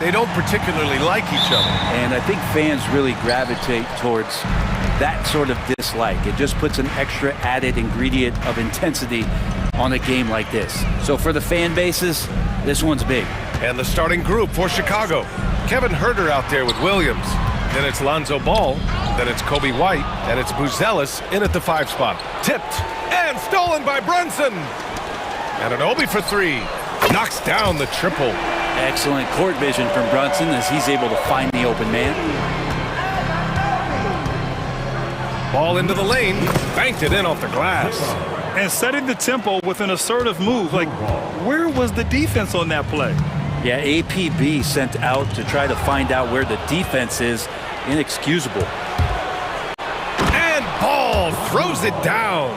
They don't particularly like each other. And I think fans really gravitate towards that sort of dislike. It just puts an extra added ingredient of intensity on a game like this. So for the fan bases, this one's big. And the starting group for Chicago. Kevin Huerter out there with Williams. Then it's Lonzo Ball. Then it's Kobe White. And it's Buzelis in at the 5 spot. Tipped and stolen by Brunson. And Anunoby for 3. Knocks down the triple. Excellent court vision from Brunson as he's able to find the open man. Ball into the lane. Banked it in off the glass. And setting the tempo with an assertive move. Like, where was the defense on that play? Yeah, APB sent out to try to find out where the defense is. Inexcusable. And Ball throws it down.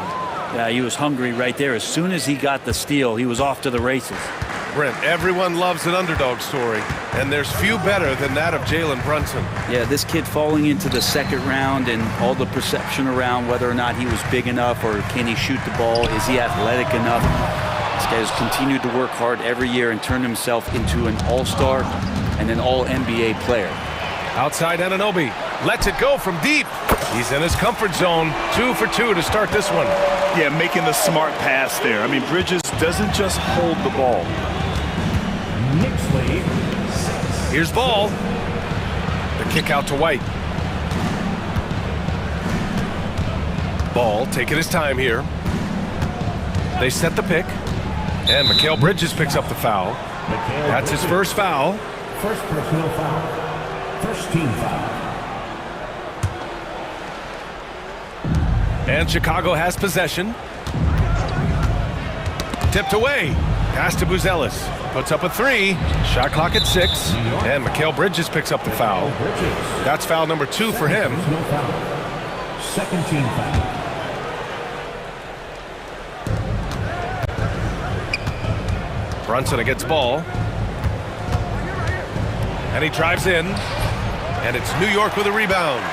Yeah, he was hungry right there. As soon as he got the steal, he was off to the races. Brent, everyone loves an underdog story, and there's few better than that of Jalen Brunson. Yeah, this kid falling into the second round and all the perception around whether or not he was big enough or can he shoot the ball, is he athletic enough? This guy has continued to work hard every year and turned himself into an all-star and an all-NBA player. Outside Anunoby, lets it go from deep. He's in his comfort zone, 2 for 2 to start this one. Yeah, making the smart pass there. I mean, Bridges doesn't just hold the ball. Knicks lead. Here's Ball. The kick out to White. Ball taking his time here. They set the pick. And Mikal Bridges picks up the foul. That's his first foul. First personal foul. First team foul. And Chicago has possession. Tipped away. Pass to Buzelis. Puts up a 3. Shot clock at 6. And Mikal Bridges picks up the foul. That's foul number 2 for him. Second team foul. Brunson against Ball. And he drives in. And it's New York with a rebound.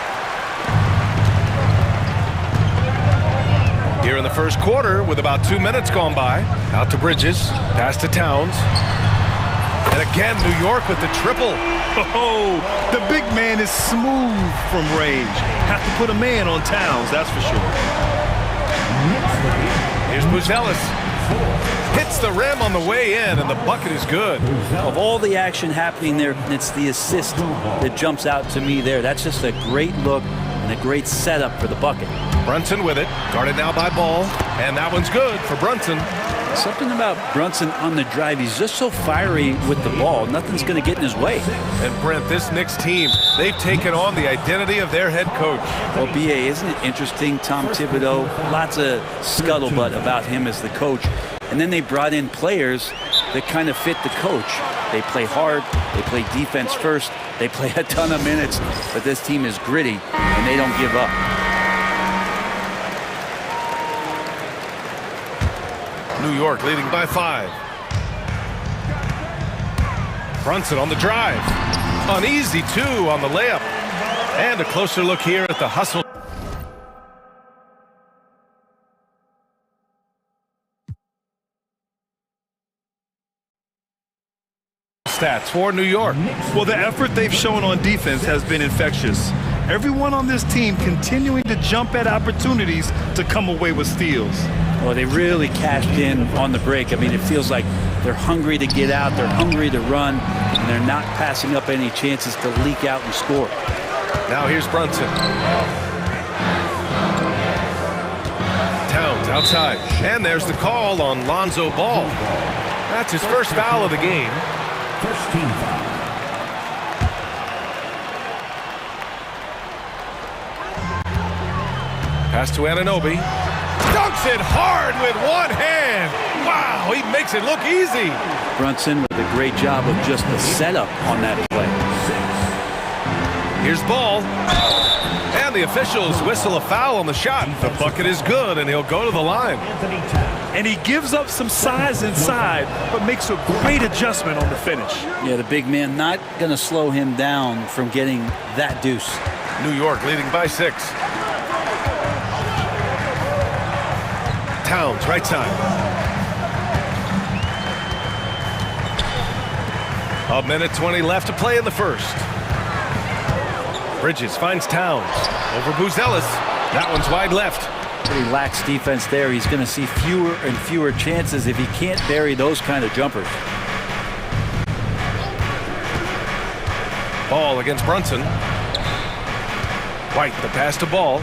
Here in the first quarter with about 2 minutes gone by. Out to Bridges. Pass to Towns. And again, New York with the triple. Oh, the big man is smooth from range. Have to put a man on Towns, that's for sure. Here's Buzelis. Hits the rim on the way in, and the bucket is good. Of all the action happening there, it's the assist that jumps out to me there. That's just a great look and a great setup for the bucket. Brunson with it, guarded now by Ball, and that one's good for Brunson. Something about Brunson on the drive, he's just so fiery with the ball, nothing's going to get in his way. And Brent, this Knicks team, they've taken on the identity of their head coach. Well, B.A., isn't it interesting, Tom Thibodeau, lots of scuttlebutt about him as the coach, and then they brought in players that kind of fit the coach. They play hard, they play defense first, they play a ton of minutes, but this team is gritty, and they don't give up. New York leading by 5. Brunson on the drive. Uneasy 2 on the layup. And a closer look here at the hustle. Stats for New York. Well, the effort they've shown on defense has been infectious. Everyone on this team continuing to jump at opportunities to come away with steals. Well, they really cashed in on the break. I mean, it feels like they're hungry to get out, they're hungry to run, and they're not passing up any chances to leak out and score. Now here's Brunson. Towns outside. And there's the call on Lonzo Ball. That's his first foul of the game. First team foul. Pass to Anunoby. Dunks it hard with one hand. Wow, he makes it look easy. Brunson with a great job of just the setup on that play. Here's Ball. And the officials whistle a foul on the shot. The bucket is good, and he'll go to the line. And he gives up some size inside, but makes a great adjustment on the finish. Yeah, the big man not going to slow him down from getting that deuce. New York leading by 6. Towns, right side. A minute 20 left to play in the first. Bridges finds Towns. Over Buzelis. That one's wide left. Pretty lax defense there. He's going to see fewer and fewer chances if he can't bury those kind of jumpers. Ball against Brunson. White, the pass to Ball.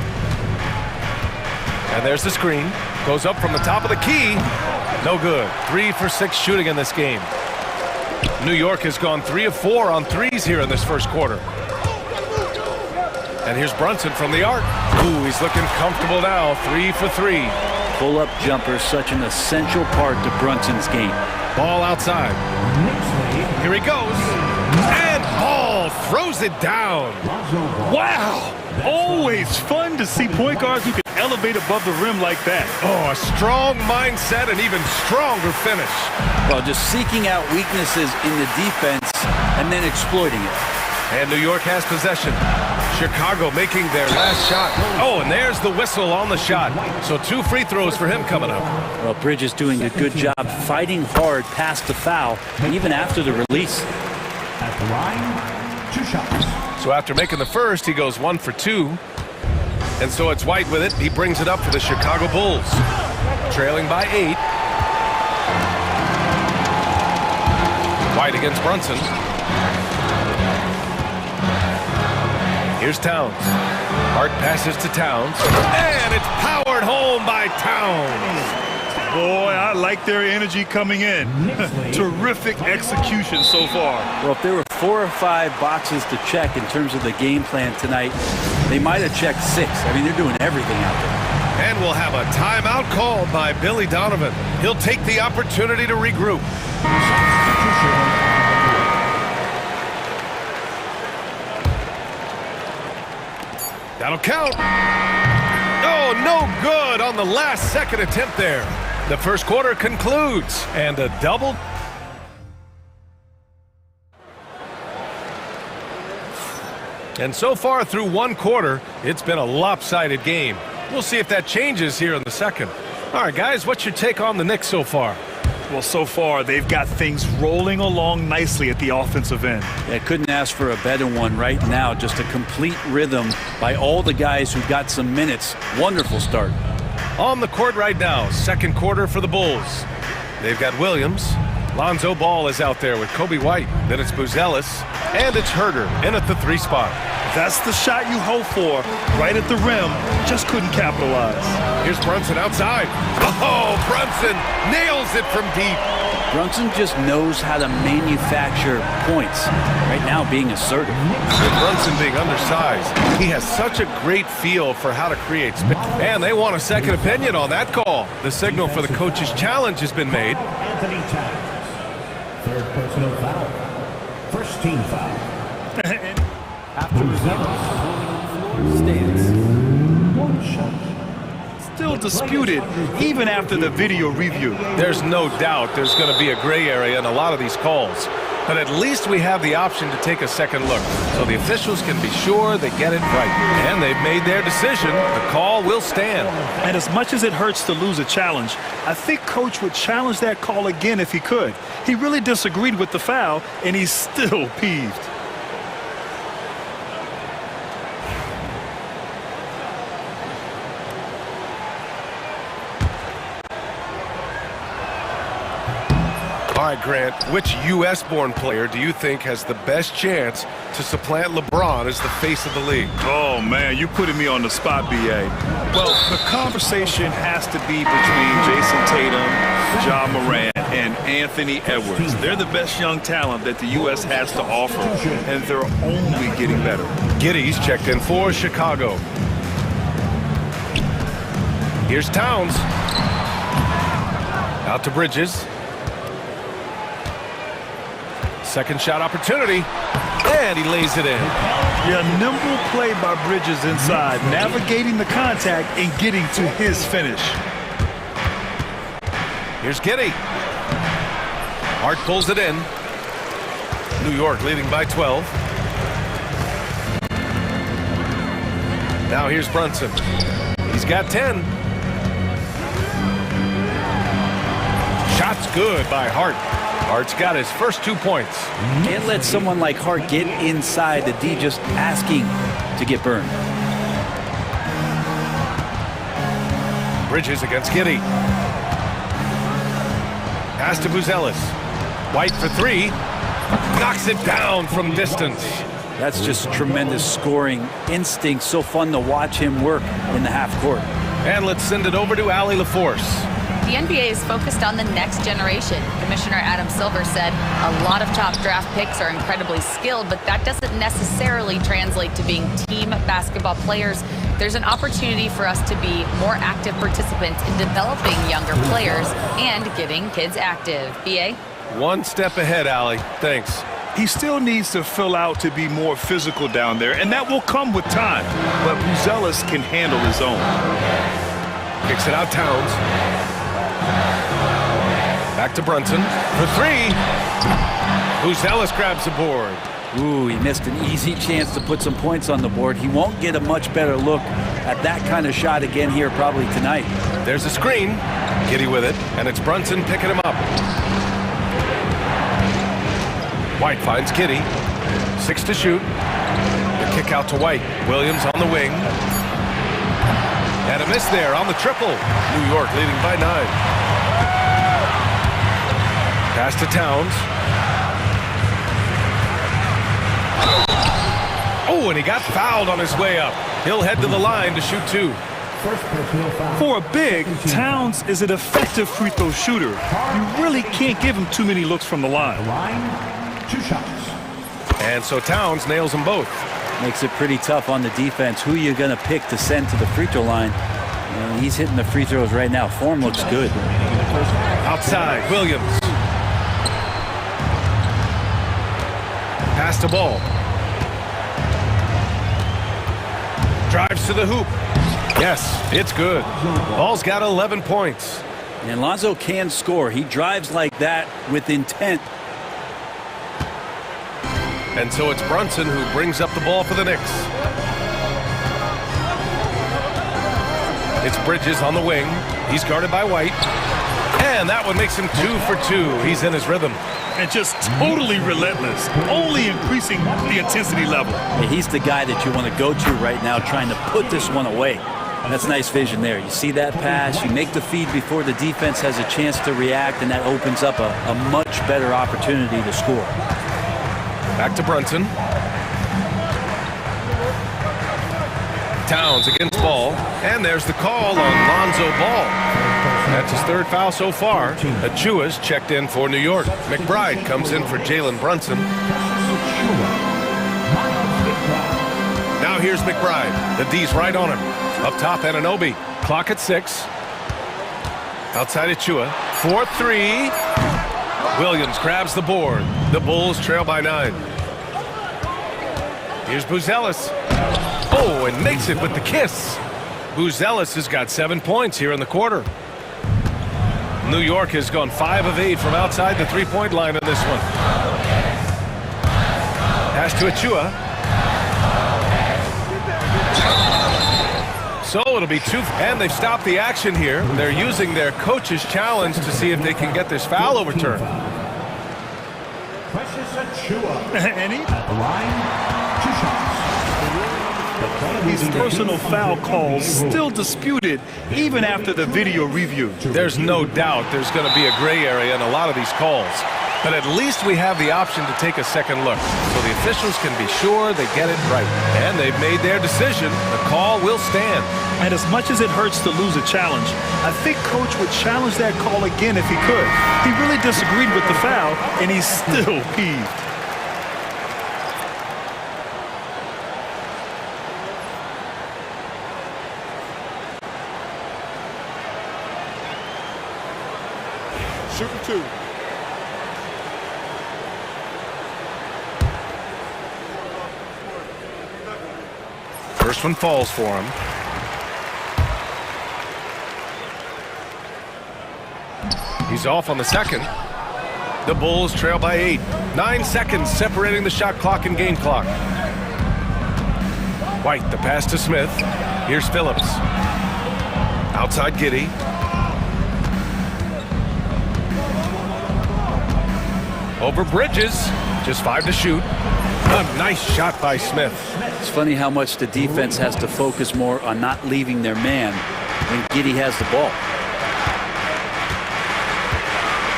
And there's the screen. Goes up from the top of the key. No good. 3 for 6 shooting in this game. New York has gone 3 of 4 on threes here in this first quarter. And here's Brunson from the arc. Ooh, he's looking comfortable now. 3 for 3. Pull-up jumper, such an essential part to Brunson's game. Ball outside. Here he goes. And Ball throws it down. Wow! Always fun to see point guards who can elevate above the rim like that. Oh, a strong mindset and even stronger finish. Well, just seeking out weaknesses in the defense and then exploiting it. And New York has possession. Chicago making their last shot. Oh, and there's the whistle on the shot. So 2 free throws for him coming up. Well, Bridges doing a good job fighting hard past the foul, even after the release. At the line, 2 shots. So after making the first, he goes 1 for 2. And so it's White with it. He brings it up for the Chicago Bulls. Trailing by 8. White against Brunson. Here's Towns. Hart passes to Towns. And it's powered home by Towns. Boy, I like their energy coming in. Terrific execution so far. Well, if there were 4 or 5 boxes to check in terms of the game plan tonight, they might have checked 6. I mean, they're doing everything out there. And we'll have a timeout called by Billy Donovan. He'll take the opportunity to regroup. That'll count. Oh, no good on the last second attempt there. The first quarter concludes, and a double. And so far through 1 quarter, it's been a lopsided game. We'll see if that changes here in the second. All right, guys, what's your take on the Knicks so far? Well, so far, they've got things rolling along nicely at the offensive end. I couldn't ask for a better one right now. Just a complete rhythm by all the guys who got some minutes. Wonderful start. On the court right now, second quarter for the Bulls. They've got Williams. Lonzo Ball is out there with Kobe White. Then it's Buzelis. And it's Herder in at the 3 spot. That's the shot you hope for. Right at the rim. Just couldn't capitalize. Here's Brunson outside. Oh, Brunson nails it from deep. Brunson just knows how to manufacture points. Right now being assertive. With Brunson being undersized, he has such a great feel for how to create space. And they want a second opinion on that call. The signal for the coach's challenge has been made. Anthony Towns. 3rd personal foul. First team foul. After stands. 1 shot. Still disputed, even after the video review. There's no doubt there's going to be a gray area in a lot of these calls. But at least we have the option to take a second look. So the officials can be sure they get it right. And they've made their decision. The call will stand. And as much as it hurts to lose a challenge, I think Coach would challenge that call again if he could. He really disagreed with the foul, and he's still peeved. All right, Grant, which U.S.-born player do you think has the best chance to supplant LeBron as the face of the league? Oh, man, you're putting me on the spot, B.A. Well, the conversation has to be between Jason Tatum, Ja Morant, and Anthony Edwards. They're the best young talent that the U.S. has to offer, and they're only getting better. Giddy's checked in for Chicago. Here's Towns. Out to Bridges. Second shot opportunity, and he lays it in. Yeah, nimble play by Bridges inside, navigating the contact and getting to his finish. Here's Giddy. Hart pulls it in. New York leading by 12. Now here's Brunson. He's got 10. Shot's good by Hart. Hart's got his first 2 points. Can't let someone like Hart get inside the D just asking to get burned. Bridges against Giddy. Pass to Buzelis. White for 3. Knocks it down from distance. That's just tremendous scoring instinct. So fun to watch him work in the half court. And let's send it over to Allie LaForce. The NBA is focused on the next generation. Commissioner Adam Silver said a lot of top draft picks are incredibly skilled, but that doesn't necessarily translate to being team basketball players. There's an opportunity for us to be more active participants in developing younger players and getting kids active. BA? One step ahead, Allie. Thanks. He still needs to fill out to be more physical down there, and that will come with time. But Buzelis can handle his own. Kicks it out Towns. Back to Brunson for 3. Buzelis grabs the board. Ooh, he missed an easy chance to put some points on the board. He won't get a much better look at that kind of shot again here probably tonight. There's a screen. Giddy with it, and it's Brunson picking him up. White finds Giddy. 6 to shoot. The kick out to White. Williams on the wing. And a miss there on the triple. New York leading by 9. Pass to Towns. Oh, and he got fouled on his way up. He'll head to the line to shoot 2. For a big, Towns is an effective free throw shooter. You really can't give him too many looks from the line. 2 shots. And so Towns nails them both. Makes it pretty tough on the defense. Who you're going to pick to send to the free throw line. You know, he's hitting the free throws right now. Form looks good. Outside, Williams. Pass to Ball. Drives to the hoop. Yes, it's good. Ball's got 11 points. And Lonzo can score. He drives like that with intent. And so it's Brunson who brings up the ball for the Knicks. It's Bridges on the wing. He's guarded by White. And that one makes him 2 for 2. He's in his rhythm. And just totally relentless, only increasing the intensity level. And he's the guy that you want to go to right now trying to put this one away. That's nice vision there. You see that pass, you make the feed before the defense has a chance to react, and that opens up a much better opportunity to score. Back to Brunson. Towns against Ball. And there's the call on Lonzo Ball. That's his 3rd foul so far. Achua's checked in for New York. McBride comes in for Jalen Brunson. Now here's McBride. The D's right on him. Up top, Anunoby. Clock at 6. Outside Achua. 4-3. Williams grabs the board. The Bulls trail by 9. Here's Buzelis. Oh, and makes it with the kiss. Buzelis has got 7 points here in the quarter. New York has gone 5 of 8 from outside the three-point line in this one. Pass to Achua. So it'll be 2, and they've stopped the action here. They're using their coach's challenge to see if they can get this foul overturned. And he? At the line, 2 shots. These personal foul calls still disputed even after the video review. There's no doubt there's going to be a gray area in a lot of these calls. But at least we have the option to take a second look. So the officials can be sure they get it right. And they've made their decision. The call will stand. And as much as it hurts to lose a challenge, I think Coach would challenge that call again if he could. He really disagreed with the foul, and he's still peeved. Shooting 2. First one falls for him. He's off on the second. The Bulls trail by 8. 9 seconds separating the shot clock and game clock. White, the pass to Smith. Here's Phillips. Outside Giddy. Over Bridges. Just 5 to shoot. A nice shot by Smith. It's funny how much the defense has to focus more on not leaving their man when Giddey has the ball.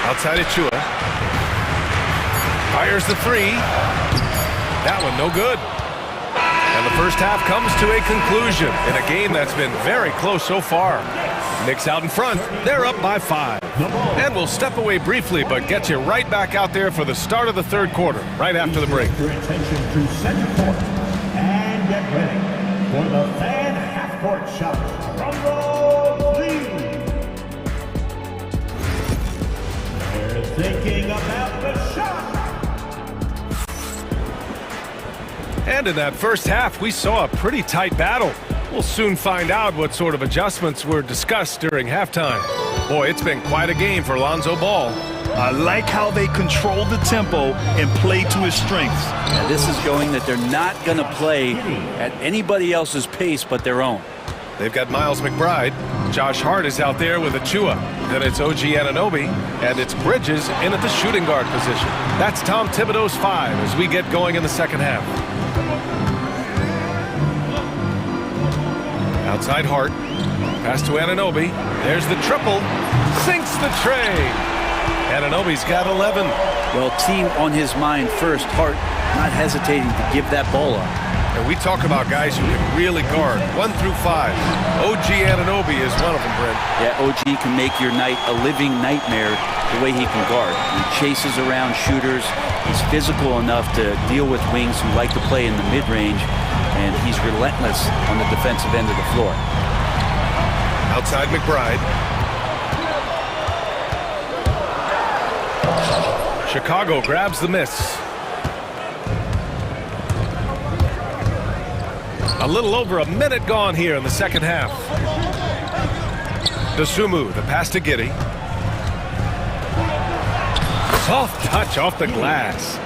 Outside of Chua. Fires the 3. That one no good. And the first half comes to a conclusion in a game that's been very close so far. Knicks out in front. They're up by 5. And we'll step away briefly, but get you right back out there for the start of the third quarter, right after the break. Your attention to center court. And get ready for the fan half-court shot. Drum roll, please. They're thinking about the shot. And in that first half, we saw a pretty tight battle. We'll soon find out what sort of adjustments were discussed during halftime. Boy, it's been quite a game for Lonzo Ball. I like how they control the tempo and play to his strengths. Now, this is showing that they're not going to play at anybody else's pace but their own. They've got Miles McBride. Josh Hart is out there with Achua. Then it's OG Anunoby. And it's Bridges in at the shooting guard position. That's Tom Thibodeau's 5 as we get going in the second half. Outside Hart. Pass to Anunoby. There's the triple. Sinks the tray. Anunoby's got 11. Well, team on his mind first. Hart not hesitating to give that ball up. And we talk about guys who can really guard 1 through 5. OG Anunoby is one of them, Brent. Yeah, OG can make your night a living nightmare the way he can guard. He chases around shooters. He's physical enough to deal with wings who like to play in the mid-range. And he's relentless on the defensive end of the floor. Outside McBride. Chicago grabs the miss. A little over a minute gone here in the second half. Dosunmu, the pass to Giddey. Soft touch off the glass.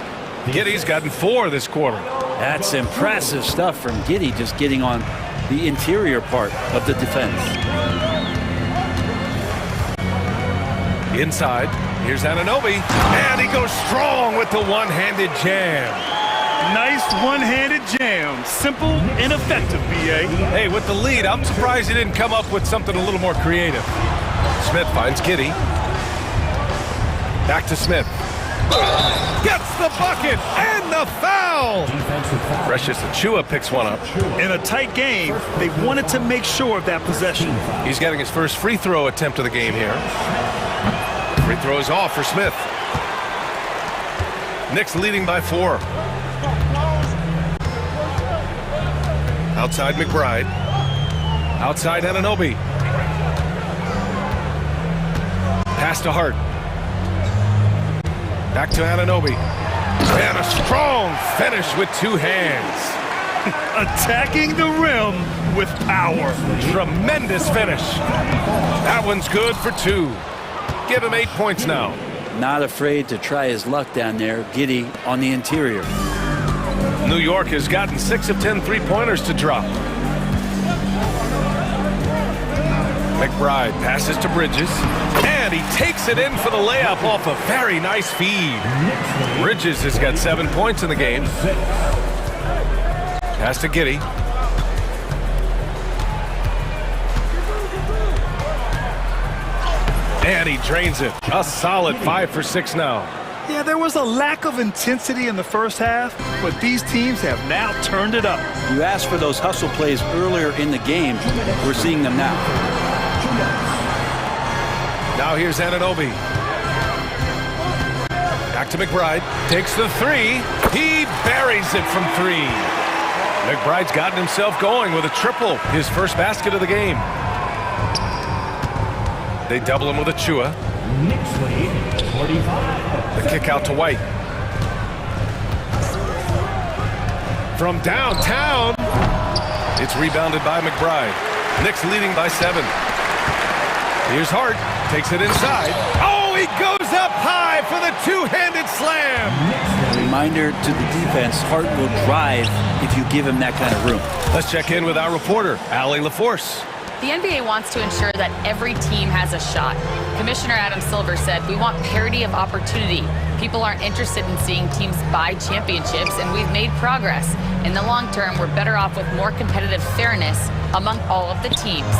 Giddey's gotten 4 this quarter. That's impressive stuff from Giddey, just getting on the interior part of the defense. Inside, here's Anunoby, and he goes strong with the one-handed jam. Nice one-handed jam. Simple and effective, B.A. Hey, with the lead, I'm surprised he didn't come up with something a little more creative. Smith finds Giddey. Back to Smith. Gets the bucket and the foul. Precious Achua picks one up. In a tight game, they wanted to make sure of that possession. He's getting his first free throw attempt of the game here. Free throw is off for Smith. Knicks leading by 4. Outside McBride. Outside Anunoby. Pass to Hart. Back to Anunoby. And a strong finish with 2 hands. Attacking the rim with power. Tremendous finish. That one's good for 2. Give him 8 points now. Not afraid to try his luck down there. Giddey on the interior. New York has gotten 6 of 10 three-pointers to drop. McBride passes to Bridges, and he takes it in for the layup off a very nice feed. Bridges has got 7 points in the game. Pass to Giddey. And he drains it. A solid 5 for 6 now. Yeah, there was a lack of intensity in the first half, but these teams have now turned it up. You asked for those hustle plays earlier in the game. We're seeing them now. Now here's Anunoby. Back to McBride. Takes the 3. He buries it from 3. McBride's gotten himself going with a triple. His first basket of the game. They double him with Achua. Knicks lead 45. The kick out to White. From downtown. It's rebounded by McBride. Knicks leading by 7. Here's Hart. Takes it inside. Oh, he goes up high for the 2-handed slam. A reminder to the defense, Hart will drive if you give him that kind of room. Let's check in with our reporter, Allie LaForce. The NBA wants to ensure that every team has a shot. Commissioner Adam Silver said, "We want parity of opportunity. People aren't interested in seeing teams buy championships, and we've made progress. In the long term, we're better off with more competitive fairness among all of the teams."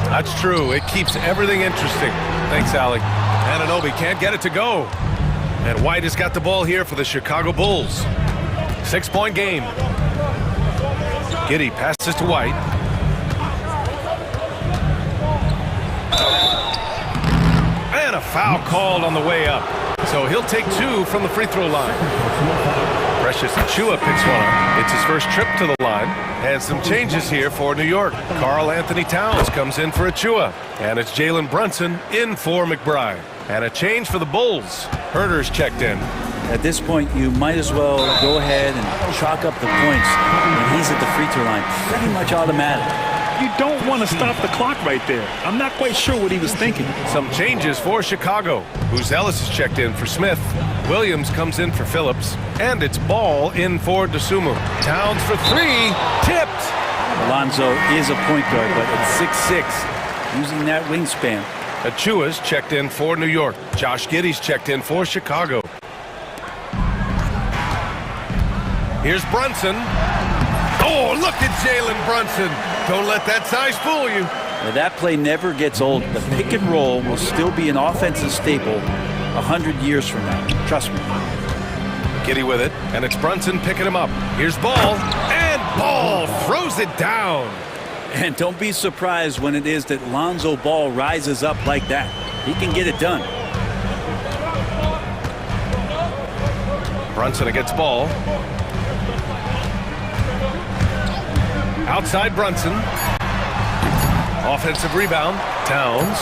That's true. It keeps everything interesting. Thanks, Allie. Anunoby can't get it to go. And White has got the ball here for the Chicago Bulls. 6-point game. Giddey passes to White. And a foul called on the way up. So he'll take 2 from the free throw line. Precious Achiuwa picks one up. It's his first trip to the line. And some changes here for New York. Karl Anthony Towns comes in for Achiuwa. And it's Jalen Brunson in for McBride. And a change for the Bulls. Herder's checked in. At this point, you might as well go ahead and chalk up the points when he's at the free throw line. Pretty much automatic. You don't want to stop the clock right there. I'm not quite sure what he was thinking. Some changes for Chicago. Buzelis is checked in for Smith. Williams comes in for Phillips. And it's Ball in for DeSumo. Towns for 3. Tipped. Alonzo is a point guard, but at 6'6", using that wingspan. Achiuwa's checked in for New York. Josh Giddey's checked in for Chicago. Here's Brunson. Oh, look at Jalen Brunson. Don't let that size fool you. Now, that play never gets old. The pick and roll will still be an offensive staple 100 years from now. Trust me. Giddey with it, and it's Brunson picking him up. Here's Ball, and Ball throws it down. And don't be surprised when it is that Lonzo Ball rises up like that. He can get it done. Brunson against Ball. Outside Brunson. Offensive rebound. Towns.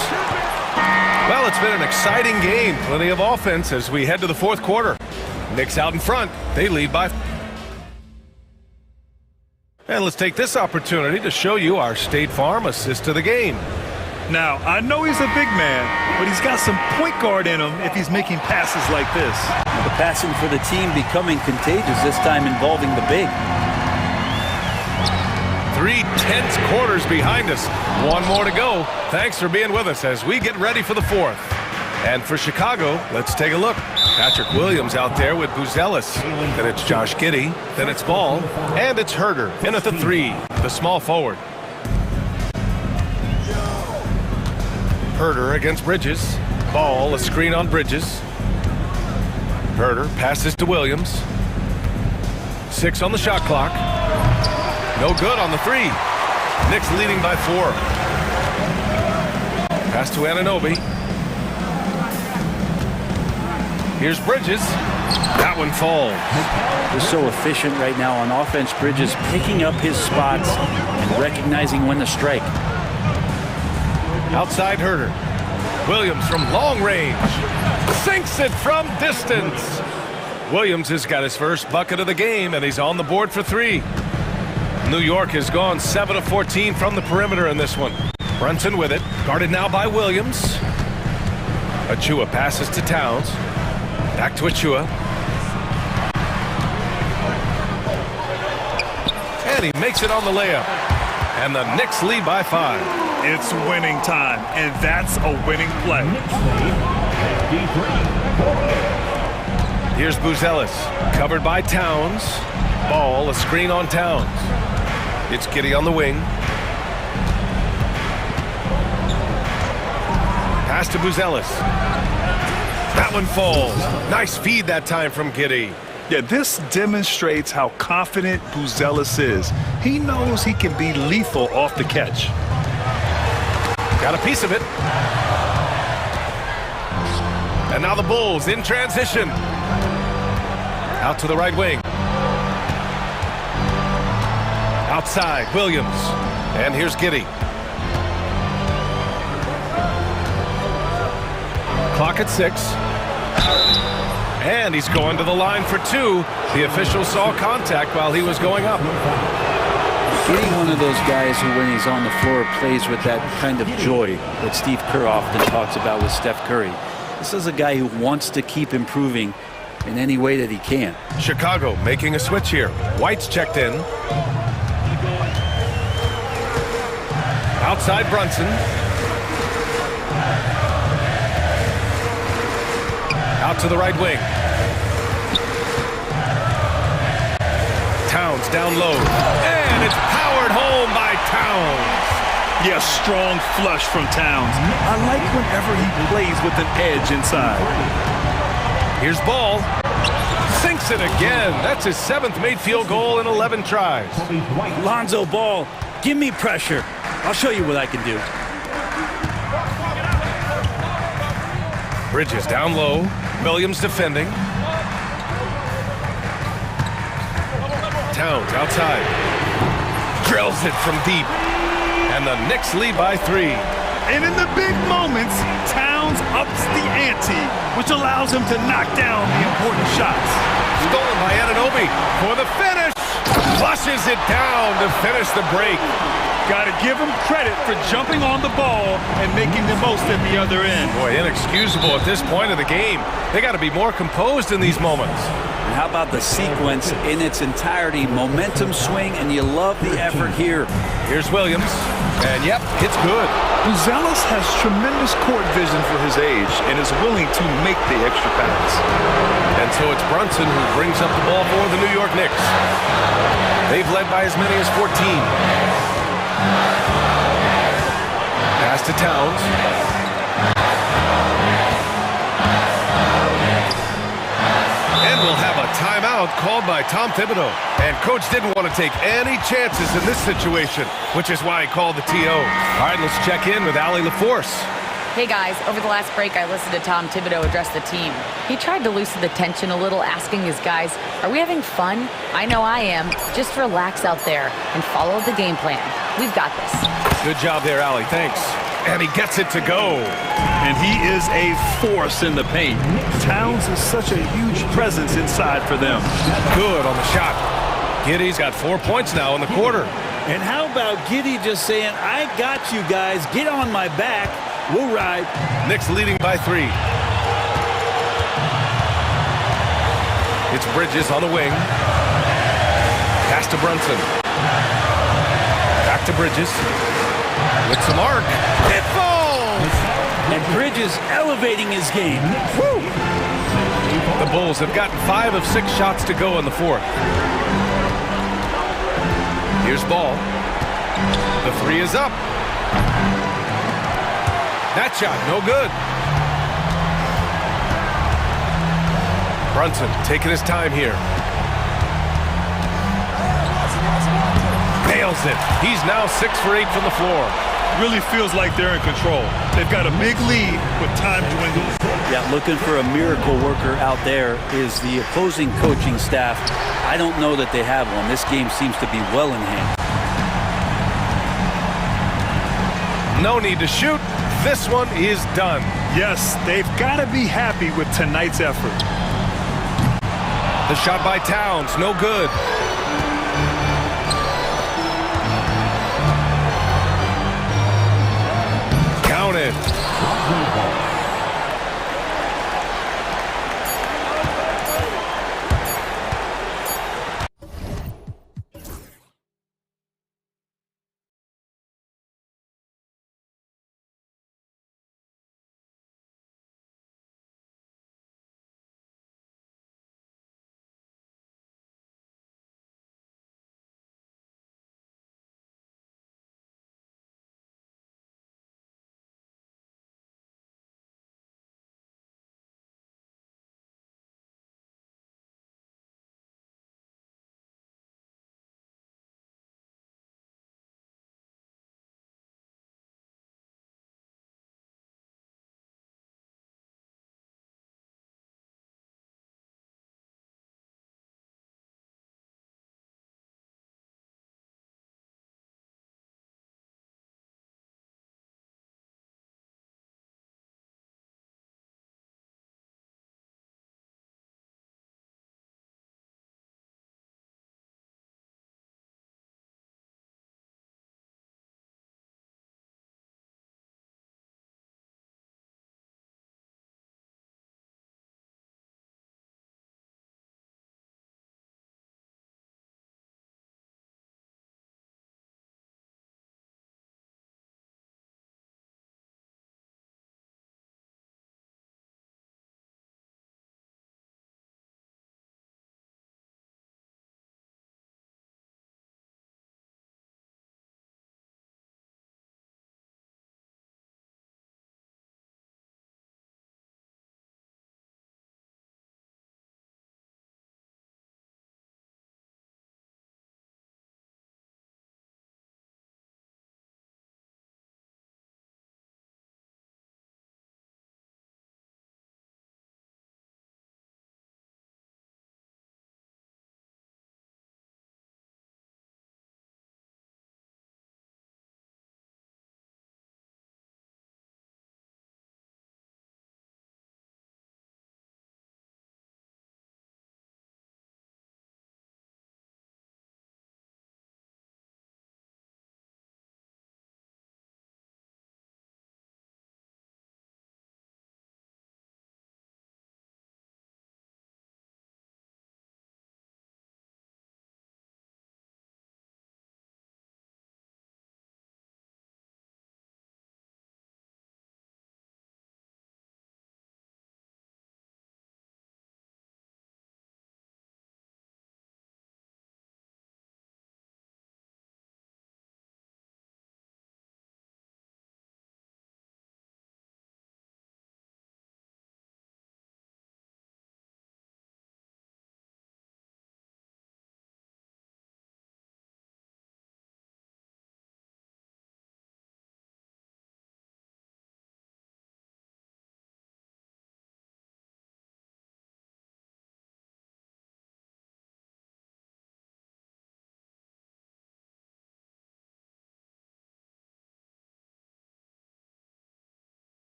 Well, it's been an exciting game. Plenty of offense as we head to the fourth quarter. Knicks out in front. They lead by... And let's take this opportunity to show you our State Farm assist to the game. Now, I know he's a big man, but he's got some point guard in him if he's making passes like this. The passing for the team becoming contagious, this time involving the big. 3 tense quarters behind us. One more to go. Thanks for being with us as we get ready for the fourth. And for Chicago, let's take a look. Patrick Williams out there with Buzelis. Then it's Josh Giddey. Then it's Ball. And it's Herder in at the 3, the small forward. Herder against Bridges. Ball, a screen on Bridges. Herder passes to Williams. 6 on the shot clock. No good on the 3. Knicks leading by 4. Pass to Anunoby. Here's Bridges. That one falls. He's so efficient right now on offense. Bridges picking up his spots and recognizing when to strike. Outside Herder. Williams from long range. Sinks it from distance. Williams has got his first bucket of the game, and he's on the board for 3. New York has gone 7 of 14 from the perimeter in this one. Brunson with it. Guarded now by Williams. Achiuwa passes to Towns. Back to Achiuwa. And he makes it on the layup. And the Knicks lead by 5. It's winning time, and that's a winning play. Here's Buzelis. Covered by Towns. Ball, a screen on Towns. It's Giddey on the wing. Pass to Buzelis. That one falls. Nice feed that time from Giddey. Yeah, this demonstrates how confident Buzelis is. He knows he can be lethal off the catch. Got a piece of it. And now the Bulls in transition. Out to the right wing. Outside, Williams. And here's Giddey. Clock at 6. And he's going to the line for 2. The official saw contact while he was going up. Giddey, one of those guys who, when he's on the floor, plays with that kind of joy that Steve Kerr often talks about with Steph Curry. This is a guy who wants to keep improving in any way that he can. Chicago making a switch here. White's checked in. Outside Brunson. Out to the right wing. Towns down low. And it's powered home by Towns. Yeah, strong flush from Towns. I like whenever he plays with an edge inside. Here's Ball. Sinks it again. That's his 7th made field goal in 11 tries. Lonzo Ball, give me pressure. I'll show you what I can do. Bridges down low. Williams defending. Towns outside. Drills it from deep. And the Knicks lead by 3. And in the big moments, Towns ups the ante, which allows him to knock down the important shots. Stolen by Anunoby for the finish. Flushes it down to finish the break. Got to give him credit for jumping on the ball and making the most at the other end. Boy, inexcusable at this point of the game. They got to be more composed in these moments. And how about the sequence in its entirety? Momentum swing, and you love the effort here. Here's Williams. And yep, it's good. Buzelis has tremendous court vision for his age and is willing to make the extra pass. And so it's Brunson who brings up the ball for the New York Knicks. They've led by as many as 14. Pass to Towns. And we'll have a timeout called by Tom Thibodeau. And Coach didn't want to take any chances in this situation, which is why he called the TO. All right, let's check in with Allie LaForce. Hey guys, over the last break I listened to Tom Thibodeau address the team. He tried to loosen the tension a little, asking his guys, are we having fun? I know I am. Just relax out there and follow the game plan. We've got this. Good job there, Allie. Thanks. And he gets it to go. And he is a force in the paint. Towns is such a huge presence inside for them. Good on the shot. Giddey's got 4 points now in the quarter. And how about Giddey just saying, I got you guys, get on my back, we'll ride. Knicks leading by 3. It's Bridges on the wing. Pass to Brunson. Back to Bridges. With some arc. It falls! And Bridges elevating his game. Woo! The Bulls have gotten 5 of 6 shots to go in the 4th. Here's Ball. The 3 is up. That shot, no good. Brunson taking his time here. Nails it. He's now 6 for 8 from the floor. Really feels like they're in control. They've got a big lead with time dwindling. Yeah, looking for a miracle worker out there is the opposing coaching staff. I don't know that they have one. This game seems to be well in hand. No need to shoot. This one is done. Yes, they've got to be happy with tonight's effort. The shot by Towns, no good. Counted.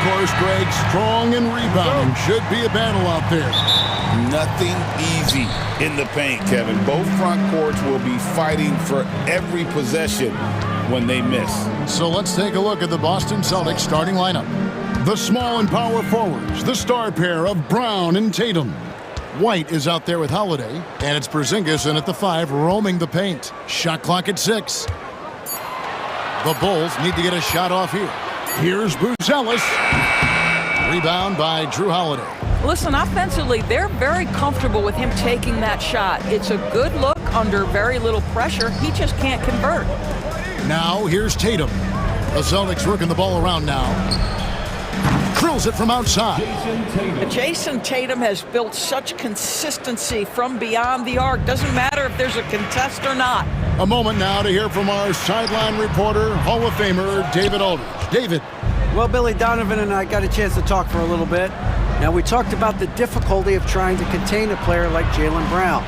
course, Greg, strong and rebounding. Should be a battle out there. Nothing easy in the paint, Kevin. Both front courts will be fighting for every possession when they miss. So let's take a look at the Boston Celtics starting lineup. The small and power forwards, the star pair of Brown and Tatum. White is out there with Holiday, and it's Porzingis in at the 5, roaming the paint. Shot clock at 6. The Bulls need to get a shot off here. Here's Buzelis. Rebound by Drew Holiday. Listen, offensively, they're very comfortable with him taking that shot. It's a good look under very little pressure. He just can't convert. Now, here's Tatum. The Celtics working the ball around now. Drills it from outside. Jason Tatum has built such consistency from beyond the arc. Doesn't matter if there's a contest or not. A moment now to hear from our sideline reporter, Hall of Famer David Aldridge. David. Well, Billy Donovan and I got a chance to talk for a little bit. Now, we talked about the difficulty of trying to contain a player like Jaylen Brown.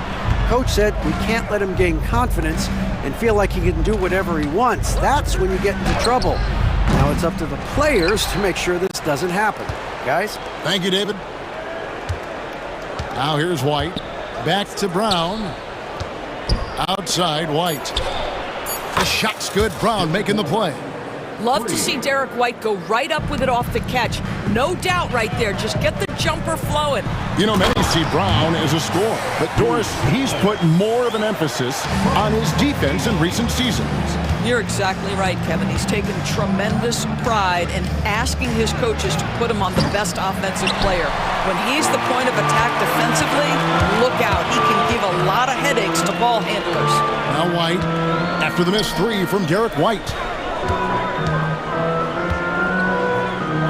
Coach said we can't let him gain confidence and feel like he can do whatever he wants. That's when you get into trouble. Now it's up to the players to make sure this doesn't happen. Guys? Thank you, David. Now here's White. Back to Brown. Outside, White. The shot's good. Brown making the play. Love to see Derek White go right up with it off the catch. No doubt right there. Just get the jumper flowing. You know, many see Brown as a scorer, but Doris, he's put more of an emphasis on his defense in recent seasons. You're exactly right, Kevin. He's taken tremendous pride in asking his coaches to put him on the best offensive player. When he's the point of attack defensively, look out. He can give a lot of headaches to ball handlers. Now White, after the missed 3 from Derek White.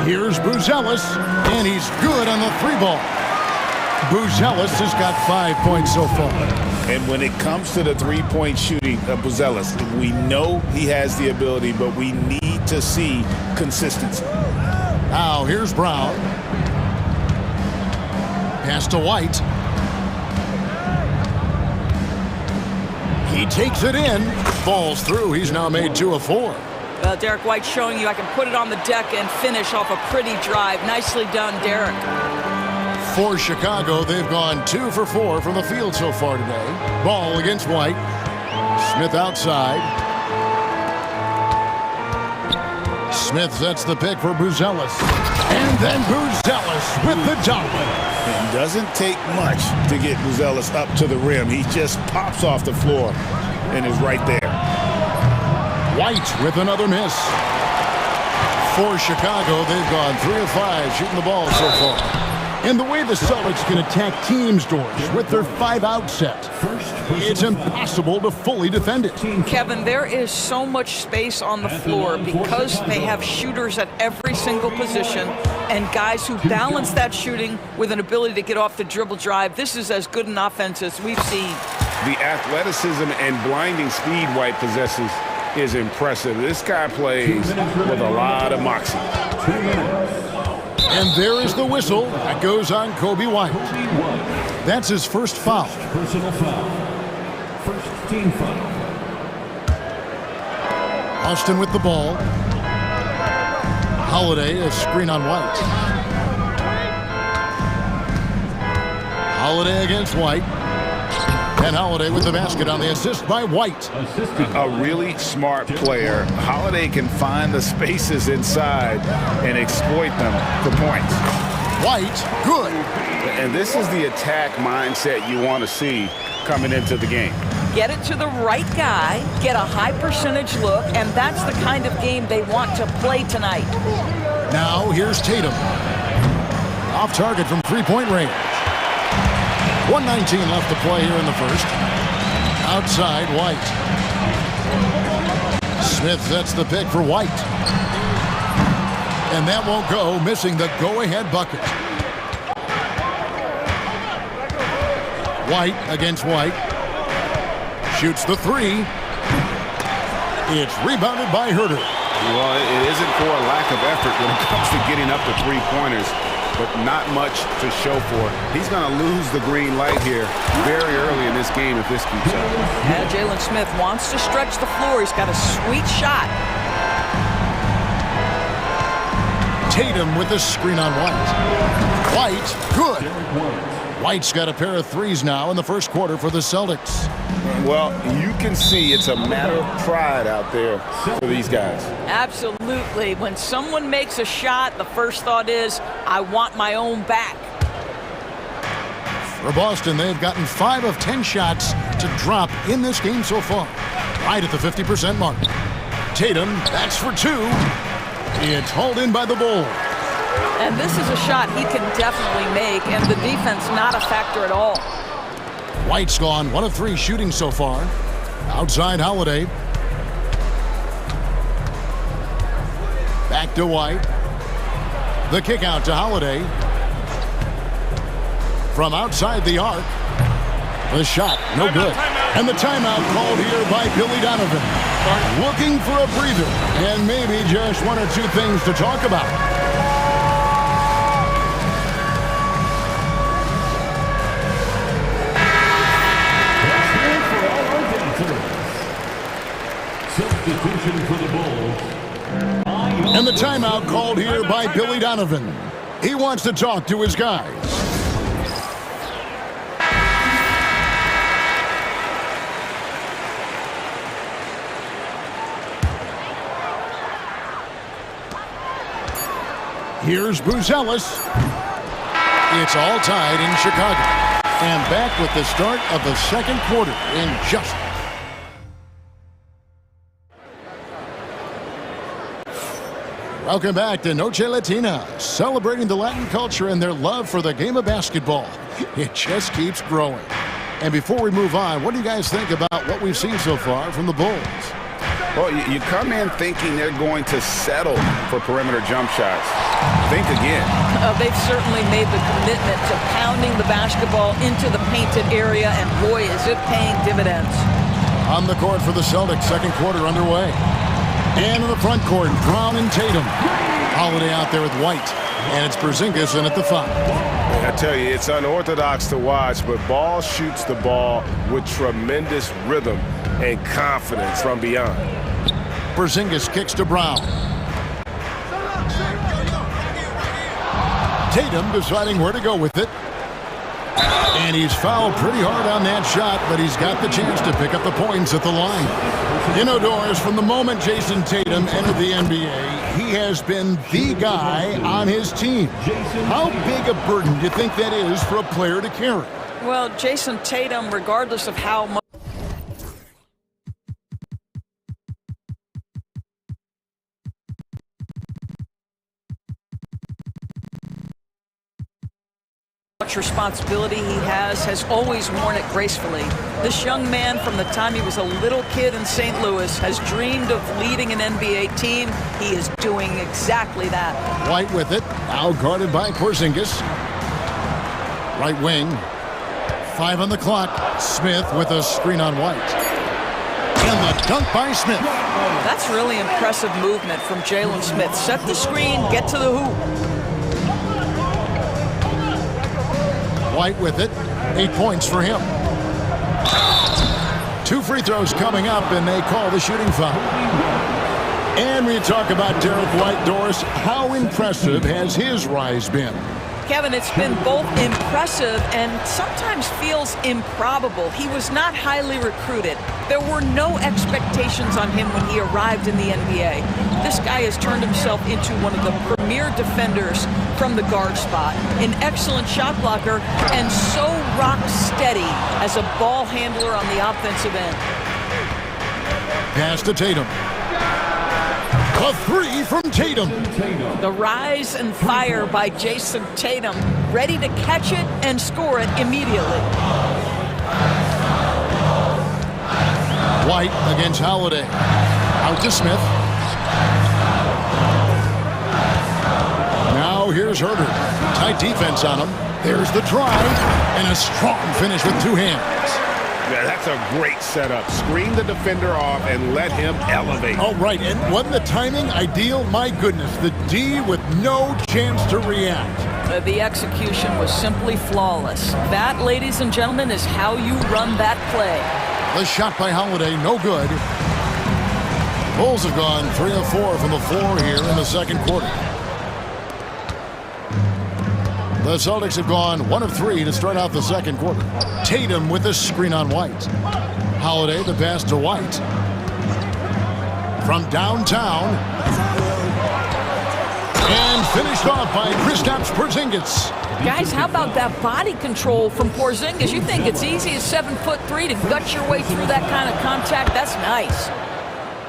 Here's Buzelis, and he's good on the 3-ball. Buzelis has got 5 points so far. And when it comes to the three-point shooting of Buzelis, we know he has the ability, but we need to see consistency. Now here's Brown. Pass to White. He takes it in. Falls through. He's now made 2 of 4. Derek White showing you I can put it on the deck and finish off a pretty drive. Nicely done, Derek. For Chicago, they've gone 2 for 4 from the field so far today. Ball against White. Smith outside. Smith sets the pick for Buzelis. And then Buzelis with the dunk. It doesn't take much to get Buzelis up to the rim. He just pops off the floor and is right there. White with another miss. For Chicago, they've gone 3 of 5 shooting the ball so far. And the way the Celtics can attack teams, Doris, with their 5-out set, it's impossible to fully defend it. Kevin, there is so much space on the floor because they have shooters at every single position and guys who balance that shooting with an ability to get off the dribble drive. This is as good an offense as we've seen. The athleticism and blinding speed White possesses is impressive. This guy plays with a lot of moxie. And there is the whistle that goes on Kobe White. That's his first foul. Personal foul. First team foul. Austin with the ball. Holiday, a screen on White. Holiday against White. And Holiday with the basket on the assist by White. A really smart player. Holiday can find the spaces inside and exploit them for points. White, good. And this is the attack mindset you want to see coming into the game. Get it to the right guy, get a high percentage look, and that's the kind of game they want to play tonight. Now here's Tatum. Off target from three-point range. 1:19 left to play here in the first. Outside, White. Smith sets the pick for White. And that won't go, missing the go-ahead bucket. White against White. Shoots the 3. It's rebounded by Herter. Well, it isn't for a lack of effort when it comes to getting up to three-pointers, but not much to show for it. He's going to lose the green light here very early in this game if this keeps up. Yeah, Jalen Smith wants to stretch the floor. He's got a sweet shot. Tatum with the screen on White. White, good. White's got a pair of threes now in the first quarter for the Celtics. Well, you can see it's a matter of pride out there for these guys. Absolutely. When someone makes a shot, the first thought is, I want my own back. For Boston, they've gotten 5 of 10 shots to drop in this game so far, right at the 50% mark. Tatum, that's for 2. It's hauled in by the Bulls. And this is a shot he can definitely make, and the defense not a factor at all. White's gone 1 of 3 shooting so far. Outside Holiday. Back to White. The kick out to Holiday. From outside the arc. The shot, no good. And the timeout called here by Billy Donovan. Looking for a breather, and maybe just 1 or 2 things to talk about. Substitution for the Bulls. And the timeout called here by Billy Donovan. He wants to talk to his guys. Here's Buzelis. It's all tied in Chicago. And back with the start of the second quarter in just... Welcome back to Noche Latina, celebrating the Latin culture and their love for the game of basketball. It just keeps growing. And before we move on, what do you guys think about what we've seen so far from the Bulls? Well, you come in thinking they're going to settle for perimeter jump shots. Think again. They've certainly made the commitment to pounding the basketball into the painted area, and boy, is it paying dividends. On the court for the Celtics, second quarter underway. And in the front court, Brown and Tatum. Holiday out there with White. And it's Porzingis in at the 5. I tell you, it's unorthodox to watch, but Ball shoots the ball with tremendous rhythm and confidence from beyond. Porzingis kicks to Brown. Tatum deciding where to go with it. And he's fouled pretty hard on that shot, but he's got the chance to pick up the points at the line. Indoors, from the moment Jason Tatum entered the NBA, he has been the guy on his team. How big a burden do you think that is for a player to carry? Well, Jason Tatum, regardless of how much responsibility he has always worn it gracefully. This young man, from the time he was a little kid in St. Louis, has dreamed of leading an NBA team. He is doing exactly that. White with it, now guarded by Porzingis. Right wing, 5 on the clock. Smith with a screen on White. And the dunk by Smith. That's really impressive movement from Jalen Smith. Set the screen, get to the hoop. White with it. 8 points for him. 2 free throws coming up, and they call the shooting foul. And we talk about Derek White, Doris. How impressive has his rise been? Kevin, it's been both impressive and sometimes feels improbable. He was not highly recruited. There were no expectations on him when he arrived in the NBA. This guy has turned himself into one of the premier defenders from the guard spot, an excellent shot blocker, and so rock steady as a ball handler on the offensive end. Pass to Tatum. A 3 from Tatum. The rise and fire by Jason Tatum, ready to catch it and score it immediately. White against Holiday. Out to Smith. Now here's Herder. Tight defense on him. There's the drive, and a strong finish with 2 hands. Yeah, that's a great setup. Screen the defender off and let him elevate. Oh, right, and wasn't the timing ideal? My goodness, the D with no chance to react. The execution was simply flawless. That, ladies and gentlemen, is how you run that play. The shot by Holiday, no good. Bulls have gone 3 of 4 from the floor here in the second quarter. The Celtics have gone 1 of 3 to start out the second quarter. Tatum with a screen on White. Holiday the pass to White. From downtown. And finished off by Kristaps Porzingis. Guys, how about that body control from Porzingis? You think it's easy as 7'3" to gut your way through that kind of contact? That's nice.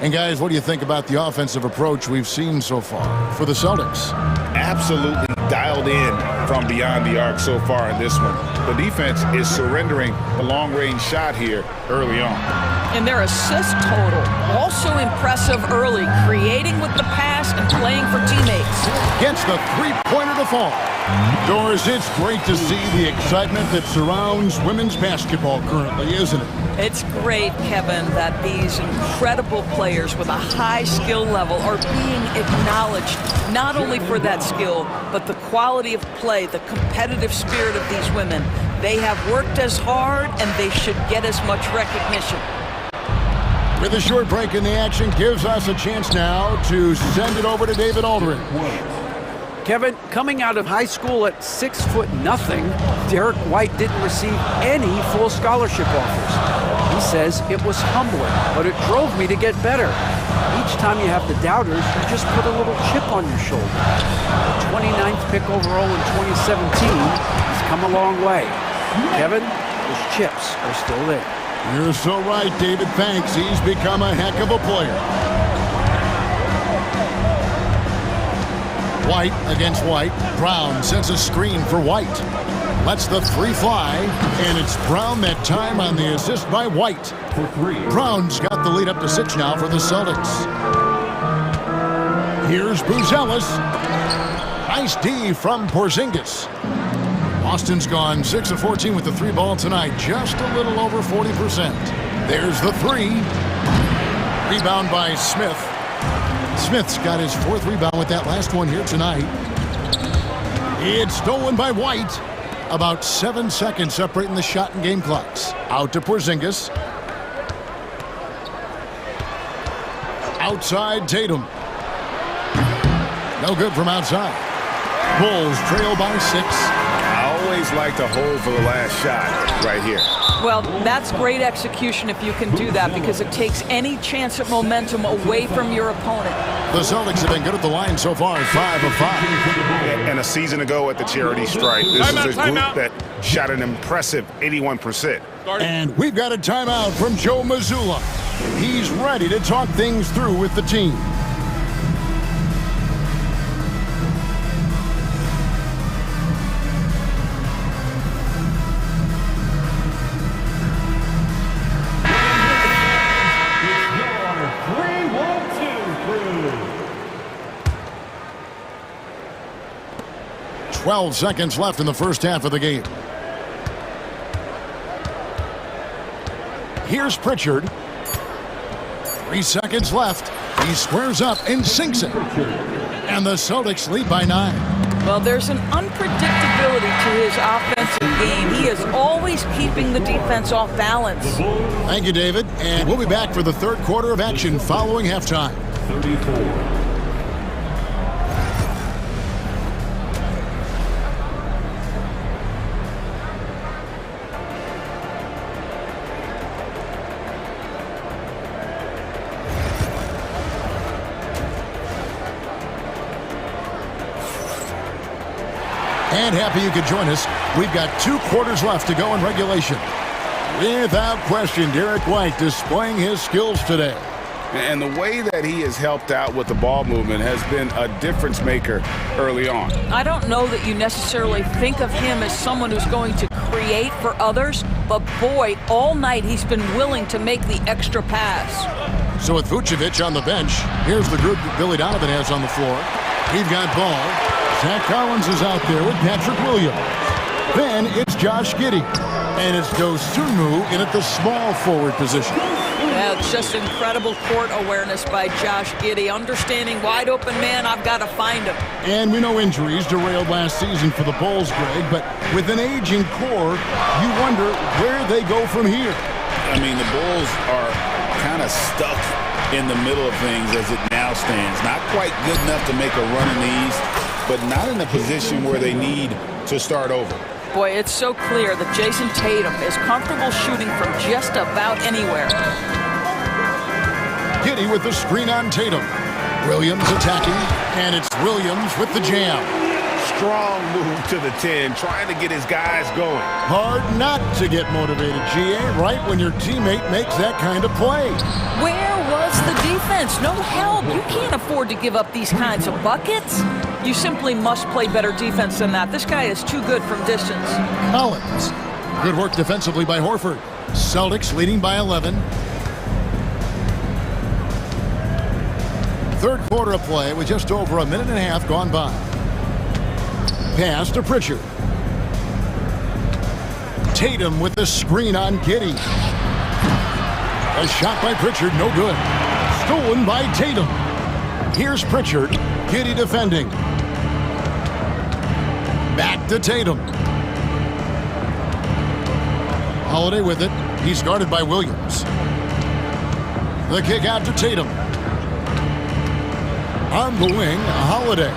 And guys, what do you think about the offensive approach we've seen so far for the Celtics? Absolutely dialed in from beyond the arc so far in this one. The defense is surrendering the long-range shot here early on. And their assist total, also impressive early, creating with the pass and playing for teammates. Gets the three-pointer to fall. Doris, it's great to see the excitement that surrounds women's basketball currently, isn't it? It's great, Kevin, that these incredible players with a high skill level are being acknowledged, not only for that skill, but the quality of play, the competitive spirit of these women. They have worked as hard, and they should get as much recognition. With a short break in the action, gives us a chance now to send it over to David Aldridge. Kevin, coming out of high school at 6'0", Derek White didn't receive any full scholarship offers. He says it was humbling, but it drove me to get better. Each time you have the doubters, you just put a little chip on your shoulder. The 29th pick overall in 2017 has come a long way. Kevin, those chips are still there. You're so right, David. Thanks. He's become a heck of a player. White against White. Brown sends a screen for White. Lets the three fly, and it's Brown that time on the assist by White. Brown's got the lead up to 6 now for the Celtics. Here's Buzelis. Nice D from Porzingis. Boston's gone 6 of 14 with the 3 ball tonight, just a little over 40%. There's the 3. Rebound by Smith. Smith's got his 4th rebound with that last one here tonight. It's stolen by White. About 7 seconds separating the shot and game clocks. Out to Porzingis. Outside Tatum. No good from outside. Bulls trail by 6. I always like to hold for the last shot right here. Well, that's great execution if you can do that, because it takes any chance at momentum away from your opponent. The Celtics have been good at the line so far, 5 of 5. And a season ago at the charity stripe, this is a group that shot an impressive 81%. And we've got a timeout from Joe Mazzulla. He's ready to talk things through with the team. Crew. 12 seconds left in the first half of the game. Here's Pritchard. 3 seconds left. He squares up and sinks it. And the Celtics lead by 9. Well, there's an unpredictability to his offensive game. He is always keeping the defense off balance. Thank you, David. And we'll be back for the third quarter of action following halftime. 34. And happy you could join us. We've got 2 quarters left to go in regulation. Without question, Derek White displaying his skills today. And the way that he has helped out with the ball movement has been a difference maker early on. I don't know that you necessarily think of him as someone who's going to create for others, but boy, all night he's been willing to make the extra pass. So with Vucevic on the bench, here's the group that Billy Donovan has on the floor. We've got Ball. Zach Collins is out there with Patrick Williams. Then it's Josh Giddey. And it's Dosunmu in at the small forward position. Yeah, it's just incredible court awareness by Josh Giddey. Understanding wide open man, I've got to find him. And we know injuries derailed last season for the Bulls, Greg, but with an aging core, you wonder where they go from here. I mean, the Bulls are kind of stuck in the middle of things as it now stands. Not quite good enough to make a run in the East, but not in a position where they need to start over. Boy, it's so clear that Jason Tatum is comfortable shooting from just about anywhere. Giddey with the screen on Tatum. Williams attacking, and it's Williams with the jam. Strong move to the 10, trying to get his guys going. Hard not to get motivated, GA, right when your teammate makes that kind of play. Where was the defense? No help. You can't afford to give up these kinds of buckets. You simply must play better defense than that. This guy is too good from distance. Collins. Good work defensively by Horford. Celtics leading by 11. Third quarter of play with just over a minute and a half gone by. Pass to Pritchard. Tatum with the screen on Giddey. A shot by Pritchard, no good. Stolen by Tatum. Here's Pritchard. Giddey defending. Back to Tatum. Holiday with it. He's guarded by Williams. The kick out to Tatum. On the wing, Holiday.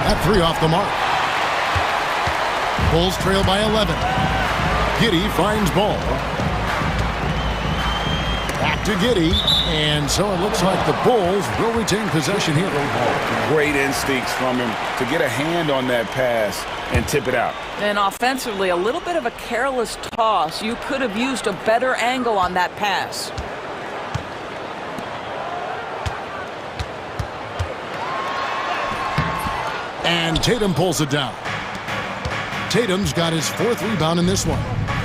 That three off the mark. Bulls trail by 11. Giddey finds ball. Back to Giddey. And so it looks like the Bulls will retain possession here. Great instincts from him to get a hand on that pass and tip it out. And offensively, a little bit of a careless toss. You could have used a better angle on that pass. And Tatum pulls it down. Tatum's got his fourth rebound in this one.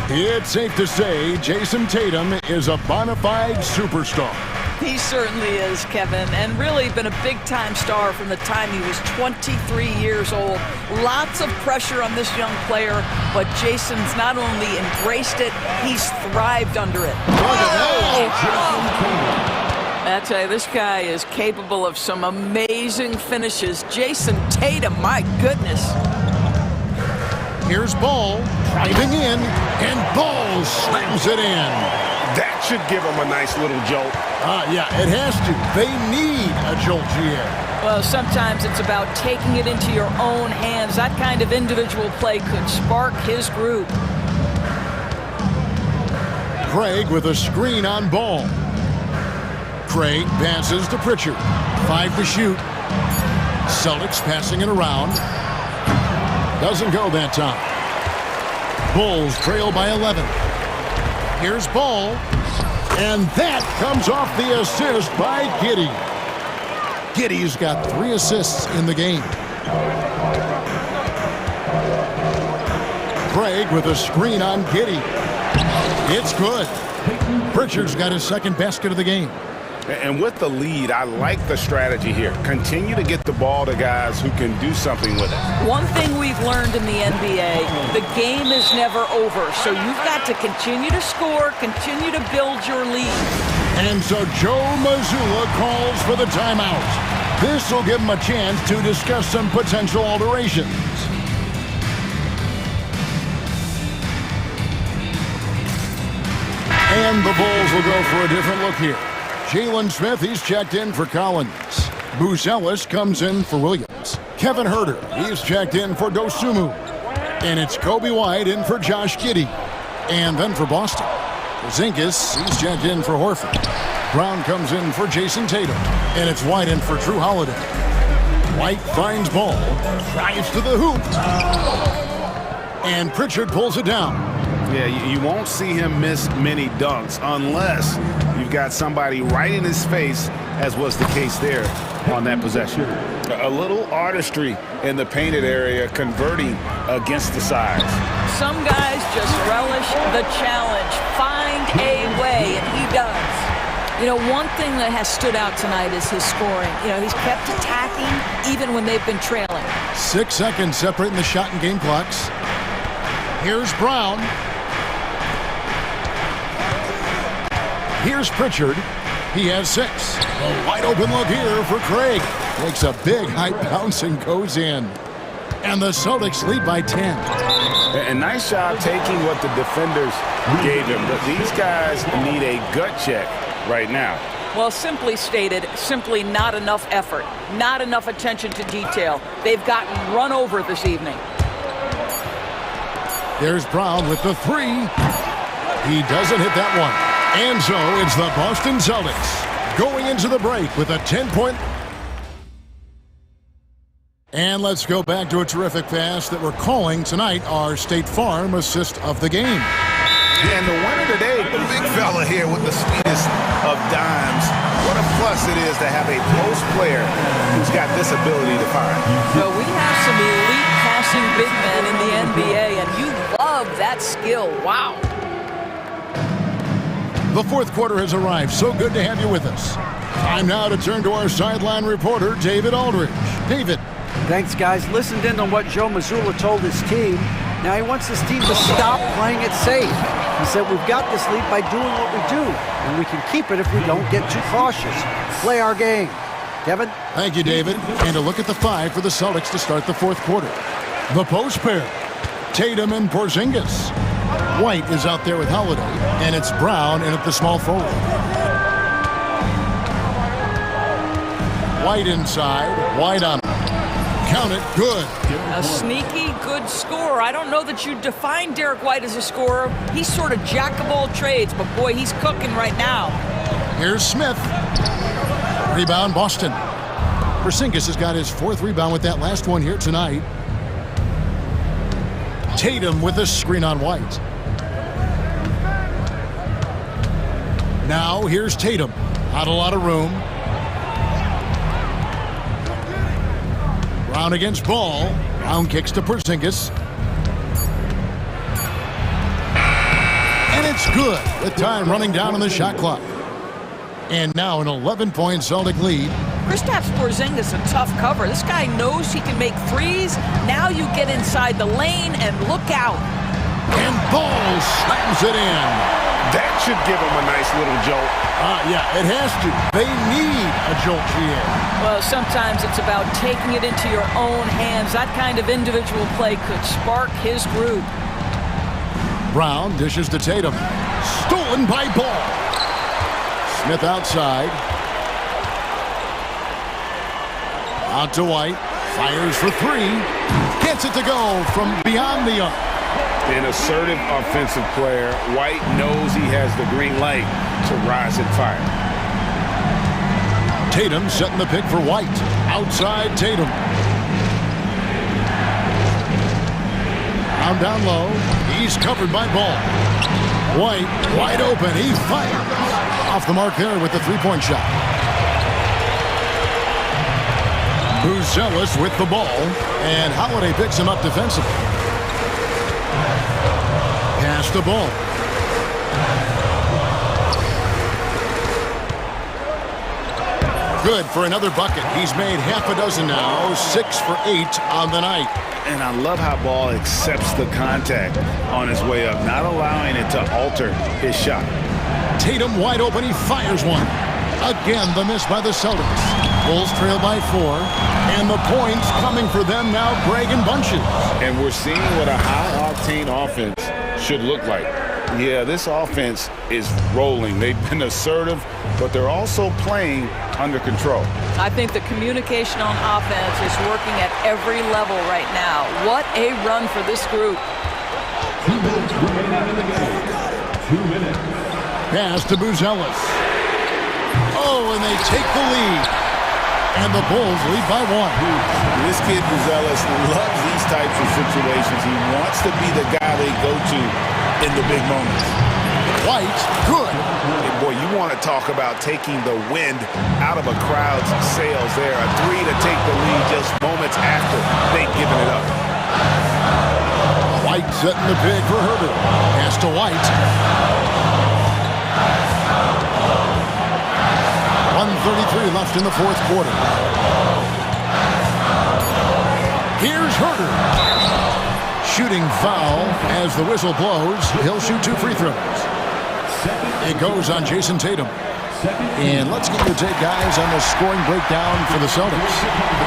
It's safe to say Jason Tatum is a bona fide superstar. He certainly is, Kevin, and really been a big-time star from the time he was 23 years old. Lots of pressure on this young player, but Jason's not only embraced it, he's thrived under it. I tell you, this guy is capable of some amazing finishes. Jason Tatum, my goodness. Here's Ball driving in, and Ball slams it in. That should give him a nice little jolt. Yeah, it has to. They need a jolt, GA. Well, sometimes it's about taking it into your own hands. That kind of individual play could spark his group. Craig with a screen on Ball. Craig passes to Pritchard. 5 to shoot. Celtics passing it around. Doesn't go that time. Bulls trail by 11. Here's Ball. And that comes off the assist by Giddey. Giddey's got 3 assists in the game. Craig with a screen on Giddey. It's good. Pritchard's got his second basket of the game. And with the lead, I like the strategy here. Continue to get the ball to guys who can do something with it. One thing we've learned in the NBA, the game is never over. So you've got to continue to score, continue to build your lead. And so Joe Mazzulla calls for the timeout. This will give him a chance to discuss some potential alterations. And the Bulls will go for a different look here. Jalen Smith, he's checked in for Collins. Buzelis comes in for Williams. Kevin Huerter, he's checked in for Dosunmu. And it's Kobe White in for Josh Giddey. And then for Boston, Porzingis, he's checked in for Horford. Brown comes in for Jason Tatum. And it's White in for Drew Holiday. White finds ball, drives to the hoop. And Pritchard pulls it down. Yeah, you won't see him miss many dunks unless you've got somebody right in his face, as was the case there on that possession. A little artistry in the painted area, converting against the size. Some guys just relish the challenge, find a way, and he does. You know, one thing that has stood out tonight is his scoring. You know, he's kept attacking even when they've been trailing. 6 seconds separating the shot and game clocks. Here's Brown. Here's Pritchard. He has 6. A wide open look here for Craig. Makes a big high bounce and goes in. And the Celtics lead by 10. And nice job taking what the defenders gave him. But these guys need a gut check right now. Well, simply stated, simply not enough effort, not enough attention to detail. They've gotten run over this evening. There's Brown with the three. He doesn't hit that one. And so it's the Boston Celtics going into the break with a 10-point. And let's go back to a terrific pass that we're calling tonight our State Farm assist of the game. And the winner today, the big fella here with the sweetest of dimes. What a plus it is to have a post player who's got this ability to fire. Well, we have some elite passing big men in the NBA, and you love that skill. Wow. The fourth quarter has arrived. So good to have you with us. Time now to turn to our sideline reporter, David Aldridge. David. Thanks, guys. Listened in on what Joe Mazzulla told his team. Now he wants his team to stop playing it safe. He said, we've got this lead by doing what we do, and we can keep it if we don't get too cautious. Play our game. Kevin? Thank you, David. And a look at the five for the Celtics to start the fourth quarter. The post pair, Tatum and Porzingis. White is out there with Holiday, and it's Brown in at the small forward. White inside, White on him. Count it, good. A sneaky good scorer. I don't know that you define Derek White as a scorer. He's sort of jack of all trades, but boy, he's cooking right now. Here's Smith. Rebound, Boston. Porzingis has got his fourth rebound with that last one here tonight. Tatum with a screen on White. Now here's Tatum. Not a lot of room. Brown against Ball. Brown kicks to Porzingis. And it's good with time running down on the shot clock. And now an 11-point Celtic lead. Kristaps Porzingis a tough cover. This guy knows he can make threes. Now you get inside the lane and look out. And Ball slams it in. That should give him a nice little jolt. Yeah, it has to. They need a jolt here. Well, sometimes it's about taking it into your own hands. That kind of individual play could spark his group. Brown dishes to Tatum. Stolen by Ball. Smith outside. Out to White. Fires for three. Gets it to go from beyond the arc. An assertive offensive player. White knows he has the green light to rise and fire. Tatum setting the pick for White. Outside Tatum. Down low. He's covered by Ball. White wide open. He fires. Off the mark there with the three-point shot. Buzelis with the ball. And Holiday picks him up defensively. Pass the ball. Good for another bucket. He's made half a dozen now. 6 for 8 on the night. And I love how Ball accepts the contact on his way up, not allowing it to alter his shot. Tatum wide open. He fires one. Again, the miss by the Celtics. Bulls trail by 4. And the points coming for them now, Greg in bunches. And we're seeing what a high-octane offense should look like. Yeah, this offense is rolling. They've been assertive, but they're also playing under control. I think the communication on offense is working at every level right now. What a run for this group. 2 minutes remaining in the game. 2 minutes. Pass to Buzelis. Oh, and they take the lead. And the Bulls lead by 1. This kid Buzelis loves these types of situations. He wants to be the guy they go to in the big moments. White, good. And boy, you want to talk about taking the wind out of a crowd's sails there. A three to take the lead just moments after they've given it up. White setting the pick for Herbert. Pass to White. 1:33 left in the fourth quarter. Here's Herter. Shooting foul as the whistle blows. He'll shoot 2 free throws. It goes on Jason Tatum. And let's get your take, guys, on the scoring breakdown for the Celtics.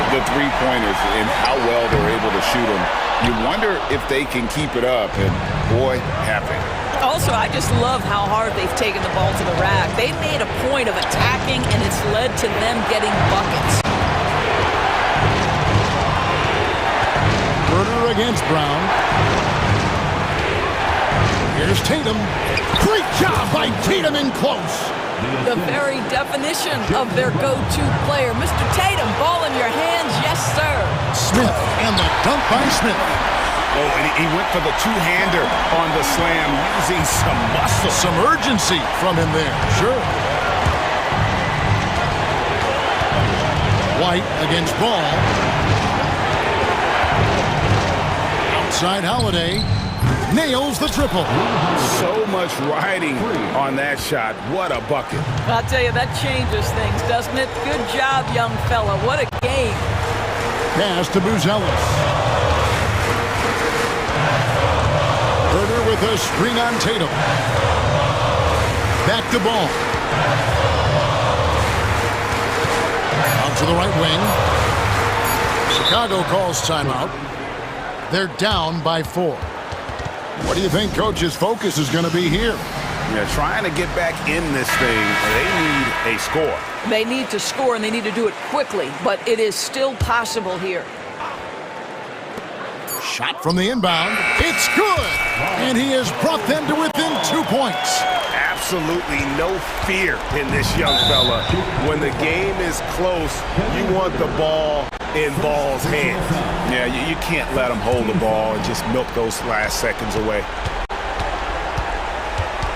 The three-pointers and how well they're able to shoot them. You wonder if they can keep it up, and boy, have they. Also, I just love how hard they've taken the ball to the rack. They've made a point of attacking, and it's led to them getting buckets. Herder against Brown. Here's Tatum. Great job by Tatum in close. The very definition of their go-to player. Mr. Tatum, ball in your hands, yes, sir. Smith, and the dunk by Smith. Oh, and he went for the two-hander on the slam, using some muscle. Some urgency from him there, sure. White against Ball. Outside Holiday. Nails the triple. So much riding on that shot. What a bucket. I'll tell you, that changes things, doesn't it? Good job, young fella. What a game. Pass to Buzelis. Herder with a screen on Tatum. Back to Ball. Out to the right wing. Chicago calls timeout. They're down by 4. What do you think Coach's focus is going to be here? Yeah, trying to get back in this thing. They need a score. They need to score, and they need to do it quickly, but it is still possible here. Shot from the inbound. It's good! And he has brought them to within 2 points. Absolutely no fear in this young fella. When the game is close, you want the ball in Ball's hands. Yeah, you can't let him hold the ball and just milk those last seconds away.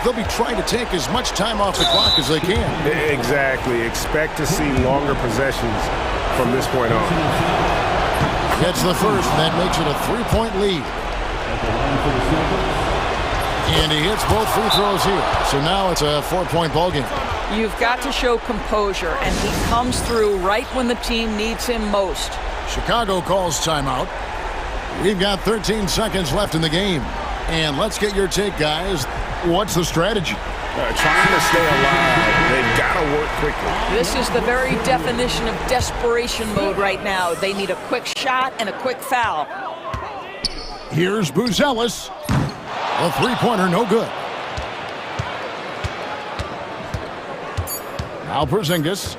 They'll be trying to take as much time off the clock as they can. Exactly. Expect to see longer possessions from this point on. Gets the first, and that makes it a 3-point lead. And he hits both free throws here. So now it's a 4-point ball game. You've got to show composure, and he comes through right when the team needs him most. Chicago calls timeout. We've got 13 seconds left in the game. And let's get your take, guys. What's the strategy? Trying to stay alive. They've got to work quickly. This is the very definition of desperation mode right now. They need a quick shot and a quick foul. Here's Buzelis. A three-pointer, no good. Now Porzingis.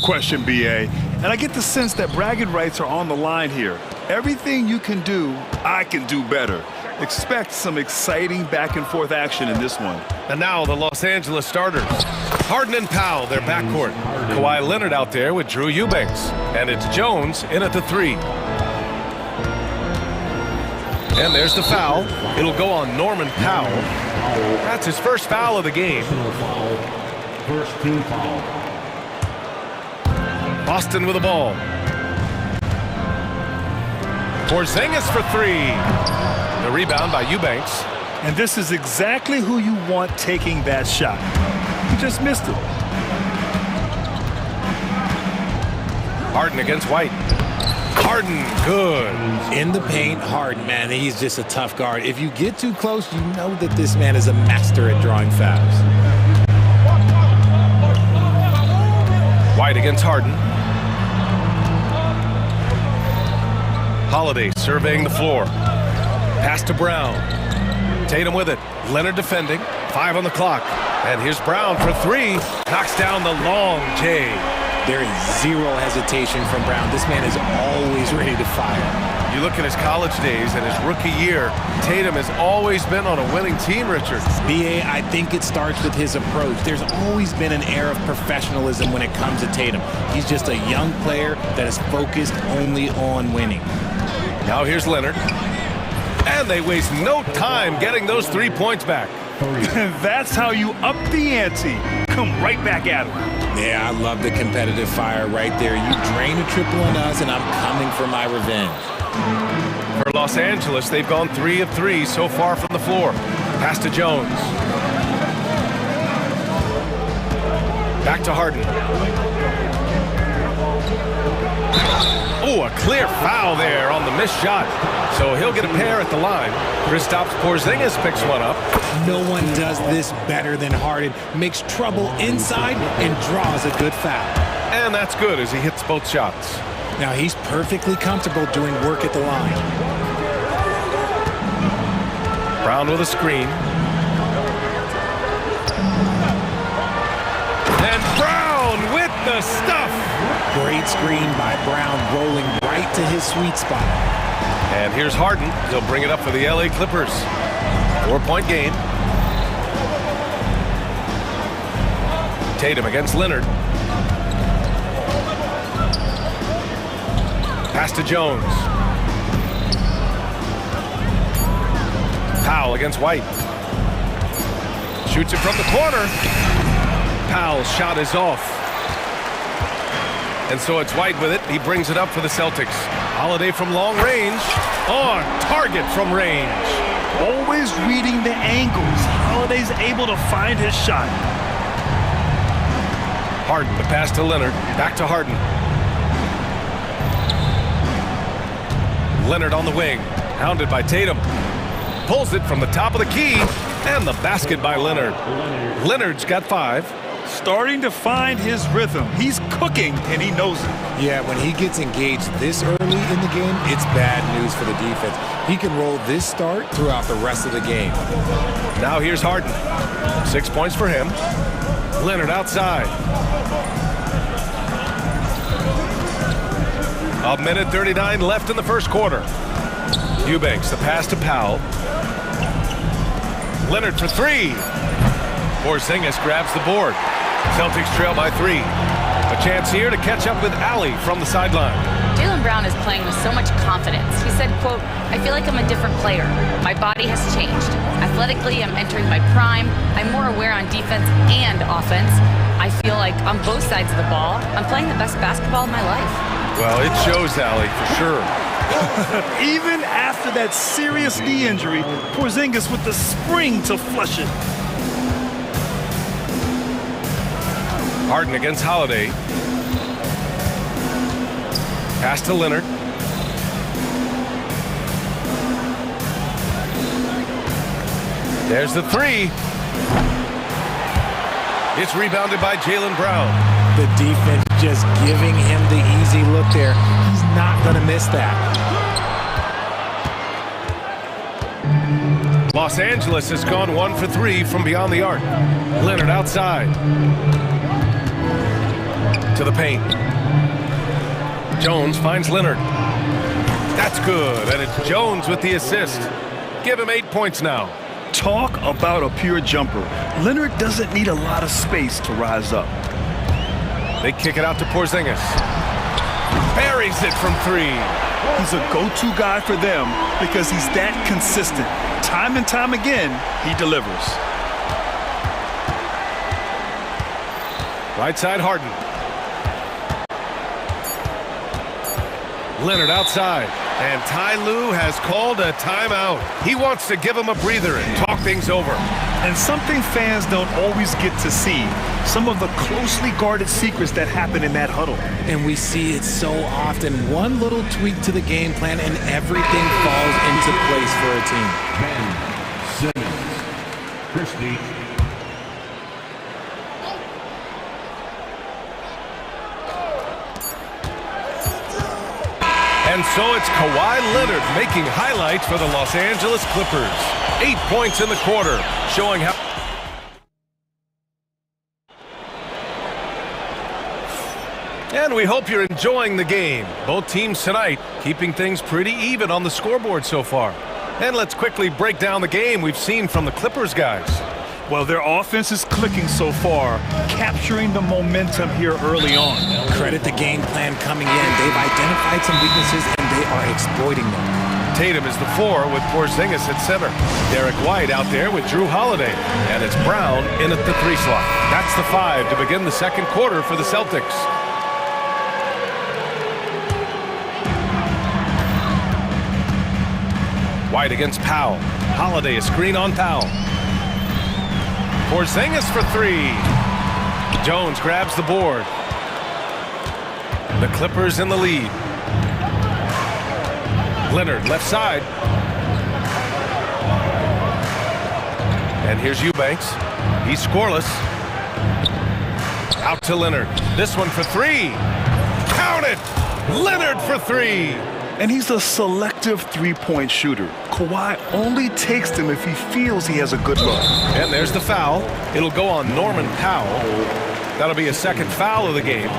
question, BA. And I get the sense that bragging rights are on the line here. Everything you can do, I can do better. Expect some exciting back-and-forth action in this one. And now the Los Angeles starters. Harden and Powell, their backcourt. Kawhi Leonard out there with Drew Eubanks. And it's Jones in at the 3. And there's the foul. It'll go on Norman Powell. That's his first foul of the game. First team foul. Boston with the ball. Porzingis for 3. The rebound by Eubanks. And this is exactly who you want taking that shot. He just missed it. Harden against White. Harden, good. In the paint, Harden, man, he's just a tough guard. If you get too close, you know that this man is a master at drawing fouls. White against Harden. Holiday surveying the floor. Pass to Brown. Tatum with it. Leonard defending. 5 on the clock. And here's Brown for 3. Knocks down the long J. There is zero hesitation from Brown. This man is always ready to fire. You look at his college days and his rookie year, Tatum has always been on a winning team, Richard. BA, I think it starts with his approach. There's always been an air of professionalism when it comes to Tatum. He's just a young player that is focused only on winning. Now here's Leonard. And they waste no time getting those 3 points back. That's how you up the ante. Come right back at him. Yeah, I love the competitive fire right there. You drain a triple on us, and I'm coming for my revenge. For Los Angeles, they've gone 3 of 3 so far from the floor. Pass to Jones. Back to Harden. Oh, a clear foul there on the missed shot. So he'll get a pair at the line. Kristaps Porzingis picks one up. No one does this better than Harden. Makes trouble inside and draws a good foul. And that's good as he hits both shots. Now he's perfectly comfortable doing work at the line. Brown with a screen. And Brown with the stuff. Great screen by Brown, rolling right to his sweet spot. And here's Harden. He'll bring it up for the LA Clippers. 4-point game. Tatum against Leonard. Pass to Jones. Powell against White. Shoots it from the corner. Powell's shot is off. And so it's White with it. He brings it up for the Celtics. Holiday from long range. On target from range. Always reading the angles. Holiday's able to find his shot. Harden, the pass to Leonard. Back to Harden. Leonard on the wing. Hounded by Tatum. Pulls it from the top of the key. And the basket by Leonard. Leonard's got 5. Starting to find his rhythm. He's cooking, and he knows it. Yeah, when he gets engaged this early in the game, it's bad news for the defense. He can roll this start throughout the rest of the game. Now here's Harden. 6 points for him. Leonard outside. 1:39 left in the first quarter. Eubanks, the pass to Powell. Leonard for 3. Porzingis grabs the board. Celtics trail by 3. A chance here to catch up with Allie from the sideline. Jaylen Brown is playing with so much confidence. He said, quote, "I feel like I'm a different player. My body has changed. Athletically, I'm entering my prime. I'm more aware on defense and offense. I feel like on both sides of the ball, I'm playing the best basketball of my life." Well, it shows, Allie, for sure. Even after that serious knee injury, Porzingis with the spring to flush it. Harden against Holiday. Pass to Leonard. There's the 3. It's rebounded by Jaylen Brown. The defense just giving him the easy look there. He's not going to miss that. Los Angeles has gone 1 for 3 from beyond the arc. Leonard outside. To the paint. Jones finds Leonard. That's good, and it's Jones with the assist. Give him 8 points now. Talk about a pure jumper. Leonard doesn't need a lot of space to rise up. They kick it out to Porzingis. Buries it from 3. He's a go-to guy for them because he's that consistent. Time and time again, he delivers. Right side, Harden. Leonard outside. And Ty Lue has called a timeout. He wants to give him a breather and talk things over. And something fans don't always get to see, some of the closely guarded secrets that happen in that huddle. And we see it so often. One little tweak to the game plan and everything falls into place for a team. Ben Simmons. Christie. And so it's Kawhi Leonard making highlights for the Los Angeles Clippers. 8 points in the quarter, showing how... And we hope you're enjoying the game. Both teams tonight keeping things pretty even on the scoreboard so far. And let's quickly break down the game we've seen from the Clippers guys. Well, their offense is clicking so far, capturing the momentum here early on. Credit the game plan coming in. They've identified some weaknesses and they are exploiting them. Tatum is the 4 with Porzingis at center. Derek White out there with Drew Holiday. And it's Brown in at the 3 slot. That's the 5 to begin the second quarter for the Celtics. White against Powell. Holiday a screen on Powell. Porzingis for 3. Jones grabs the board. The Clippers in the lead. Leonard left side. And here's Eubanks. He's scoreless. Out to Leonard. This one for 3. Count it! Leonard for 3. And he's a selective three-point shooter. Kawhi only takes them if he feels he has a good look. And there's the foul. It'll go on Norman Powell. That'll be a second foul of the game.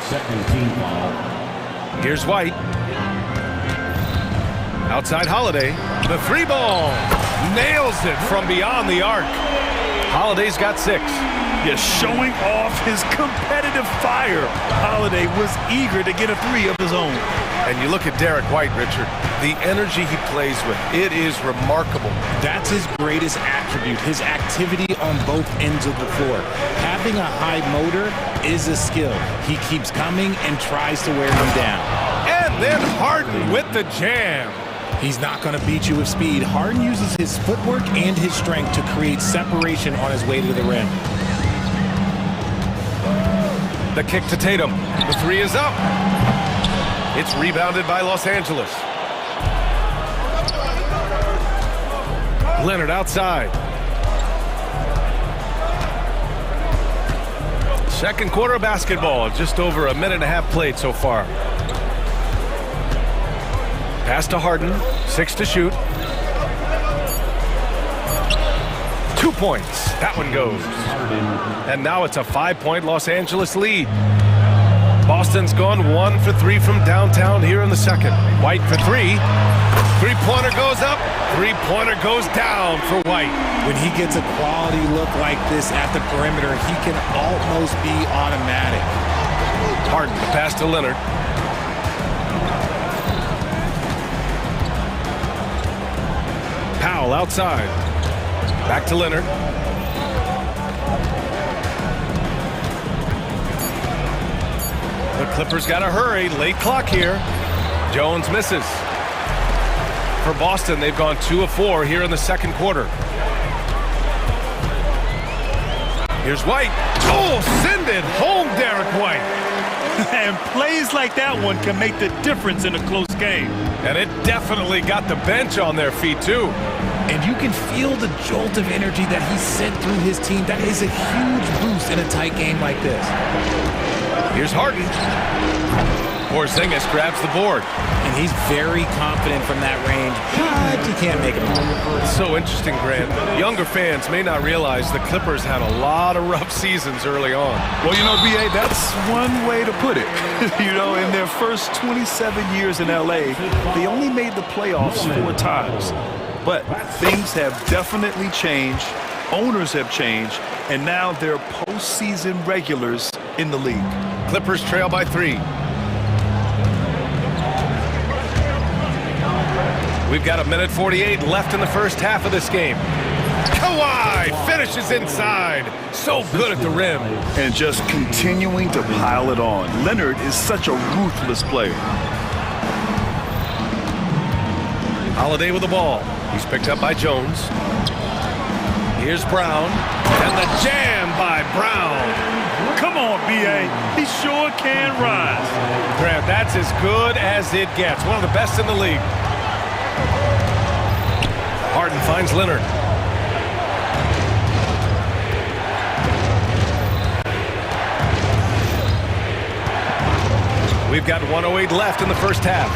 Second team foul. Here's White. Outside Holiday. The 3 ball. Nails it from beyond the arc. Holiday's got 6. Yes, showing off his competitive fire. Holiday was eager to get a 3 of his own. And you look at Derek White, Richard, the energy he plays with, it is remarkable. That's his greatest attribute, his activity on both ends of the floor. Having a high motor is a skill. He keeps coming and tries to wear him down. And then Harden with the jam. He's not going to beat you with speed. Harden uses his footwork and his strength to create separation on his way to the rim. The kick to Tatum. The 3 is up. It's rebounded by Los Angeles. Leonard outside. Second quarter of basketball. Just over a minute and a half played so far. Pass to Harden. 6 to shoot. 2 points. That one goes. And now it's a 5-point Los Angeles lead. Boston's gone 1 for 3 from downtown here in the second. White for 3. 3-pointer goes up. 3-pointer goes down for White. When he gets a quality look like this at the perimeter, he can almost be automatic. Harden, the pass to Leonard. Powell outside. Back to Leonard. The Clippers got to hurry. Late clock here. Jones misses. For Boston, they've gone 2 of 4 here in the second quarter. Here's White. Oh, send it home, Derek White. And plays like that one can make the difference in a close game. And it definitely got the bench on their feet, too. And you can feel the jolt of energy that he sent through his team. That is a huge boost in a tight game like this. Here's Harden. Porzingis grabs the board. And he's very confident from that range, but he can't make it all. It's so interesting, Grant. Younger fans may not realize the Clippers had a lot of rough seasons early on. Well, you know, B.A., that's one way to put it. You know, in their first 27 years in L.A., they only made the playoffs 4 times. But things have definitely changed. Owners have changed. And now they're postseason regulars in the league. Clippers trail by 3. We've got 1:48 left in the first half of this game. Kawhi finishes inside. So good at the rim. And just continuing to pile it on. Leonard is such a ruthless player. Holiday with the ball. He's picked up by Jones. Here's Brown. And the jam by Brown. Come on, B.A. He sure can rise. Grant, that's as good as it gets. One of the best in the league. Harden finds Leonard. We've got 1:08 left in the first half.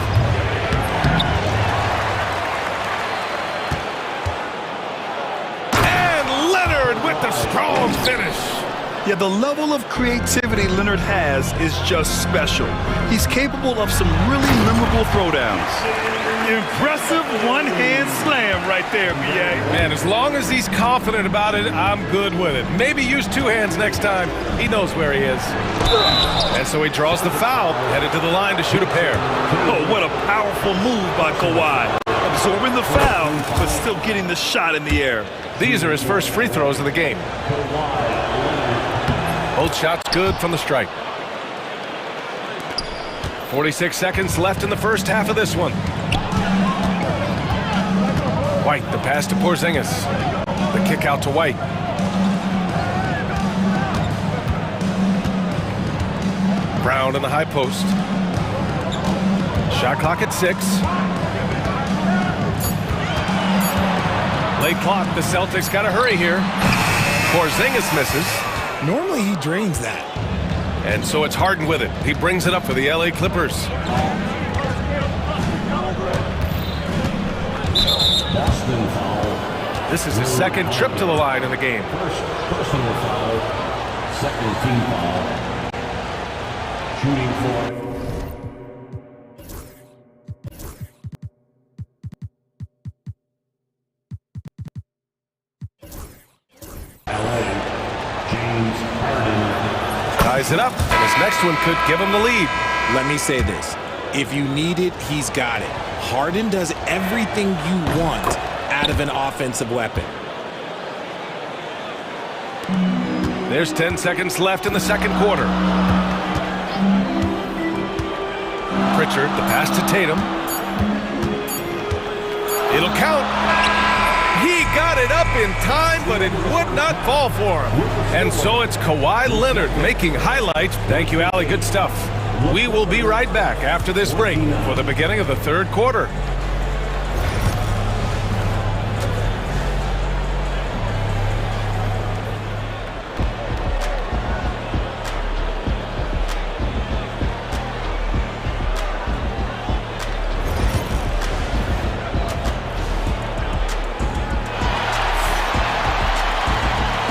And Leonard with the strong finish. Yeah, the level of creativity Leonard has is just special. He's capable of some really memorable throwdowns. Impressive one-hand slam right there, B.A. Man, as long as he's confident about it, I'm good with it. Maybe use 2 hands next time. He knows where he is. And so he draws the foul, headed to the line to shoot a pair. Oh, what a powerful move by Kawhi. Absorbing the foul, but still getting the shot in the air. These are his first free throws of the game. Both shots good from the strike. 46 seconds left in the first half of this one. White, the pass to Porzingis. The kick out to White. Brown in the high post. Shot clock at 6. Late clock, the Celtics got to hurry here. Porzingis misses. Normally he drains that. And so it's Harden with it. He brings it up for the LA Clippers. This is his second trip to the line in the game. First personal foul, second team foul. Shooting for Ties it up, and his next one could give him the lead. Let me say this. If you need it, he's got it. Harden does everything you want out of an offensive weapon. There's 10 seconds left in the second quarter. Pritchard, the pass to Tatum. It'll count. He got it up in time, but it would not fall for him. And so it's Kawhi Leonard making highlights. Thank you, Allie. Good stuff. We will be right back after this break for the beginning of the third quarter.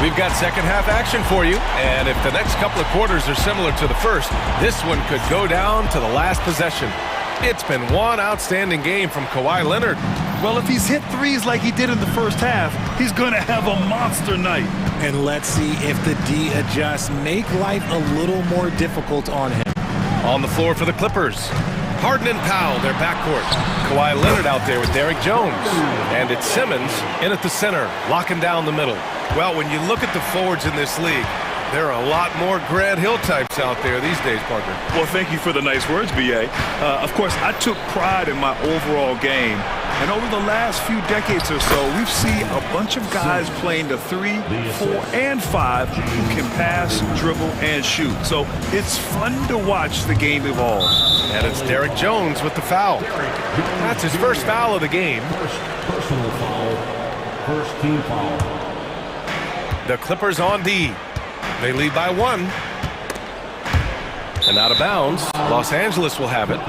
We've got second half action for you, and if the next couple of quarters are similar to the first, this one could go down to the last possession. It's been one outstanding game from Kawhi Leonard. Well, if he's hit threes like he did in the first half, he's going to have a monster night. And let's see if the D adjusts, make life a little more difficult on him. On the floor for the Clippers, Harden and Powell, their backcourt. Kawhi Leonard out there with Derrick Jones. And it's Simmons in at the center, locking down the middle. Well, when you look at the forwards in this league, there are a lot more Grant Hill types out there these days, Parker. Well, thank you for the nice words, B.A. Of course, I took pride in my overall game. And over the last few decades or so, we've seen a bunch of guys playing the 3, 4, and 5 who can pass, dribble, and shoot. So it's fun to watch the game evolve. And it's Derrick Jones with the foul. That's his first foul of the game. first personal foul, first team foul. The Clippers on D. They lead by 1. And out of bounds. Los Angeles will have it.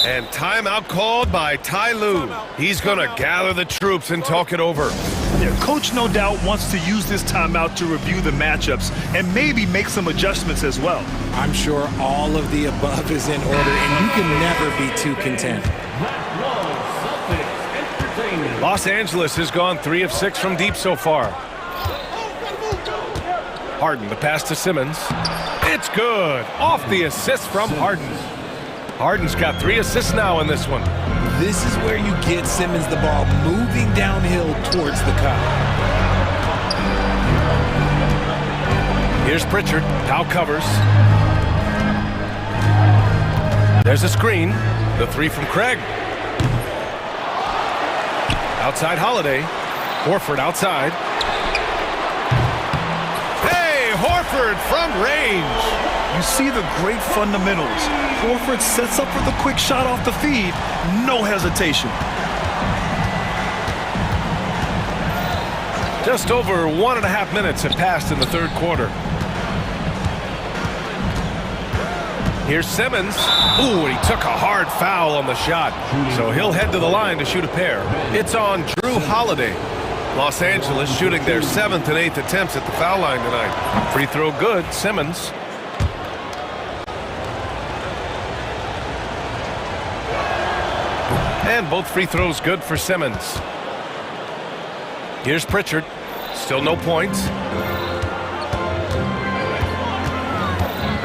And timeout called by Ty Lue. He's going to gather the troops and talk it over. Yeah, coach no doubt wants to use this timeout to review the matchups and maybe make some adjustments as well. I'm sure all of the above is in order, and you can never be too content. Los Angeles has gone 3 of 6 from deep so far. Harden, the pass to Simmons. It's good. Off the assist from Harden. Harden's got 3 assists now in this one. This is where you get Simmons the ball moving downhill towards the cup. Here's Pritchard. Powell covers. There's a screen. The 3 from Craig. Outside Holiday. Horford outside. Hey, Horford from range. You see the great fundamentals. Horford sets up for the quick shot off the feed. No hesitation. Just over 1.5 minutes have passed in the third quarter. Here's Simmons. Ooh, and he took a hard foul on the shot. So he'll head to the line to shoot a pair. It's on Drew Holiday. Los Angeles shooting their 7th and 8th attempts at the foul line tonight. Free throw good, Simmons. And both free throws good for Simmons. Here's Pritchard. Still no points.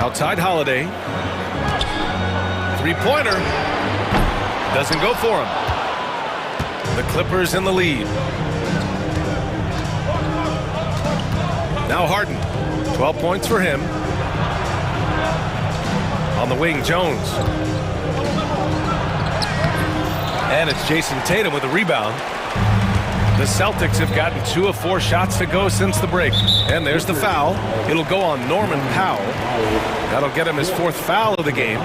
Outside Holiday. Three-pointer. Doesn't go for him. The Clippers in the lead. Now Harden. 12 points for him. On the wing, Jones. And it's Jason Tatum with a rebound. The Celtics have gotten 2 of 4 shots to go since the break. And there's the foul. It'll go on Norman Powell. That'll get him his 4th foul of the game.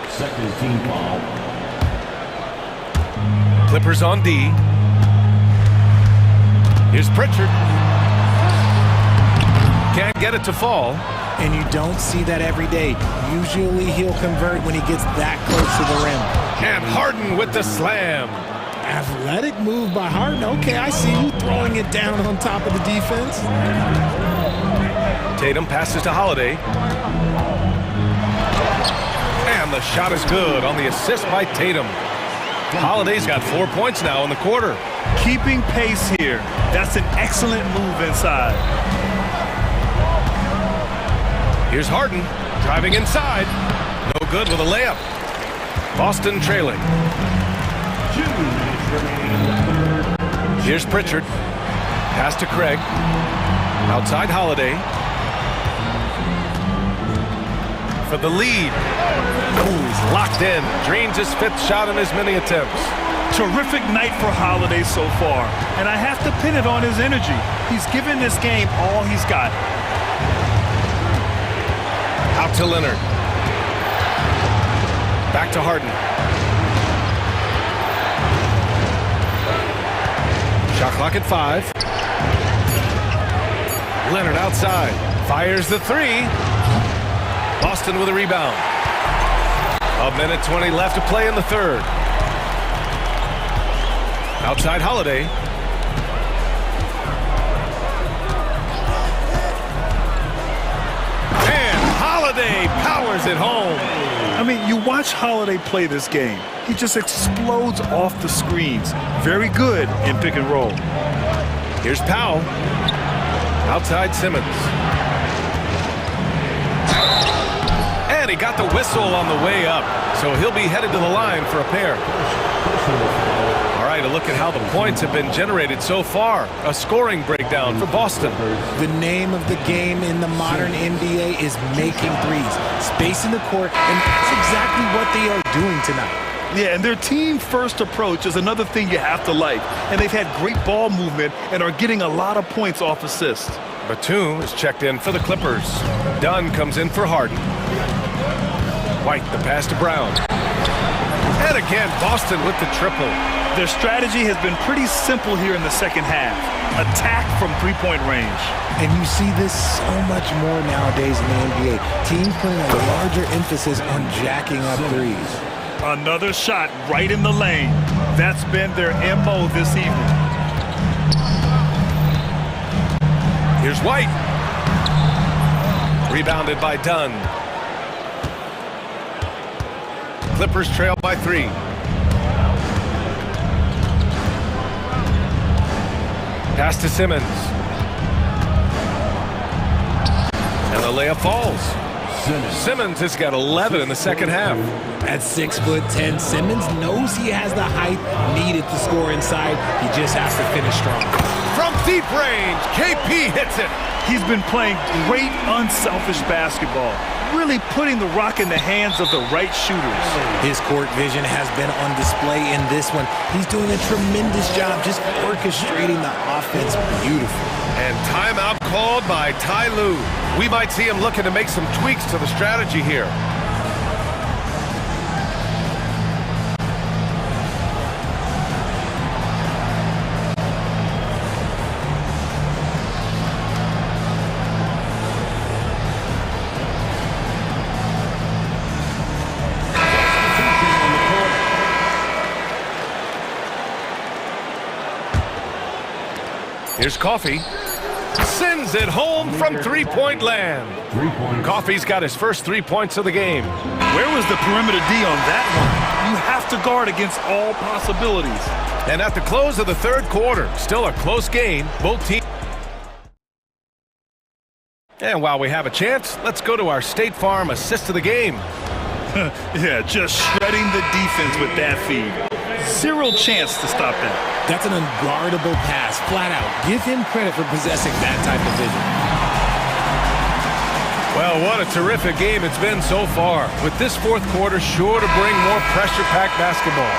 Second team foul. Clippers on D. Here's Pritchard. Can't get it to fall. And you don't see that every day. Usually he'll convert when he gets that close to the rim. And Harden with the slam. Athletic move by Harden. Okay, I see you throwing it down on top of the defense. Tatum passes to Holiday. And the shot is good on the assist by Tatum. Holiday's got 4 points now in the quarter. Keeping pace here. That's an excellent move inside. Here's Harden driving inside. No good with a layup. Boston trailing. Here's Pritchard. Pass to Craig. Outside Holiday. For the lead. Ooh, he's locked in. Drains his 5th shot in as many attempts. Terrific night for Holiday so far. And I have to pin it on his energy. He's given this game all he's got. Out to Leonard. Back to Harden. Shot clock at 5. Leonard outside. Fires the 3. Boston with a rebound. 1:20 left to play in the third. Outside Holiday. And Holiday powers it home. I mean, you watch Holiday play this game. He just explodes off the screens. Very good in pick and roll. Here's Powell. Outside Simmons. And he got the whistle on the way up. So he'll be headed to the line for a pair. All right, a look at how the points have been generated so far. A scoring breakdown for Boston. The name of the game in the modern NBA is making threes. Spacing the court, and that's exactly what they are doing tonight. Yeah, and their team-first approach is another thing you have to like. And they've had great ball movement and are getting a lot of points off assists. Batum is checked in for the Clippers. Dunn comes in for Harden. White, the pass to Brown. And again, Boston with the triple. Their strategy has been pretty simple here in the second half. Attack from three-point range. And you see this so much more nowadays in the NBA. Teams putting a larger emphasis on jacking up threes. Another shot right in the lane. That's been their MO this evening. Here's White. Rebounded by Dunn. Clippers trail by 3. Pass to Simmons. And the layup falls. Simmons has got 11 in the second half. At 6'10", Simmons knows he has the height needed to score inside. He just has to finish strong. From deep range, KP hits it. He's been playing great, unselfish basketball, really putting the rock in the hands of the right shooters. His court vision has been on display in this one. He's doing a tremendous job just orchestrating the offense beautifully. And timeout called by Ty Lue. We might see him looking to make some tweaks to the strategy here. Here's Coffey. Sends it home from three-point land. Coffey's got his first 3 points of the game. Where was the perimeter D on that one? You have to guard against all possibilities. And at the close of the third quarter, still a close game. Both teams. And while we have a chance, let's go to our State Farm assist of the game. Yeah, just shredding the defense with that feed. Zero chance to stop that. That's an unguardable pass, flat out. Give him credit for possessing that type of vision. Well, what a terrific game it's been so far. With this fourth quarter sure to bring more pressure-packed basketball.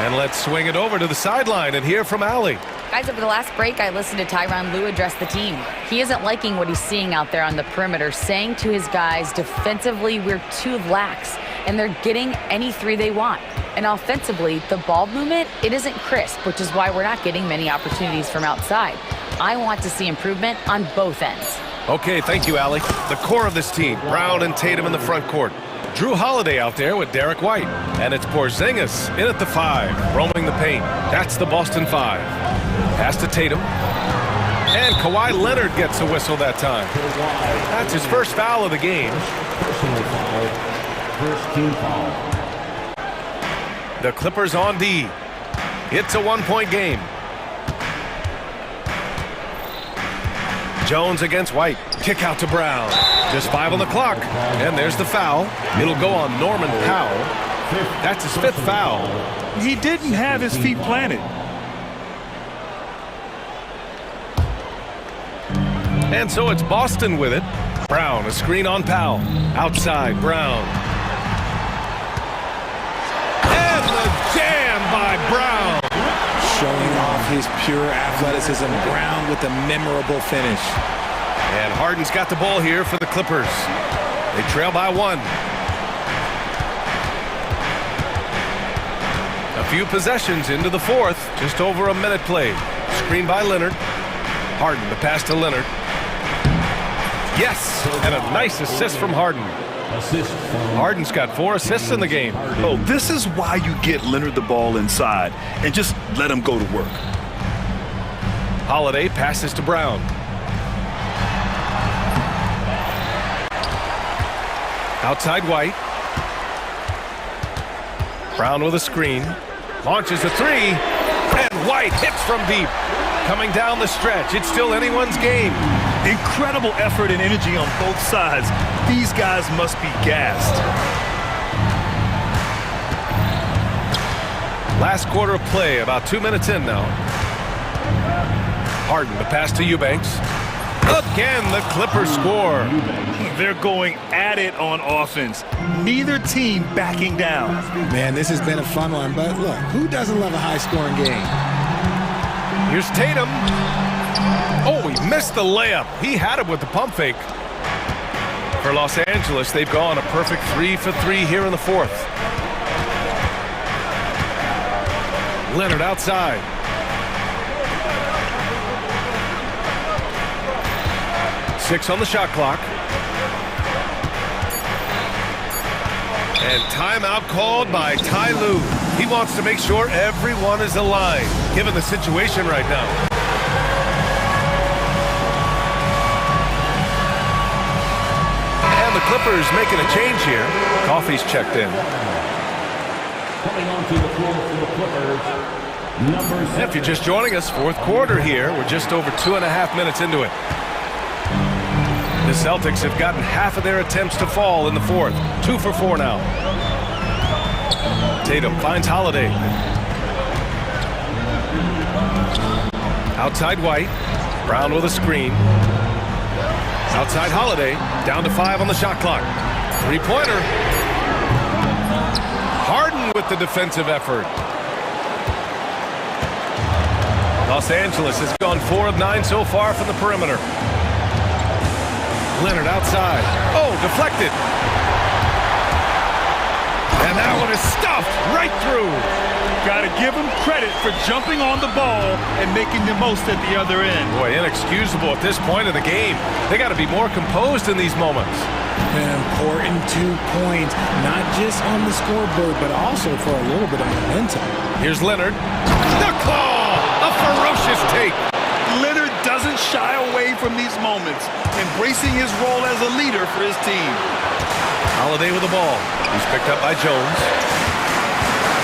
And let's swing it over to the sideline and hear from Allie. Guys, over the last break, I listened to Tyronn Lue address the team. He isn't liking what he's seeing out there on the perimeter, saying to his guys, defensively, we're too lax, and they're getting any three they want. And offensively, the ball movement, it isn't crisp, which is why we're not getting many opportunities from outside. I want to see improvement on both ends. Okay, thank you, Allie. The core of this team, Brown and Tatum in the front court. Drew Holiday out there with Derek White. And it's Porzingis in at the 5, roaming the paint. That's the Boston 5. Pass to Tatum. And Kawhi Leonard gets a whistle that time. That's his first foul of the game. Personal foul. First team foul. The Clippers on D. It's a 1-point game. Jones against White. Kick out to Brown. Just 5 on the clock. And there's the foul. It'll go on Norman Powell. That's his 5th foul. He didn't have his feet planted. And so it's Boston with it. Brown, a screen on Powell. Outside, Brown. And the jam by Brown. Showing off his pure athleticism. Brown with a memorable finish. And Harden's got the ball here for the Clippers. They trail by 1. A few possessions into the fourth. Just over a minute played. Screen by Leonard. Harden, the pass to Leonard. Yes, and a nice assist from Harden. Harden's got 4 assists in the game. Oh, this is why you get Leonard the ball inside and just let him go to work. Holiday passes to Brown. Outside White. Brown with a screen. Launches a 3. And White hits from deep. Coming down the stretch. It's still anyone's game. Incredible effort and energy on both sides. These guys must be gassed. Last quarter of play, about 2 minutes in now. Harden, the pass to Eubanks. Again, the Clippers score. They're going at it on offense. Neither team backing down. Man, this has been a fun one, but look, who doesn't love a high-scoring game? Here's Tatum. Oh, he missed the layup. He had it with the pump fake. For Los Angeles, they've gone a perfect 3 for 3 here in the fourth. Leonard outside. Six on the shot clock. And timeout called by Ty Lue. He wants to make sure everyone is aligned, given the situation right now. And the Clippers making a change here. Coffey's checked in. Coming onto the floor for the Clippers, number 7. If you're just joining us, fourth quarter here. We're just over 2.5 minutes into it. The Celtics have gotten half of their attempts to fall in the fourth. 2 for 4 now. Tatum finds Holiday. Outside White. Brown with a screen. Outside Holiday. Down to 5 on the shot clock. Three-pointer. Harden with the defensive effort. Los Angeles has gone 4 of 9 so far from the perimeter. Leonard outside. Oh, deflected. And that one is stuffed right through. Got to give him credit for jumping on the ball and making the most at the other end. Boy, inexcusable at this point of the game. They got to be more composed in these moments. An important 2 points, not just on the scoreboard, but also for a little bit of momentum. Here's Leonard. The call! A ferocious take. Leonard doesn't shy away from these moments, embracing his role as a leader for his team. Holiday with the ball. He's picked up by Jones.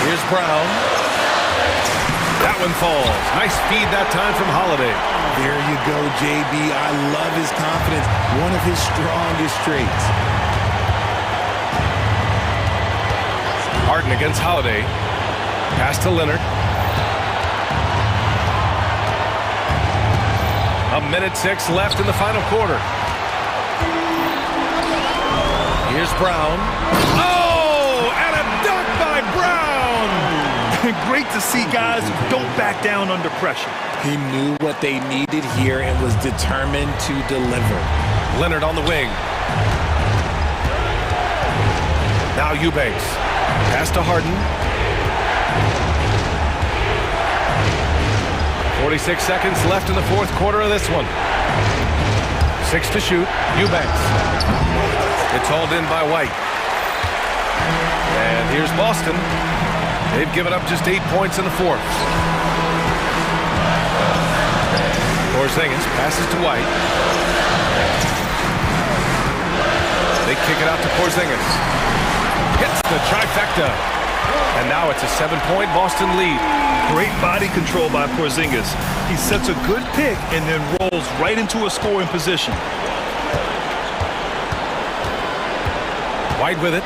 Here's Brown. That one falls. Nice feed that time from Holiday. There you go, JB. I love his confidence. One of his strongest traits. Harden against Holiday. Pass to Leonard. 1:06 left in the final quarter. Here's Brown. Oh, and a dunk by Brown! Great to see guys who don't back down under pressure. He knew what they needed here and was determined to deliver. Leonard on the wing. Now Eubanks. Pass to Harden. 46 seconds left in the fourth quarter of this one. 6 to shoot. Eubanks. It's hauled in by White. And here's Boston. They've given up just 8 points in the fourth. Porzingis passes to White. They kick it out to Porzingis. Hits the trifecta. And now it's a 7-point Boston lead. Great body control by Porzingis. He sets a good pick and then rolls right into a scoring position. White with it.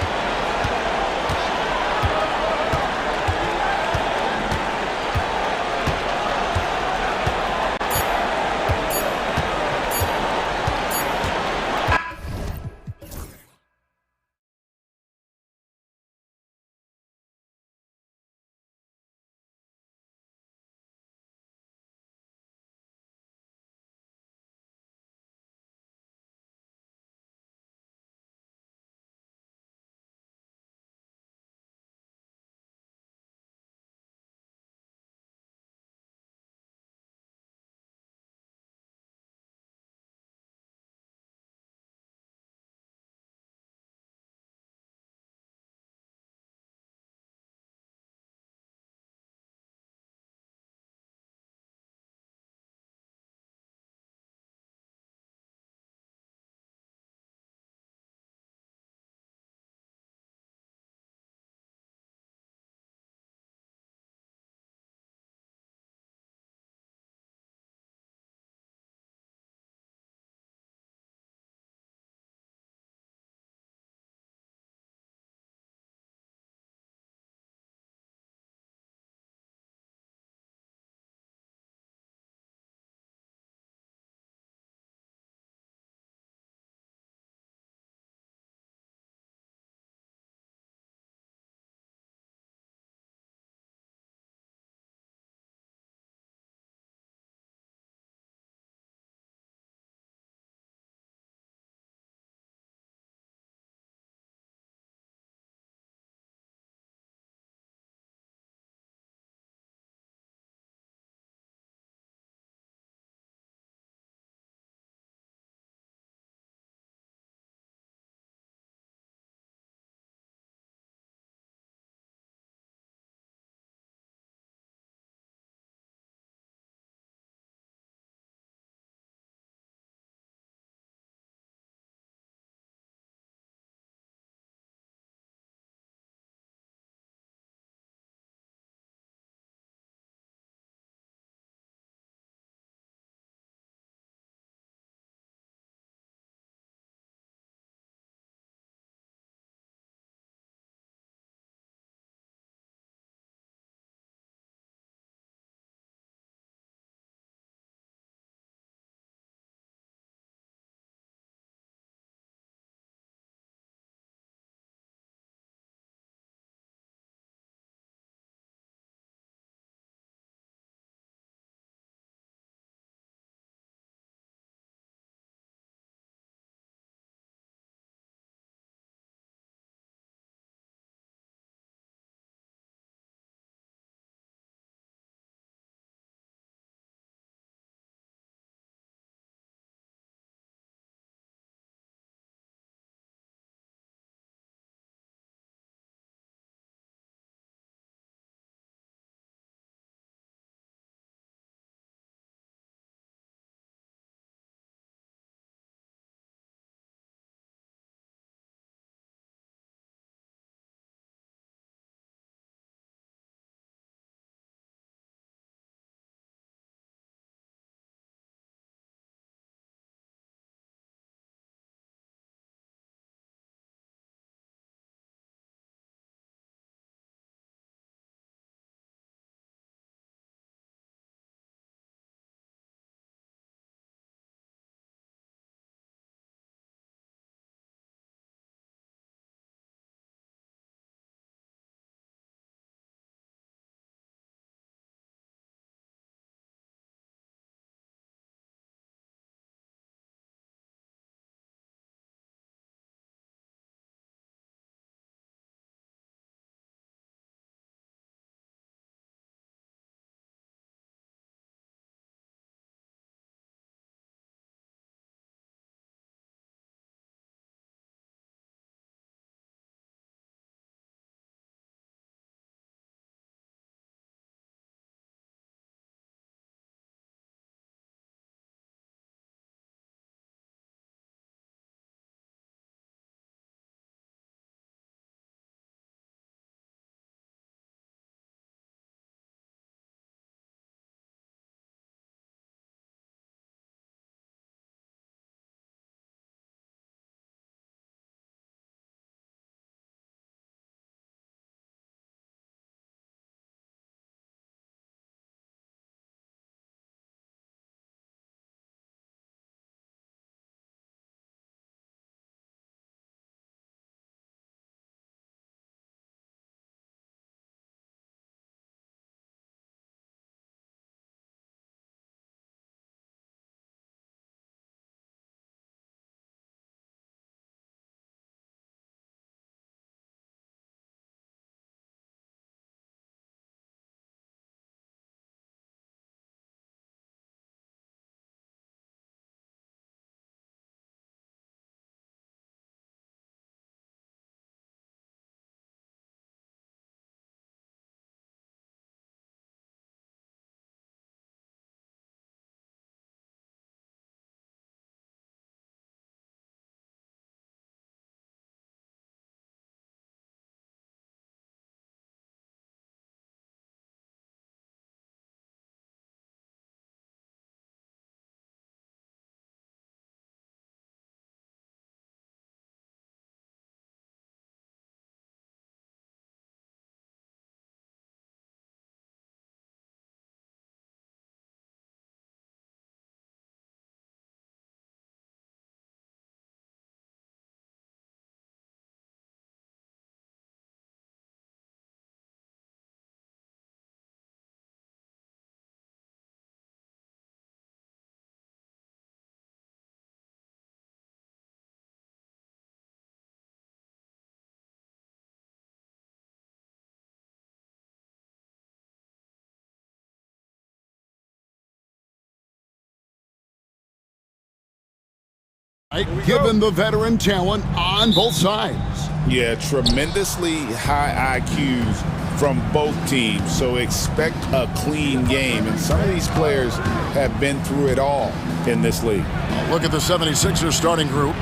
given the veteran talent on both sides. Yeah, tremendously high IQs from both teams, so expect a clean game. And some of these players have been through it all in this league. Look at the 76ers starting group.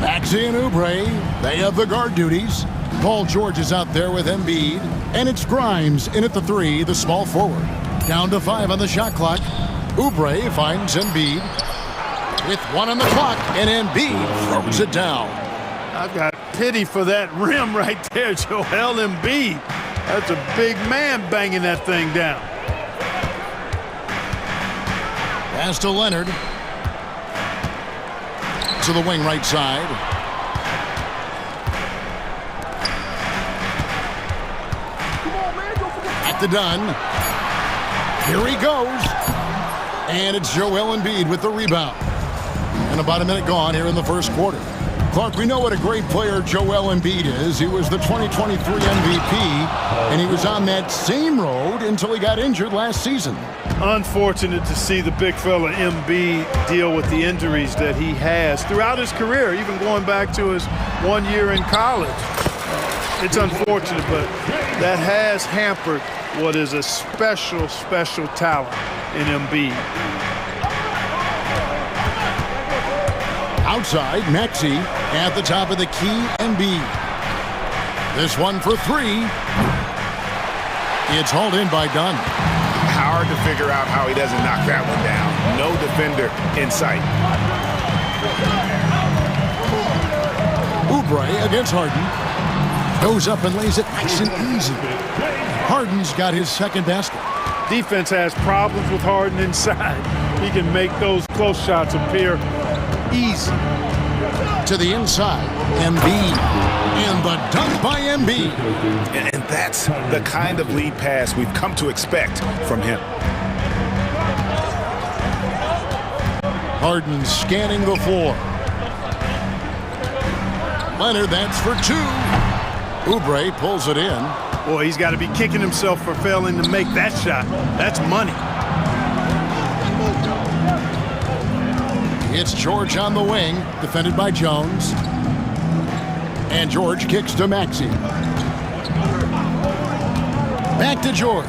Maxey and Oubre, they have the guard duties. Paul George is out there with Embiid. And it's Grimes in at the 3, the small forward. Down to 5 on the shot clock. Oubre finds Embiid with 1 on the clock, and Embiid throws it down. I've got pity for that rim right there, Joel Embiid. That's a big man banging that thing down. Pass to Leonard. To the wing right side. Back to Dunn. Here he goes. And it's Joel Embiid with the rebound. And about a minute gone here in the first quarter. Clark, we know what a great player Joel Embiid is. He was the 2023 MVP, and he was on that same road until he got injured last season. Unfortunate to see the big fella Embiid deal with the injuries that he has throughout his career, even going back to his 1 year in college. It's unfortunate, but that has hampered what is a special, special talent in Embiid. Outside, Maxey at the top of the key, Embiid. This one for 3. It's hauled in by Dunn. Hard to figure out how he doesn't knock that one down. No defender in sight. Oubre against Harden. Goes up and lays it nice and easy. Harden's got his second basket. Defense has problems with Harden inside. He can make those close shots appear easy. To the inside, Embiid. And the dunk by Embiid. And that's the kind of lead pass we've come to expect from him. Harden scanning the floor. Leonard, that's for 2. Oubre pulls it in. Boy, he's got to be kicking himself for failing to make that shot. That's money. It's George on the wing, defended by Jones. And George kicks to Maxey. Back to George.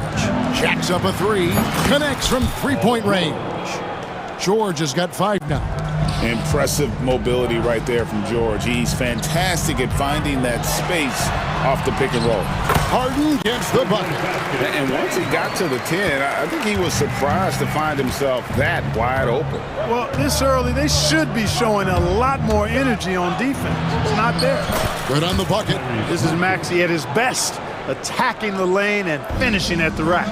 Jacks up a 3. Connects from three-point range. George has got 5 now. Impressive mobility right there from George. He's fantastic at finding that space off the pick and roll. Harden gets the bucket. And once he got to the 10, I think he was surprised to find himself that wide open. Well, this early, they should be showing a lot more energy on defense. It's not there. Good on the bucket. This is Maxey at his best, attacking the lane and finishing at the rack.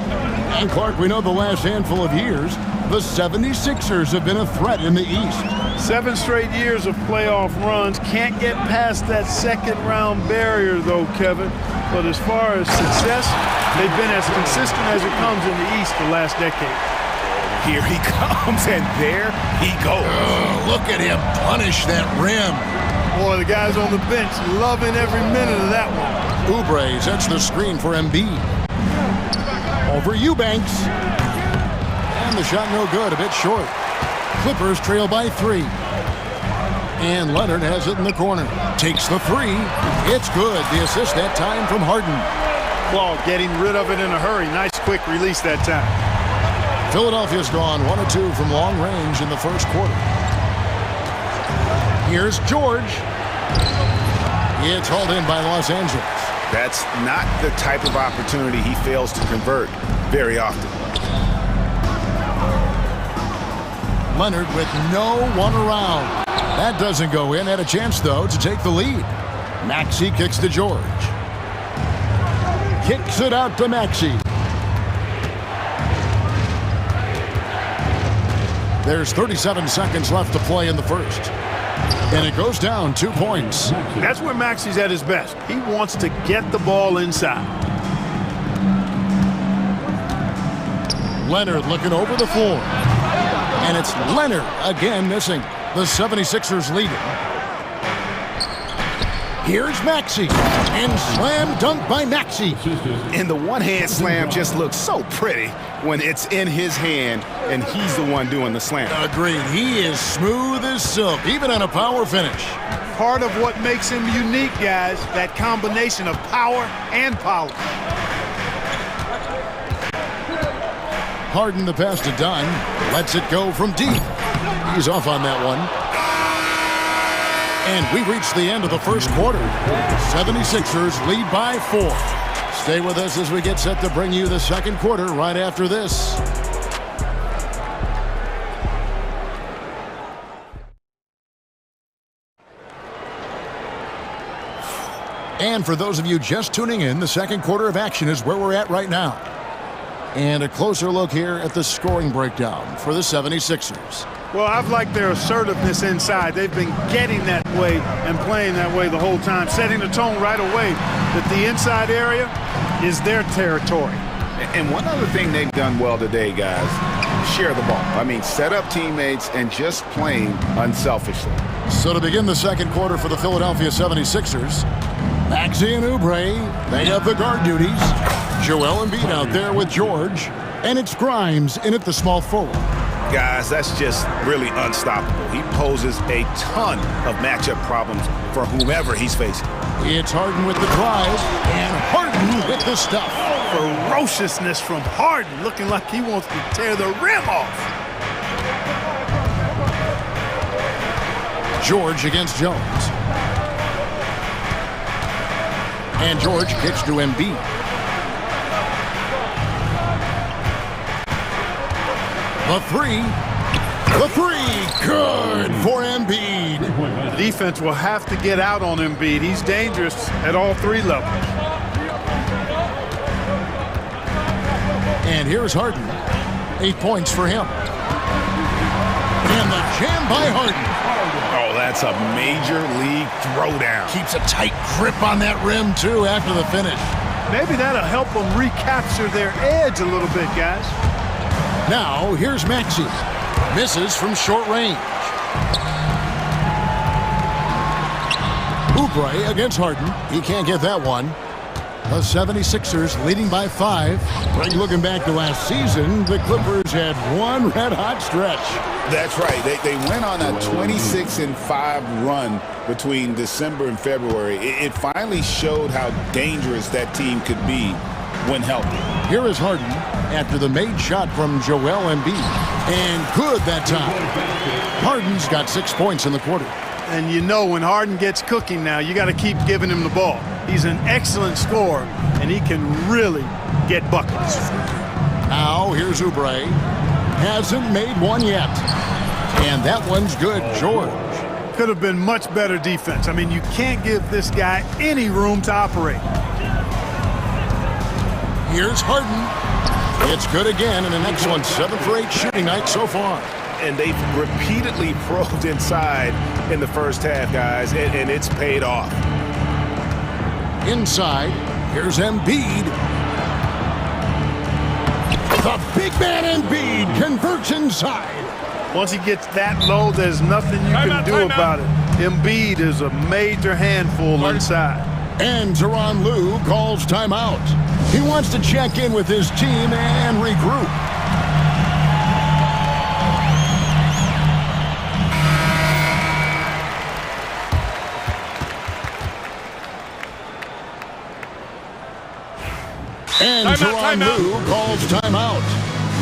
And Clark, we know the last handful of years, the 76ers have been a threat in the East. 7 straight years of playoff runs. Can't get past that second-round barrier, though, Kevin. But as far as success, they've been as consistent as it comes in the East the last decade. Here he comes, and there he goes. Oh, look at him punish that rim. Boy, the guys on the bench loving every minute of that one. Oubre sets the screen for Embiid. Over Eubanks. And the shot no good, a bit short. Clippers trail by 3. And Leonard has it in the corner. Takes the 3. It's good. The assist that time from Harden. Ball getting rid of it in a hurry. Nice quick release that time. Philadelphia's gone 1 of 2 from long range in the first quarter. Here's George. It's hauled in by Los Angeles. That's not the type of opportunity he fails to convert very often. Leonard with no one around. That doesn't go in. Had a chance, though, to take the lead. Maxey kicks to George. Kicks it out to Maxey. There's 37 seconds left to play in the first. And it goes down 2 points. That's where Maxey's at his best. He wants to get the ball inside. Leonard looking over the floor. And it's Leonard again missing. The 76ers lead it. Here's Maxey, and slam dunk by Maxey. And the one-hand slam just looks so pretty when it's in his hand and he's the one doing the slam. Agreed. He is smooth as silk, even on a power finish. Part of what makes him unique, guys, that combination of power and polish. Harden the pass to Dunn. Lets it go from deep. He's off on that one. And we reach the end of the first quarter. 76ers lead by 4. Stay with us as we get set to bring you the second quarter right after this. And for those of you just tuning in, the second quarter of action is where we're at right now. And a closer look here at the scoring breakdown for the 76ers. Well, I've liked their assertiveness inside. They've been getting that way and playing that way the whole time, setting the tone right away that the inside area is their territory. And one other thing they've done well today, guys, share the ball. I mean, set up teammates and just playing unselfishly. So to begin the second quarter for the Philadelphia 76ers, Maxey and Oubre, they have the guard duties. Joel Embiid out there with George, and it's Grimes in at the small forward. Guys, that's just really unstoppable. He poses a ton of matchup problems for whomever he's facing. It's Harden with the drive, and Harden with the stuff. Ferociousness from Harden, looking like he wants to tear the rim off. George against Jones. And George kicks to Embiid. The three, good for Embiid. The defense will have to get out on Embiid. He's dangerous at all three levels. And here's Harden. 8 points for him. And the jam by Harden. Oh, that's a major league throwdown. Keeps a tight grip on that rim, too, after the finish. Maybe that'll help them recapture their edge a little bit, guys. Now, here's Maxey. Misses from short range. Oubre against Harden. He can't get that one. The 76ers leading by 5. Greg, looking back to last season, the Clippers had one red-hot stretch. That's right. They went on a 26-5 run between December and February. It finally showed how dangerous that team could be when healthy. Here is Harden after the made shot from Joel Embiid. And good that time. Harden's got 6 points in the quarter. And you know when Harden gets cooking now, you got to keep giving him the ball. He's an excellent scorer, and he can really get buckets. Now, here's Oubre. Hasn't made one yet. And that one's good, George. Could have been much better defense. I mean, you can't give this guy any room to operate. Here's Harden. It's good again, and an excellent 7 for 8 shooting night so far. And they've repeatedly probed inside in the first half, guys, and it's paid off. Inside, here's Embiid. The big man Embiid converts inside. Once he gets that low, there's nothing you can do about it. Embiid is a major handful inside. And Tyronn Lue calls timeout. He wants to check in with his team and regroup. And Tyronn Lue calls timeout.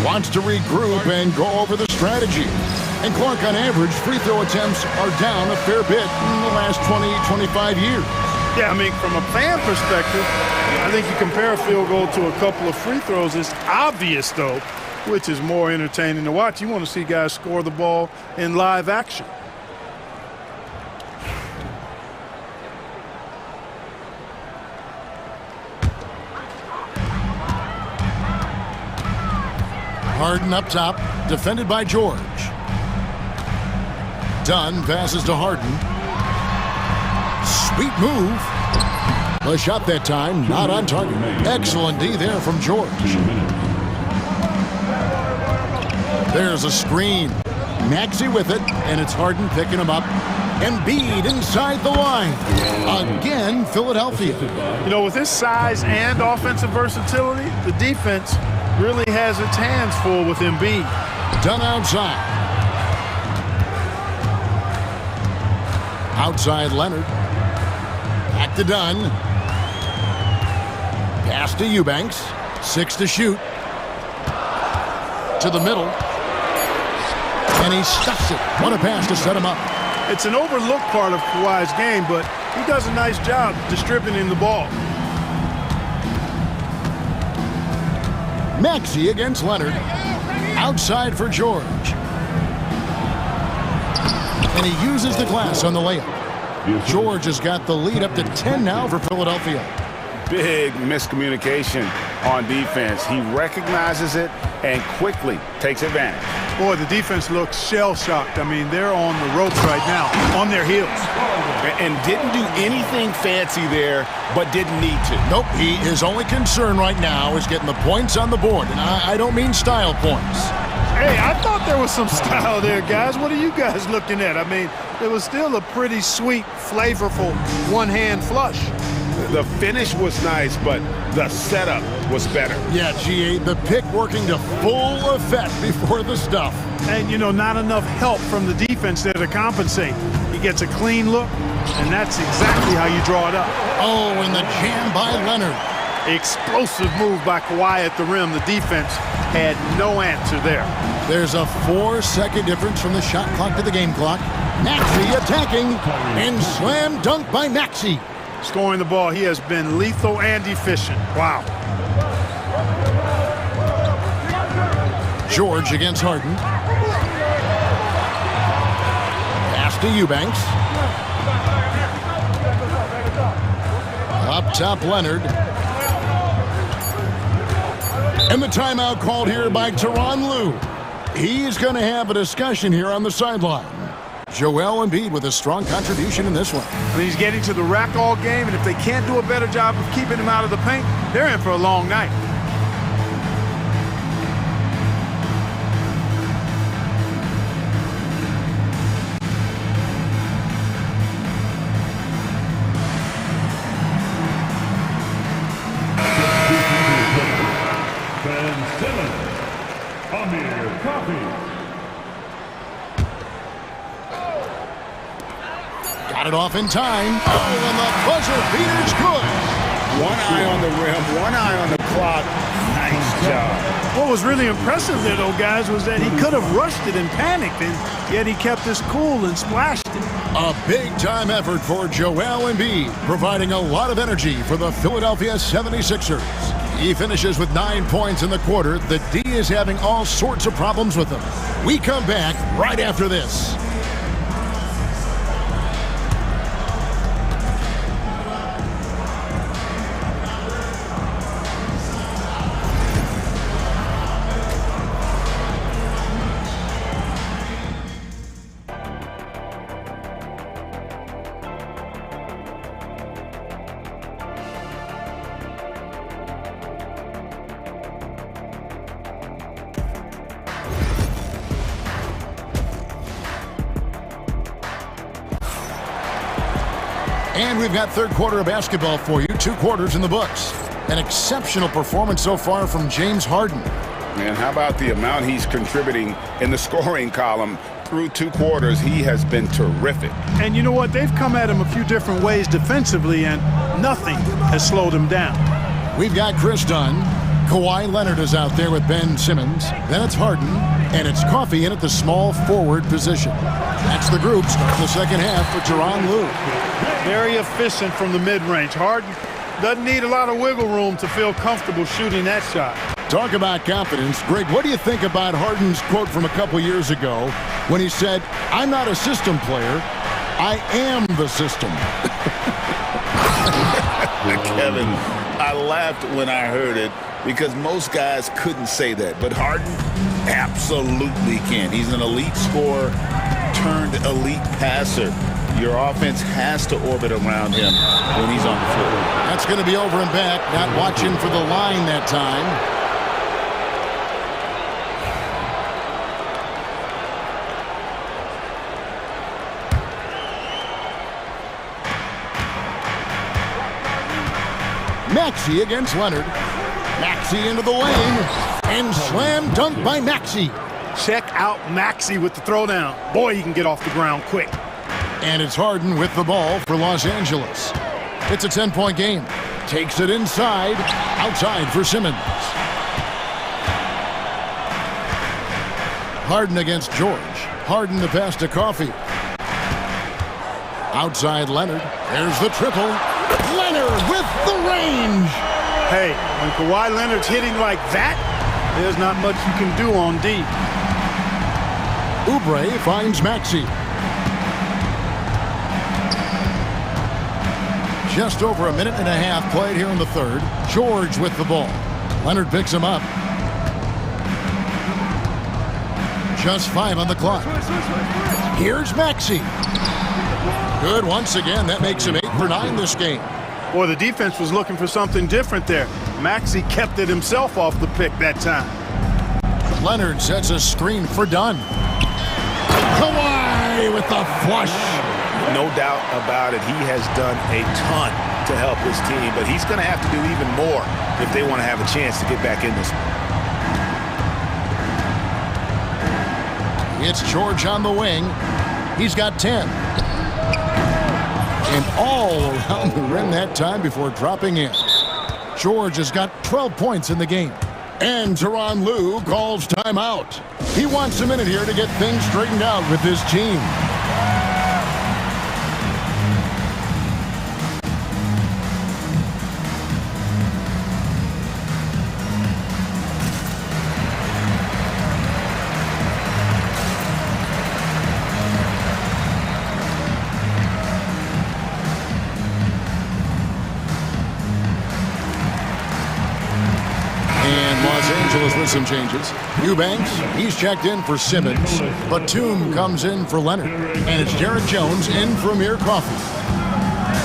Wants to regroup and go over the strategy. And Clark, on average, free throw attempts are down a fair bit in the last 20-25 years. Yeah, I mean, from a fan perspective, I think you compare a field goal to a couple of free throws. It's obvious, though, which is more entertaining to watch. You want to see guys score the ball in live action. Harden up top, defended by George. Dunn passes to Harden. Sweet move. The shot that time, not on target. Excellent D there from George. There's a screen. Maxey with it, and it's Harden picking him up. Embiid inside the line. Again, Philadelphia. You know, with his size and offensive versatility, the defense really has its hands full with Embiid. Done outside. Outside Leonard. Back to Dunn. Pass to Eubanks. 6 to shoot. To the middle. And he stuffs it. What a pass to set him up. It's an overlooked part of Kawhi's game, but he does a nice job distributing the ball. Maxey against Leonard. Outside for George. And he uses the glass on the layup. George has got the lead up to 10 now for Philadelphia. Big miscommunication on defense. He recognizes it and quickly takes advantage. Boy, the defense looks shell-shocked. I mean, they're on the ropes right now, on their heels. And didn't do anything fancy there, but didn't need to. Nope, his only concern right now is getting the points on the board. And I don't mean style points. Hey, I thought there was some style there, guys. What are you guys looking at? I mean, it was still a pretty sweet, flavorful one-hand flush. The finish was nice, but the setup was better. Yeah, GA, the pick working to full effect before the stuff. And, you know, not enough help from the defense there to compensate. He gets a clean look, and that's exactly how you draw it up. Oh, and the jam by Leonard. Explosive move by Kawhi at the rim. The defense had no answer there. There's a 4-second difference from the shot clock to the game clock. Maxey attacking, and slam dunk by Maxey. Scoring the ball, he has been lethal and efficient. Wow. George against Harden. Pass to Eubanks. Up top, Leonard. And the timeout called here by Tyronn Lue. He's going to have a discussion here on the sideline. Joel Embiid with a strong contribution in this one. I mean, he's getting to the rack all game, and if they can't do a better job of keeping him out of the paint, they're in for a long night. Got it off in time. Oh, and the buzzer beater's good. One eye on the rim, one eye on the clock. Nice job. What was really impressive there, though, guys, was that he could have rushed it and panicked, and yet he kept his cool and splashed it. A big-time effort for Joel Embiid, providing a lot of energy for the Philadelphia 76ers. He finishes with 9 points in the quarter. The D is having all sorts of problems with him. We come back right after this. And we've got third quarter of basketball for you. 2 quarters in the books. An exceptional performance so far from James Harden. Man, how about the amount he's contributing in the scoring column? Through 2 quarters, he has been terrific. And you know what? They've come at him a few different ways defensively, and nothing has slowed him down. We've got Chris Dunn. Kawhi Leonard is out there with Ben Simmons. Then it's Harden. And it's Coffey in at the small forward position. That's the group starting the second half for Tyronn Lue. Very efficient from the mid-range. Harden doesn't need a lot of wiggle room to feel comfortable shooting that shot. Talk about confidence. Greg, what do you think about Harden's quote from a couple years ago when he said, "I'm not a system player, I am the system"? Kevin, I laughed when I heard it because most guys couldn't say that. But Harden absolutely can. He's an elite scorer turned elite passer. Your offense has to orbit around him when he's on the floor. That's going to be over and back. Not watching for the line that time. Maxey against Leonard. Maxey into the lane. And slam dunk by Maxey. Check out Maxey with the throwdown. Boy, he can get off the ground quick. And it's Harden with the ball for Los Angeles. It's a 10-point game. Takes it inside. Outside for Simmons. Harden against George. Harden the pass to Coffey. Outside Leonard. There's the triple. Leonard with the range. Hey, when Kawhi Leonard's hitting like that, there's not much you can do on D. Oubre finds Maxey. Just over a minute and a half played here in the third. George with the ball. Leonard picks him up. Just 5 on the clock. Here's Maxey. Good once again. That makes him 8 for 9 this game. Boy, the defense was looking for something different there. Maxey kept it himself off the pick that time. Leonard sets a screen for Dunn. Kawhi with the flush. No doubt about it. He has done a ton to help his team, but he's going to have to do even more if they want to have a chance to get back in this one. It's George on the wing. He's got 10. And all around the rim that time before dropping in. George has got 12 points in the game. And Tyronn Lue calls timeout. He wants a minute here to get things straightened out with his team. With some changes. Eubanks, he's checked in for Simmons. Batum comes in for Leonard. And it's Jared Jones in for Amir Coffey.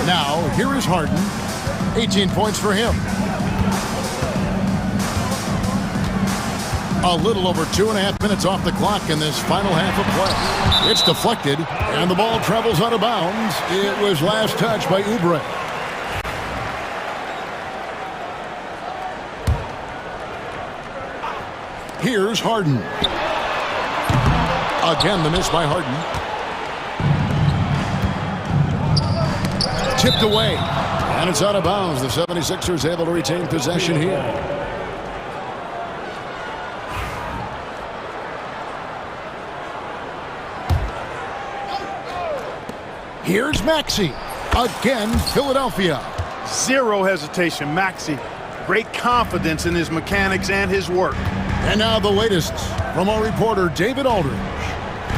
Now, here is Harden. 18 points for him. A little over 2.5 minutes off the clock in this final half of play. It's deflected, and the ball travels out of bounds. It was last touched by Oubre. Here's Harden. Again, the miss by Harden. Tipped away. And it's out of bounds. The 76ers able to retain possession here. Here's Maxey. Again, Philadelphia. Zero hesitation. Maxey. Great confidence in his mechanics and his work. And now the latest from our reporter, David Aldridge.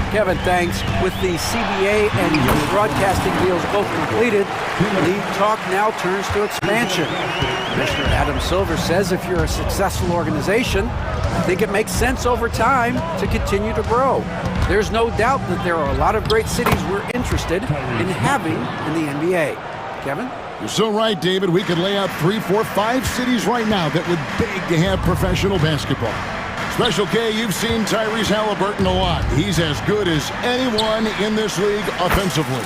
Kevin, thanks. With the CBA and youth broadcasting deals both completed, league talk now turns to expansion. Commissioner Adam Silver says if you're a successful organization, I think it makes sense over time to continue to grow. There's no doubt that there are a lot of great cities we're interested in having in the NBA. Kevin? You're so right, David. We could lay out 3, 4, 5 cities right now that would beg to have professional basketball. Special K, you've seen Tyrese Halliburton a lot. He's as good as anyone in this league offensively.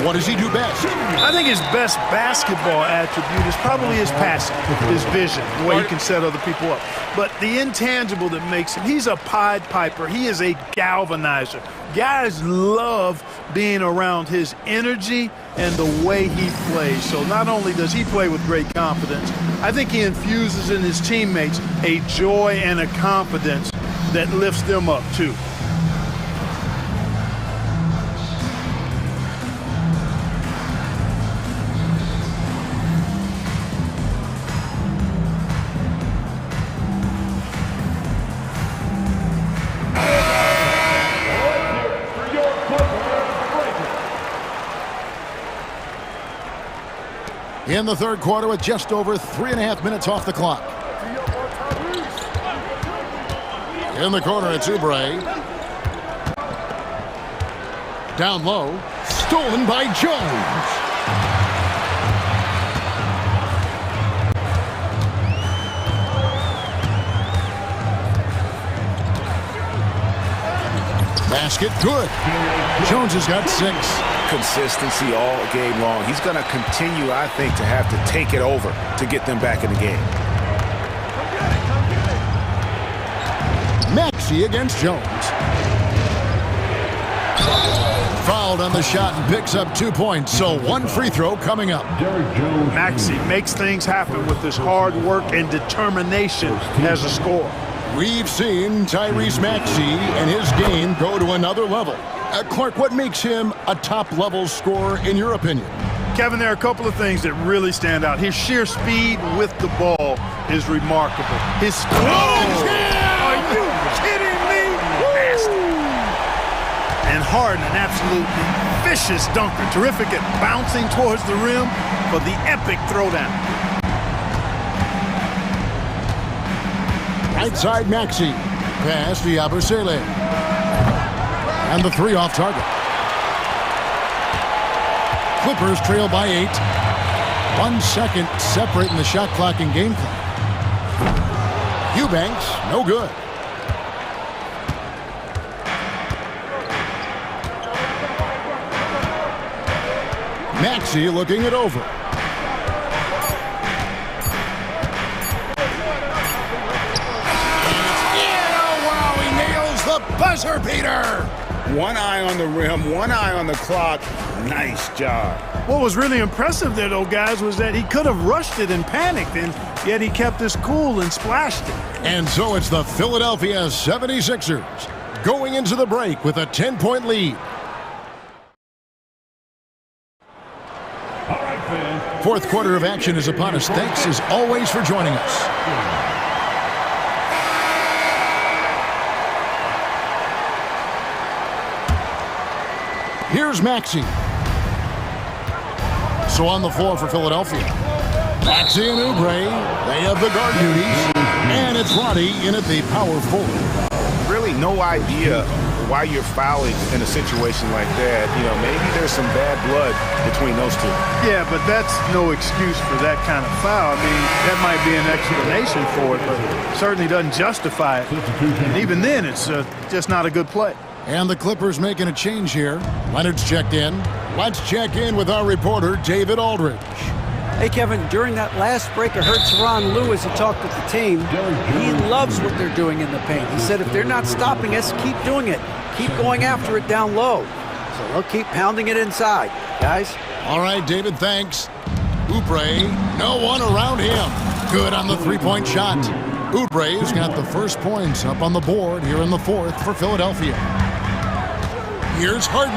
What does he do best? I think his best basketball attribute is probably his passing, his vision, the way he can set other people up. But the intangible that makes him, he's a Pied Piper. He is a galvanizer. Guys love being around his energy and the way he plays. So not only does he play with great confidence, I think he infuses in his teammates a joy and a confidence that lifts them up too. In the third quarter with just over 3.5 minutes off the clock. In the corner, it's Oubre. Down low. Stolen by Jones. Basket, good. Jones has got 6. Consistency all game long. He's going to continue, I think, to have to take it over to get them back in the game. Maxey against Jones. Fouled on the shot and picks up 2 points, so 1 free throw coming up. Maxey makes things happen with his hard work and determination as a scorer. We've seen Tyrese Maxey and his game go to another level. Clark, what makes him a top-level scorer in your opinion? Kevin, there are a couple of things that really stand out. His sheer speed with the ball is remarkable. His Are you kidding me? And Harden, an absolutely vicious dunker. Terrific at bouncing towards the rim for the epic throwdown. Right side Maxey. Pass to Yabusele. And the 3 off target. Clippers trail by 8. 1 second separating the shot clock and game clock. Eubanks, no good. Maxey looking it over. Buzzer beater! 1 eye on the rim, 1 eye on the clock. Nice job. What was really impressive there, though, guys, was that he could have rushed it and panicked, and yet he kept his cool and splashed it. And so it's the Philadelphia 76ers going into the break with a 10-point lead. Fourth quarter of action is upon us. Thanks, as always, for joining us. Here's Maxey. So on the floor for Philadelphia. Maxey and Oubre, they have the guard duties. And it's Roddy in at the power forward. Really no idea why you're fouling in a situation like that. You know, maybe there's some bad blood between those two. Yeah, but that's no excuse for that kind of foul. I mean, that might be an explanation for it, but it certainly doesn't justify it. And even then, it's just not a good play. And the Clippers making a change here. Leonard's checked in. Let's check in with our reporter, David Aldridge. Hey, Kevin, during that last break, I heard Tyronn Lue as he talked with the team. He loves what they're doing in the paint. He said if they're not stopping us, keep doing it. Keep going after it down low. So they'll keep pounding it inside, guys. All right, David, thanks. Oubre, no one around him. Good on the three-point shot. Oubre's got the first points up on the board here in the fourth for Philadelphia. Here's Harden.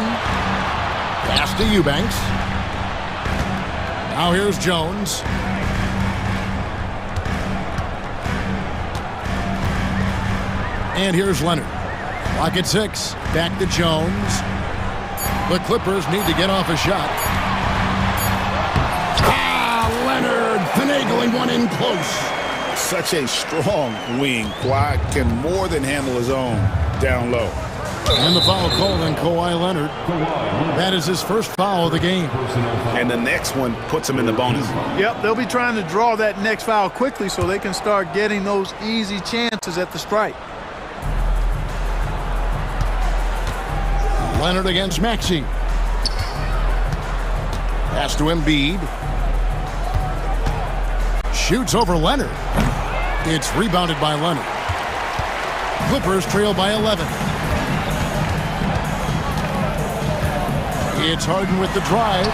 Pass to Eubanks. Now here's Jones. And here's Leonard. Clock at 6. Back to Jones. The Clippers need to get off a shot. Leonard finagling one in close. Such a strong wing. Kawhi can more than handle his own down low. And the foul called on Kawhi Leonard. That is his first foul of the game. And the next one puts him in the bonus. Yep, they'll be trying to draw that next foul quickly so they can start getting those easy chances at the strike. Leonard against Maxey. Pass to Embiid. Shoots over Leonard. It's rebounded by Leonard. Clippers trail by 11. It's Harden with the drive.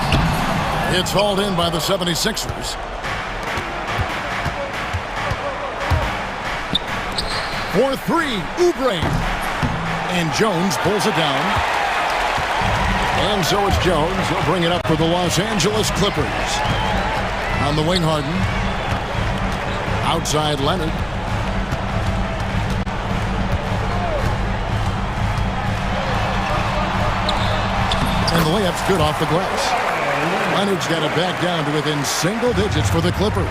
It's hauled in by the 76ers. For 3, Oubre. And Jones pulls it down. And so it's Jones. He'll bring it up for the Los Angeles Clippers. On the wing, Harden. Outside Leonard. And the layup's good off the glass. Leonard's got it back down to within single digits for the Clippers.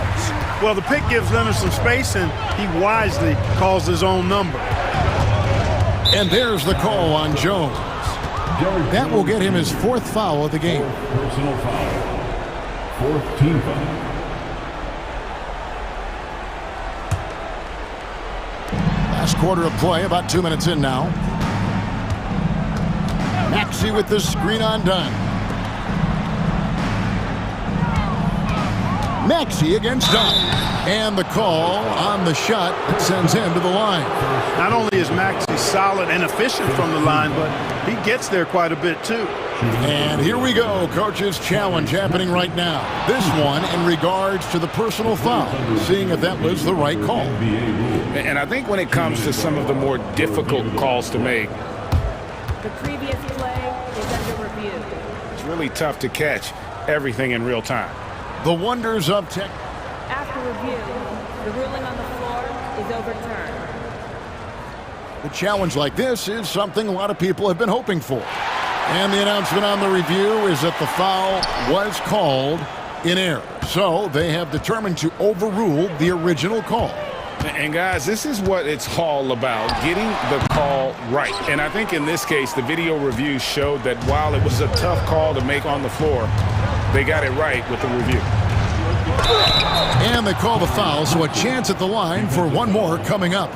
Well, the pick gives Leonard some space, and he wisely calls his own number. And there's the call on Jones. That will get him his fourth foul of the game. Personal foul. Fourth team foul. Last quarter of play, about 2 minutes in now. Maxey with the screen undone. Maxey against Dunn. And the call on the shot that sends him to the line. Not only is Maxey solid and efficient from the line, but he gets there quite a bit too. And here we go, coach's challenge happening right now. This one in regards to the personal foul, seeing if that was the right call. And I think when it comes to some of the more difficult calls to make, the previous play is under review. It's really tough to catch everything in real time. The wonders of tech. After review, the ruling on the floor is overturned. A challenge like this is something a lot of people have been hoping for. And the announcement on the review is that the foul was called in error. So they have determined to overrule the original call. And guys, this is what it's all about, getting the call right. And I think in this case, the video review showed that while it was a tough call to make on the floor, they got it right with the review. And they call the foul, so a chance at the line for one more coming up.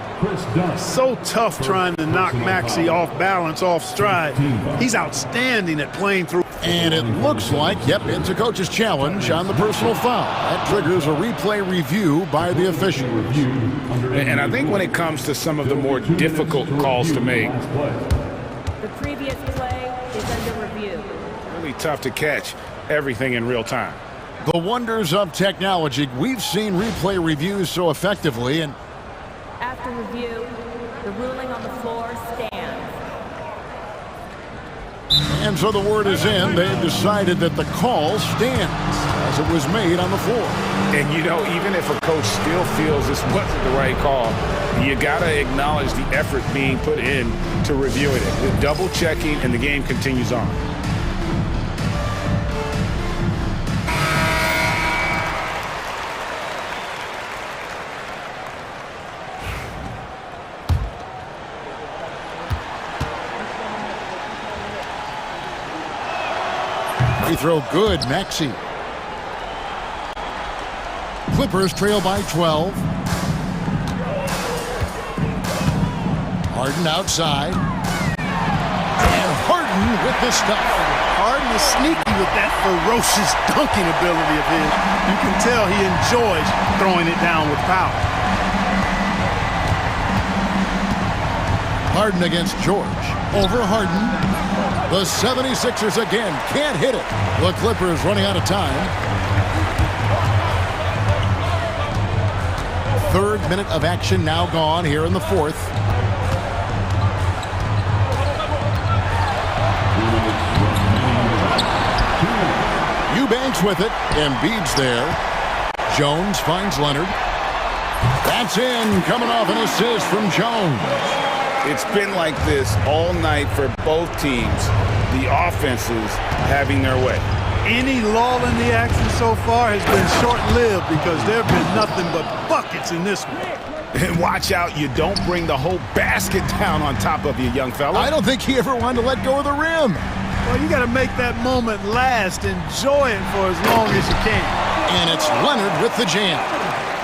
So tough trying to knock Maxey off balance, off stride. He's outstanding at playing through. And it looks like, yep, it's a coach's challenge on the personal foul. That triggers a replay review by the official. And I think when it comes to some of the more difficult calls to make, the previous play is under review. Really tough to catch everything in real time. The wonders of technology. We've seen replay reviews so effectively, and after review, the ruling on the floor stands. And so the word is in. They've decided that the call stands as it was made on the floor. And you know, even if a coach still feels this wasn't the right call, you got to acknowledge the effort being put in to reviewing it. The double checking, and the game continues on. Free throw good, Maxey. Clippers trail by 12. Harden outside. And Harden with the stuff. Harden is sneaky with that ferocious dunking ability of his. You can tell he enjoys throwing it down with power. Harden against George. Over Harden. The 76ers again can't hit it. The Clippers running out of time. Third minute of action now gone here in the fourth. Eubanks with it. Embiid's there. Jones finds Leonard. That's in. Coming off an assist from Jones. It's been like this all night for both teams. The offenses having their way. Any lull in the action so far has been short-lived because there have been nothing but buckets in this one. And watch out, you don't bring the whole basket down on top of you, young fella. I don't think he ever wanted to let go of the rim. Well, you got to make that moment last. Enjoy it for as long as you can. And it's Leonard with the jam.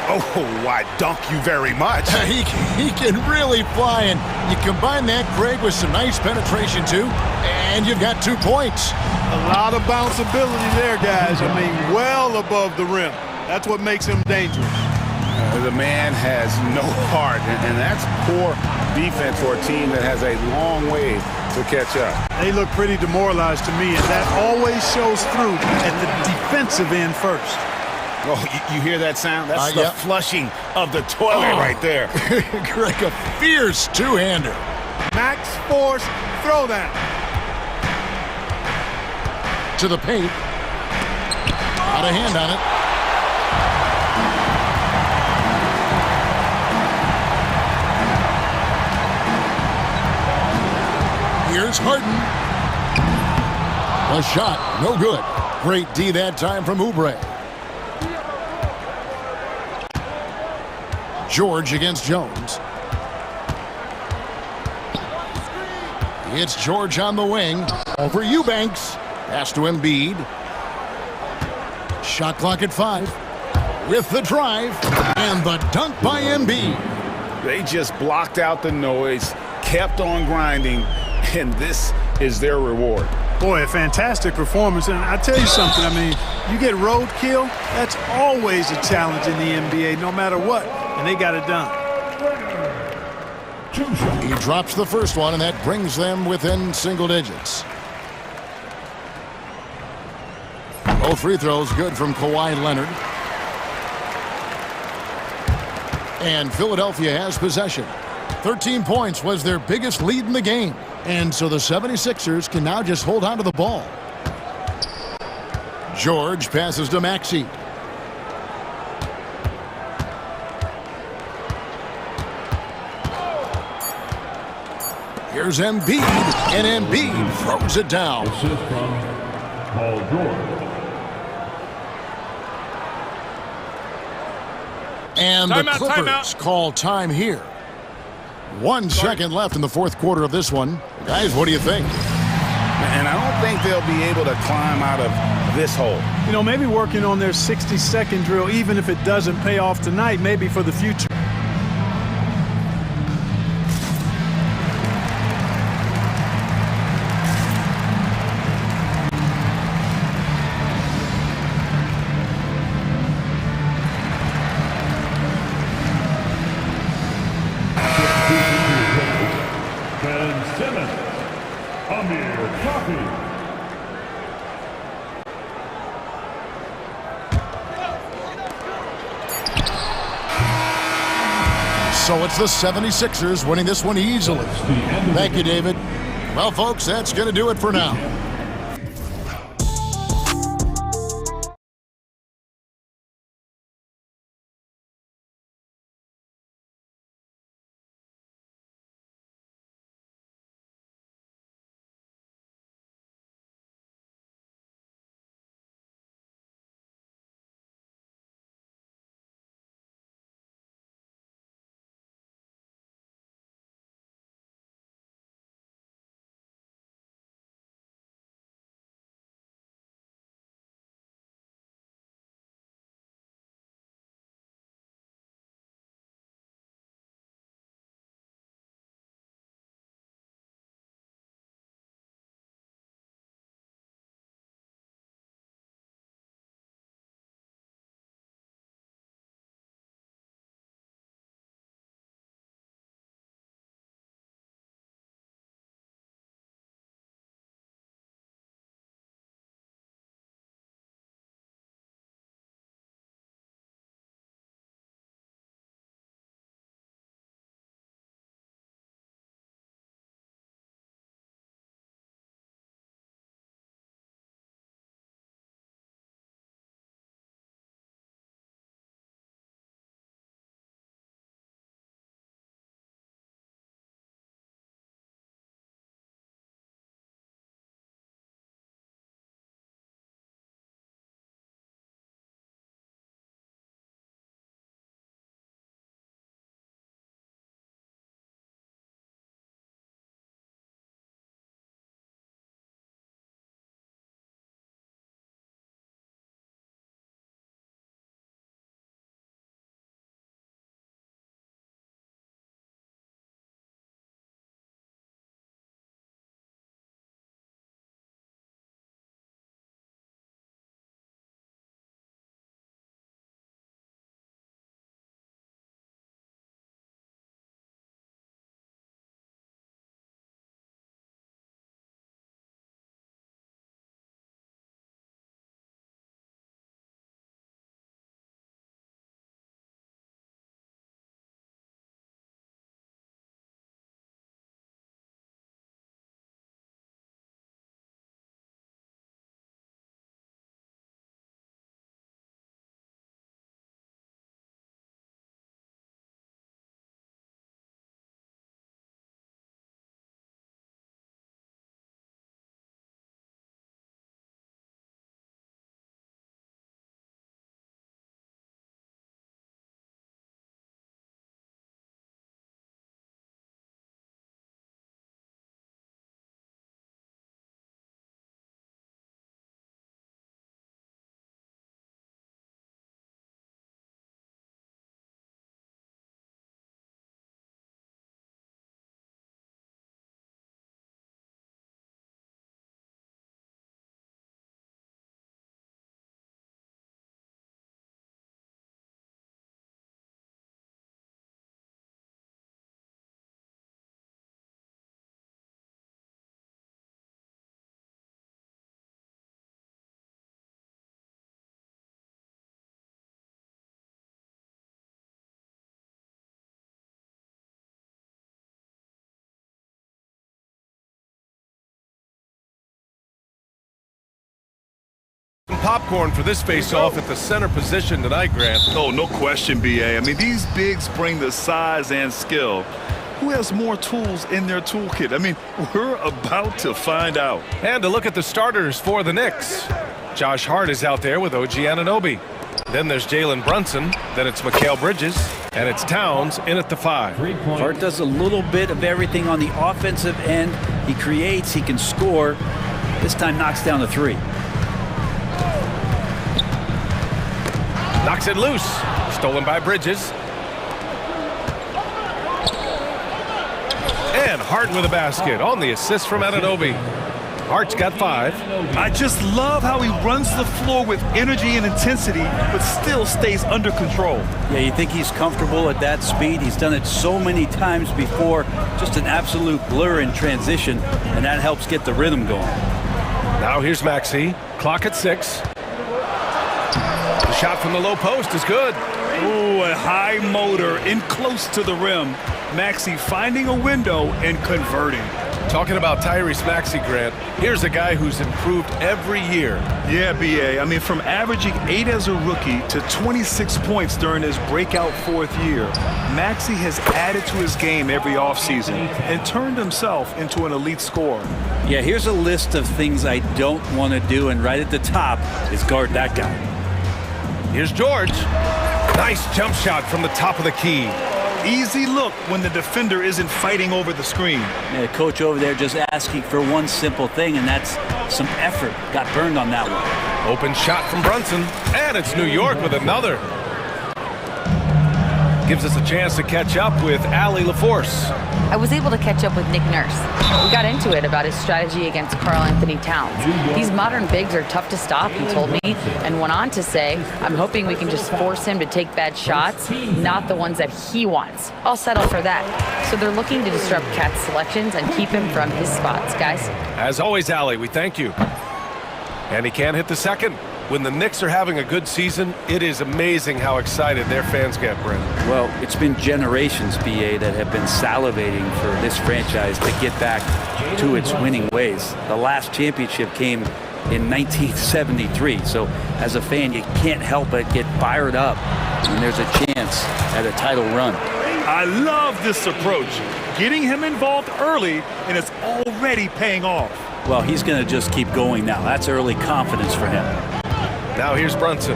Oh, I dunk you very much. He can really fly, and you combine that, Craig, with some nice penetration, too, and you've got 2 points. A lot of bounceability there, guys. I mean, well above the rim. That's what makes him dangerous. The man has no heart, and that's poor defense for a team that has a long way to catch up. They look pretty demoralized to me, and that always shows through at the defensive end first. Oh, you hear that sound? That's the flushing of the toilet right there. Greg, a fierce two-hander. Max Force throwdown. To the paint. Got a hand on it. Here's Harden. A shot, no good. Great D that time from Oubre. George against Jones. It's George on the wing. Over Eubanks. Pass to Embiid. Shot clock at 5. With the drive. And the dunk by Embiid. They just blocked out the noise, kept on grinding, and this is their reward. Boy, a fantastic performance. And I tell you something, I mean, you get roadkill, that's always a challenge in the NBA, no matter what. And they got it done. He drops the first one, and that brings them within single digits. Both free throws good from Kawhi Leonard. And Philadelphia has possession. 13 points was their biggest lead in the game. And so the 76ers can now just hold on to the ball. George passes to Maxey. Here's Embiid, and Embiid throws it down. Assist from Paul George. And the Clippers call time here. 1 second left in the fourth quarter of this one. Guys, what do you think? And I don't think they'll be able to climb out of this hole. You know, maybe working on their 60-second drill, even if it doesn't pay off tonight, maybe for the future. So it's the 76ers winning this one easily. Thank you, David. Well, folks, that's going to do it for now. popcorn for this face-off at the center position tonight, Grant. Oh, no question, B.A. I mean, these bigs bring the size and skill. Who has more tools in their toolkit? I mean, we're about to find out. And to look at the starters for the Knicks. Josh Hart is out there with OG Anunoby. Then there's Jalen Brunson. Then it's Mikal Bridges. And it's Towns in at the 5. Hart does a little bit of everything on the offensive end. He creates, he can score. This time knocks down the 3. Knocks it loose. Stolen by Bridges. And Hart with a basket on the assist from Anunoby. Hart's got 5. I just love how he runs the floor with energy and intensity, but still stays under control. Yeah, you think he's comfortable at that speed. He's done it so many times before. Just an absolute blur in transition, and that helps get the rhythm going. Now here's Maxey. Clock at 6. The shot from the low post is good. Ooh, a high motor in close to the rim. Maxey finding a window and converting. Talking about Tyrese Maxey, Grant, here's a guy who's improved every year. Yeah, B.A. I mean, from averaging 8 as a rookie to 26 points during his breakout 4th year, Maxey has added to his game every offseason and turned himself into an elite scorer. Yeah, here's a list of things I don't want to do, and right at the top is guard that guy. Here's George. Nice jump shot from the top of the key. Easy look when the defender isn't fighting over the screen. Yeah, coach over there just asking for one simple thing, and that's some effort. Got burned on that one. Open shot from Brunson, and it's New York with another. Gives us a chance to catch up with Allie LaForce. I was able to catch up with Nick Nurse. We got into it about his strategy against Karl Anthony Towns. These modern bigs are tough to stop, he told me, and went on to say, I'm hoping we can just force him to take bad shots, not the ones that he wants. I'll settle for that. So they're looking to disrupt Cat's selections and keep him from his spots, guys. As always, Allie, we thank you. And he can't hit the second. When the Knicks are having a good season, it is amazing how excited their fans get, Brent. Well, it's been generations, BA, that have been salivating for this franchise to get back to its winning ways. The last championship came in 1973, so as a fan, you can't help but get fired up when there's a chance at a title run. I love this approach. Getting him involved early, and it's already paying off. Well, he's going to just keep going now. That's early confidence for him. Now here's Brunson.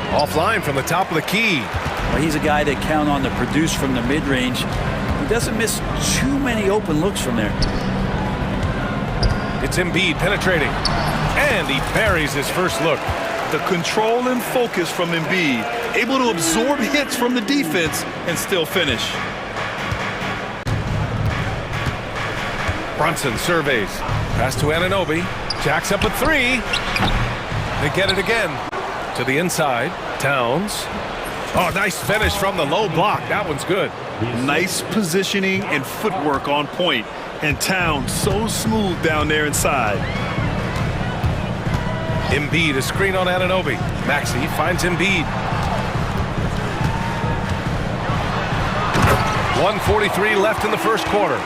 Offline from the top of the key. Well, he's a guy that count on to produce from the mid-range. He doesn't miss too many open looks from there. It's Embiid penetrating. And he buries his first look. The control and focus from Embiid. Able to absorb hits from the defense and still finish. Brunson surveys. Pass to Anunoby. Jacks up a 3. They get it again. To the inside. Towns. Oh, nice finish from the low block. That one's good. Nice positioning and footwork on point. And Towns so smooth down there inside. Embiid, a screen on Anunoby. Maxey finds Embiid. 1:43 left in the first quarter.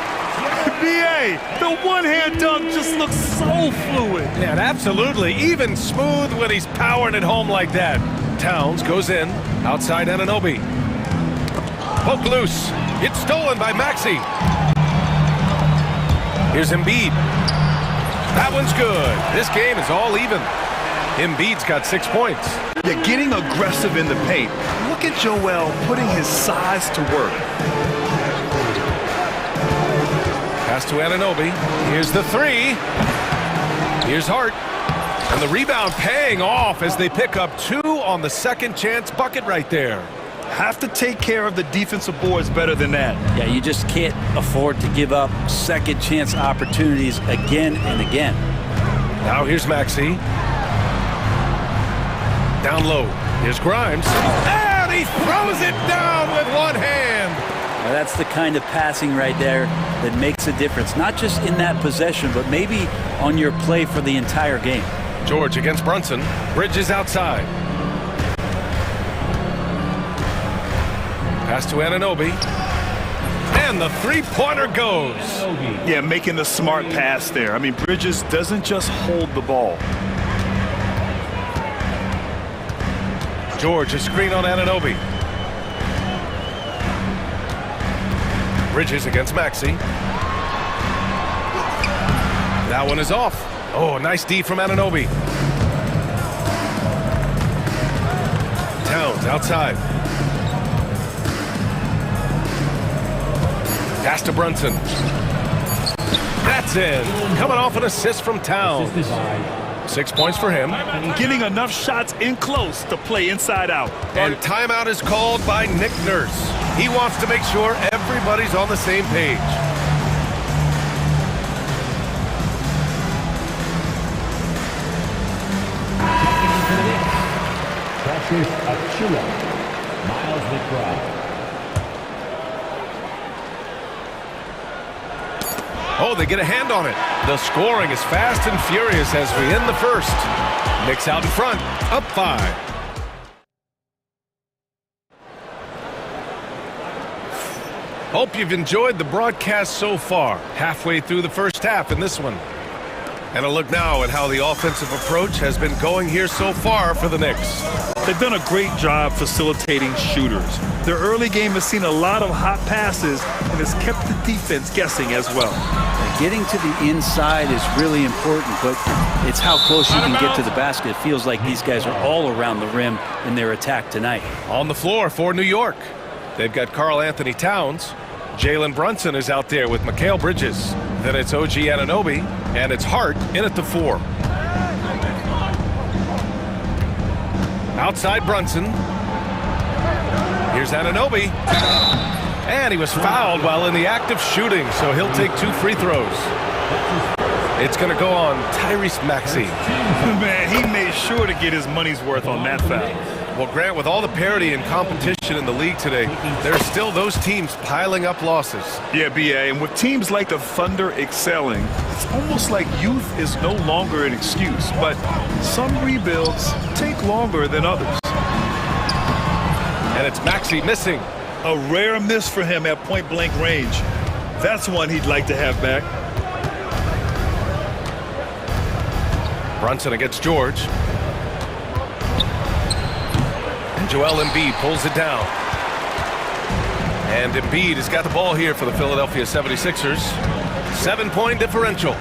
BA, the one-hand dunk just looks so fluid. Yeah, absolutely. Even smooth when he's powering it home like that. Towns goes in. Outside Anunoby. Poke loose. It's stolen by Maxey. Here's Embiid. That one's good. This game is all even. Embiid's got 6 points. Yeah, getting aggressive in the paint. Look at Joel putting his size to work. Pass to Anunoby. Here's the 3. Here's Hart. And the rebound paying off as they pick up 2 on the second chance bucket right there. Have to take care of the defensive boards better than that. Yeah, you just can't afford to give up second chance opportunities again and again. Now here's Maxey. Down low. Here's Grimes. And he throws it down with one hand. Well, that's the kind of passing right there that makes a difference, not just in that possession, but maybe on your play for the entire game. George against Brunson. Bridges outside. Pass to Anunoby. And the three-pointer goes. Yeah, making the smart pass there. I mean, Bridges doesn't just hold the ball. George, a screen on Anunoby. Bridges against Maxey. That one is off. Oh, nice D from Anunoby. Towns outside. Pass to Brunson. That's in. Coming off an assist from Towns. 6 points for him. Getting enough shots in close to play inside out. And timeout is called by Nick Nurse. He wants to make sure everybody's on the same page. Precious Achua. Miles McBride. Oh, they get a hand on it. The scoring is fast and furious as we end the first. Knicks out in front, up 5. Hope you've enjoyed the broadcast so far. Halfway through the first half in this one. And a look now at how the offensive approach has been going here so far for the Knicks. They've done a great job facilitating shooters. Their early game has seen a lot of hot passes and has kept the defense guessing as well. Getting to the inside is really important, but it's how close you can get to the basket. It feels like these guys are all around the rim in their attack tonight. On the floor for New York, they've got Karl Anthony Towns. Jalen Brunson is out there with Mikal Bridges. Then it's OG Anunoby, and it's Hart in at the 4. Outside Brunson. Here's Anunoby. And he was fouled while in the act of shooting, so he'll take 2 free throws. It's going to go on Tyrese Maxey. Man, he made sure to get his money's worth on that foul. Well, Grant, with all the parity and competition in the league today, there are still those teams piling up losses. Yeah, BA, and with teams like the Thunder excelling, it's almost like youth is no longer an excuse, but some rebuilds take longer than others. And it's Maxey missing. A rare miss for him at point-blank range. That's one he'd like to have back. Brunson against George. And Joel Embiid pulls it down. And Embiid has got the ball here for the Philadelphia 76ers. 7-point differential.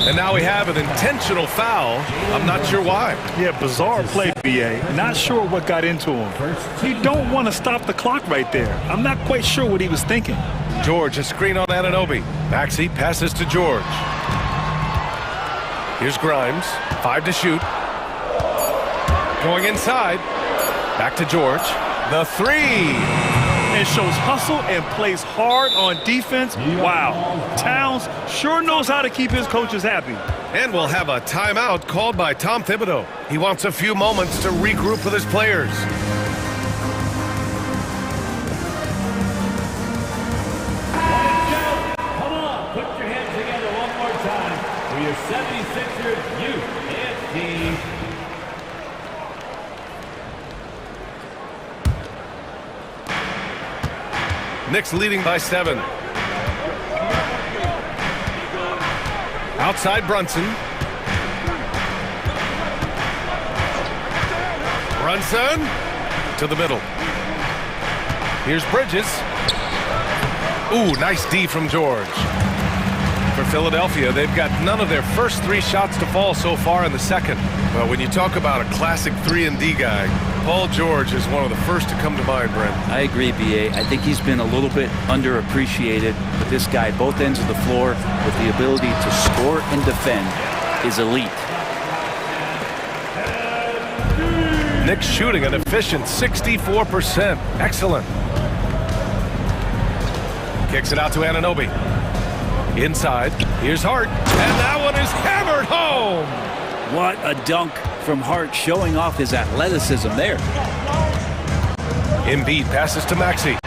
And now we have an intentional foul. I'm not sure why. Yeah, bizarre play, BA. Not sure what got into him. You don't want to stop the clock right there. I'm not quite sure what he was thinking. George, a screen on Anunoby. Maxey passes to George. Here's Grimes. 5 to shoot. Going inside. Back to George. The 3. And shows hustle and plays hard on defense. Wow. Towns sure knows how to keep his coaches happy. And we'll have a timeout called by Tom Thibodeau. He wants a few moments to regroup with his players. Come on, put your hands together one more time for your 76ers youth and team. Knicks leading by 7. Outside Brunson. Brunson to the middle. Here's Bridges. Ooh, nice D from George. For Philadelphia, they've got none of their first 3 shots to fall so far in the second. Well, when you talk about a classic 3-and-D guy, Paul George is one of the first to come to mind, Brent. I agree, BA. I think he's been a little bit underappreciated, but this guy, both ends of the floor, with the ability to score and defend, is elite. Knicks shooting an efficient 64%. Excellent. Kicks it out to Anunoby. Inside, here's Hart, and that one is hammered home. What a dunk from Hart, showing off his athleticism there. Embiid passes to Maxey.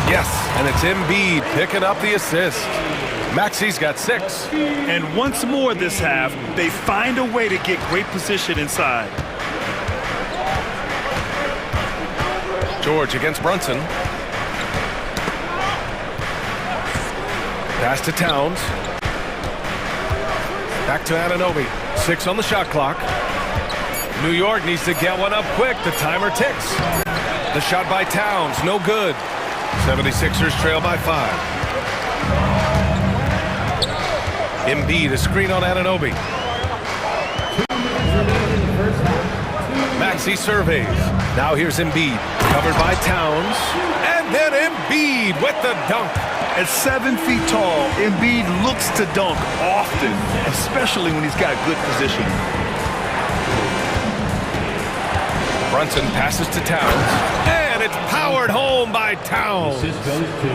Yes, and it's Embiid picking up the assist. Maxey's got 6. And once more this half, they find a way to get great position inside. George against Brunson. Pass to Towns. Back to Anunoby. 6 on the shot clock. New York needs to get one up quick. The timer ticks. The shot by Towns, no good. 76ers trail by 5. Embiid, a screen on Anunoby. Maxey surveys. Now here's Embiid, covered by Towns. And then Embiid with the dunk. At 7 feet tall, Embiid looks to dunk often, especially when he's got good position. Brunson passes to Towns, and it's powered home by Towns.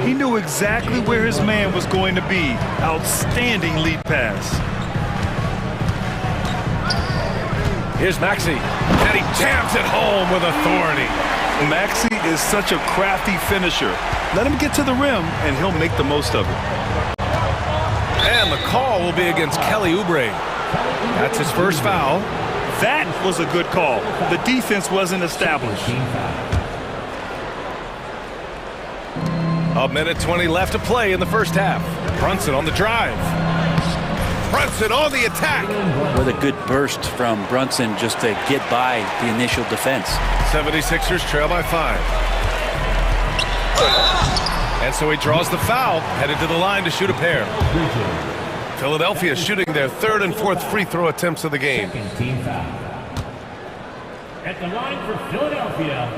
He knew exactly where his man was going to be. Outstanding lead pass. Here's Maxey, and he jams it home with authority. Maxey is such a crafty finisher. Let him get to the rim, and he'll make the most of it. And the call will be against Kelly Oubre. That's his first foul. That was a good call. The defense wasn't established. A minute 20 left to play in the first half. Brunson on the drive. Brunson on the attack. What a good burst from Brunson just to get by the initial defense. 76ers trail by 5. And so he draws the foul, headed to the line to shoot a pair. Philadelphia shooting their 3rd and 4th free throw attempts of the game. Team foul. At the line for Philadelphia,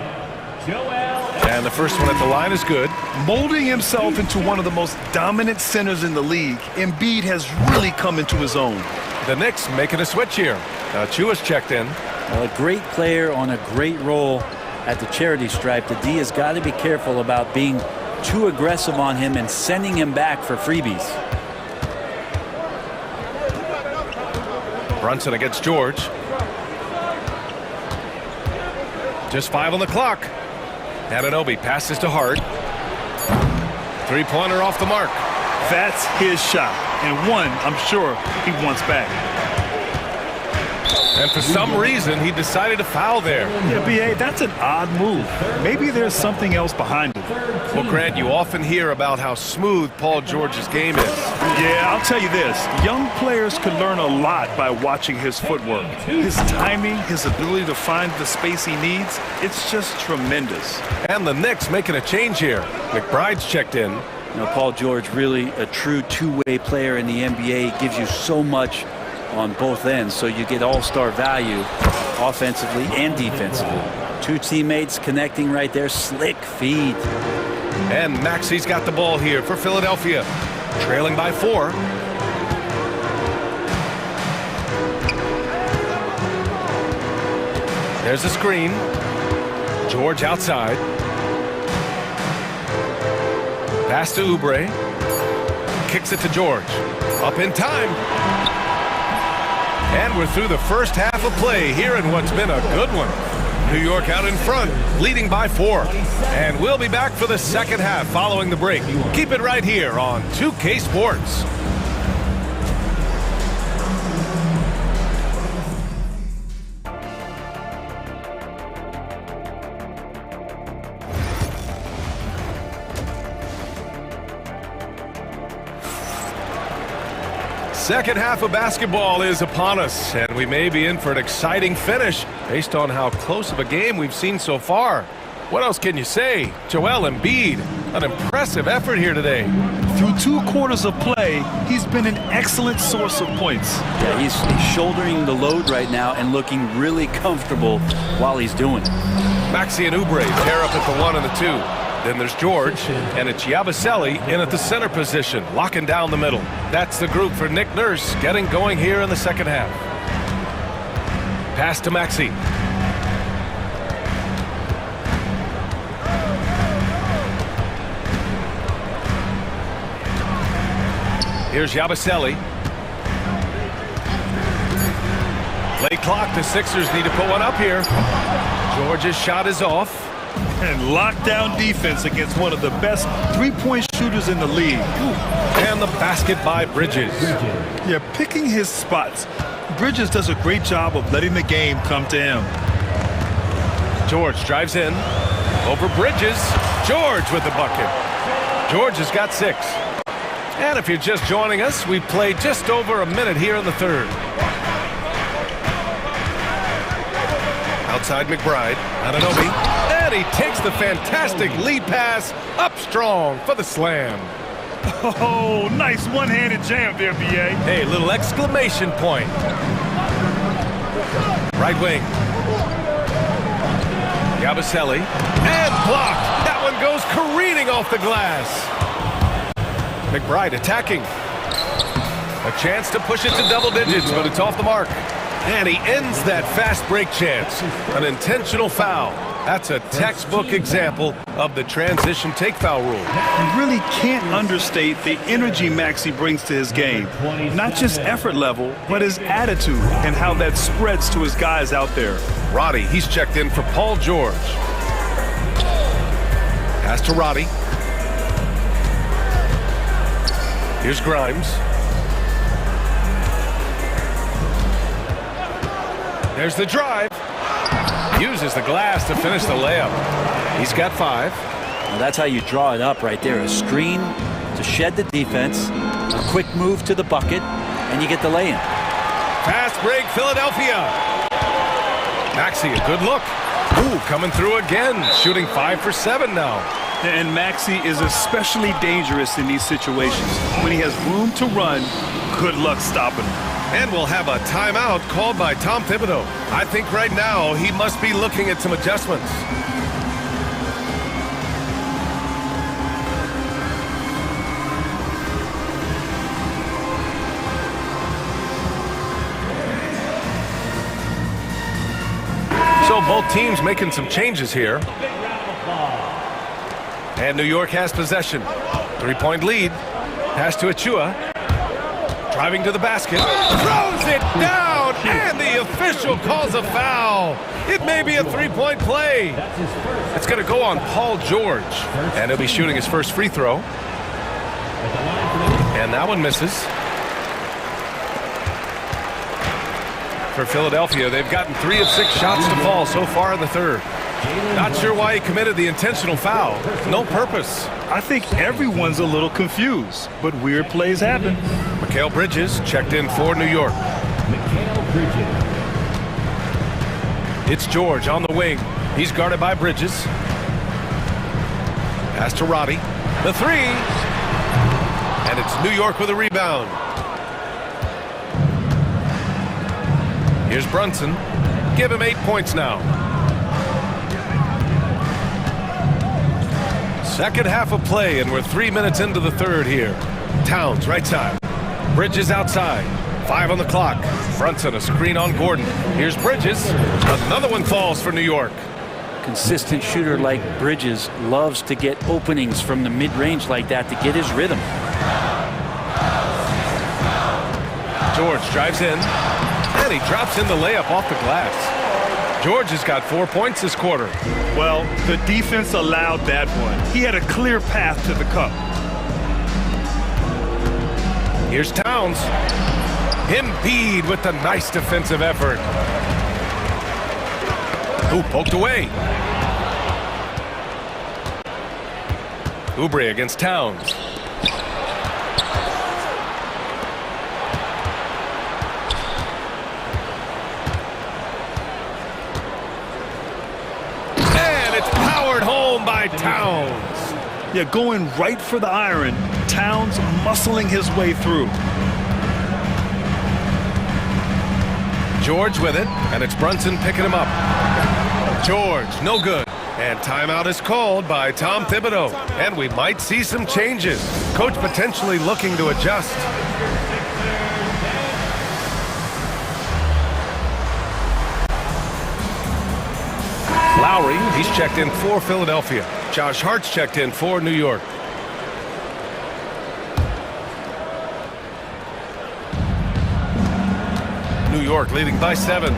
Joel. And the first one at the line is good. Molding himself into one of the most dominant centers in the league, Embiid has really come into his own. The Knicks making a switch here. Chua's checked in. Well, a great player on a great role at the charity stripe. The D has got to be careful about being too aggressive on him and sending him back for freebies. Brunson against George. Just 5 on the clock. Anunoby passes to Hart. 3-pointer off the mark. That's his shot, and one I'm sure he wants back. And for some reason, he decided to foul there. Yeah, B.A., that's an odd move. Maybe there's something else behind it. Well, Grant, you often hear about how smooth Paul George's game is. Yeah, I'll tell you this. Young players can learn a lot by watching his footwork. His timing, his ability to find the space he needs, it's just tremendous. And the Knicks making a change here. McBride's checked in. You know, Paul George, really a true two-way player in the NBA, gives you so much on both ends, so you get all-star value offensively and defensively. Two teammates connecting right there, slick feed. And Maxey's got the ball here for Philadelphia, trailing by 4. There's a screen. George outside. Pass to Oubre. Kicks it to George. Up in time. And we're through the first half of play here in what's been a good one. New York out in front, leading by 4. And we'll be back for the second half following the break. Keep it right here on 2K Sports. Second half of basketball is upon us, and we may be in for an exciting finish based on how close of a game we've seen so far. What else can you say? Joel Embiid, an impressive effort here today. Through 2 quarters of play, he's been an excellent source of points. Yeah, he's shouldering the load right now and looking really comfortable while he's doing it. Maxey and Oubre pair up at the 1 and the 2. Then there's George, and it's Yabusele in at the center position, locking down the middle. That's the group for Nick Nurse, getting going here in the second half. Pass to Maxey. Here's Yabusele. Late clock, the Sixers need to put one up here. George's shot is off. And lockdown defense against one of the best three-point shooters in the league. And the basket by Bridges. Yeah, picking his spots. Bridges does a great job of letting the game come to him. George drives in. Over Bridges. George with the bucket. George has got 6. And if you're just joining us, we've played just over a minute here in the third. Outside McBride. Anunoby. And he takes the fantastic lead pass up strong for the slam. Oh, nice one-handed jam there, B.A. Hey, little exclamation point. Right wing. Yabusele. And blocked. That one goes careening off the glass. McBride attacking. A chance to push it to double digits, but it's off the mark. And he ends that fast break chance. An intentional foul. That's a textbook example of the transition take foul rule. You really can't understate the energy Maxey brings to his game. Not just effort level, but his attitude and how that spreads to his guys out there. Roddy, he's checked in for Paul George. Pass to Roddy. Here's Grimes. There's the drive. Uses the glass to finish the layup. He's got 5. Well, that's how you draw it up right there. A screen to shed the defense, a quick move to the bucket, and you get the lay-in. Fast break, Philadelphia. Maxey, a good look. Ooh, coming through again. Shooting 5 for 7 now. And Maxey is especially dangerous in these situations. When he has room to run, good luck stopping him. And we'll have a timeout called by Tom Thibodeau. I think right now he must be looking at some adjustments. So both teams making some changes here. And New York has possession. 3-point lead. Pass to Achua. Driving to the basket, throws it down, and the official calls a foul. It may be a 3-point play. It's going to go on Paul George, and he'll be shooting his first free throw. And that one misses. For Philadelphia, they've gotten 3 of 6 shots to fall so far in the third. Not sure why he committed the intentional foul. No purpose. I think everyone's a little confused, but weird plays happen. Mikal Bridges checked in for New York. It's George on the wing. He's guarded by Bridges. Pass to Roddy. The 3. And it's New York with a rebound. Here's Brunson. Give him 8 points now. Second half of play, and we're 3 minutes into the third here. Towns, right side. Bridges outside. 5 on the clock. Brunson, a screen on Gordon. Here's Bridges. Another one falls for New York. Consistent shooter like Bridges loves to get openings from the mid-range like that to get his rhythm. George drives in, and he drops in the layup off the glass. George has got 4 points this quarter. Well, the defense allowed that one. He had a clear path to the cup. Here's Towns. Embiid with the nice defensive effort. Ooh, poked away. Oubre against Towns. By Towns. Yeah, going right for the iron. Towns muscling his way through. George with it, and it's Brunson picking him up. George, no good. And timeout is called by Tom Thibodeau. And we might see some changes. Coach potentially looking to adjust. Lowry, he's checked in for Philadelphia. Josh Hart's checked in for New York. New York leading by 7.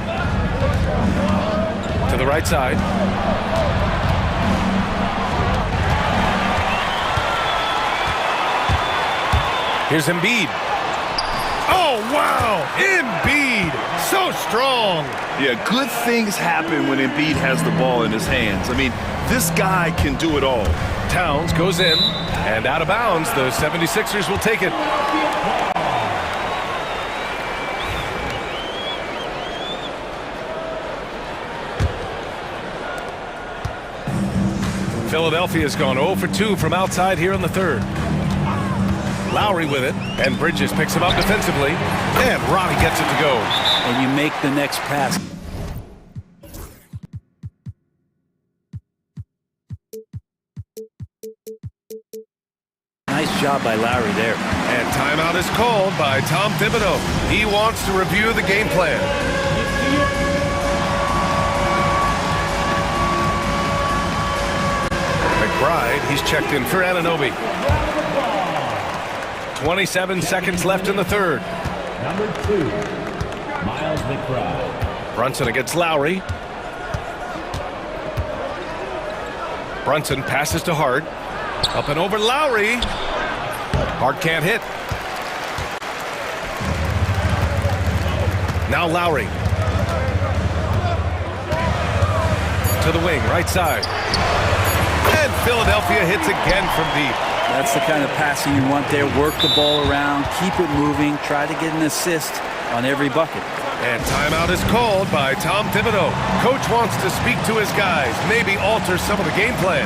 To the right side. Here's Embiid. Oh, wow! Wow, Embiid, so strong. Yeah, good things happen when Embiid has the ball in his hands. I mean, this guy can do it all. Towns goes in, and out of bounds, the 76ers will take it. Philadelphia's gone 0 for 2 from outside here in the third. Lowry with it, and Bridges picks him up defensively, and Roddy gets it to go. And you make the next pass. Nice job by Lowry there. And timeout is called by Tom Thibodeau. He wants to review the game plan. McBride, he's checked in for Anunoby. 27 seconds left in the third. Number 2, Miles McBride. Brunson against Lowry. Brunson passes to Hart. Up and over Lowry. Hart can't hit. Now Lowry. To the wing, right side. And Philadelphia hits again from deep. That's the kind of passing you want there. Work the ball around, keep it moving, try to get an assist on every bucket. And timeout is called by Tom Thibodeau. Coach wants to speak to his guys, maybe alter some of the game plan.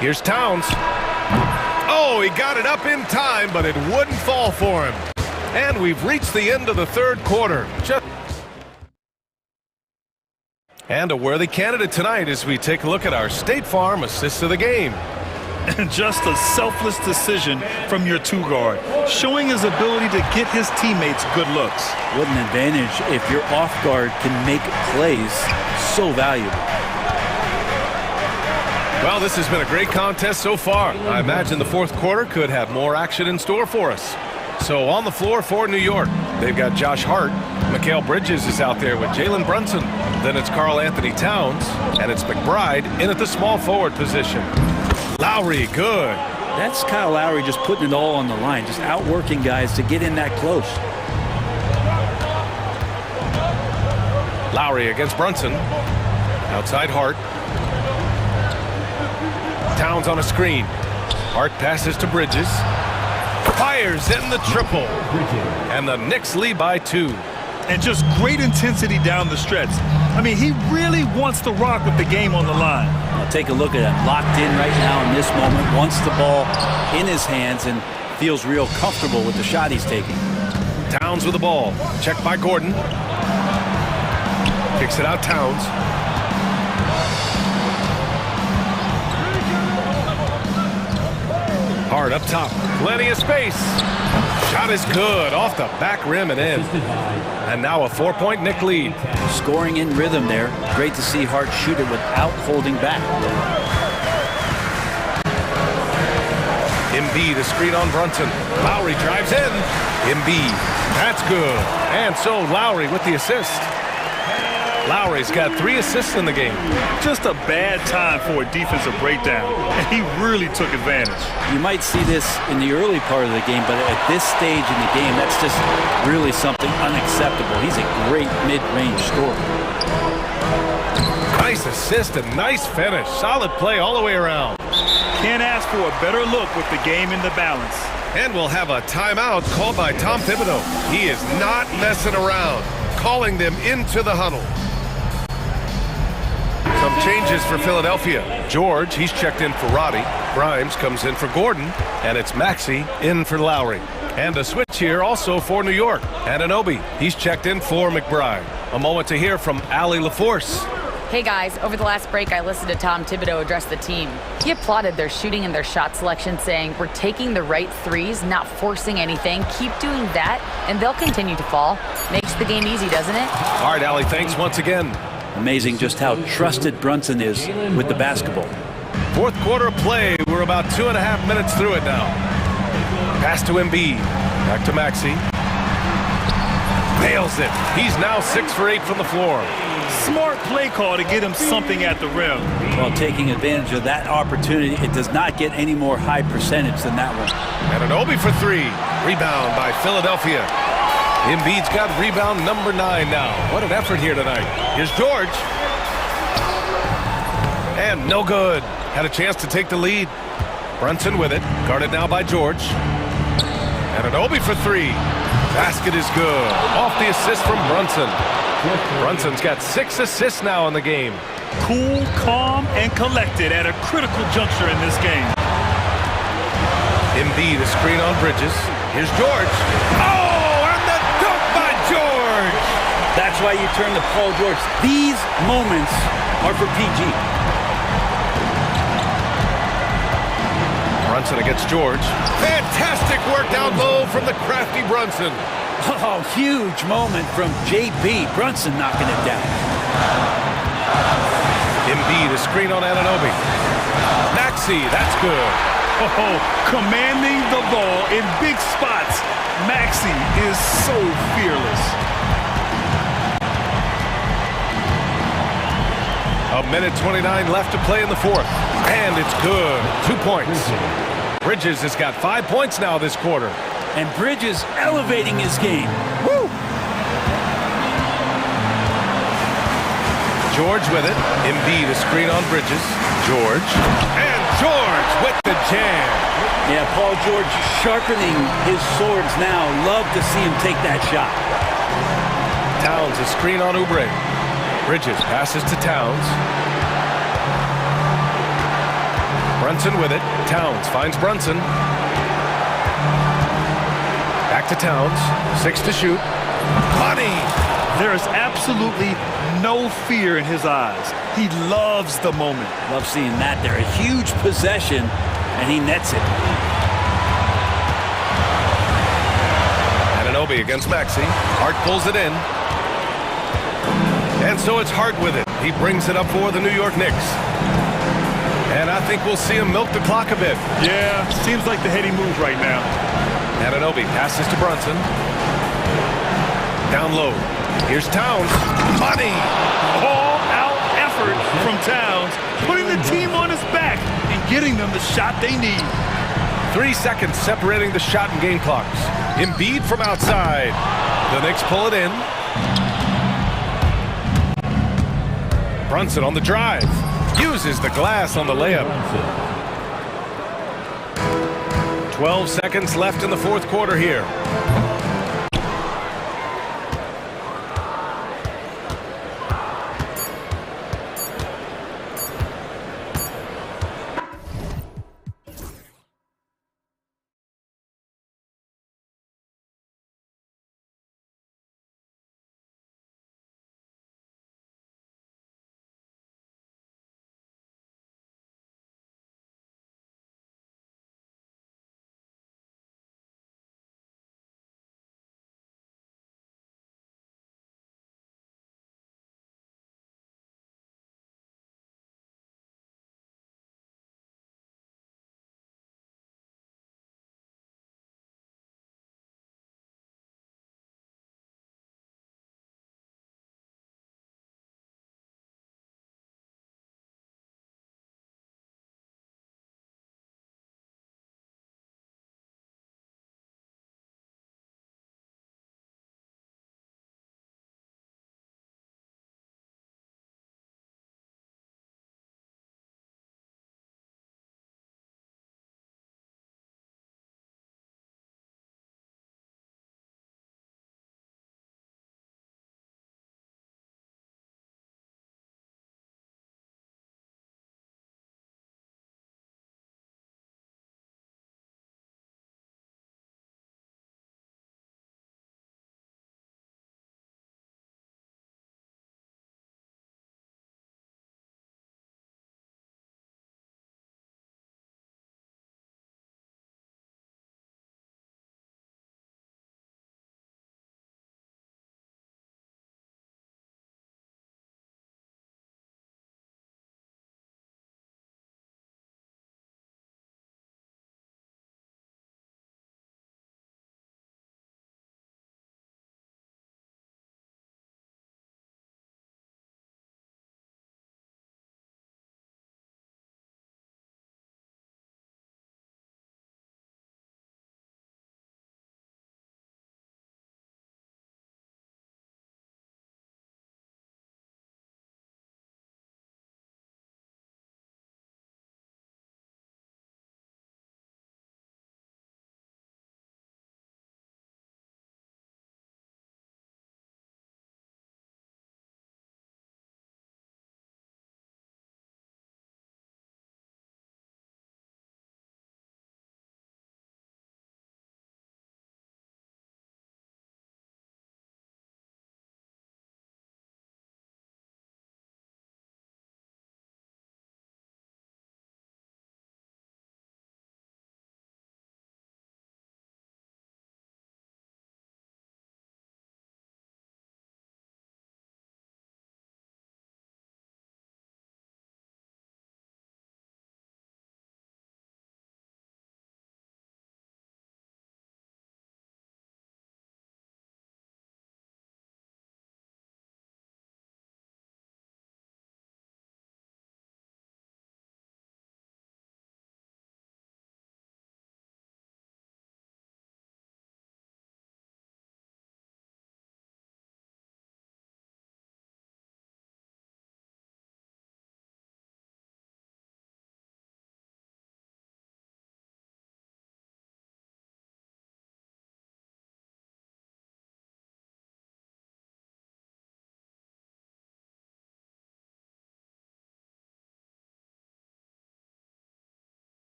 Here's Towns. Oh, he got it up in time, but it wouldn't fall for him. And we've reached the end of the third quarter. And a worthy candidate tonight as we take a look at our State Farm assist of the game. And just a selfless decision from your two-guard, showing his ability to get his teammates good looks. What an advantage if your off-guard can make plays so valuable. Well, this has been a great contest so far. I imagine the fourth quarter could have more action in store for us. So on the floor for New York, they've got Josh Hart. Mikal Bridges is out there with Jalen Brunson. Then it's Karl Anthony Towns, and it's McBride in at the small forward position. Lowry, good. That's Kyle Lowry just putting it all on the line, just outworking guys to get in that close. Lowry against Brunson. Outside Hart. Towns on a screen. Hart passes to Bridges. Fires in the triple. And the Knicks lead by 2. And just great intensity down the stretch. I mean, he really wants to rock with the game on the line. Now take a look at him. Locked in right now in this moment. Wants the ball in his hands and feels real comfortable with the shot he's taking. Towns with the ball. Checked by Gordon. Kicks it out Towns. Hard up top. Plenty of space. Shot is good. Off the back rim and in. And now a 4-point Knick lead. Scoring in rhythm there. Great to see Hart shoot it without holding back. Embiid, a screen on Brunson. Lowry drives in. Embiid. That's good. And so Lowry with the assist. Lowry's got 3 assists in the game. Just a bad time for a defensive breakdown, and he really took advantage. You might see this in the early part of the game, but at this stage in the game, that's just really something unacceptable. He's a great mid-range scorer. Nice assist and nice finish. Solid play all the way around. Can't ask for a better look with the game in the balance. And we'll have a timeout called by Tom Thibodeau. He is not messing around, calling them into the huddle. Some changes for Philadelphia. George, he's checked in for Roddy. Grimes comes in for Gordon. And it's Maxey in for Lowry. And a switch here also for New York. Anunoby, he's checked in for McBride. A moment to hear from Allie LaForce. Hey guys, over the last break I listened to Tom Thibodeau address the team. He applauded their shooting and their shot selection, saying, "We're taking the right threes, not forcing anything. Keep doing that, and they'll continue to fall." Makes the game easy, doesn't it? All right, Allie, thanks once again. Amazing just how trusted Brunson is with the basketball. Fourth quarter play. We're about 2.5 minutes through it now. Pass to Embiid. Back to Maxey. Nails it. He's now 6 for 8 from the floor. Smart play call to get him something at the rim. Well, taking advantage of that opportunity, it does not get any more high percentage than that one. Anunoby for three. Rebound by Philadelphia. Embiid's got rebound number 9 now. What an effort here tonight. Here's George. And no good. Had a chance to take the lead. Brunson with it. Guarded now by George. Anunoby for three. Basket is good. Off the assist from Brunson. Brunson's got 6 assists now in the game. Cool, calm, and collected at a critical juncture in this game. Embiid, a screen on Bridges. Here's George. Oh, and the dunk by George! That's why you turn to Paul George. These moments are for PG. Brunson against George. Fantastic work down low from the crafty Brunson. Oh, huge moment from JB. Brunson knocking it down. Embiid, a screen on Anunoby. Maxey, that's good. Oh, commanding the ball in big spots. Maxey is so fearless. A minute 29 left to play in the fourth. And it's good. 2 points. Bridges has got 5 points now this quarter. And Bridges elevating his game. Woo! George with it. Embiid, a screen on Bridges. George. And George with the jam. Yeah, Paul George sharpening his swords now. Love to see him take that shot. Towns, a screen on Oubre. Bridges passes to Towns. Brunson with it. Towns finds Brunson. Back to Towns. 6 to shoot. Money! There is absolutely no fear in his eyes. He loves the moment. Love seeing that there. A huge possession, and he nets it. Anunoby against Maxey. Hart pulls it in. And so it's Hart with it. He brings it up for the New York Knicks. And I think we'll see him milk the clock a bit. Yeah, seems like the heady move right now. Anunoby passes to Brunson. Down low. Here's Towns. Money! All-out effort from Towns, putting the team on his back and getting them the shot they need. 3 seconds separating the shot and game clocks. Embiid from outside. The Knicks pull it in. Brunson on the drive. Uses the glass on the layup. 12 seconds left in the fourth quarter here.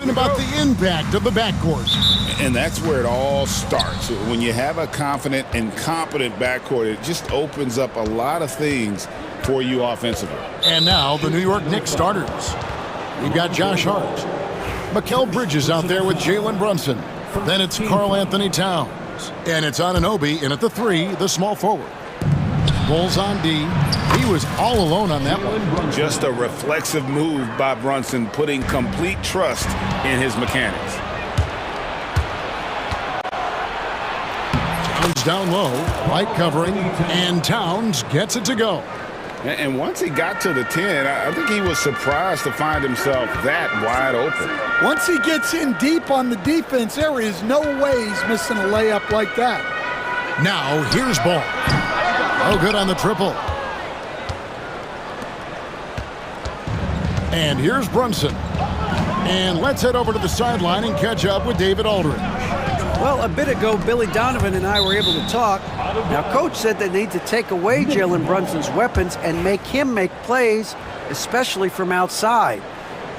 about the impact of the backcourt. And that's where it all starts. When you have a confident and competent backcourt, it just opens up a lot of things for you offensively. And now the New York Knicks starters. We've got Josh Hart. Mikal Bridges out there with Jalen Brunson. Then it's Karl Anthony Towns. And it's Anunoby in at the 3, the small forward. Bulls on D. He was all alone on that one. Just a reflexive move by Brunson, putting complete trust in his mechanics. Towns down low, White covering, and Towns gets it to go. And once he got to the 10, I think he was surprised to find himself that wide open. Once he gets in deep on the defense, there is no way he's missing a layup like that. Now, here's Ball. Oh, good on the triple. And here's Brunson. And let's head over to the sideline and catch up with David Aldridge. Well, a bit ago, Billy Donovan and I were able to talk. Now, Coach said they need to take away Jalen Brunson's weapons and make him make plays, especially from outside.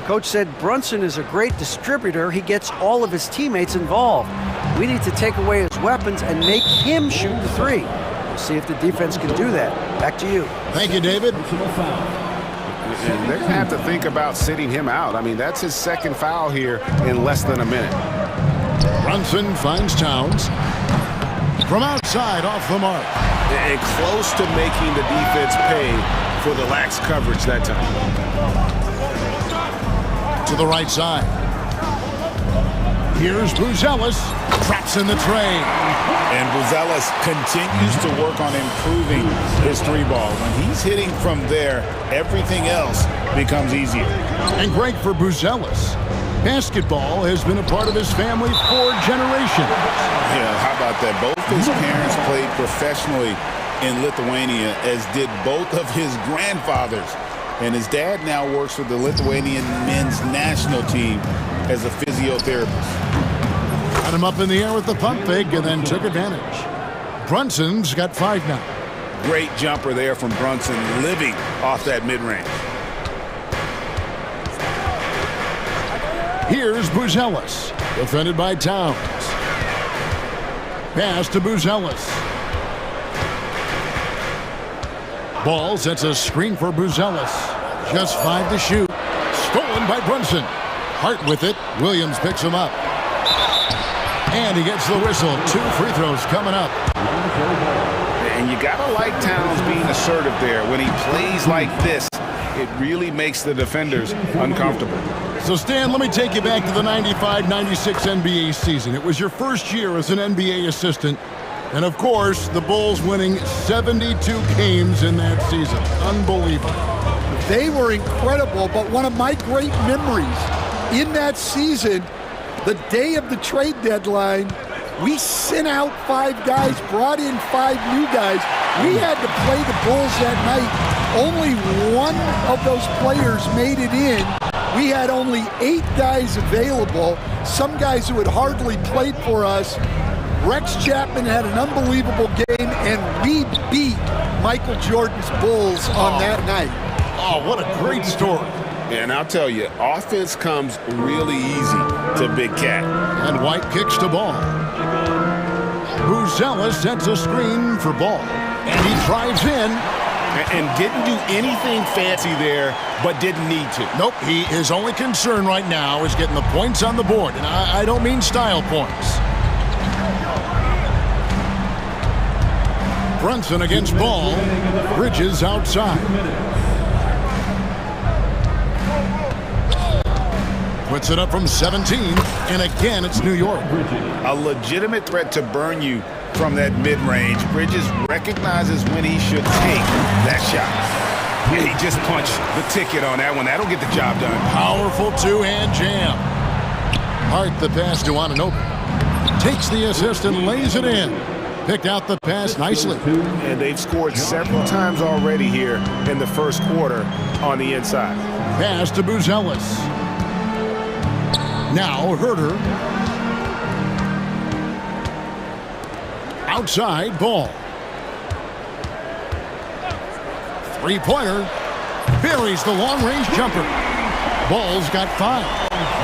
Coach said Brunson is a great distributor. He gets all of his teammates involved. We need to take away his weapons and make him shoot the 3. We'll see if the defense can do that. Back to you. Thank you, David. And they're going to have to think about sitting him out. I mean, that's his second foul here in less than a minute. Brunson finds Towns. From outside, off the mark. And close to making the defense pay for the lax coverage that time. To the right side. Here's Buzelis. Traps in the tray. And Buzelis continues to work on improving his 3-ball. When he's hitting from there, everything else becomes easier. And great for Buzelis. Basketball has been a part of his family for generations. Yeah, how about that? Both his parents played professionally in Lithuania, as did both of his grandfathers. And his dad now works with the Lithuanian men's national team as a physiotherapist. Got him up in the air with the pump fake and then took advantage. Brunson's got 5 now. Great jumper there from Brunson, living off that mid-range. Here's Buzelis, defended by Towns. Pass to Buzelis. Ball sets a screen for Buzelis. Just 5 to shoot. Stolen by Brunson. Hart with it. Williams picks him up. And he gets the whistle. 2 free throws coming up. And you got to like Towns being assertive there. When he plays like this, it really makes the defenders uncomfortable. So, Stan, let me take you back to the 95-96 NBA season. It was your first year as an NBA assistant. And, of course, the Bulls winning 72 games in that season. Unbelievable. They were incredible, but one of my great memories in that season, the day of the trade deadline, we sent out 5 guys, brought in 5 new guys. We had to play the Bulls that night. Only one of those players made it in. We had only 8 guys available, some guys who had hardly played for us. Rex Chapman had an unbelievable game, and we beat Michael Jordan's Bulls on that night. Oh, what a great story. And I'll tell you, offense comes really easy to Big Cat. And White kicks to Ball. Buzelis sets a screen for Ball. And he drives in. And didn't do anything fancy there, but didn't need to. Nope, his only concern right now is getting the points on the board. And I don't mean style points. Brunson against Ball. Bridges outside. Puts it up from 17, and again it's New York. A legitimate threat to burn you from that mid-range. Bridges recognizes when he should take that shot. Yeah, he just punched the ticket on that one. That'll get the job done. Powerful 2-hand jam. Hart the pass to Anunoby. Takes the assist and lays it in. Picked out the pass nicely. And they've scored several times already here in the first quarter on the inside. Pass to Buzelis. Now Herter. Outside Ball. 3-pointer. Buries the long-range jumper. Ball's got 5.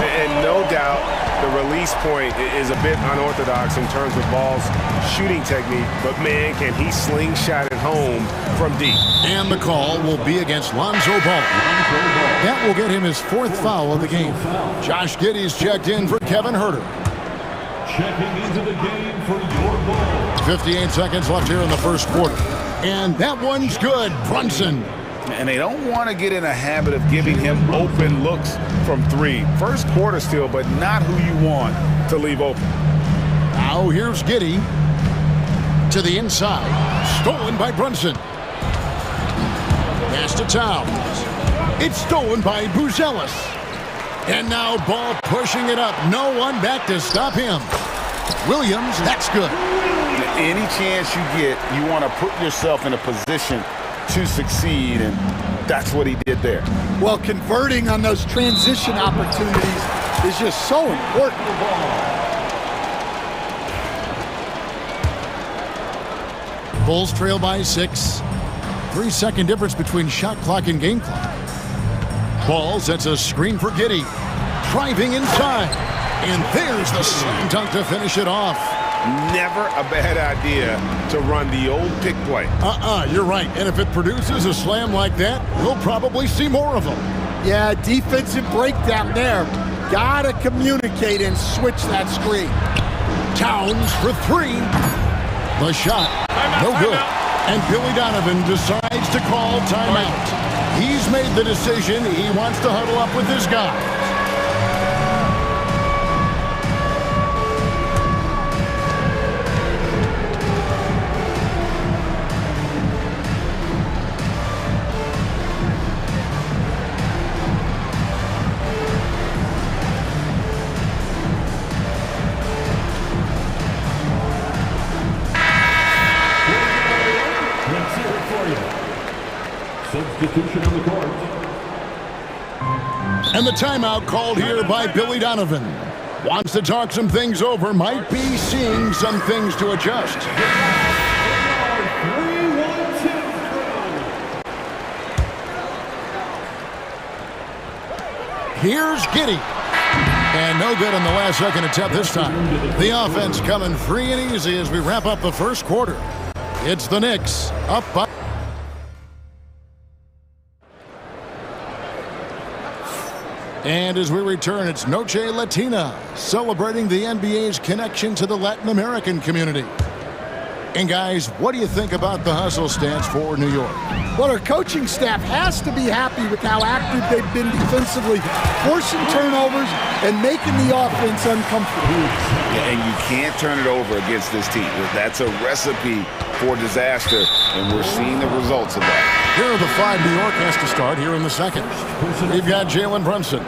And no doubt the release point is a bit unorthodox in terms of Ball's shooting technique, but man, can he slingshot it home from deep. And the call will be against Lonzo Ball. That will get him his 4th foul of the game. Josh Giddey's checked in for Kevin Huerter. Checking into the game for your ball. 58 seconds left here in the first quarter. And that one's good. Brunson. And they don't want to get in a habit of giving him open looks from 3. First quarter still, but not who you want to leave open. Now here's Giddey to the inside. Stolen by Brunson. Pass to Towns. It's stolen by Buzelis. And now Ball pushing it up. No one back to stop him. Williams, that's good. Any chance you get, you want to put yourself in a position to succeed, and that's what he did there. Well, converting on those transition opportunities is just so important. Bulls trail by 6. 3-second difference between shot clock and game clock. Ball sets a screen for Giddey. Driving inside. And there's the slam dunk to finish it off. Never a bad idea to run the old pick play. You're right. And if it produces a slam like that, we'll probably see more of them. Yeah, defensive breakdown there. Gotta communicate and switch that screen. Towns for 3. The shot, no good. And Billy Donovan decides to call timeout. He's made the decision. He wants to huddle up with his guys. Substitution on the court. And the timeout called here by Billy Donovan. Wants to talk some things over, might be seeing some things to adjust. Here's Giddey. And no good on the last second attempt this time. The offense coming free and easy as we wrap up the first quarter. It's the Knicks up by... And as we return, it's Noche Latina, celebrating the NBA's connection to the Latin American community. And guys, what do you think about the hustle stance for New York? Well, our coaching staff has to be happy with how active they've been defensively, forcing turnovers and making the offense uncomfortable. Yeah, and you can't turn it over against this team. That's a recipe for disaster, and we're seeing the results of that. Here are the 5 New York has to start here in the second. We've got Jalen Brunson.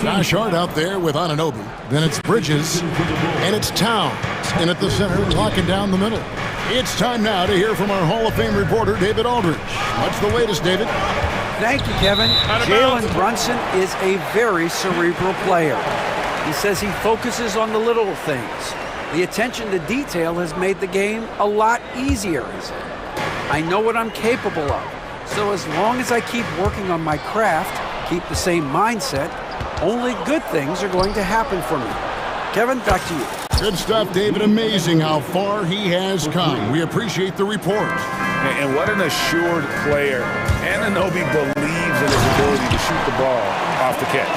Josh Hart out there with Anunoby. Then it's Bridges, and it's Towns in at the center, locking down the middle. It's time now to hear from our Hall of Fame reporter, David Aldridge. What's the latest, David? Thank you, Kevin. Jalen Brunson is a very cerebral player. He says he focuses on the little things. The attention to detail has made the game a lot easier, he said. I know what I'm capable of. So as long as I keep working on my craft, keep the same mindset, only good things are going to happen for me. Kevin, back to you. Good stuff, David. Amazing how far he has come. We appreciate the report. And what an assured player. Anunoby believes in his ability to shoot the ball off the catch.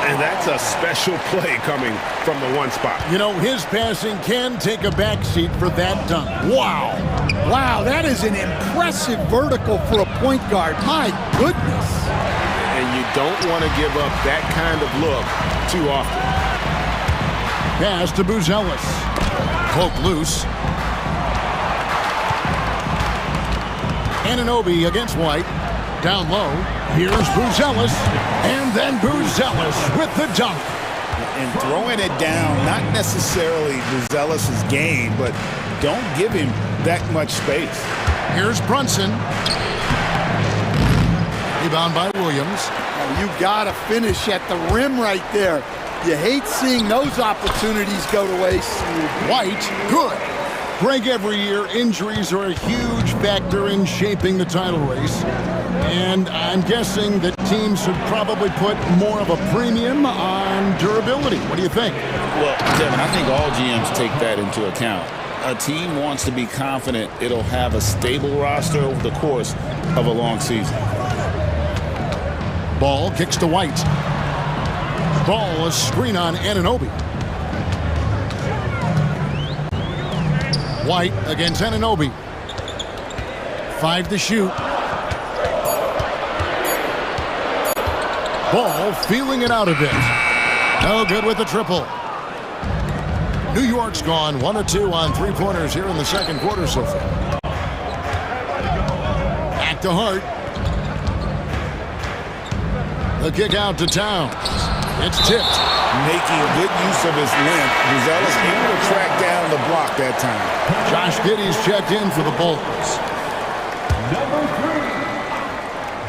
And that's a special play coming from the one spot. You know, his passing can take a backseat for that dunk. Wow. Wow, that is an impressive vertical for a point guard. My goodness. And you don't want to give up that kind of look too often. Pass to Buzelis. Poke loose. Anunoby against White. Down low. Here's Buzelis. And then Buzelis with the dunk. And throwing it down, not necessarily Buzelis' game, but don't give him that much space. Here's Brunson. Rebound by Williams. Oh, you gotta finish at the rim right there. You hate seeing those opportunities go to waste. White, good. Greg, every year, injuries are a huge factor in shaping the title race. And I'm guessing that teams should probably put more of a premium on durability. What do you think? Well, Kevin, I think all GMs take that into account. A team wants to be confident it'll have a stable roster over the course of a long season. Ball kicks to White. Ball, a screen on Anunoby. White against Anunoby. 5 to shoot. Ball feeling it out a bit. No good with the triple. New York's gone 1 of 2 on three-pointers here in the second quarter so far. Back to Hart. The kick out to Towns. It's tipped. Making good use of his length. Buzelis able to track down the block that time. Josh Giddey's checked in for the Bulls. Number 3,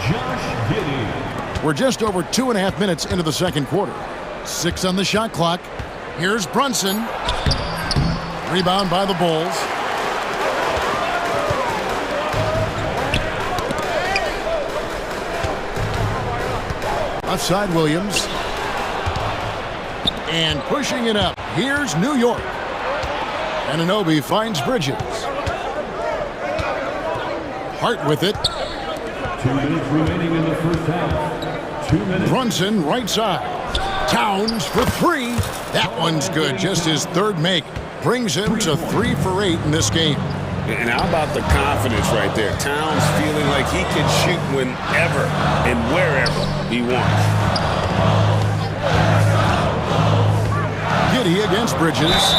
Josh Giddey. We're just over 2.5 minutes into the second quarter. 6 on the shot clock. Here's Brunson. Rebound by the Bulls. Left side, Williams. And pushing it up. Here's New York. Anunoby finds Bridges. Hart with it. 2 minutes remaining in the first half. 2 minutes. Brunson, right side. Towns for 3. That one's good. Just his third make. Brings him to 3 for 8 in this game. And how about the confidence right there? Towns feeling like he can shoot whenever and wherever he wants. Giddey against Bridges.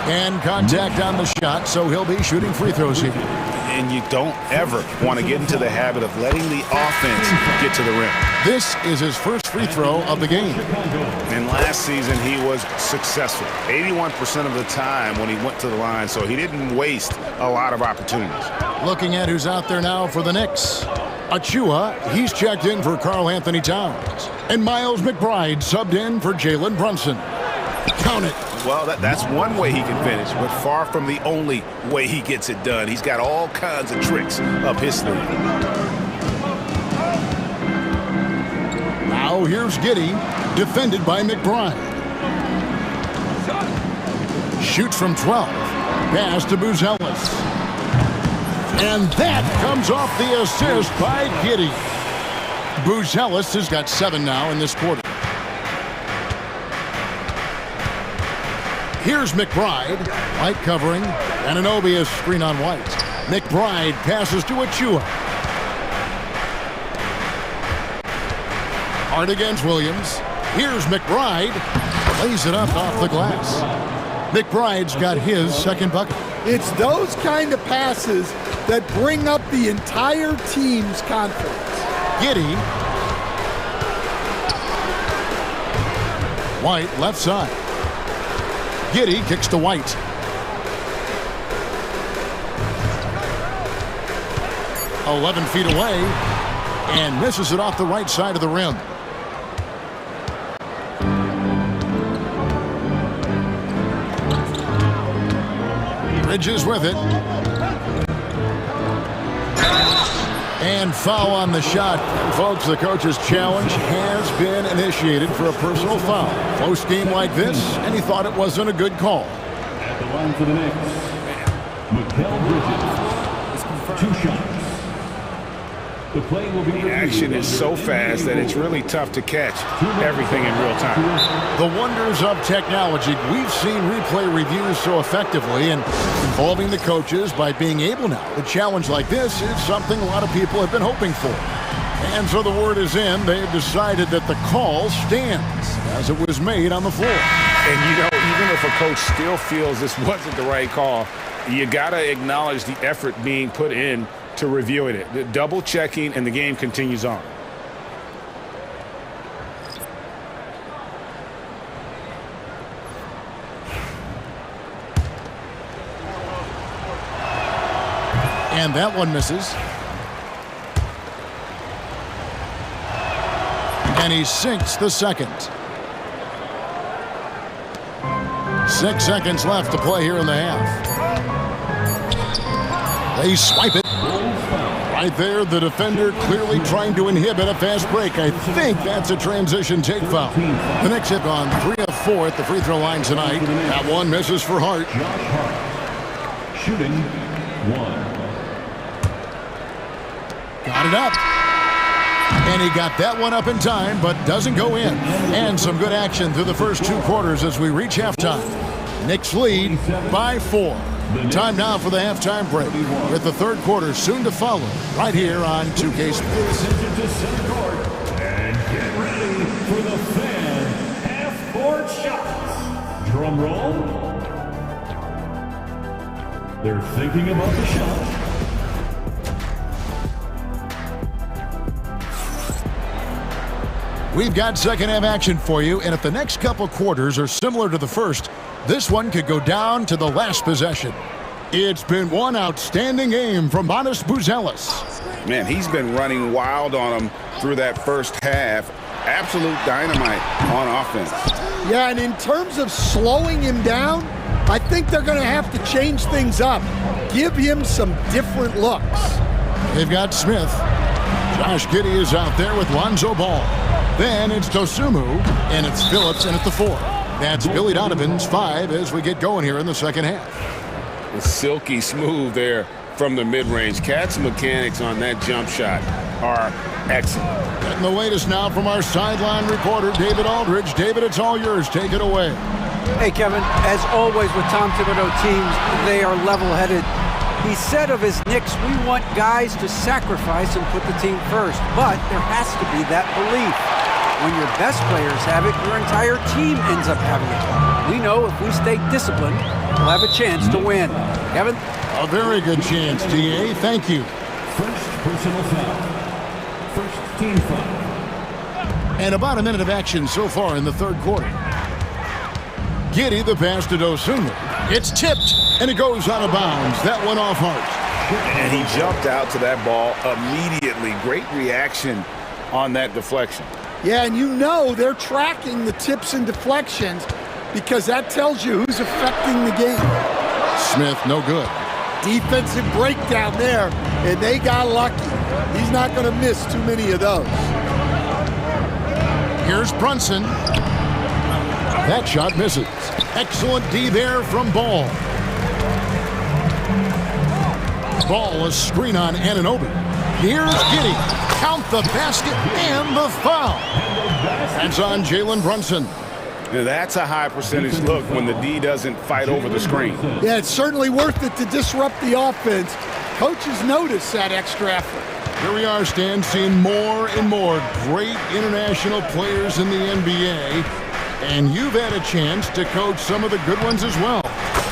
And contact on the shot, so he'll be shooting free throws here. And you don't ever want to get into the habit of letting the offense get to the rim. This is his first free throw of the game. And last season, he was successful 81% of the time when he went to the line, so he didn't waste a lot of opportunities. Looking at who's out there now for the Knicks. Achua, he's checked in for Karl Anthony Towns. And Miles McBride subbed in for Jalen Brunson. Count it. Well, that's one way he can finish, but far from the only way he gets it done. He's got all kinds of tricks up his sleeve. Now here's Giddey, defended by McBride. Shoots from 12. Pass to Buzelis. And that comes off the assist by Giddey. Buzelis has got 7 now in this quarter. Here's McBride. White covering. Anunoby is screen on White. McBride passes to Achua. Hart against Williams. Here's McBride. Lays it up off the glass. McBride's got his second bucket. It's those kind of passes that bring up the entire team's confidence. Giddey. White left side. Giddey kicks to White. "11 feet away and misses it off the right side of the rim. Bridges with it. And foul on the shot. And folks, the coach's challenge has been initiated for a personal foul. Close game like this, and he thought it wasn't a good call. At the line for the Knicks, Mikal Bridges. 2 shots. The play will be the action is so fast that it's really tough to catch everything in real time. The wonders of technology. We've seen replay reviews so effectively and involving the coaches by being able now. A challenge like this is something a lot of people have been hoping for. And so the word is in. They've decided that the call stands as it was made on the floor. And you know, even if a coach still feels this wasn't the right call, you got to acknowledge the effort being put in to reviewing it, double checking, and the game continues on. And that one misses. And he sinks the second. 6 seconds left to play here in the half. They swipe it. Right there, the defender clearly trying to inhibit a fast break. I think that's a transition take foul. The Knicks have gone 3 of 4 at the free throw line tonight. That one misses for Hart. Shooting 1. Got it up. And he got that one up in time, but doesn't go in. And some good action through the first 2 quarters as we reach halftime. Knicks lead by 4. Time now for the halftime break, with the third quarter soon to follow, right here on 2K Sports. And get ready for the fan half-court shots. Drum roll. They're thinking about the shot. We've got second half action for you, and if the next couple quarters are similar to the first, this one could go down to the last possession. It's been one outstanding game from Buzelis. Man, he's been running wild on him through that first half. Absolute dynamite on offense. Yeah, and in terms of slowing him down, I think they're going to have to change things up. Give him some different looks. They've got Smith. Josh Giddey is out there with Lonzo Ball. Then it's Dosumu, and it's Phillips in at the 4. That's Billy Donovan's 5 as we get going here in the second half. It's silky smooth there from the mid-range. Cat's mechanics on that jump shot are excellent. Getting the latest now from our sideline reporter, David Aldridge. David, it's all yours. Take it away. Hey, Kevin, as always with Tom Thibodeau teams, they are level-headed. He said of his Knicks, we want guys to sacrifice and put the team first, but there has to be that belief. When your best players have it, your entire team ends up having it. We know if we stay disciplined, we'll have a chance to win. Kevin? A very good chance, DA. Thank you. First personal foul. First team foul. And about a minute of action so far in the third quarter. Giddey, the pass to Dosunmu. It's tipped, and it goes out of bounds. That one off Hart. And he jumped out to that ball immediately. Great reaction on that deflection. Yeah, and you know they're tracking the tips and deflections because that tells you who's affecting the game. Smith, no good. Defensive breakdown there, and they got lucky. He's not going to miss too many of those. Here's Brunson. That shot misses. Excellent D there from Ball. Ball, a screen on Anunoby. Here's Giddey. Count the basket and the foul. That's on Jalen Brunson. Now that's a high percentage look when the D doesn't fight over the screen. Yeah, it's certainly worth it to disrupt the offense. Coaches notice that extra effort. Here we are, Stan, seeing more and more great international players in the NBA. And you've had a chance to coach some of the good ones as well.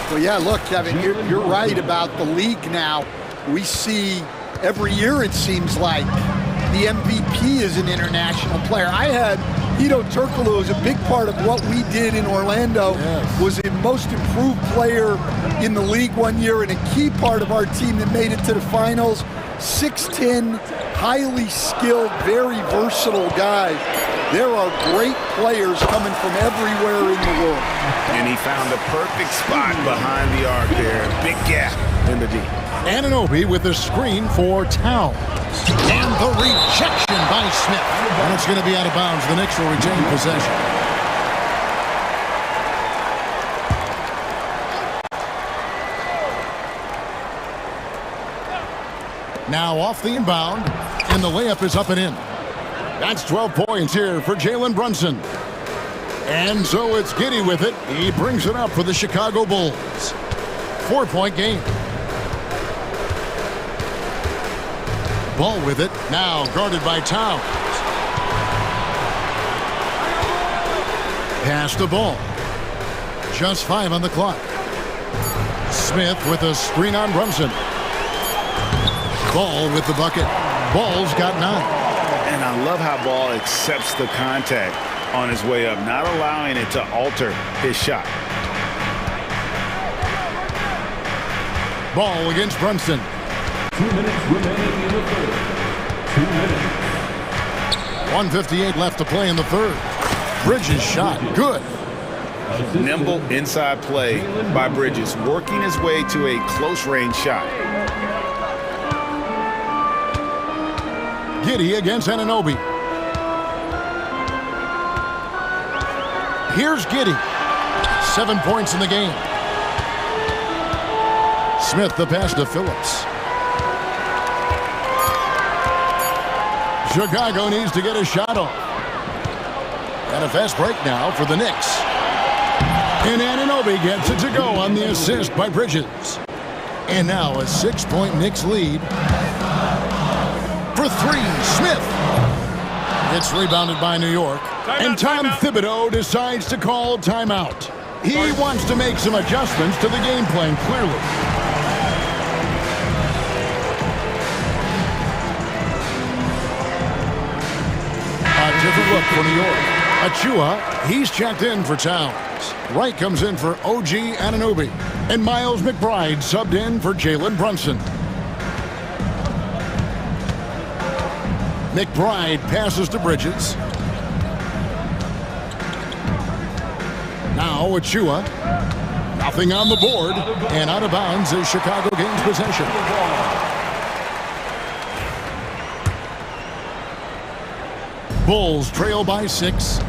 Well, yeah, look, Kevin, you're right about the league now. We see every year, it seems like, the MVP is an international player. I had Hedo Turkoglu as a big part of what we did in Orlando. Yes. Was a most improved player in the league one year and a key part of our team that made it to the finals. 6'10", highly skilled, very versatile guy. There are great players coming from everywhere in the world. And he found the perfect spot behind the arc there. Big gap in the D. Anunoby with a screen for Towns. And the rejection by Smith. And it's going to be out of bounds. The Knicks will retain possession. Now off the inbound, and the layup is up and in. That's 12 points here for Jalen Brunson. And so it's Giddey with it. He brings it up for the Chicago Bulls. 4-point game. Ball with it, now guarded by Towns. Pass the ball. Just 5 on the clock. Smith with a screen on Brunson. Ball with the bucket. Ball's got 9. And I love how Ball accepts the contact on his way up, not allowing it to alter his shot. Ball against Brunson. 2 minutes remaining in the third. 2 minutes. 1:58 left to play in the third. Bridges shot, good. Nimble inside play by Bridges, working his way to a close range shot. Giddey against Anunoby. Here's Giddey. 7 points in the game. Smith the pass to Phillips. Chicago needs to get a shot off. And a fast break now for the Knicks. And Anunoby gets it to go on the assist by Bridges. And now a 6-point Knicks lead. For three, Smith. It's rebounded by New York. And Tom Thibodeau decides to call timeout. He wants to make some adjustments to the game plan, clearly. A different look for New York. Achua, he's checked in for Towns. Wright comes in for OG Anunoby. And Miles McBride subbed in for Jalen Brunson. McBride passes to Bridges. Now Achua. Nothing on the board. And out of bounds as Chicago gains possession. Bulls trail by 6.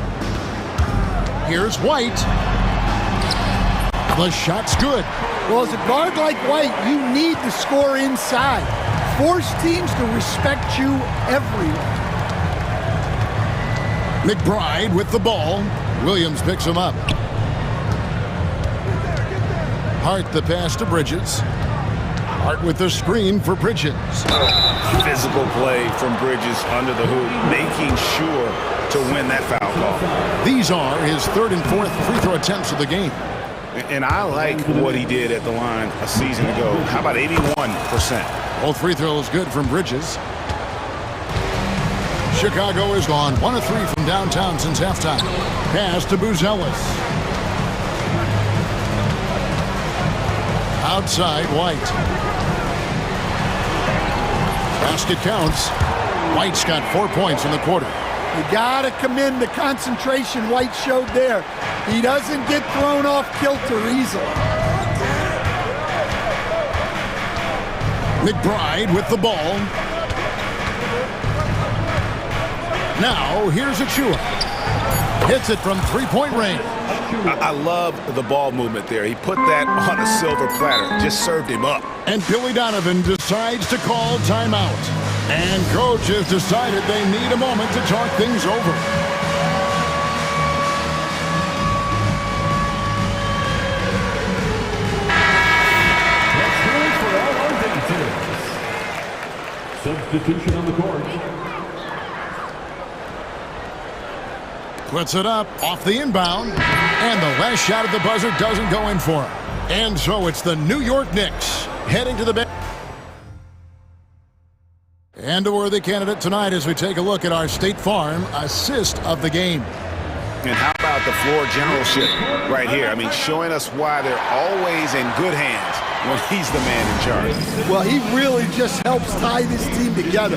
Here's White. The shot's good. Well, as a guard like White, you need to score inside. Force teams to respect you everywhere. McBride with the ball. Williams picks him up. Hart the pass to Bridges. Hart with the screen for Bridges. Physical play from Bridges under the hoop, making sure to win that foul call. These are his 3rd and 4th free throw attempts of the game. And I like what he did at the line a season ago. How about 81%? Both free throws good from Bridges. Chicago is gone 1 of 3 from downtown since halftime. Pass to Buzelis. Outside White. Basket counts. White's got 4 points in the quarter. You gotta commend the concentration White showed there. He doesn't get thrown off kilter easily. McBride with the ball. Now here's Achua. Hits it from 3-point range. I love the ball movement there. He put that on a silver platter. Just served him up. And Billy Donovan decides to call timeout. And coach has decided they need a moment to talk things over. Substitution on the court. Puts it up off the inbound. And the last shot at the buzzer doesn't go in for him. And so it's the New York Knicks heading to the bench. And a worthy candidate tonight as we take a look at our State Farm assist of the game. And how about the floor generalship right here? I mean, showing us why they're always in good hands when he's the man in charge. Well, he really just helps tie this team together.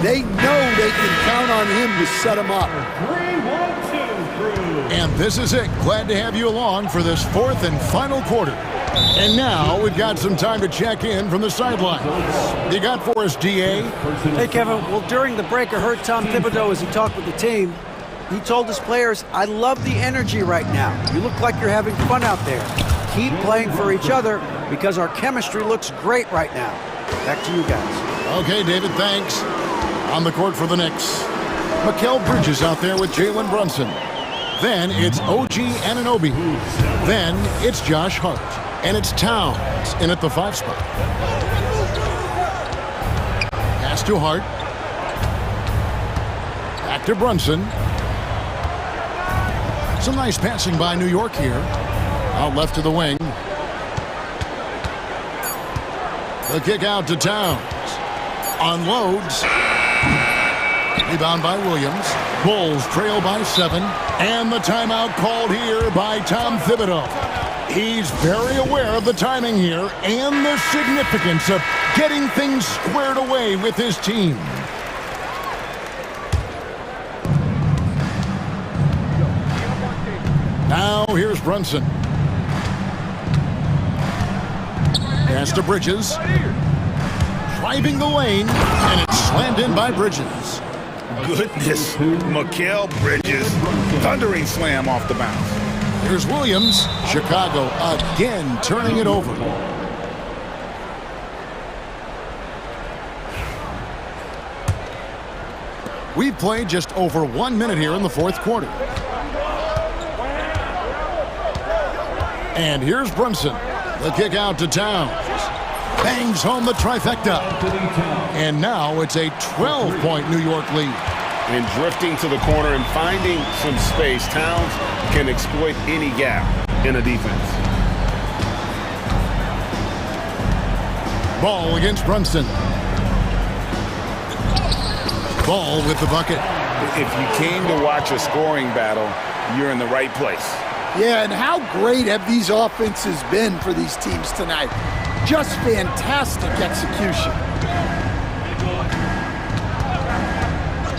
They know they can count on him to set them up. And this is it. Glad to have you along for this 4th and final quarter. And now we've got some time to check in from the sidelines. You got for us, DA? Hey, Kevin. Well, during the break, I heard Tom Thibodeau as he talked with the team. He told his players, I love the energy right now. You look like you're having fun out there. Keep playing for each other because our chemistry looks great right now. Back to you guys. Okay, David, thanks. On the court for the Knicks. Mikal Bridges out there with Jalen Brunson. Then it's OG Anunoby. Then it's Josh Hart. And it's Towns in at the 5 spot. Pass to Hart. Back to Brunson. Some nice passing by New York here. Out left to the wing. The kick out to Towns. Unloads. Rebound by Williams. Bulls trail by 7. And the timeout called here by Tom Thibodeau. He's very aware of the timing here and the significance of getting things squared away with his team. Now here's Brunson. Pass to Bridges. driving the lane, and it's slammed in by Bridges. Goodness, Mikal Bridges, thundering slam off the bounce. Here's Williams. Chicago again turning it over. We've played just over 1 minute here in the fourth quarter. And here's Brunson. The kick out to Towns. Bangs home the trifecta. And now it's a 12-point New York lead. And drifting to the corner and finding some space, Towns can exploit any gap in a defense. Ball against Brunson. Ball with the bucket. If you came to watch a scoring battle, you're in the right place. Yeah, and how great have these offenses been for these teams tonight? Just fantastic execution.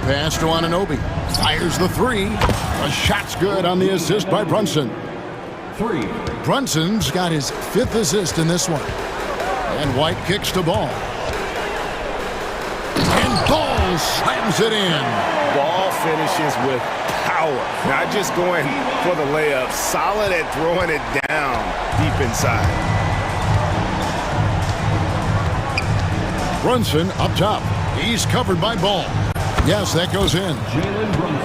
Pass to Anunoby. Fires the three. A shot's good on the assist by Brunson. Brunson's got his 5th assist in this one. And White kicks to Ball. And Ball slams it in. Ball finishes with power. Not just going for the layup, solid at throwing it down deep inside. Brunson up top. He's covered by Ball. Yes, that goes in.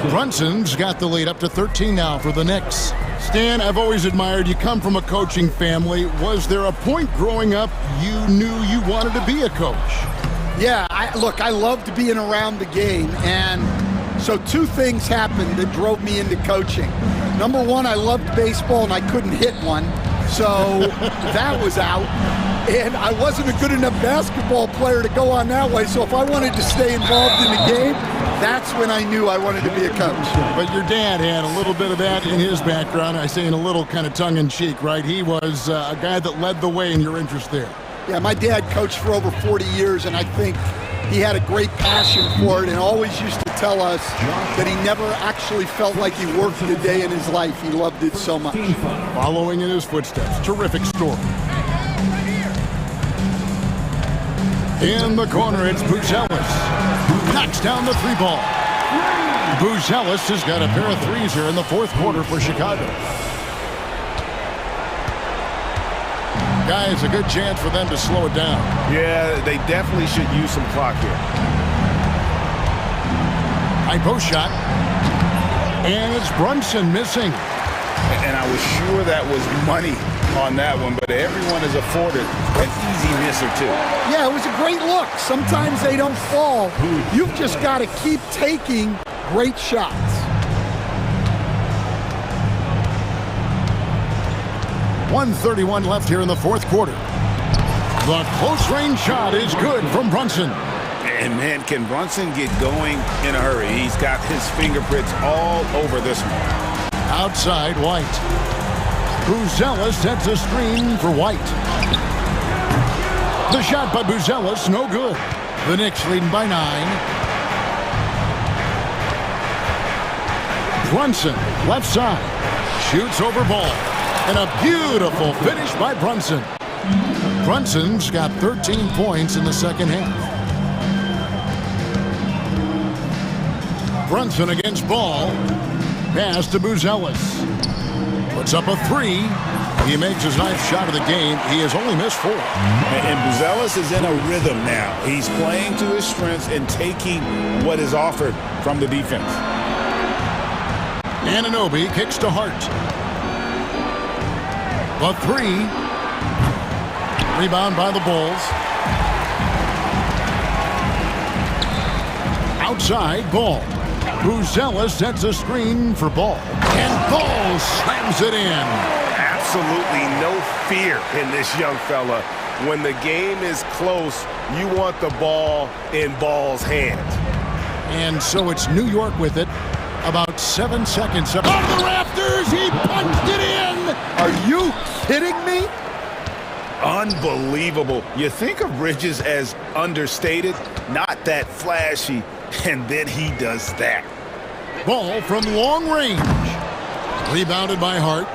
Brunson's got the lead up to 13 now for the Knicks. Stan, I've always admired you. Come from a coaching family. Was there a point growing up you knew you wanted to be a coach? Yeah, look, I loved being around the game, and so 2 things happened that drove me into coaching. Number one, I loved baseball, and I couldn't hit one, so that was out. And I wasn't a good enough basketball player to go on that way, so if I wanted to stay involved in the game, that's when I knew I wanted to be a coach. But your dad had a little bit of that in his background. I say in a little kind of tongue-in-cheek, right? He was a guy that led the way in your interest there. Yeah, my dad coached for over 40 years, and I think he had a great passion for it and always used to tell us that he never actually felt like he worked a day in his life. He loved it so much. Following in his footsteps. Terrific story. In the corner, it's Buzelis. Knocks down the 3 ball. Buzelis has got a pair of threes here in the fourth quarter for Chicago. Guys, a good chance for them to slow it down. Yeah, they definitely should use some clock here. High post shot. And it's Brunson missing. And I was sure that was money on that one, but everyone is afforded an easy miss or 2. Yeah, it was a great look. Sometimes they don't fall. You've just got to keep taking great shots. 1:31 left here in the fourth quarter. The close-range shot is good from Brunson. And, man, can Brunson get going in a hurry? He's got his fingerprints all over this one. Outside, White. Buzelis sets a screen for White. The shot by Buzelis, no good. The Knicks leading by 9. Brunson, left side. Shoots over Ball. And a beautiful finish by Brunson. Brunson's got 13 points in the second half. Brunson against Ball. Pass to Buzelis. Puts up a 3. He makes his 9th shot of the game. He has only missed 4. And Buzelis is in a rhythm now. He's playing to his strengths and taking what is offered from the defense. Anunoby kicks to Hart. A 3. Rebound by the Bulls. Outside, Ball. Buzelis sets a screen for Ball. And Ball slams it in. Absolutely no fear in this young fella. When the game is close, you want the ball in Ball's hands. And so it's New York with it. About 7 seconds up. On the rafters, he punched it in. Are you kidding me? Unbelievable. You think of Bridges as understated, not that flashy, and then he does that. Ball from long range. Rebounded by Hart.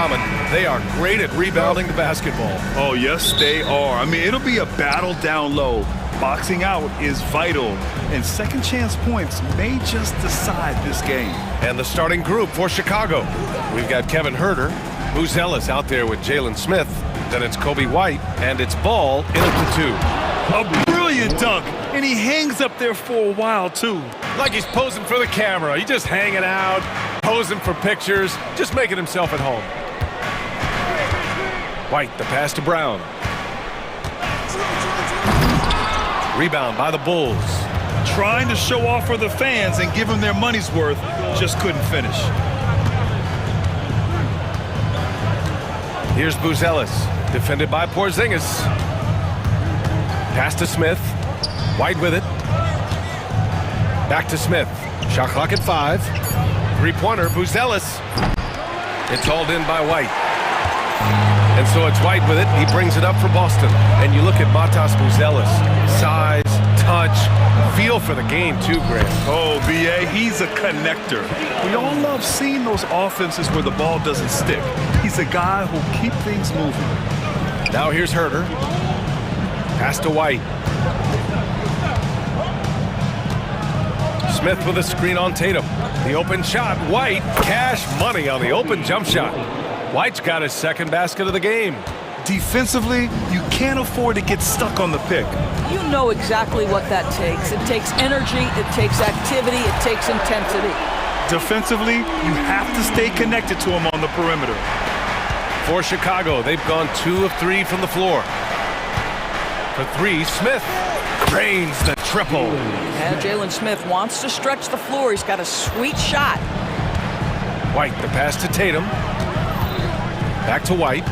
common. They are great at rebounding the basketball. Oh, yes, they are. I mean, it'll be a battle down low. Boxing out is vital, and second chance points may just decide this game. And the starting group for Chicago. We've got Kevin Huerter, Buzelis out there with Jalen Smith. Then it's Kobe White, and it's Ball in at the 2. A brilliant dunk, and he hangs up there for a while, too. Like he's posing for the camera. He's just hanging out, posing for pictures, just making himself at home. White, the pass to Brown. Rebound by the Bulls. Trying to show off for the fans and give them their money's worth, just couldn't finish. Here's Buzelis, defended by Porzingis. Pass to Smith. White with it. Back to Smith. Shot clock at 5. Three-pointer, Buzelis. It's hauled in by White. And so it's White with it. He brings it up for Boston. And you look at Matas Buzelis. Size, touch, feel for the game too, Grant. Oh, B.A., he's a connector. We all love seeing those offenses where the ball doesn't stick. He's a guy who'll keep things moving. Now here's Huerter. Pass to White. Smith with a screen on Tatum. The open shot. White, cash money on the open jump shot. White's got his second basket of the game. Defensively, you can't afford to get stuck on the pick. You know exactly what that takes. It takes energy, it takes activity, it takes intensity. Defensively, you have to stay connected to him on the perimeter. For Chicago, they've gone 2 of 3 from the floor. For 3, Smith drains the triple. And Jalen Smith wants to stretch the floor. He's got a sweet shot. White, the pass to Tatum. Back to White.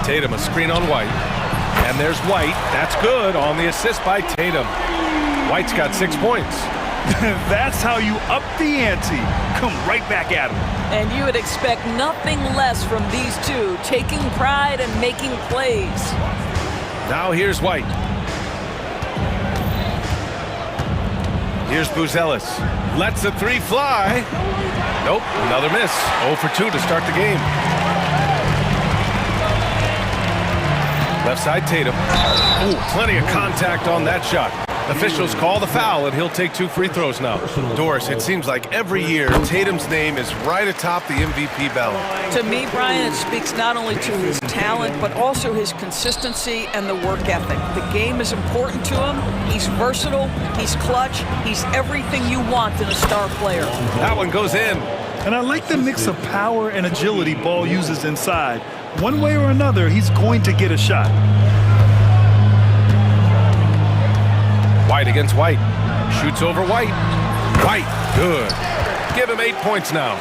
Tatum, a screen on White. And there's White. That's good on the assist by Tatum. White's got 6 points. That's how you up the ante. Come right back at him. And you would expect nothing less from these two, taking pride and making plays. Now here's White. Here's Buzelis. Lets the 3 fly. Nope, another miss. 0 for 2 to start the game. Left side, Tatum. Ooh, plenty of contact on that shot. Officials call the foul, and he'll take 2 free throws now. Doris, it seems like every year, Tatum's name is right atop the MVP ballot. To me, Brian, it speaks not only to his talent, but also his consistency and the work ethic. The game is important to him. He's versatile. He's clutch. He's everything you want in a star player. That one goes in. And I like the mix of power and agility Ball uses inside. One way or another, he's going to get a shot. White against White. Shoots over White. White, good. Give him 8 points now.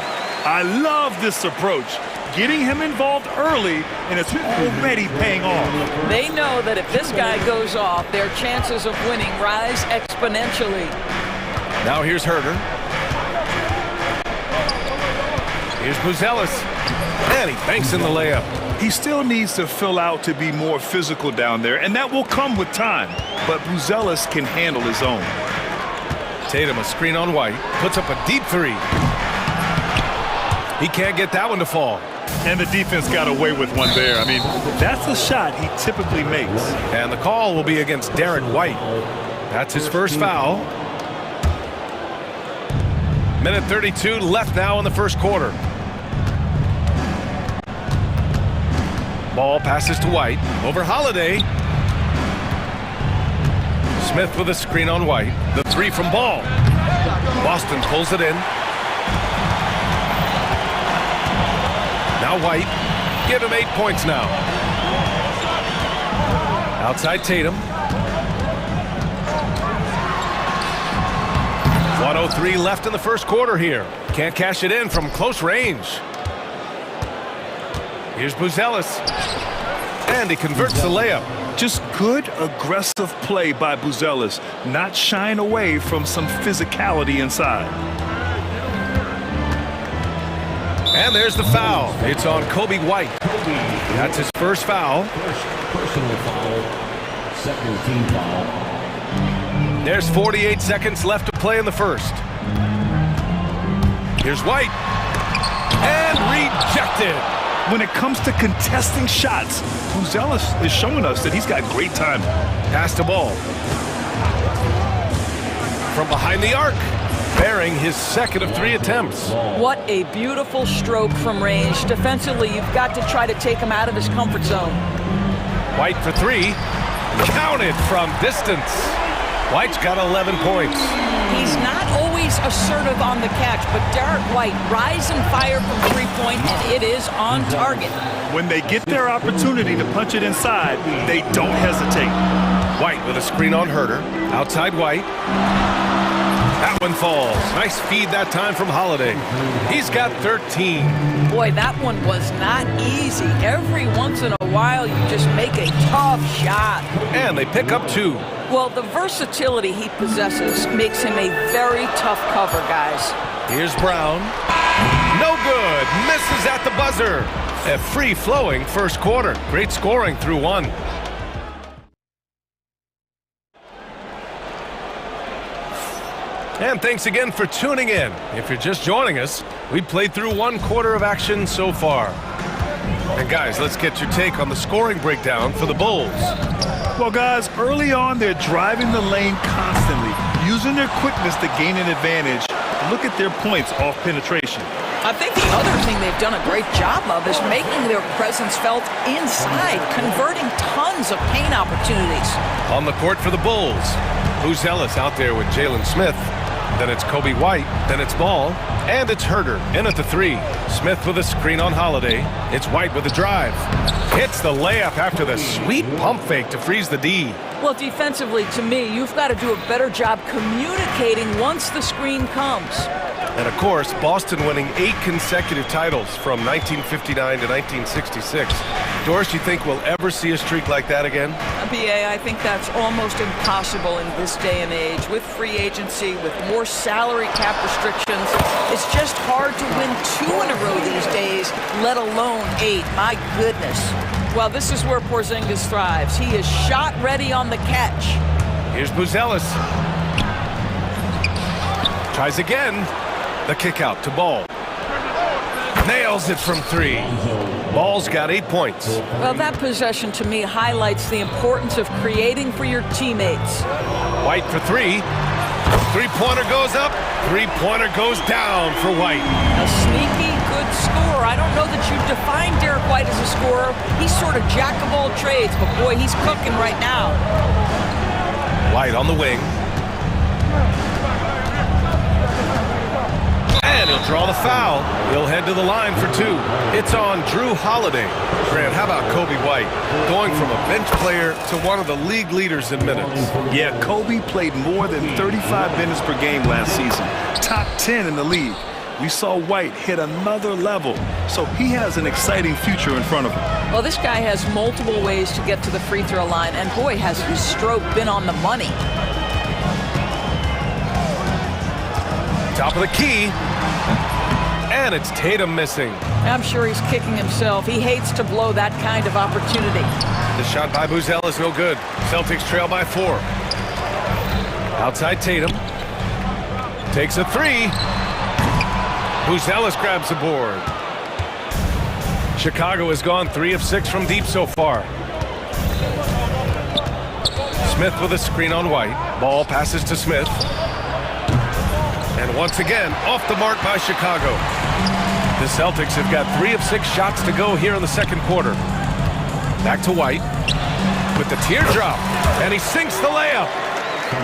I love this approach. Getting him involved early, and it's already paying off. They know that if this guy goes off, their chances of winning rise exponentially. Now here's Huerter. Here's Buzelis. And he banks in the layup. He still needs to fill out to be more physical down there, and that will come with time. But Buzelis can handle his own. Tatum, a screen on White, puts up a deep 3. He can't get that one to fall. And the defense got away with one there. I mean, that's a shot he typically makes. And the call will be against Derek White. That's his first foul. Minute 32 left now in the first quarter. Ball passes to White. Over Holiday. Smith with a screen on White. The 3 from Ball. Boston pulls it in. Now White. Give him 8 points now. Outside Tatum. 1:03 left in the first quarter here. Can't cash it in from close range. Here's Buzelis. And he converts the layup. Just good, aggressive play by Buzelis, not shying away from some physicality inside. And there's the foul. It's on Kobe White. That's his first foul. Personal foul, second team foul. There's 48 seconds left to play in the first. Here's White. And rejected. When it comes to contesting shots, Buzelis is showing us that he's got great timing. Pass the ball. From behind the arc, bearing his second of 3 attempts. What a beautiful stroke from range. Defensively, you've got to try to take him out of his comfort zone. White for 3. Counted from distance. White's got 11 points. He's not always assertive on the catch, but Derek White, rise and fire from three-point, and it is on target. When they get their opportunity to punch it inside, they don't hesitate. White with a screen on Herder. Outside White. That one falls. Nice feed that time from Holiday. He's got 13. Boy, that one was not easy. Every once in a while, you just make a tough shot. And they pick up 2. Well, the versatility he possesses makes him a very tough cover, guys. Here's Brown. No good. Misses at the buzzer. A free-flowing first quarter. Great scoring through 1. And thanks again for tuning in. If you're just joining us, we played through 1 quarter of action so far. And guys, let's get your take on the scoring breakdown for the Bulls. Well, guys, early on, they're driving the lane constantly, using their quickness to gain an advantage. Look at their points off penetration. I think the other thing they've done a great job of is making their presence felt inside, converting tons of paint opportunities. On the court for the Bulls, Buzelis out there with Jalen Smith. Then it's Kobe White. Then it's Ball. And it's Herder in at the 3. Smith with a screen on Holiday. It's White with a drive. Hits the layup after the sweet pump fake to freeze the D. Well, defensively, to me, you've got to do a better job communicating once the screen comes. And of course, Boston winning 8 consecutive titles from 1959 to 1966. Doris, you think we'll ever see a streak like that again? BA, I think that's almost impossible in this day and age. With free agency, with more salary cap restrictions, it's just hard to win 2 in a row these days, let alone 8. My goodness. Well, this is where Porzingis thrives. He is shot ready on the catch. Here's Buzelis. Tries again. The kick out to Ball. Nails it from 3. Ball's got 8 points. Well, that possession to me highlights the importance of creating for your teammates. White for 3. 3-pointer goes up. 3-pointer goes down for White. A sneaky good scorer. I don't know that you define Derek White as a scorer. He's sort of jack of all trades, but boy, he's cooking right now. White on the wing. And he'll draw the foul. He'll head to the line for 2. It's on Drew Holiday. Grant, how about Kobe White? Going from a bench player to one of the league leaders in minutes. Yeah, Kobe played more than 35 minutes per game last season. Top 10 in the league. We saw White hit another level, so he has an exciting future in front of him. Well, this guy has multiple ways to get to the free throw line, and boy, has his stroke been on the money. Top of the key. And it's Tatum missing. I'm sure he's kicking himself. He hates to blow that kind of opportunity. The shot by Buzelis no good. Celtics trail by 4. Outside Tatum. Takes a 3. Buzelis grabs the board. Chicago has gone 3 of 6 from deep so far. Smith with a screen on White. Ball passes to Smith. And once again, off the mark by Chicago. The Celtics have got 3 of 6 shots to go here in the second quarter. Back to White with the teardrop, and he sinks the layup.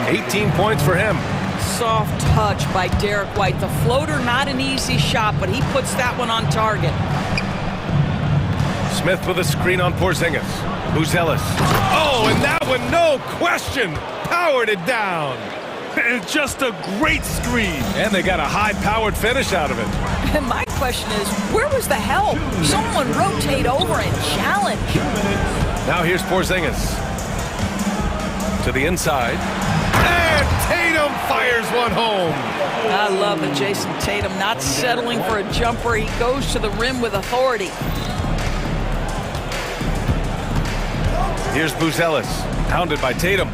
18 points for him. Soft touch by Derek White. The floater, not an easy shot, but he puts that one on target. Smith with a screen on Porzingis. Buzelis. Oh, and that one, no question, powered it down. And just a great screen. And they got a high-powered finish out of it. And my question is, where was the help? Someone rotate over and challenge. Now here's Porzingis. To the inside. And Tatum fires one home. I love it, Jason Tatum not settling for a jumper. He goes to the rim with authority. Here's Buzelis, pounded by Tatum.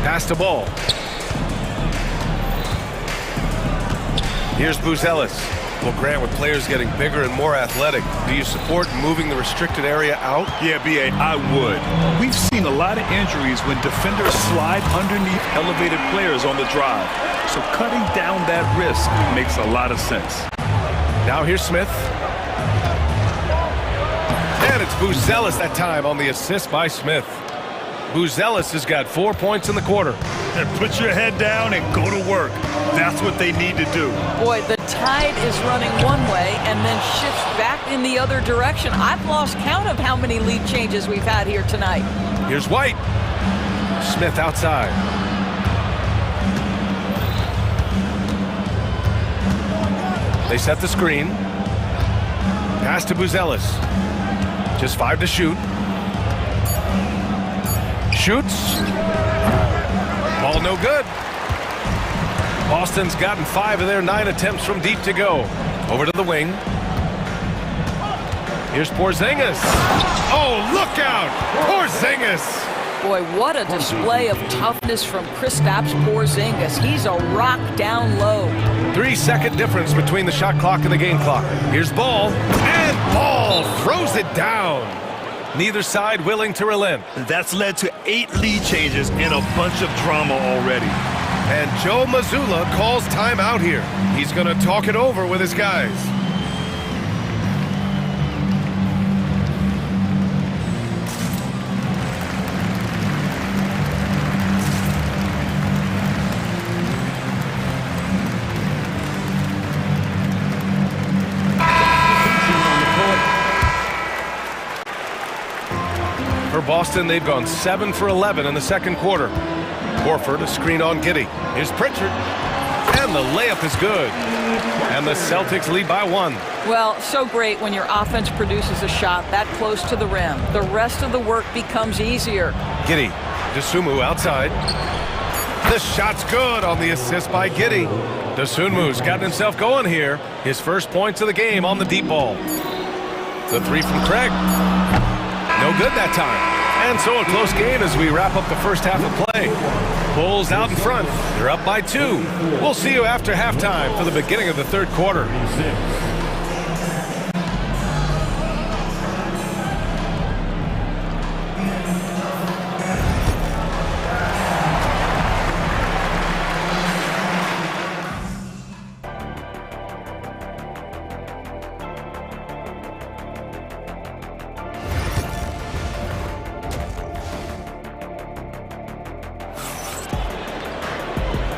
Pass the ball. Here's Buzelis. Well, Grant, with players getting bigger and more athletic, do you support moving the restricted area out? Yeah, B.A., I would. We've seen a lot of injuries when defenders slide underneath elevated players on the drive. So cutting down that risk makes a lot of sense. Now here's Smith. And it's Buzelis that time on the assist by Smith. Buzelis has got 4 points in the quarter. And put your head down and go to work. That's what they need to do. Boy, the tide is running one way and then shifts back in the other direction. I've lost count of how many lead changes we've had here tonight. Here's White. Smith outside. They set the screen. Pass to Buzelis. Just 5 to shoot. Shoots. Ball no good. Boston's gotten 5 of their 9 attempts from deep to go. Over to the wing. Here's Porzingis. Oh, look out! Porzingis! Boy, what a display of toughness from Kristaps Porzingis. He's a rock down low. 3-second difference between the shot clock and the game clock. Here's Ball. And Ball throws it down. Neither side willing to relent. That's led to 8 lead changes and a bunch of drama already. And Joe Mazzulla calls timeout here. He's going to talk it over with his guys. For Boston, they've gone 7 for 11 in the second quarter. Horford, a screen on Giddey. Here's Pritchard. And the layup is good. And the Celtics lead by 1. Well, so great when your offense produces a shot that close to the rim. The rest of the work becomes easier. Giddey. Dosunmu outside. The shot's good on the assist by Giddey. Dosunmu's gotten himself going here. His first points of the game on the deep ball. The 3 from Craig. No good that time. And so a close game as we wrap up the first half of play. Bulls out in front. They're up by 2. We'll see you after halftime for the beginning of the third quarter.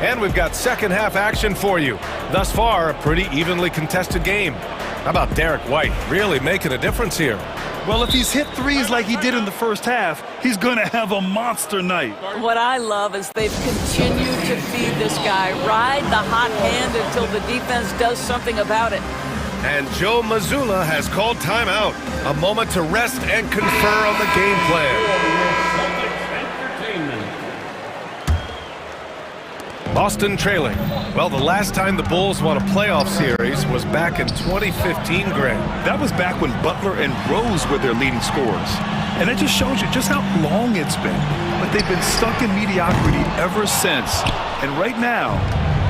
And we've got second half action for you. Thus far, a pretty evenly contested game. How about Derek White really making a difference here? Well, if he's hit threes like he did in the first half, he's going to have a monster night. What I love is they've continued to feed this guy. Ride the hot hand until the defense does something about it. And Joe Mazzulla has called timeout. A moment to rest and confer on the game plan. Boston trailing. Well, the last time the Bulls won a playoff series was back in 2015, Greg. That was back when Butler and Rose were their leading scorers. And it just shows you just how long it's been. But they've been stuck in mediocrity ever since. And right now,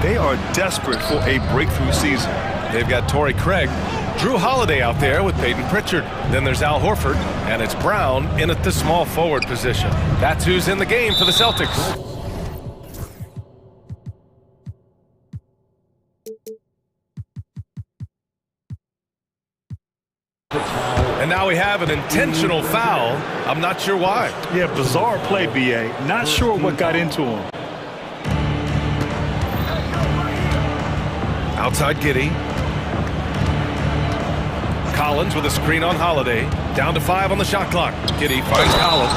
they are desperate for a breakthrough season. They've got Torrey Craig, Drew Holiday out there with Peyton Pritchard. Then there's Al Horford, and it's Brown in at the small forward position. That's who's in the game for the Celtics. And now we have an intentional foul. I'm not sure why. Yeah, bizarre play, B.A. Not sure what got into him. Outside Giddey. Collins with a screen on Holiday. Down to 5 on the shot clock. Giddey finds Collins.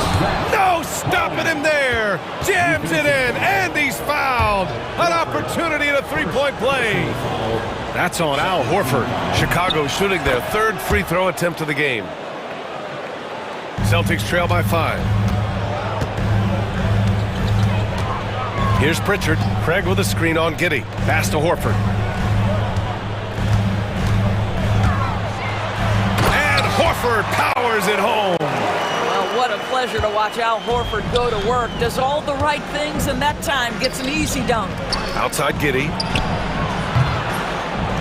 No, stopping him there. Jams it in, and he's fouled. An opportunity at a three-point play. That's on Al Horford. Chicago shooting their third free throw attempt of the game. Celtics trail by 5. Here's Pritchard. Craig with a screen on Giddey. Pass to Horford. And Horford powers it home. Well, what a pleasure to watch Al Horford go to work. Does all the right things, and that time gets an easy dunk. Outside Giddey.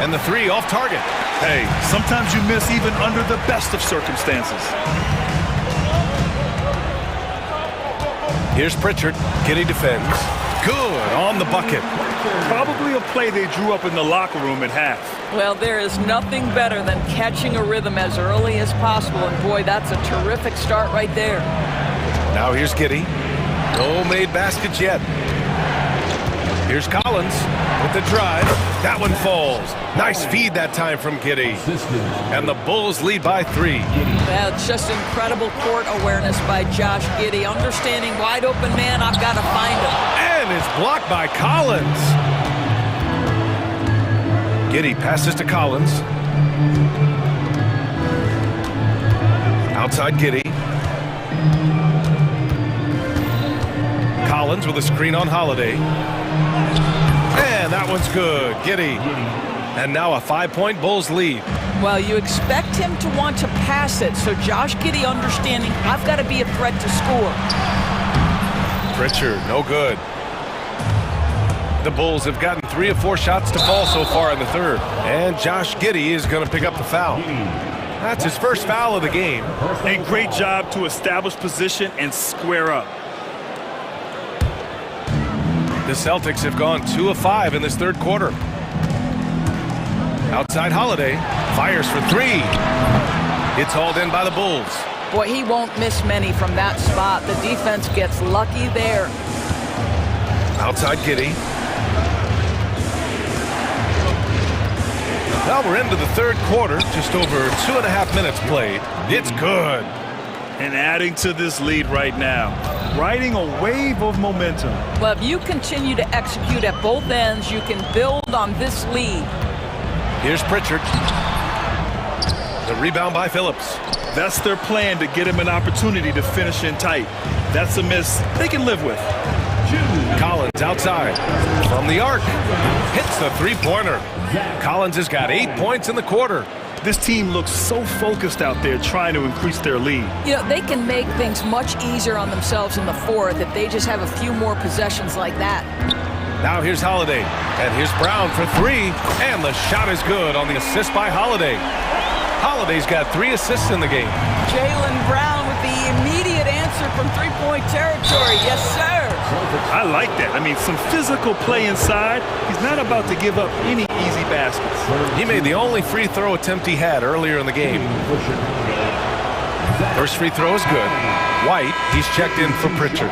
And the three off target. Hey, sometimes you miss even under the best of circumstances. Here's Pritchard. Giddey defends. Good on the bucket. Probably a play they drew up in the locker room at half. Well, there is nothing better than catching a rhythm as early as possible, and boy, that's a terrific start right there. Now here's Giddey. No made baskets yet. Here's Collins with the drive. That one falls. Nice feed that time from Giddey. And the Bulls lead by 3. That's just incredible court awareness by Josh Giddey. Understanding wide open man, I've got to find him. And it's blocked by Collins. Giddey passes to Collins. Outside Giddey. Collins with a screen on Holiday. And that one's good. Giddey. And now a 5-point Bulls lead. Well, you expect him to want to pass it, so Josh Giddey understanding I've got to be a threat to score. Pritchard, no good. The Bulls have gotten 3 of 4 shots to fall so far in the third. And Josh Giddey is going to pick up the foul. That's his first foul of the game. A great job to establish position and square up. The Celtics have gone 2 of 5 in this third quarter. Outside Holiday, fires for 3. It's hauled in by the Bulls. Boy, he won't miss many from that spot. The defense gets lucky there. Outside Giddey. Now we're into the third quarter, just over 2.5 minutes played. It's good. And adding to this lead right now, riding a wave of momentum. Well, if you continue to execute at both ends, you can build on this lead. Here's Pritchard. The rebound by Phillips. That's their plan, to get him an opportunity to finish in tight. That's a miss they can live with. Collins outside. From the arc. Hits the three-pointer. Collins has got 8 points in the quarter. This team looks so focused out there trying to increase their lead. You know, they can make things much easier on themselves in the fourth if they just have a few more possessions like that. Now here's Holiday. And here's Brown for 3. And the shot is good on the assist by Holiday. Holiday's got 3 assists in the game. Jaylen Brown with the immediate answer from three-point territory. Yes, sir. I like that. I mean, some physical play inside. He's not about to give up any easy baskets. He made the only free throw attempt he had earlier in the game. First free throw is good. White, he's checked in for Pritchard.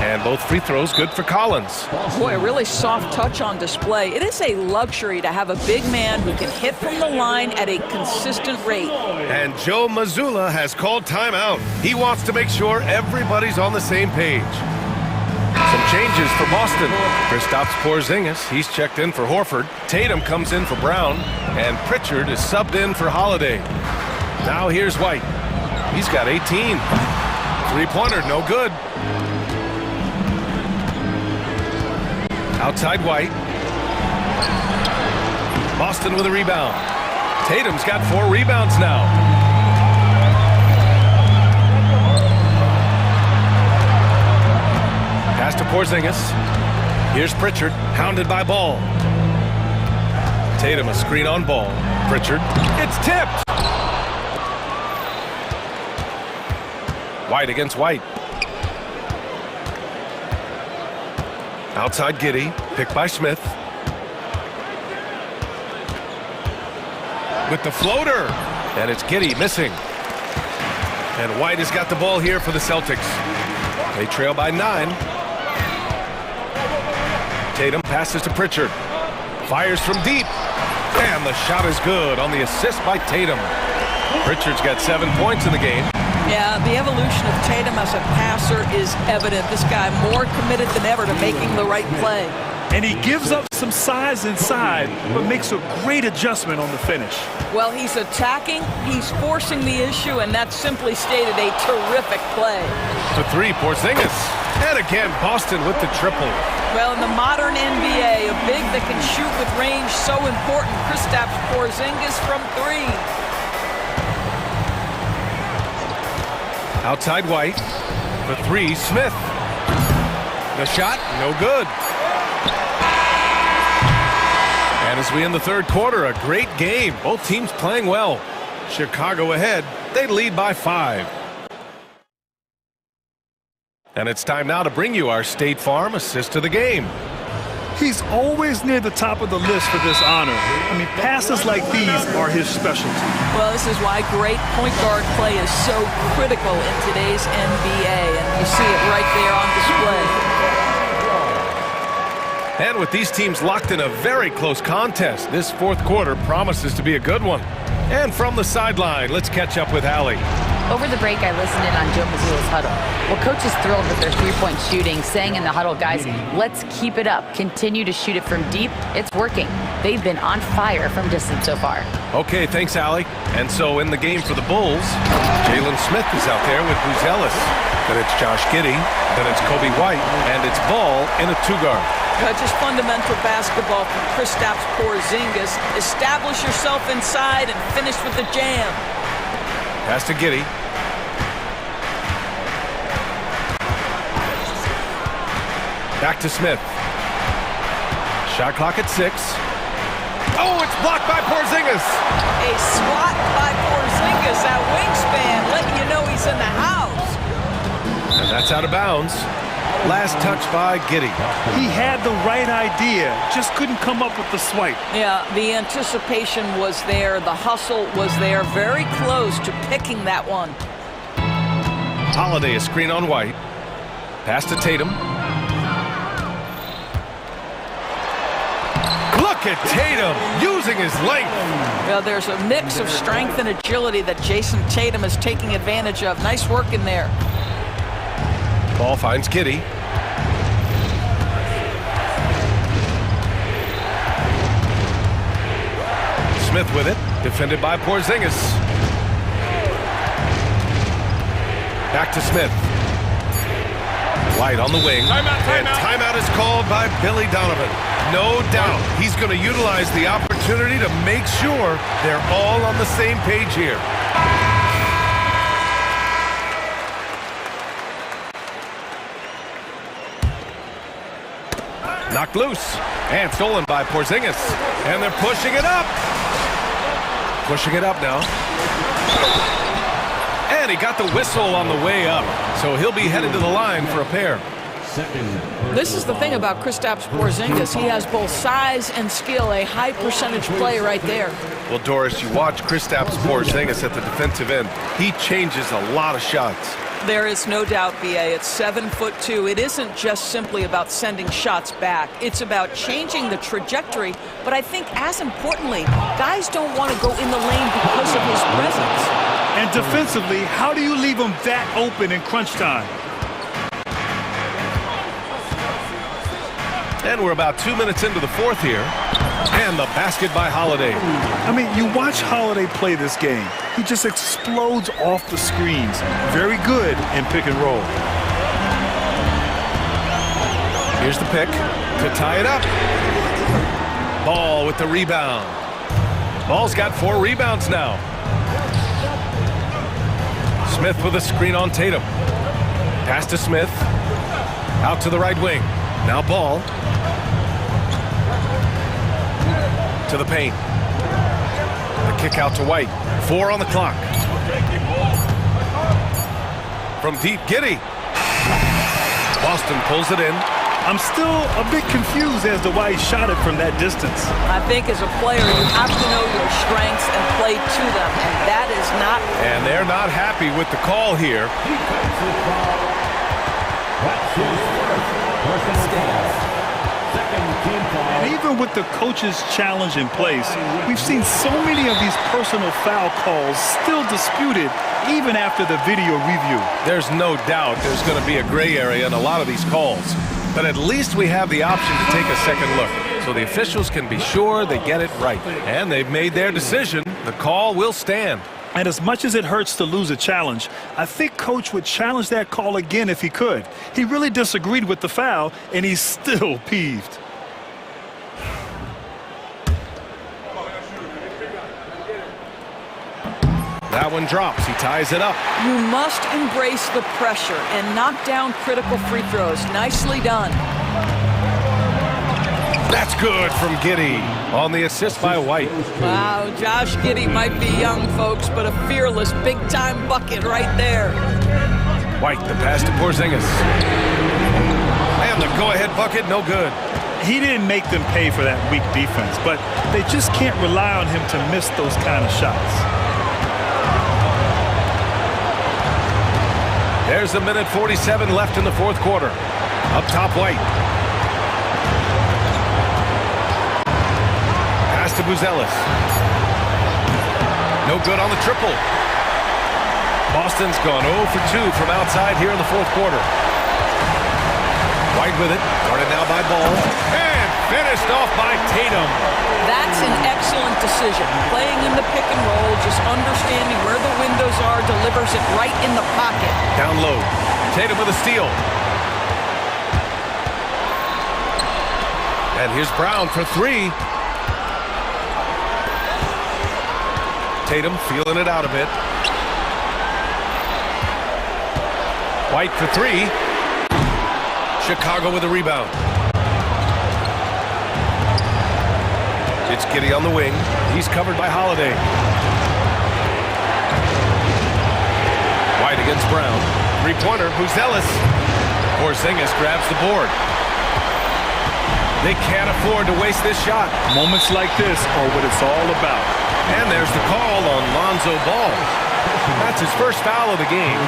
And both free throws good for Collins. Boy, a really soft touch on display. It is a luxury to have a big man who can hit from the line at a consistent rate. And Joe Mazzulla has called timeout. He wants to make sure everybody's on the same page. Some changes for Boston. Kristaps Porzingis, he's checked in for Horford. Tatum comes in for Brown. And Pritchard is subbed in for Holiday. Now here's White. He's got 18. Three-pointer, no good. Outside White. Boston with a rebound. Tatum's got 4 rebounds now. Pass to Porzingis. Here's Pritchard, hounded by Ball. Tatum a screen on Ball. Pritchard, it's tipped. White against White. Outside Giddey, picked by Smith. With the floater, and it's Giddey missing. And White has got the ball here for the Celtics. They trail by 9. Tatum passes to Pritchard. Fires from deep. And the shot is good on the assist by Tatum. Pritchard's got 7 points in the game. Yeah, the evolution of Tatum as a passer is evident. This guy more committed than ever to making the right play. And he gives up some size inside, but makes a great adjustment on the finish. Well, he's attacking, he's forcing the issue, and that's simply stated a terrific play. To 3, Porzingis. And again, Boston with the triple. Well, in the modern NBA, a big that can shoot with range so important. Kristaps Porzingis from 3. Outside White. For 3, Smith. The shot, no good. And as we end the third quarter, a great game. Both teams playing well. Chicago ahead. They lead by 5. And it's time now to bring you our State Farm assist of the game. He's always near the top of the list for this honor. I mean, passes like these are his specialty. Well, this is why great point guard play is so critical in today's NBA, and you see it right there on display. And with these teams locked in a very close contest, this fourth quarter promises to be a good one. And from the sideline, let's catch up with Allie. Over the break, I listened in on Joe Mazzulla's huddle. Well, coach is thrilled with their three-point shooting, saying in the huddle, guys, let's keep it up. Continue to shoot it from deep. It's working. They've been on fire from distance so far. Okay, thanks, Allie. And so in the game for the Bulls, Jalen Smith is out there with Buzelis. Then it's Josh Giddey. Then it's Kobe White. And it's Ball in a two-guard. Just fundamental basketball from Kristaps Porzingis. Establish yourself inside and finish with the jam. Pass to Giddey. Back to Smith. Shot clock at 6. Oh, it's blocked by Porzingis. A swat by Porzingis. That wingspan letting you know he's in the house. And that's out of bounds. Last touch by Giddey. He had the right idea, just couldn't come up with the swipe. Yeah, the anticipation was there. The hustle was there. Very close to picking that one. Holiday, a screen on White. Pass to Tatum. Look at Tatum using his length. Well, there's a mix of strength and agility that Jason Tatum is taking advantage of. Nice work in there. Ball finds Giddey. Smith with it, defended by Porzingis. Back to Smith. White on the wing. And timeout is called by Billy Donovan. No doubt he's going to utilize the opportunity to make sure they're all on the same page here. Knocked loose and stolen by Porzingis. And they're pushing it up. Pushing it up now. And he got the whistle on the way up. So he'll be headed to the line for a pair. This is the thing about Kristaps Porzingis. He has both size and skill, a high percentage play right there. Well, Doris, you watch Kristaps Porzingis at the defensive end. He changes a lot of shots. There is no doubt, B.A. It's 7'2". It isn't just simply about sending shots back. It's about changing the trajectory. But I think as importantly, guys don't want to go in the lane because of his presence. And defensively, how do you leave him that open in crunch time? And we're about 2 minutes into the fourth here. And the basket by Holiday. I mean, you watch Holiday play this game. He just explodes off the screens. Very good in pick and roll. Here's the pick to tie it up. Ball with the rebound. Ball's got 4 rebounds now. Smith with a screen on Tatum. Pass to Smith. Out to the right wing. Now Ball. To the paint. The kick out to White. 4 on the clock. From deep, Giddey. Boston pulls it in. I'm still a bit confused as to why he shot it from that distance. I think as a player, you have to know your strengths and play to them, and that is not... And they're not happy with the call here. And even with the coach's challenge in place, we've seen so many of these personal foul calls still disputed even after the video review. There's no doubt there's going to be a gray area in a lot of these calls. But at least we have the option to take a second look, so the officials can be sure they get it right. And they've made their decision. The call will stand. And as much as it hurts to lose a challenge, I think Coach would challenge that call again if he could. He really disagreed with the foul, and he's still peeved. That one drops. He ties it up. You must embrace the pressure and knock down critical free throws. Nicely done. That's good from Giddey on the assist by White. Wow, Josh Giddey might be young, folks, but a fearless big-time bucket right there. White, the pass to Porzingis. And the go-ahead bucket, no good. He didn't make them pay for that weak defense, but they just can't rely on him to miss those kind of shots. There's a minute 47 left in the fourth quarter. Up top, White. Pass to Buzelis. No good on the triple. Boston's gone 0 for 2 from outside here in the fourth quarter. White with it, guarded now by Ball, and finished off by Tatum. That's an excellent decision. Playing in the pick and roll, just understanding where the windows are, delivers it right in the pocket. Down low, Tatum with a steal. And here's Brown for three. Tatum feeling it out a bit. White for three. Chicago with a rebound. It's Giddey on the wing. He's covered by Holiday. White against Brown. Three-pointer, Buzelis. Porzingis grabs the board. They can't afford to waste this shot. Moments like this are what it's all about. And there's the call on Lonzo Ball. That's his first foul of the game.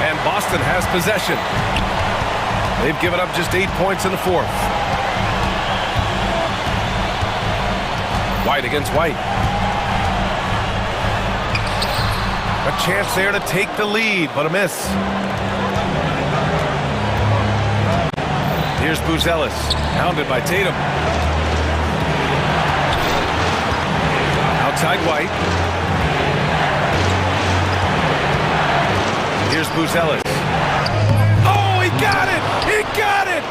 And Boston has possession. They've given up just 8 points in the fourth. White against White. A chance there to take the lead, but a miss. Here's Buzelis, hounded by Tatum. Outside White. Here's Buzelis. Oh, he got it! He got it!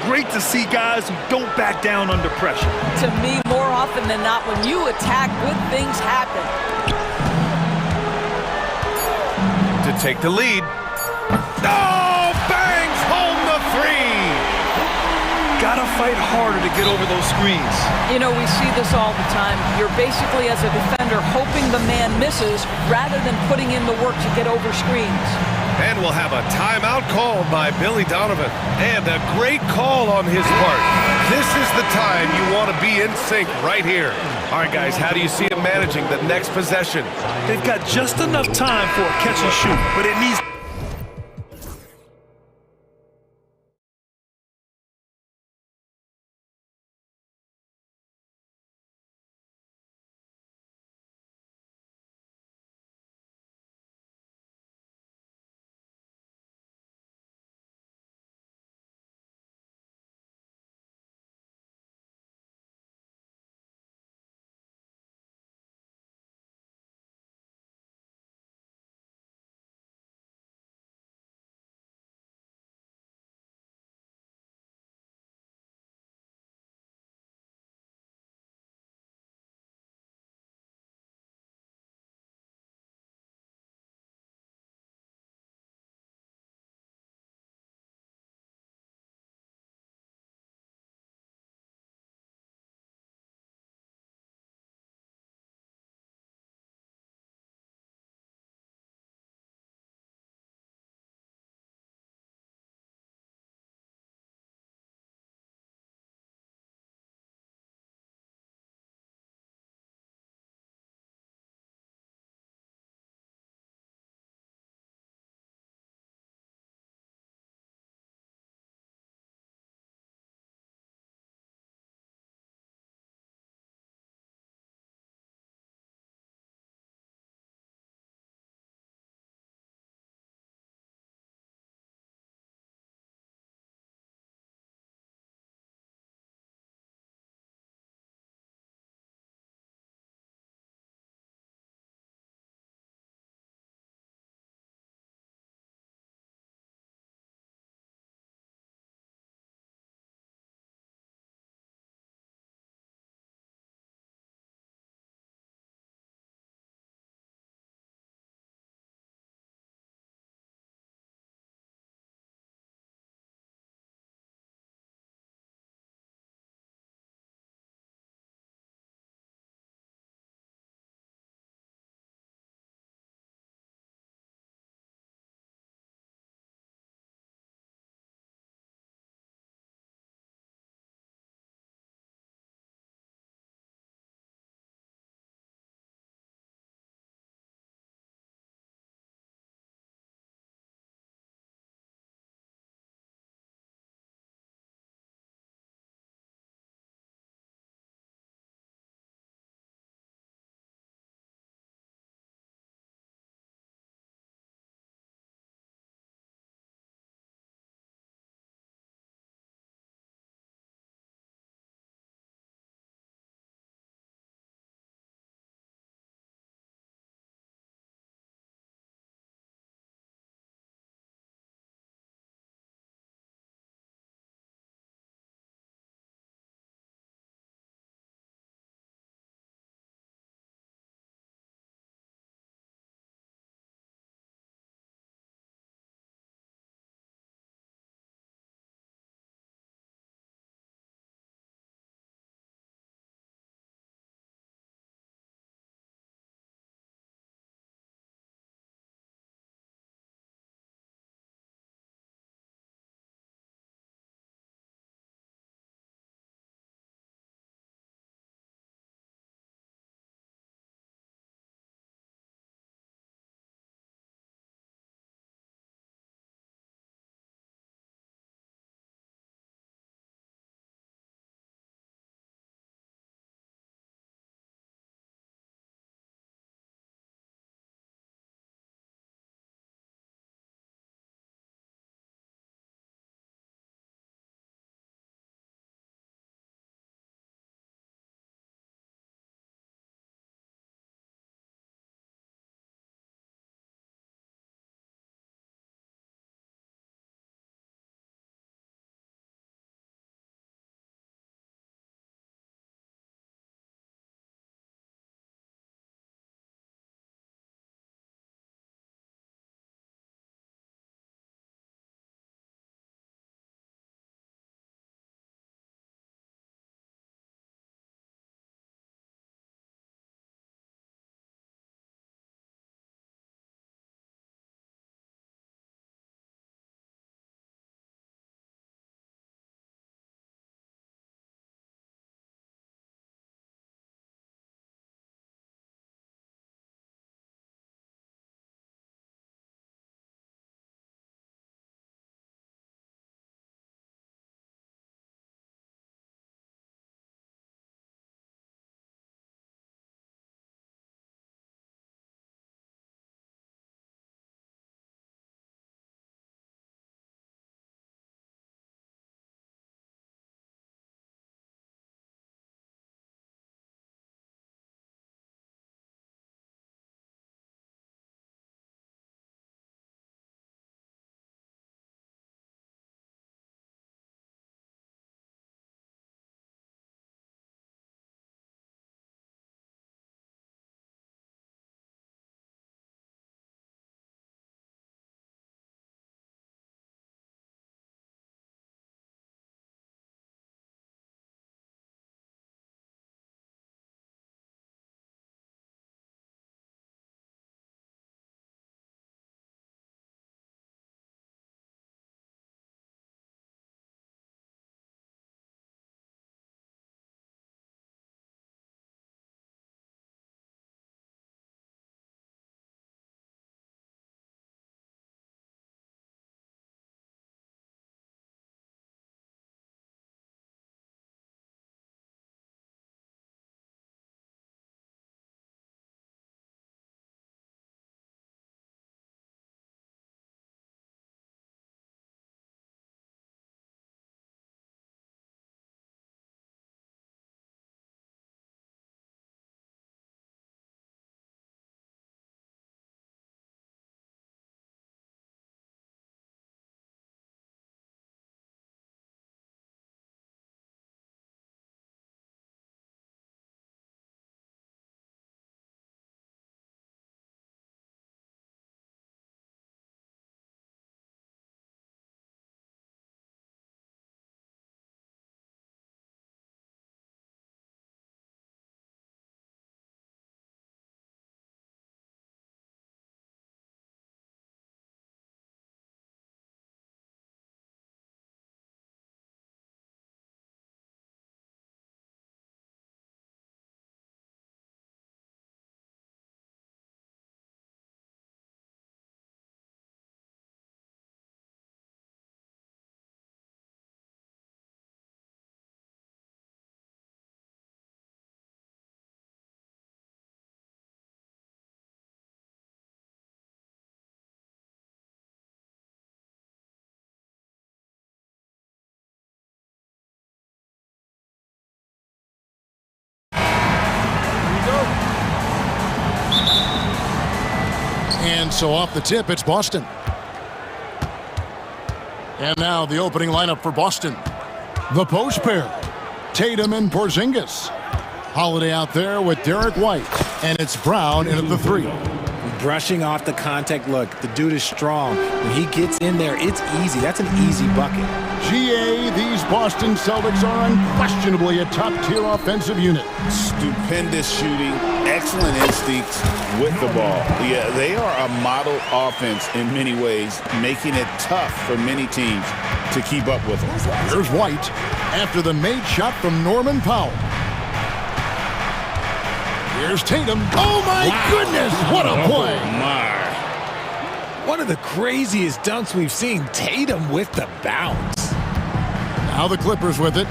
Great to see guys who don't back down under pressure. To me, more often than not, when you attack, good things happen. To take the lead. Oh, bangs home the three! Gotta fight harder to get over those screens. You know, we see this all the time. You're basically, as a defender, hoping the man misses rather than putting in the work to get over screens. And we'll have a timeout called by Billy Donovan. And a great call on his part. This is the time you want to be in sync right here. All right, guys, how do you see him managing the next possession? They've got just enough time for a catch and shoot, but it needs And so off the tip, it's Boston. And now the opening lineup for Boston. The post pair, Tatum and Porzingis. Holiday out there with Derek White. And it's Brown in at the 3. Brushing off the contact look. The dude is strong. When he gets in there, it's easy. That's an easy bucket. GA, these Boston Celtics are unquestionably a top-tier offensive unit. Stupendous shooting, excellent instincts with the ball. Yeah, they are a model offense in many ways, making it tough for many teams to keep up with them. Here's White after the made shot from Norman Powell. Here's Tatum. Oh, my goodness, what a play. Oh, my. One of the craziest dunks we've seen. Tatum with the bounce. Now the Clippers with it.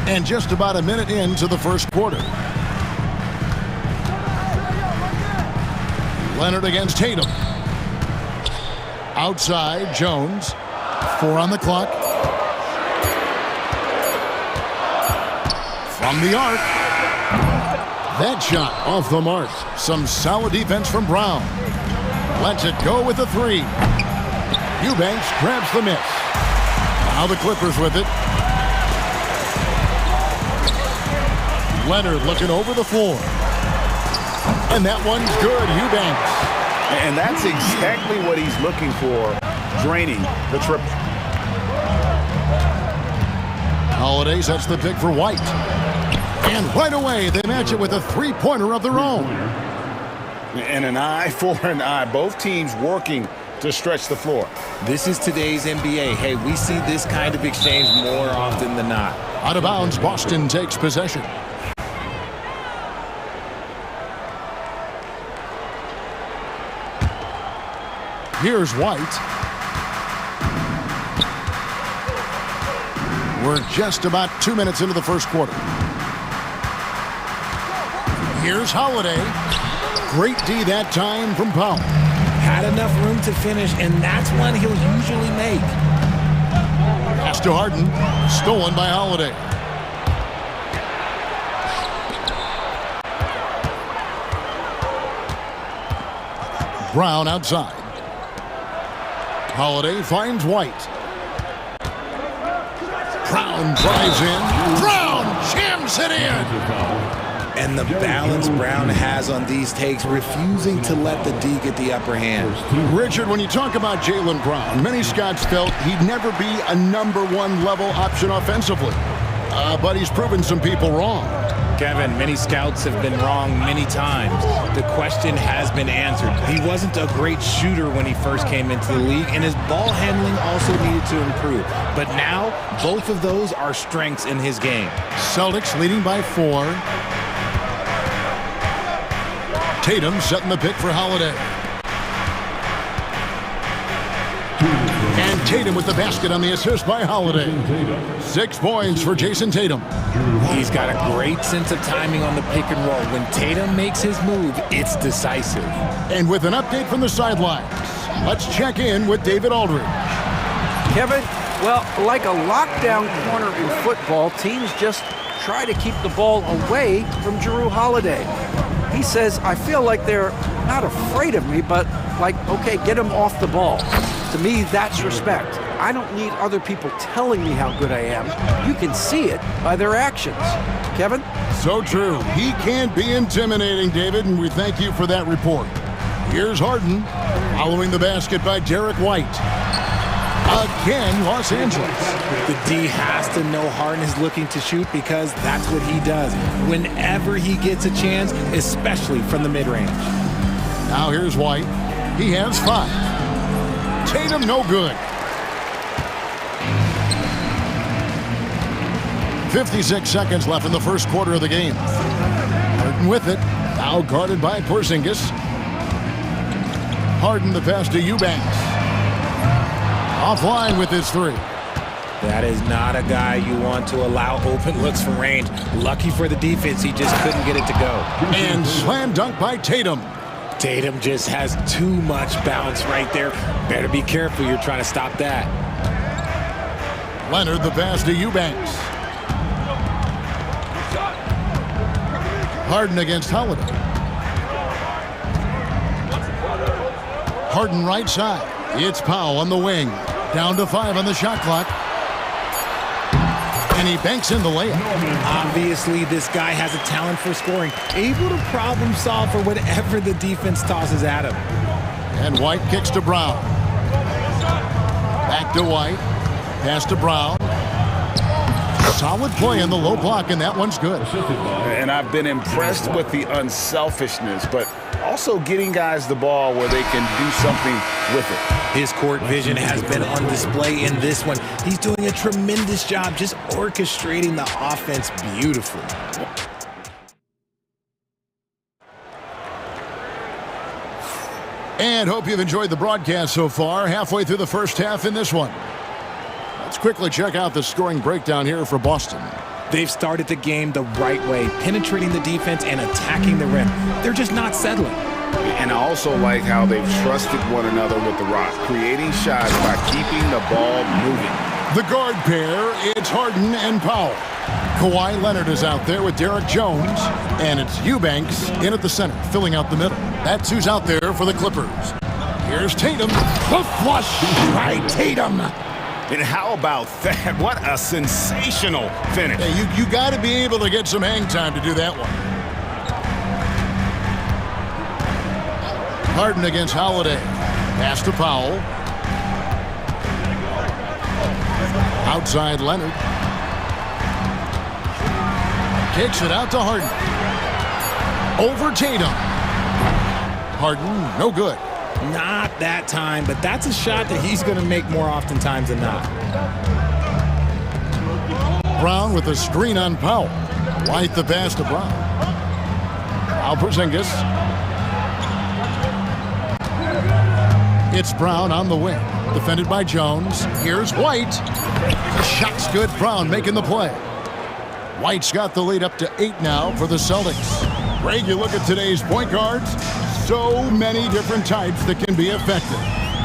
And just about a minute into the first quarter. Leonard against Tatum. Outside, Jones. 4 on the clock. From the arc. That shot off the mark. Some solid defense from Brown. Lets it go with the 3. Eubanks grabs the miss. Now the Clippers with it. Leonard looking over the floor. And that one's good, Eubanks. And that's exactly what he's looking for, draining the triple. Holiday sets the pick for White. And right away, they match it with a 3-pointer of their own. And an eye for an eye. Both teams working to stretch the floor. This is today's NBA. Hey, we see this kind of exchange more often than not. Out of bounds, Boston takes possession. Here's White. We're just about 2 minutes into the first quarter. Here's Holiday. Great D that time from Powell. Had enough room to finish, and that's one he'll usually make. Pass to Harden. Stolen by Holiday. Brown outside. Holiday finds White. Brown drives in. Brown jams it in. And the balance Brown has on these takes, refusing to let the D get the upper hand. Richard, when you talk about Jaylen Brown, many scouts felt he'd never be a #1 level option offensively. But he's proven some people wrong. Kevin, many scouts have been wrong many times. The question has been answered. He wasn't a great shooter when he first came into the league, and his ball handling also needed to improve. But now, both of those are strengths in his game. Celtics leading by 4. Tatum setting the pick for Holiday. And Tatum with the basket on the assist by Holiday. 6 points for Jason Tatum. He's got a great sense of timing on the pick and roll. When Tatum makes his move, it's decisive. And with an update from the sidelines, let's check in with David Aldridge. Kevin, well, like a lockdown corner in football, teams just try to keep the ball away from Jrue Holiday. He says, I feel like they're not afraid of me, but like, okay, get him off the ball. To me, that's respect. I don't need other people telling me how good I am. You can see it by their actions. Kevin? So true. He can be intimidating, David, and we thank you for that report. Here's Harden, following the basket by Derek White. Again, Los Angeles. The D has to know Harden is looking to shoot because that's what he does whenever he gets a chance, especially from the mid-range. Now here's White. He has 5. Tatum no good. 56 seconds left in the first quarter of the game. Harden with it. Now guarded by Porzingis. Harden the pass to Eubanks. Offline with his 3. That is not a guy you want to allow open looks from range. Lucky for the defense, he just couldn't get it to go. And slam dunk by Tatum. Tatum just has too much bounce right there. Better be careful, you're trying to stop that. Leonard the pass to Eubanks. Harden against Holiday. Harden right side. It's Powell on the wing. Down to 5 on the shot clock. And he banks in the layup. Obviously, this guy has a talent for scoring. Able to problem solve for whatever the defense tosses at him. And White kicks to Brown. Back to White. Pass to Brown. Solid play in the low block, and that one's good. And I've been impressed with the unselfishness, but also getting guys the ball where they can do something with it. His court vision has been on display in this one. He's doing a tremendous job just orchestrating the offense beautifully. And hope you've enjoyed the broadcast so far. Halfway through the first half in this one. Let's quickly check out the scoring breakdown here for Boston. They've started the game the right way, penetrating the defense and attacking the rim. They're just not settling. And I also like how they've trusted one another with the rock, creating shots by keeping the ball moving. The guard pair, it's Harden and Powell. Kawhi Leonard is out there with Derek Jones, and it's Eubanks in at the center, filling out the middle. That's who's out there for the Clippers. Here's Tatum, the flush by Tatum. And how about that? What a sensational finish. Hey, you got to be able to get some hang time to do that one. Harden against Holiday. Pass to Powell. Outside Leonard. Kicks it out to Harden. Over Tatum. Harden, no good. Not that time, but that's a shot that he's going to make more oftentimes than not. Brown with a screen on Powell. White the pass to Brown. Now Porzingis. It's Brown on the wing. Defended by Jones. Here's White. The shot's good. Brown making the play. White's got the lead up to 8 now for the Celtics. Greg, you look at today's point guards. So many different types that can be effective.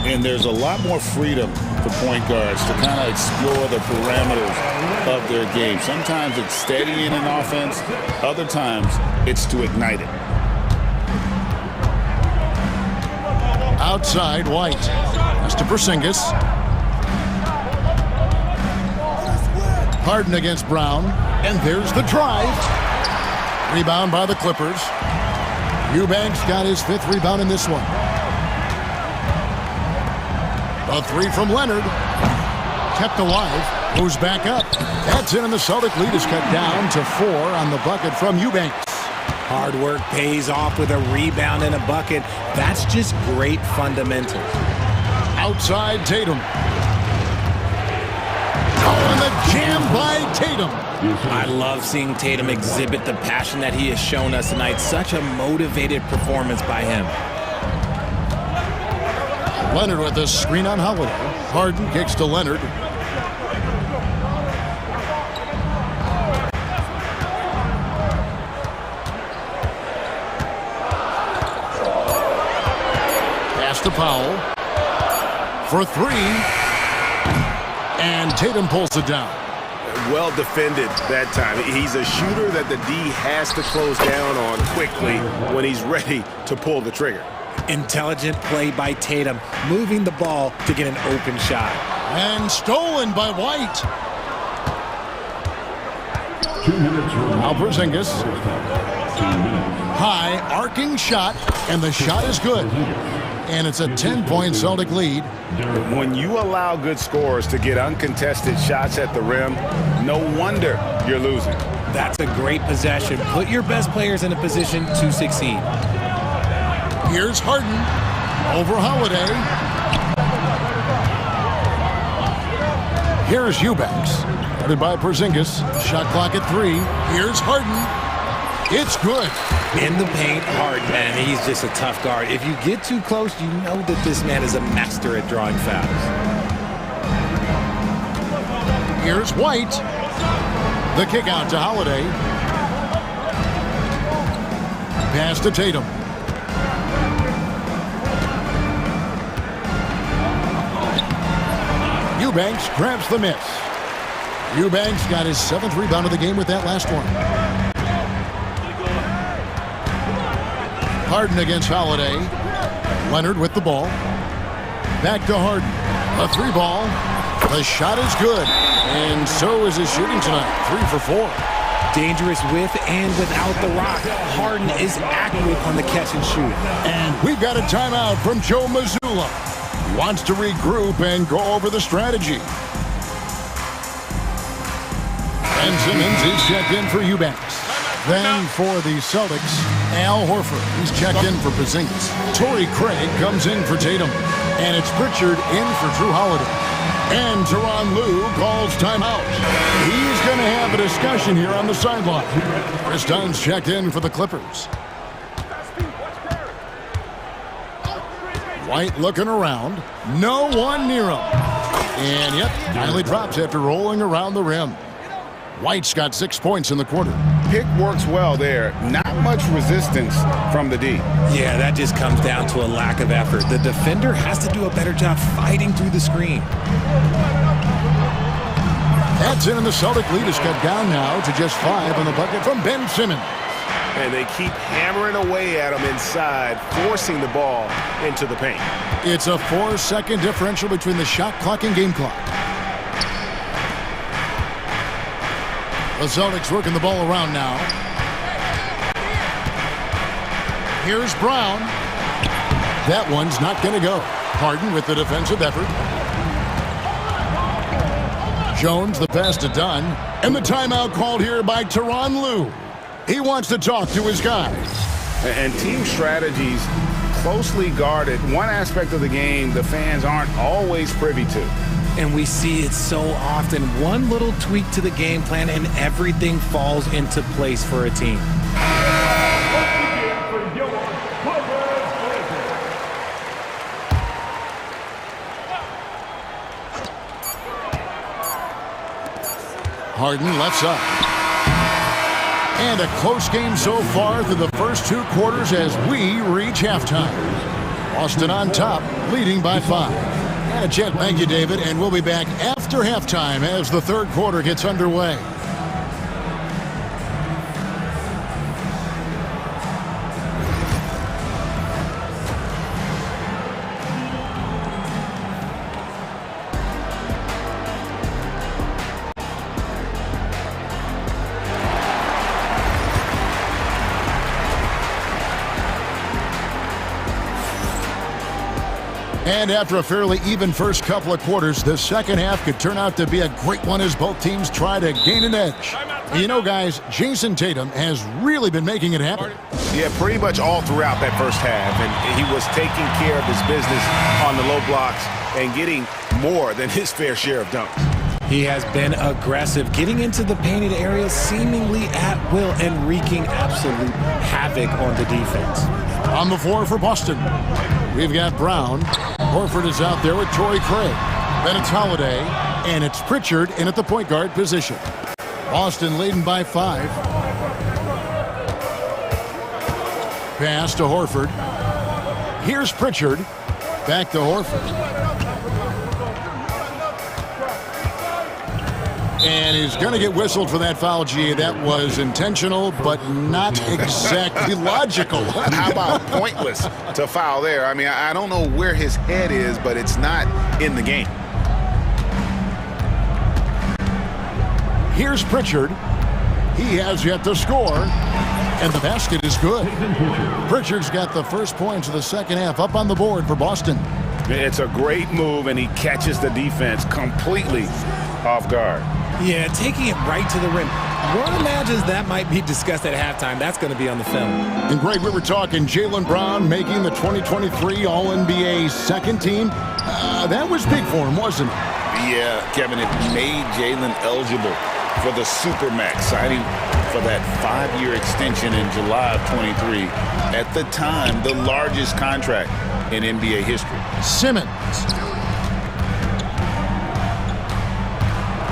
And there's a lot more freedom for point guards to kind of explore the parameters of their game. Sometimes it's steadying an offense. Other times it's to ignite it. Outside, White. That's to Porzingis. Harden against Brown. And there's the drive. Rebound by the Clippers. Eubanks got his 5th rebound in this one. A 3 from Leonard. Kept alive. Moves back up. That's in, and the Celtic lead is cut down to 4 on the bucket from Eubanks. Hard work pays off with a rebound and a bucket. That's just great fundamentals. Outside Tatum. Oh, and the jam by Tatum. I love seeing Tatum exhibit the passion that he has shown us tonight. Such a motivated performance by him. Leonard with a screen on Holiday. Harden kicks to Leonard. Pass to Powell. For 3. And Tatum pulls it down. Well defended that time. He's a shooter that the D has to close down on quickly when he's ready to pull the trigger. Intelligent play by Tatum, moving the ball to get an open shot. And stolen by White. 2 minutes. Now Porzingis. High, arcing shot, and the shot is good. And it's a 10-point Celtic lead. When you allow good scorers to get uncontested shots at the rim, no wonder you're losing. That's a great possession. Put your best players in a position to succeed. Here's Harden over Holiday. Here's Eubanks. Guarded by Porzingis. Shot clock at 3. Here's Harden. It's good. In the paint, Harden, man, he's just a tough guard. If you get too close, you know that this man is a master at drawing fouls. Here's White. The kick out to Holiday. Pass to Tatum. Eubanks grabs the miss. Eubanks got his 7th rebound of the game with that last one. Harden against Holiday. Leonard with the ball. Back to Harden. A 3-ball. The shot is good. And so is his shooting tonight. 3 for 4. Dangerous with and without the rock. Harden is accurate on the catch and shoot. And we've got a timeout from Joe Mazzulla. He wants to regroup and go over the strategy. And Simmons is checked in for Eubanks. Then for the Celtics, Al Horford. He's checked in for Porzingis. Torrey Craig comes in for Tatum. And it's Pritchard in for Drew Holiday. And Tyronn Lue calls timeout. He's going to have a discussion here on the sideline. Chris Dunn's checked in for the Clippers. White looking around. No one near him. And yep, finally drops after rolling around the rim. White's got 6 points in the quarter. Pick works well there. Not much resistance from the D. Yeah, that just comes down to a lack of effort. The defender has to do a better job fighting through the screen. That's in, and the Celtic lead is cut down now to just 5 on the bucket from Ben Simmons. And they keep hammering away at him inside, forcing the ball into the paint. It's a 4-second differential between the shot clock and game clock. The Celtics working the ball around now. Here's Brown. That one's not going to go. Harden with the defensive effort. Jones, the pass to Dunn. And the timeout called here by Tyronn Lue. He wants to talk to his guys. And team strategies closely guarded. One aspect of the game the fans aren't always privy to. And we see it so often. One little tweak to the game plan and everything falls into place for a team. Harden lets up. And a close game so far through the first 2 quarters as we reach halftime. Boston on top, leading by 5. And Chet, thank you, David, and we'll be back after halftime as the third quarter gets underway. And after a fairly even first couple of quarters, the second half could turn out to be a great one as both teams try to gain an edge. You know, guys, Jason Tatum has really been making it happen. Yeah, pretty much all throughout that first half. And he was taking care of his business on the low blocks and getting more than his fair share of dunks. He has been aggressive, getting into the painted area seemingly at will and wreaking absolute havoc on the defense. On the floor for Boston, we've got Brown. Horford is out there with Torrey Craig. Then it's Holiday, and it's Pritchard in at the point guard position. Boston leading by 5. Pass to Horford. Here's Pritchard. Back to Horford. And he's going to get whistled for that foul, G. That was intentional, but not exactly logical. How about pointless to foul there? I mean, I don't know where his head is, but it's not in the game. Here's Pritchard. He has yet to score, and the basket is good. Pritchard's got the first points of the second half up on the board for Boston. It's a great move, and he catches the defense completely off guard. Yeah, taking it right to the rim. One imagines that might be discussed at halftime. That's going to be on the film. And Greg, we were talking Jaylen Brown making the 2023 All-NBA second team. That was big for him, wasn't it? Yeah, Kevin, it made Jaylen eligible for the Supermax, signing for that 5-year extension in July of 23. At the time, the largest contract in NBA history. Simmons.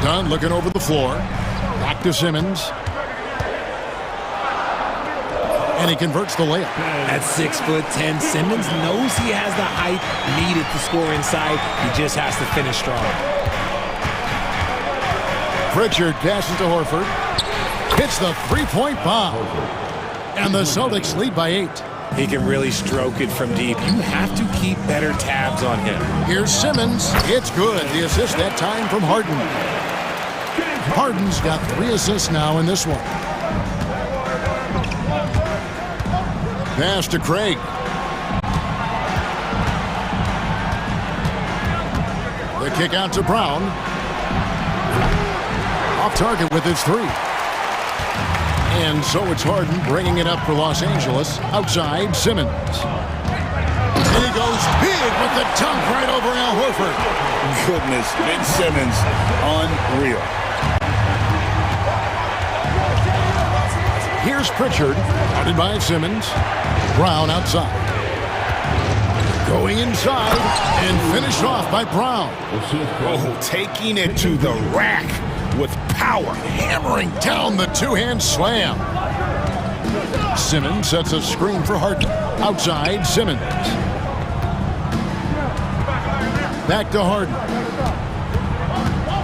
Dunn looking over the floor. Back to Simmons. And he converts the layup. At 6'10", Simmons knows he has the height needed to score inside. He just has to finish strong. Pritchard passes to Horford. Hits the three-point bomb. And the Celtics lead by 8. he can really stroke it from deep. You have to keep better tabs on him. Here's Simmons. It's good. The assist that time from Harden. Harden's got 3 assists now in this one. Pass to Craig. The kick out to Brown. Off target with his 3. And so it's Harden bringing it up for Los Angeles. Outside, Simmons. And he goes big with the dunk right over Al Horford. Goodness, Ben Simmons, unreal. Here's Pritchard, guarded by Simmons. Brown outside. Going inside and finished off by Brown. Oh, taking it to the rack with power. Hammering down the two-hand slam. Simmons sets a screen for Harden. Outside, Simmons. Back to Harden.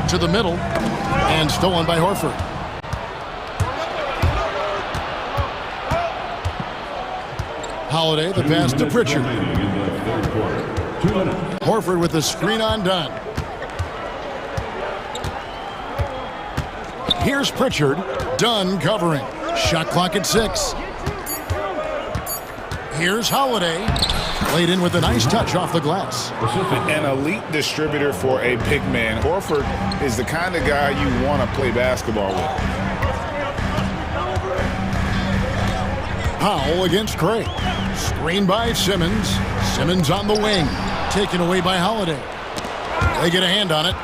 To the middle. And stolen by Horford. Holiday, the pass to Pritchard. Horford with the screen on Dunn. Here's Pritchard. Dunn covering. Shot clock at 6. Here's Holiday. Laid in with a nice touch off the glass. An elite distributor for a big man. Horford is the kind of guy you want to play basketball with. Powell against Craig. Screen by Simmons. Simmons on the wing. Taken away by Holiday. They get a hand on it.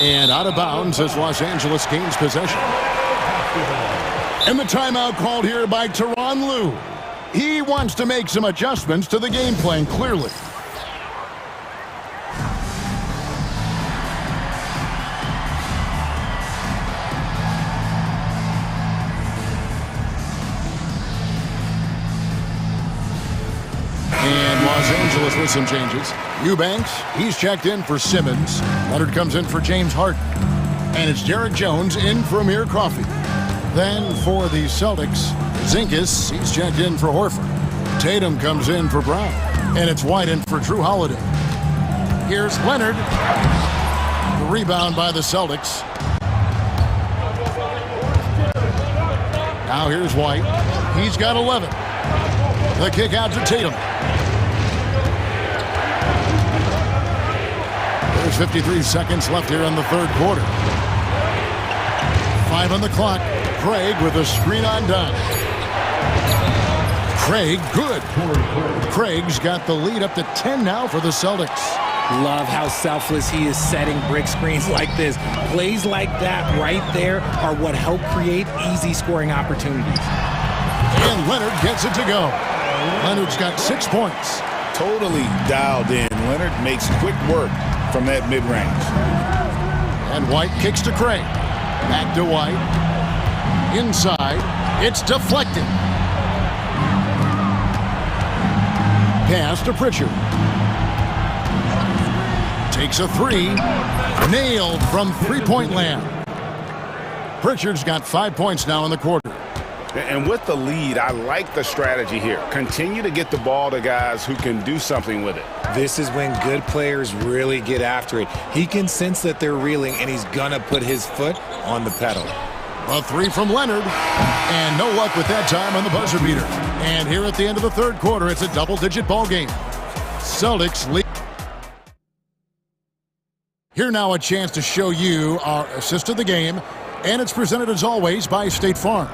And out of bounds as Los Angeles gains possession. And the timeout called here by Tyronn Lue. He wants to make some adjustments to the game plan, clearly. And Los Angeles with some changes. Eubanks, he's checked in for Simmons. Leonard comes in for James Harden. And it's Derek Jones in for Amir Coffey. Then for the Celtics, Zinkas, he's checked in for Horford. Tatum comes in for Brown. And it's White in for Drew Holiday. Here's Leonard. The rebound by the Celtics. Now here's White. He's got 11. The kick out to Tatum. There's 53 seconds left here in the third quarter. 5 on the clock. Craig with a screen on Dunn. Craig, good. Craig's got the lead up to 10 now for the Celtics. Love how selfless he is setting brick screens like this. Plays like that right there are what help create easy scoring opportunities. And Leonard gets it to go. Leonard's got 6 points. Totally dialed in. Leonard makes quick work from that mid-range. And White kicks to Craig. Back to White. Inside. It's deflected. Pass to Pritchard. Takes a 3. Nailed from three-point land. Pritchard's got 5 points now in the quarter. And with the lead, I like the strategy here. Continue to get the ball to guys who can do something with it. This is when good players really get after it. He can sense that they're reeling, and he's going to put his foot on the pedal. A 3 from Leonard. And no luck with that time on the buzzer beater. And here at the end of the third quarter, it's a double-digit ball game. Celtics lead. Here now a chance to show you our assist of the game. And it's presented as always by State Farm.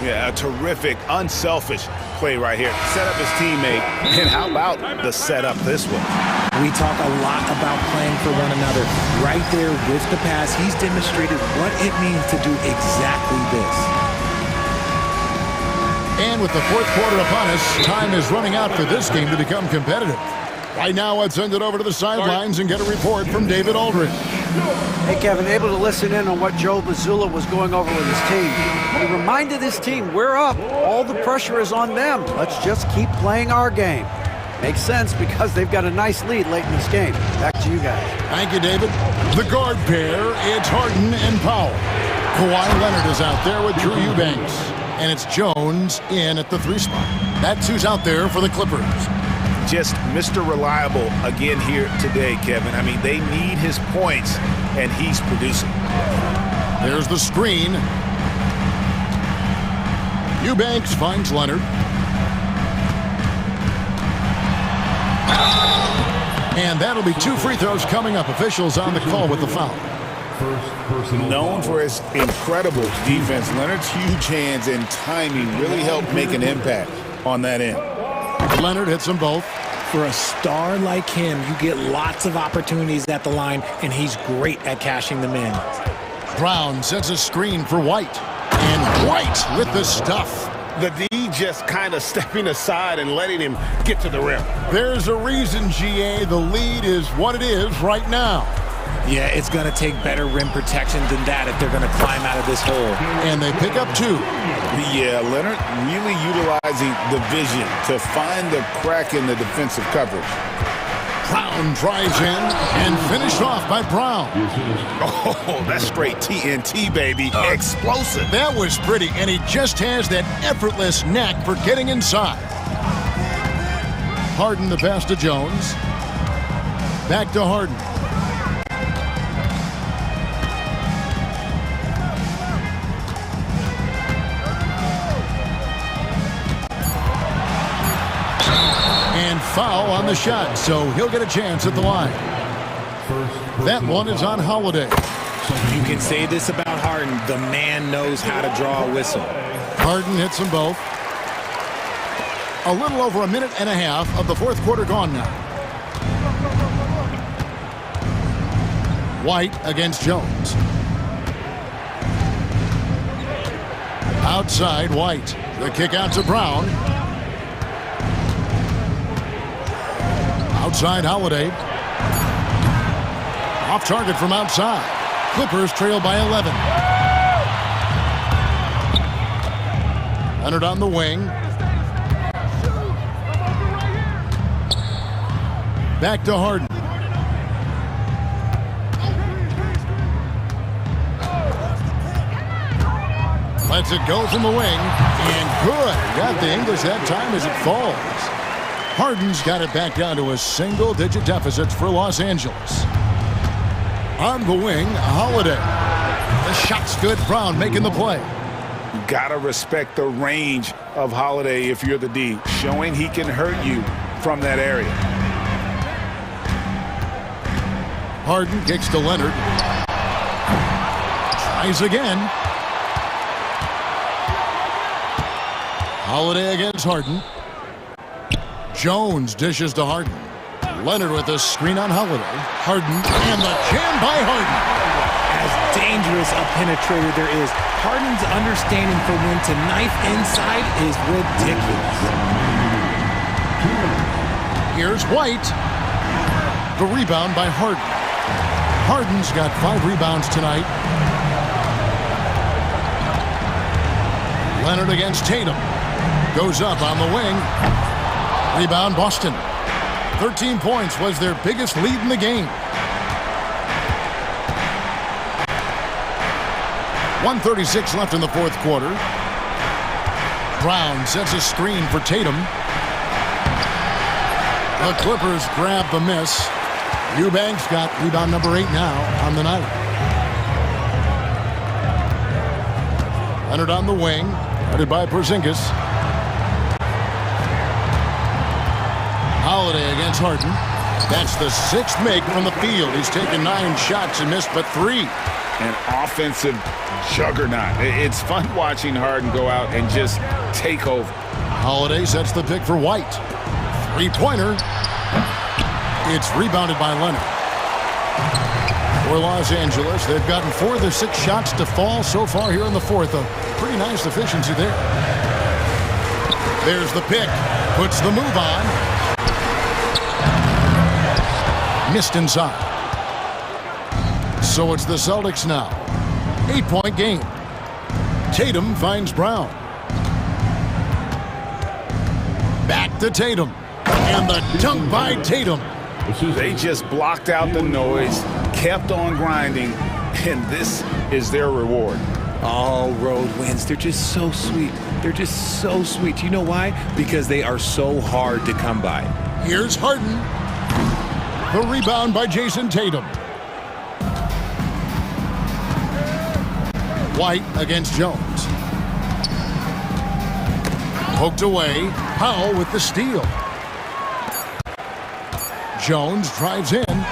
Yeah, a terrific, unselfish play right here. Set up his teammate. And how about the setup this one? We talk a lot about playing for one another. Right there with the pass, he's demonstrated what it means to do exactly this. And with the fourth quarter upon us, time is running out for this game to become competitive. Right now, let's send it over to the sidelines and get a report from David Aldridge. Hey, Kevin, able to listen in on what Joe Mazzulla was going over with his team. He reminded his team, we're up. All the pressure is on them. Let's just keep playing our game. Makes sense because they've got a nice lead late in this game. Back to you guys. Thank you, David. The guard pair, it's Harden and Powell. Kawhi Leonard is out there with Drew Eubanks. and it's Jones in at the 3 spot. That's who's out there for the Clippers. Just Mr. Reliable again here today, Kevin. I mean, they need his points, and he's producing. There's the screen. Eubanks finds Leonard. And that'll be 2 free throws coming up. Officials on the call with the foul. Known for his incredible defense, Leonard's huge hands and timing really helped make an impact on that end. Leonard hits them both. For a star like him, you get lots of opportunities at the line, and he's great at cashing them in. Brown sets a screen for White. And White with the stuff. The D just kind of stepping aside and letting him get to the rim. There's a reason, GA, the lead is what it is right now. Yeah, it's going to take better rim protection than that if they're going to climb out of this hole. And they pick up 2. Yeah, Leonard really utilizing the vision to find the crack in the defensive coverage. Brown drives in and finished off by Brown. Oh, that's straight TNT, baby. Explosive. That was pretty, and he just has that effortless knack for getting inside. Harden the pass to Jones. Back to Harden. Foul on the shot, so he'll get a chance at the line. That one is on Holiday. You can say this about Harden. The man knows how to draw a whistle. Harden hits them both. A little over a minute and a half of the 4th quarter gone now. White against Jones. Outside, White. The kick out to Brown. Outside, Holiday. Off target from outside. Clippers trail by 11. Leonard on the wing. Back to Harden. Lets it go from the wing. And good. Got the English that time as it falls. Harden's got it back down to a single-digit deficit for Los Angeles. On the wing, Holiday. The shot's good. Brown making the play. Gotta respect the range of Holiday if you're the D, showing he can hurt you from that area. Harden kicks to Leonard. Tries again. Holiday against Harden. Jones dishes to Harden. Leonard with a screen on Holiday. Harden and the jam by Harden. As dangerous a penetrator there is, Harden's understanding for when to knife inside is ridiculous. Here's White. The rebound by Harden. Harden's got 5 rebounds tonight. Leonard against Tatum. Goes up on the wing. Rebound, Boston. 13 points was their biggest lead in the game. 1:36 left in the 4th quarter. Brown sets a screen for Tatum. The Clippers grab the miss. Eubanks got rebound number 8 now on the night. Leonard on the wing, guarded by Porzingis. Holiday against Harden. That's the 6th make from the field. He's taken 9 shots and missed but 3. An offensive juggernaut. It's fun watching Harden go out and just take over. Holiday sets the pick for White. 3-pointer. It's rebounded by Leonard. For Los Angeles, they've gotten 4 of their 6 shots to fall so far here in the 4th. A pretty nice efficiency there. There's the pick. Puts the move on. Missed inside. So it's the Celtics now. 8-point game. Tatum finds Brown. Back to Tatum. And the dunk by Tatum. They just blocked out the noise, kept on grinding, and this is their reward. All road wins. They're just so sweet. They're just so sweet. You know why? Because they are so hard to come by. Here's Harden. The rebound by Jason Tatum. White against Jones. Poked away. Powell with the steal. Jones drives in.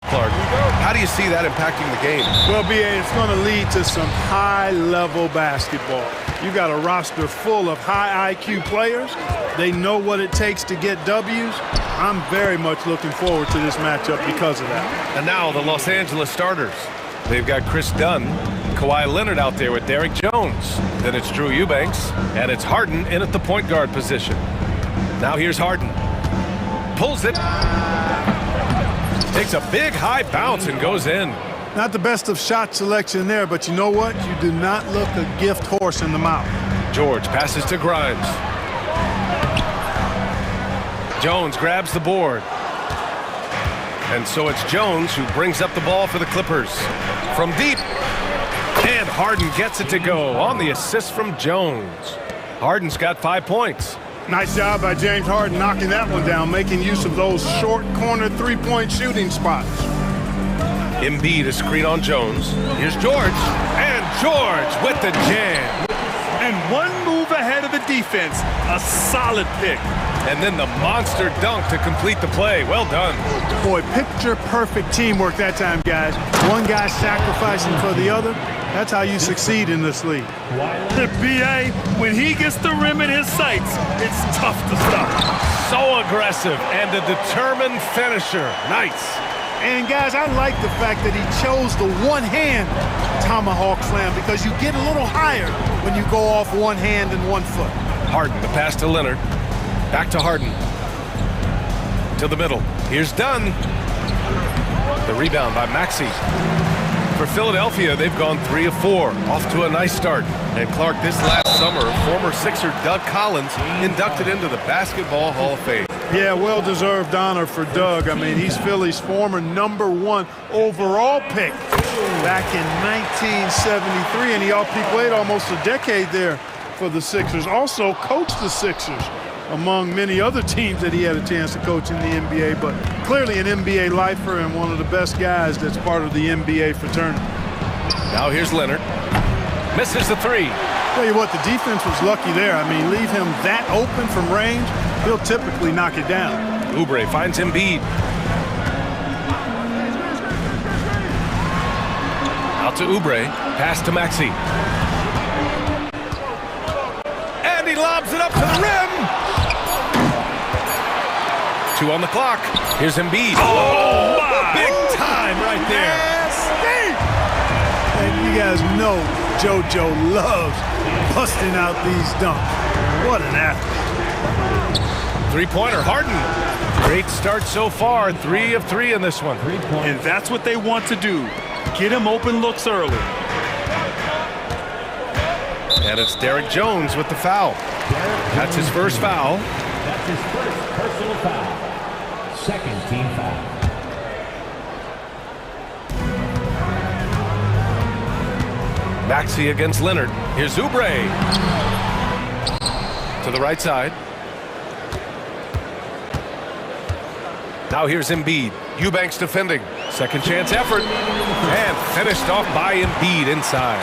Clark. How do you see that impacting the game? Well, B.A., it's going to lead to some high-level basketball. You got a roster full of high IQ players. They know what it takes to get W's. I'm very much looking forward to this matchup because of that. And now the Los Angeles starters. They've got Chris Dunn, Kawhi Leonard out there with Derek Jones. Then it's Drew Eubanks, and it's Harden in at the point guard position. Now here's Harden. Pulls it. Takes a big high bounce and goes in. Not the best of shot selection there, but you know what? You do not look a gift horse in the mouth. George passes to Grimes. Jones grabs the board. And so it's Jones who brings up the ball for the Clippers. From deep. And Harden gets it to go on the assist from Jones. Harden's got 5 points. Nice job by James Harden knocking that one down, making use of those short corner three-point shooting spots. Embiid is screen on Jones. Here's George. And George with the jam. And one move ahead of the defense. A solid pick. And then the monster dunk to complete the play. Well done. Boy, picture-perfect teamwork that time, guys. One guy sacrificing for the other. That's how you succeed in this league. The BA, when he gets the rim in his sights, it's tough to stop. So aggressive and a determined finisher. Nice. And guys, I like the fact that he chose the one-hand tomahawk slam because you get a little higher when you go off one hand and 1 foot. Harden, the pass to Leonard. Back to Harden. To the middle. Here's Dunn. The rebound by Maxey. For Philadelphia, they've gone 3 of 4. Off to a nice start. And Clark, this last summer, former Sixer Doug Collins inducted into the Basketball Hall of Fame. Yeah, well-deserved honor for Doug. I mean, he's Philly's former #1 overall pick back in 1973, and he played almost a decade there for the Sixers. Also coached the Sixers, among many other teams that he had a chance to coach in the NBA, but clearly an NBA lifer and one of the best guys that's part of the NBA fraternity. Now here's Leonard. Misses the 3. Tell you what, the defense was lucky there. I mean, leave him that open from range, he'll typically knock it down. Oubre finds Embiid. Out to Oubre. Pass to Maxey. And he lobs it up to the rim. 2 on the clock. Here's Embiid. Oh, my. Big time right there. And you guys know JoJo loves busting out these dunks. What an athlete. 3-pointer, Harden. Great start so far. 3 of 3 in this one. And that's what they want to do. Get him open looks early. And it's Derek Jones with the foul. That's his first foul. That's his first personal foul. Second team foul. Maxey against Leonard. Here's Oubre. To the right side. Now here's Embiid. Eubanks defending. Second chance effort. And finished off by Embiid inside.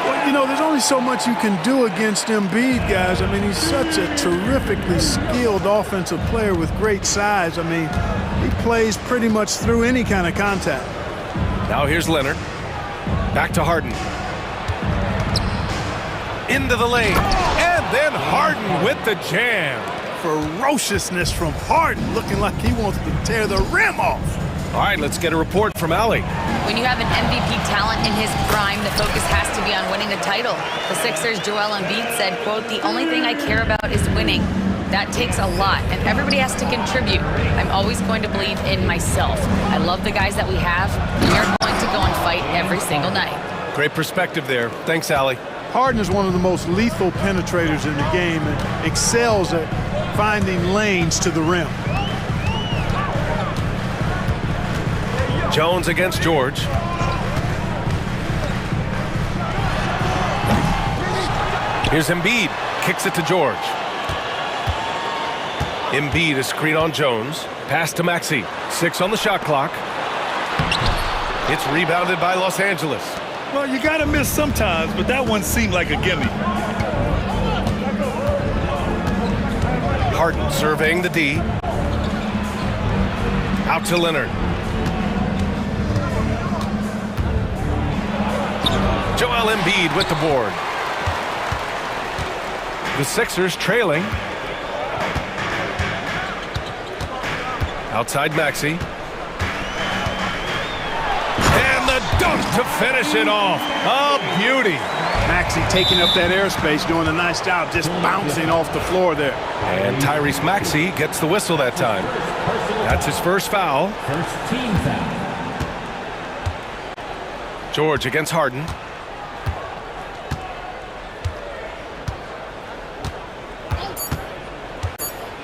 Well, you know, there's only so much you can do against Embiid, guys. I mean, he's such a terrifically skilled offensive player with great size. I mean, he plays pretty much through any kind of contact. Now here's Leonard. Back to Harden. Into the lane. And then Harden with the jam. Ferociousness from Harden, looking like he wants to tear the rim off. All right, let's get a report from Allie. When you have an MVP talent in his prime, the focus has to be on winning a title. The Sixers' Joel Embiid said, quote, "The only thing I care about is winning. That takes a lot, and everybody has to contribute. I'm always going to believe in myself. I love the guys that we have. We are going to go and fight every single night." Great perspective there. Thanks, Allie. Harden is one of the most lethal penetrators in the game and excels at finding lanes to the rim. Jones against George. Here's Embiid. Kicks it to George. Embiid is screen on Jones. Pass to Maxey. 6 on the shot clock. It's rebounded by Los Angeles. Well, you got to miss sometimes, but that one seemed like a gimme. Harden surveying the D. Out to Leonard. Joel Embiid with the board. The Sixers trailing. Outside Maxey. And the dunk to finish it off. A beauty. Maxey taking up that airspace, doing a nice job, just bouncing off the floor there. And Tyrese Maxey gets the whistle that time. That's his first foul. First team foul. George against Harden.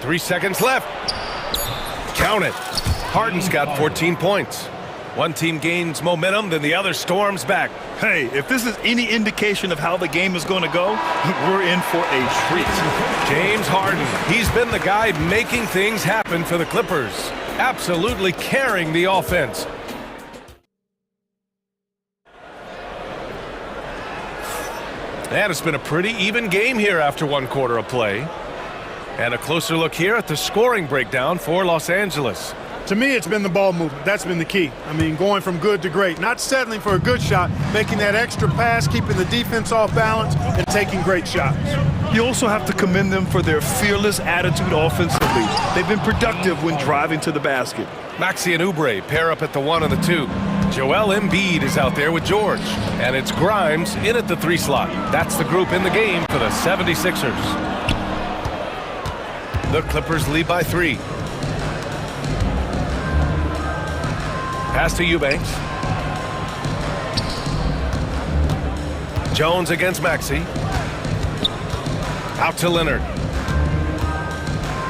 Three seconds left. Count it. Harden's got 14 points. One team gains momentum, then the other storms back. Hey, if this is any indication of how the game is going to go, we're in for a treat. James Harden, he's been the guy making things happen for the Clippers. Absolutely carrying the offense. And it's been a pretty even game here after one quarter of play. And a closer look here at the scoring breakdown for Los Angeles. To me, it's been the ball movement. That's been the key. I mean, going from good to great. Not settling for a good shot, making that extra pass, keeping the defense off balance, and taking great shots. You also have to commend them for their fearless attitude offensively. They've been productive when driving to the basket. Maxey and Oubre pair up at the 1 and the 2. Joel Embiid is out there with George. And it's Grimes in at the 3 slot. That's the group in the game for the 76ers. The Clippers lead by 3. Pass to Eubanks. Jones against Maxey. Out to Leonard.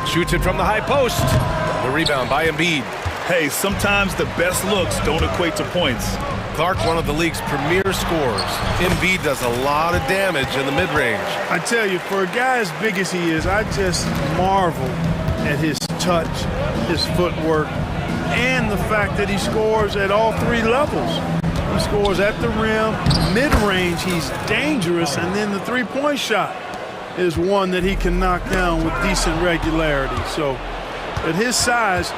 Shoots it from the high post. The rebound by Embiid. Hey, sometimes the best looks don't equate to points. Clark, one of the league's premier scorers. Embiid does a lot of damage in the mid-range. I tell you, for a guy as big as he is, I just marvel at his touch, his footwork, and the fact that he scores at all 3 levels. He scores at the rim, mid-range, he's dangerous, and then the three-point shot is one that he can knock down with decent regularity. So at his size,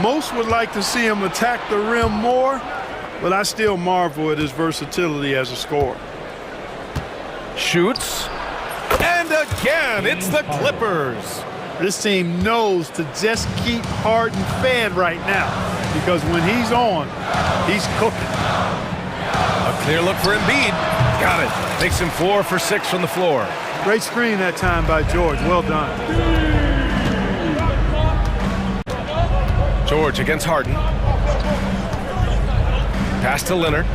most would like to see him attack the rim more, but I still marvel at his versatility as a scorer. Shoots. And again, it's the Clippers. This team knows to just keep Harden fed right now, because when he's on, he's cooking. A clear look for Embiid. Got it. Makes him 4 for 6 from the floor. Great screen that time by George. Well done. George against Harden. Pass to Leonard.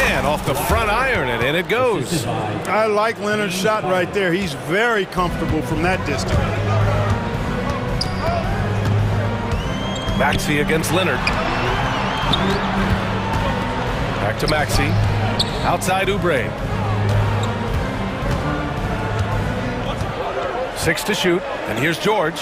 And off the front iron, and in it goes. I like Leonard's shot right there. He's very comfortable from that distance. Maxey against Leonard. Back to Maxey. Outside Oubre. 6 to shoot, and here's George.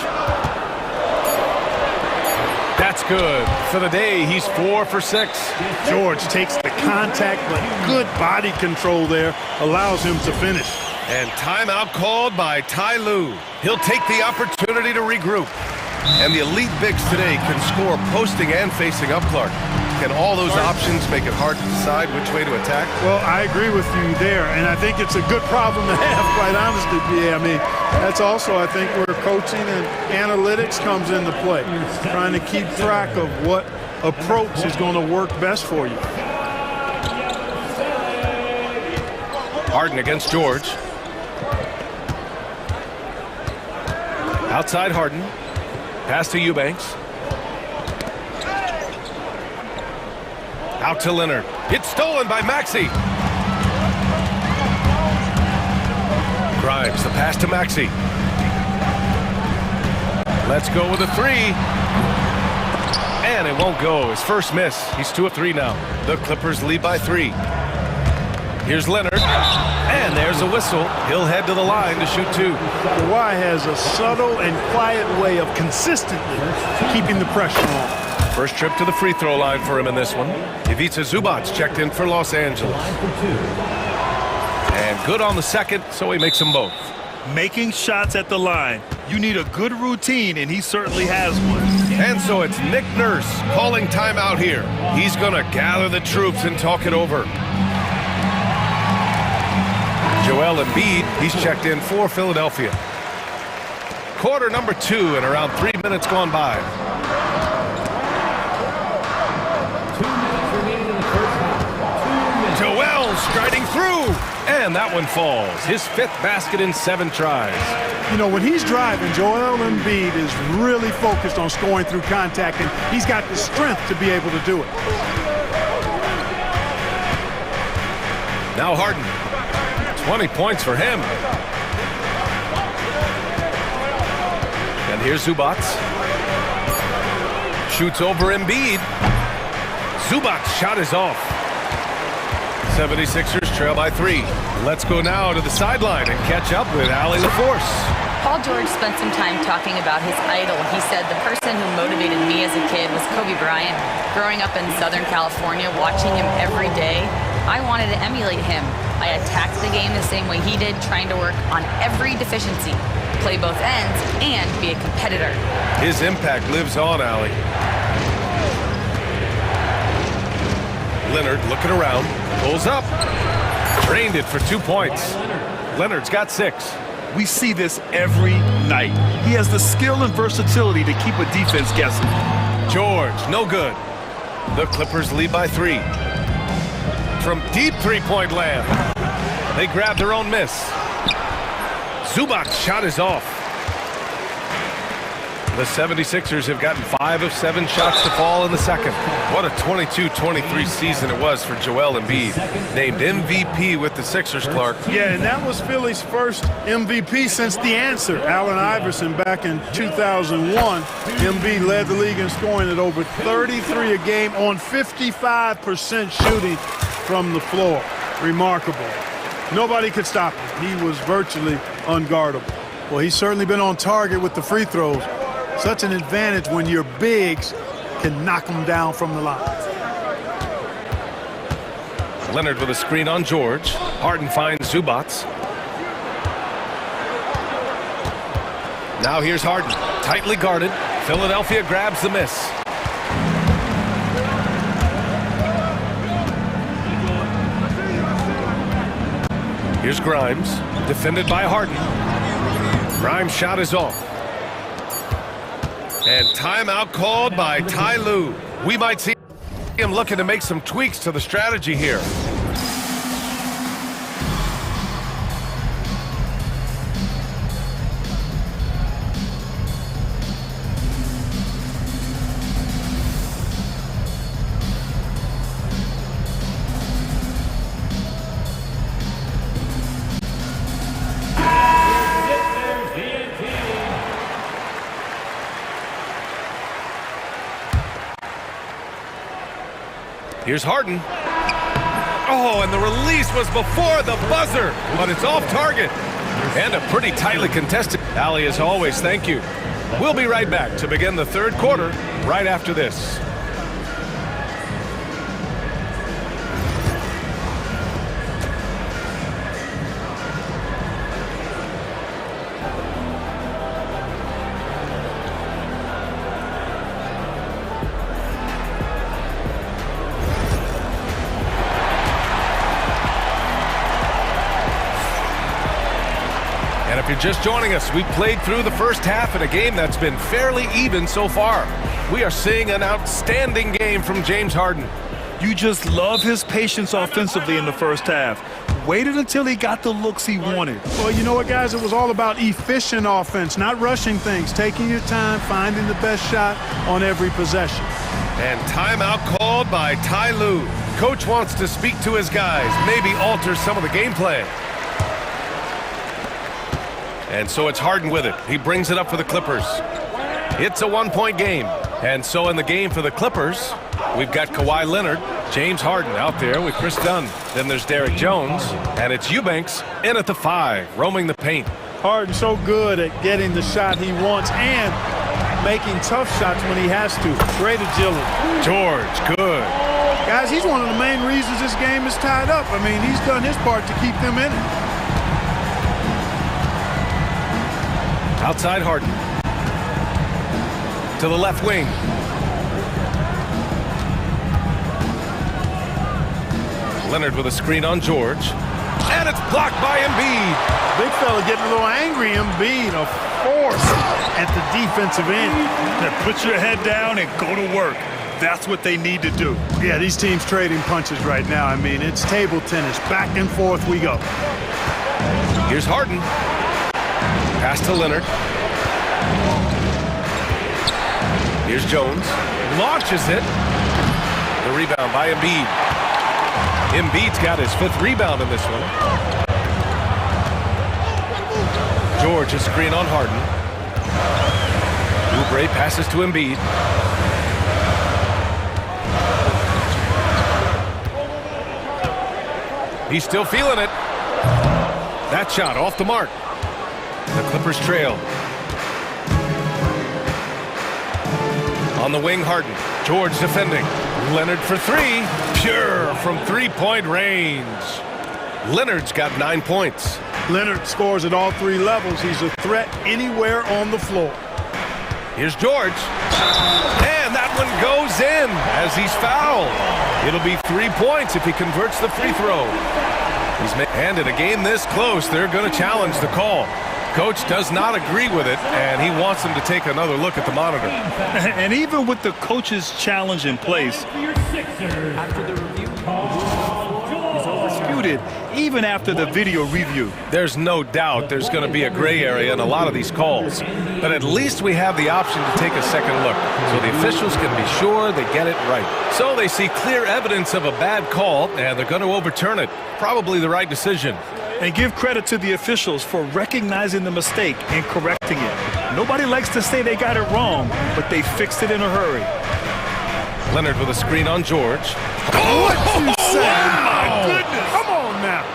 That's good. For the day, he's 4 for 6. George takes the contact, but good body control there allows him to finish. And timeout called by Ty Lue. He'll take the opportunity to regroup. And the elite bigs today can score posting and facing up, Clark. Can all those options make it hard to decide which way to attack? Well, I agree with you there, and I think it's a good problem to have, quite honestly, BA. I mean, that's also, I think, where coaching and analytics comes into play. Trying to keep track of what approach is going to work best for you. Harden against George. Outside Harden. Pass to Eubanks. Out to Leonard. It's stolen by Maxey. Grimes, the pass to Maxey. Let's go with a 3. And it won't go. His first miss. He's 2 of 3 now. The Clippers lead by 3. Here's Leonard. And there's a whistle. He'll head to the line to shoot 2. Kawhi has a subtle and quiet way of consistently keeping the pressure on. First trip to the free throw line for him in this one. Ivica Zubac's checked in for Los Angeles. And good on the second, so he makes them both. Making shots at the line. You need a good routine, and he certainly has one. And so it's Nick Nurse calling timeout here. He's going to gather the troops and talk it over. Joel Embiid, he's checked in for Philadelphia. Quarter number 2 and around 3 minutes gone by. 2 minutes remaining in the first half. 2 minutes. Joel striding through, and that one falls. His 5th basket in 7 tries. You know, when he's driving, Joel Embiid is really focused on scoring through contact, and he's got the strength to be able to do it. Now Harden. 20 points for him. And here's Zubac. Shoots over Embiid. Zubac's shot is off. 76ers trail by 3. Let's go now to the sideline and catch up with Allie LaForce. Paul George spent some time talking about his idol. He said, the person who motivated me as a kid was Kobe Bryant. Growing up in Southern California, watching him every day, I wanted to emulate him. I attacked the game the same way he did, trying to work on every deficiency, play both ends, and be a competitor. His impact lives on, Allie. Leonard looking around, pulls up, drained it for 2 points. Leonard's got 6. We see this every night. He has the skill and versatility to keep a defense guessing. George, no good. The Clippers lead by 3. From deep three-point land. They grab their own miss. Zubac's shot is off. The 76ers have gotten 5 of 7 shots to fall in the second. What a 22-23 season it was for Joel Embiid. Named MVP with the Sixers, Clark. Yeah, and that was Philly's first MVP since the answer, Allen Iverson, back in 2001. Embiid led the league in scoring at over 33 a game on 55% shooting from the floor. Remarkable. Nobody could stop him. He was virtually unguardable. Well, he's certainly been on target with the free throws. Such an advantage when your bigs can knock them down from the line. Leonard with a screen on George. Harden finds Zubac. Now here's Harden. Tightly guarded. Philadelphia grabs the miss. Here's Grimes, defended by Harden. Grimes' shot is off. And timeout called by Ty Lue. We might see him looking to make some tweaks to the strategy here. Here's Harden. Oh, and the release was before the buzzer, but it's off target. And a pretty tightly contested. Allie, as always, thank you. We'll be right back to begin the third quarter right after this. If you're just joining us, we've played through the first half in a game that's been fairly even so far. We are seeing an outstanding game from James Harden. You just love his patience offensively in the first half. Waited until he got the looks he wanted. Well, you know what, guys? It was all about efficient offense, not rushing things, taking your time, finding the best shot on every possession. And timeout called by Ty Lue. Coach wants to speak to his guys, maybe alter some of the game plan. And so it's Harden with it. He brings it up for the Clippers. It's a one-point game. And so in the game for the Clippers, we've got Kawhi Leonard, James Harden out there with Chris Dunn. Then there's Derek Jones, and it's Eubanks in at the 5, roaming the paint. Harden's so good at getting the shot he wants and making tough shots when he has to. Great agility. George, good. Guys, he's one of the main reasons this game is tied up. I mean, he's done his part to keep them in it. Outside Harden. to the left wing. Leonard with a screen on George. And it's blocked by Embiid. Big fella getting a little angry. Embiid, a force at the defensive end. Now put your head down and go to work. That's what they need to do. Yeah, these teams trading punches right now. I mean, it's table tennis. Back and forth we go. Here's Harden. Pass to Leonard. Here's Jones. Launches it. The rebound by Embiid. Embiid's got his 5th rebound in this one. George, a screen on Harden. Oubre passes to Embiid. He's still feeling it. That shot off the mark. The Clippers trail. On the wing, Harden. George defending. Leonard for 3. Pure from 3-point range. Leonard's got 9 points. Leonard scores at all 3 levels. He's a threat anywhere on the floor. Here's George. And that one goes in as he's fouled. It'll be 3 points if he converts the free throw. And in a game this close, they're going to challenge the call. Coach does not agree with it, and he wants him to take another look at the monitor. And even with the coach's challenge in place, After the review, is disputed even after the video review. There's no doubt there's going to be a gray area in a lot of these calls, but at least we have the option to take a second look, so the officials can be sure they get it right. So they see clear evidence of a bad call, and they're going to overturn it. Probably the right decision. And give credit to the officials for recognizing the mistake and correcting it. Nobody likes to say they got it wrong, but they fixed it in a hurry. Leonard with a screen on George. What you say? Oh, my goodness. Come on now.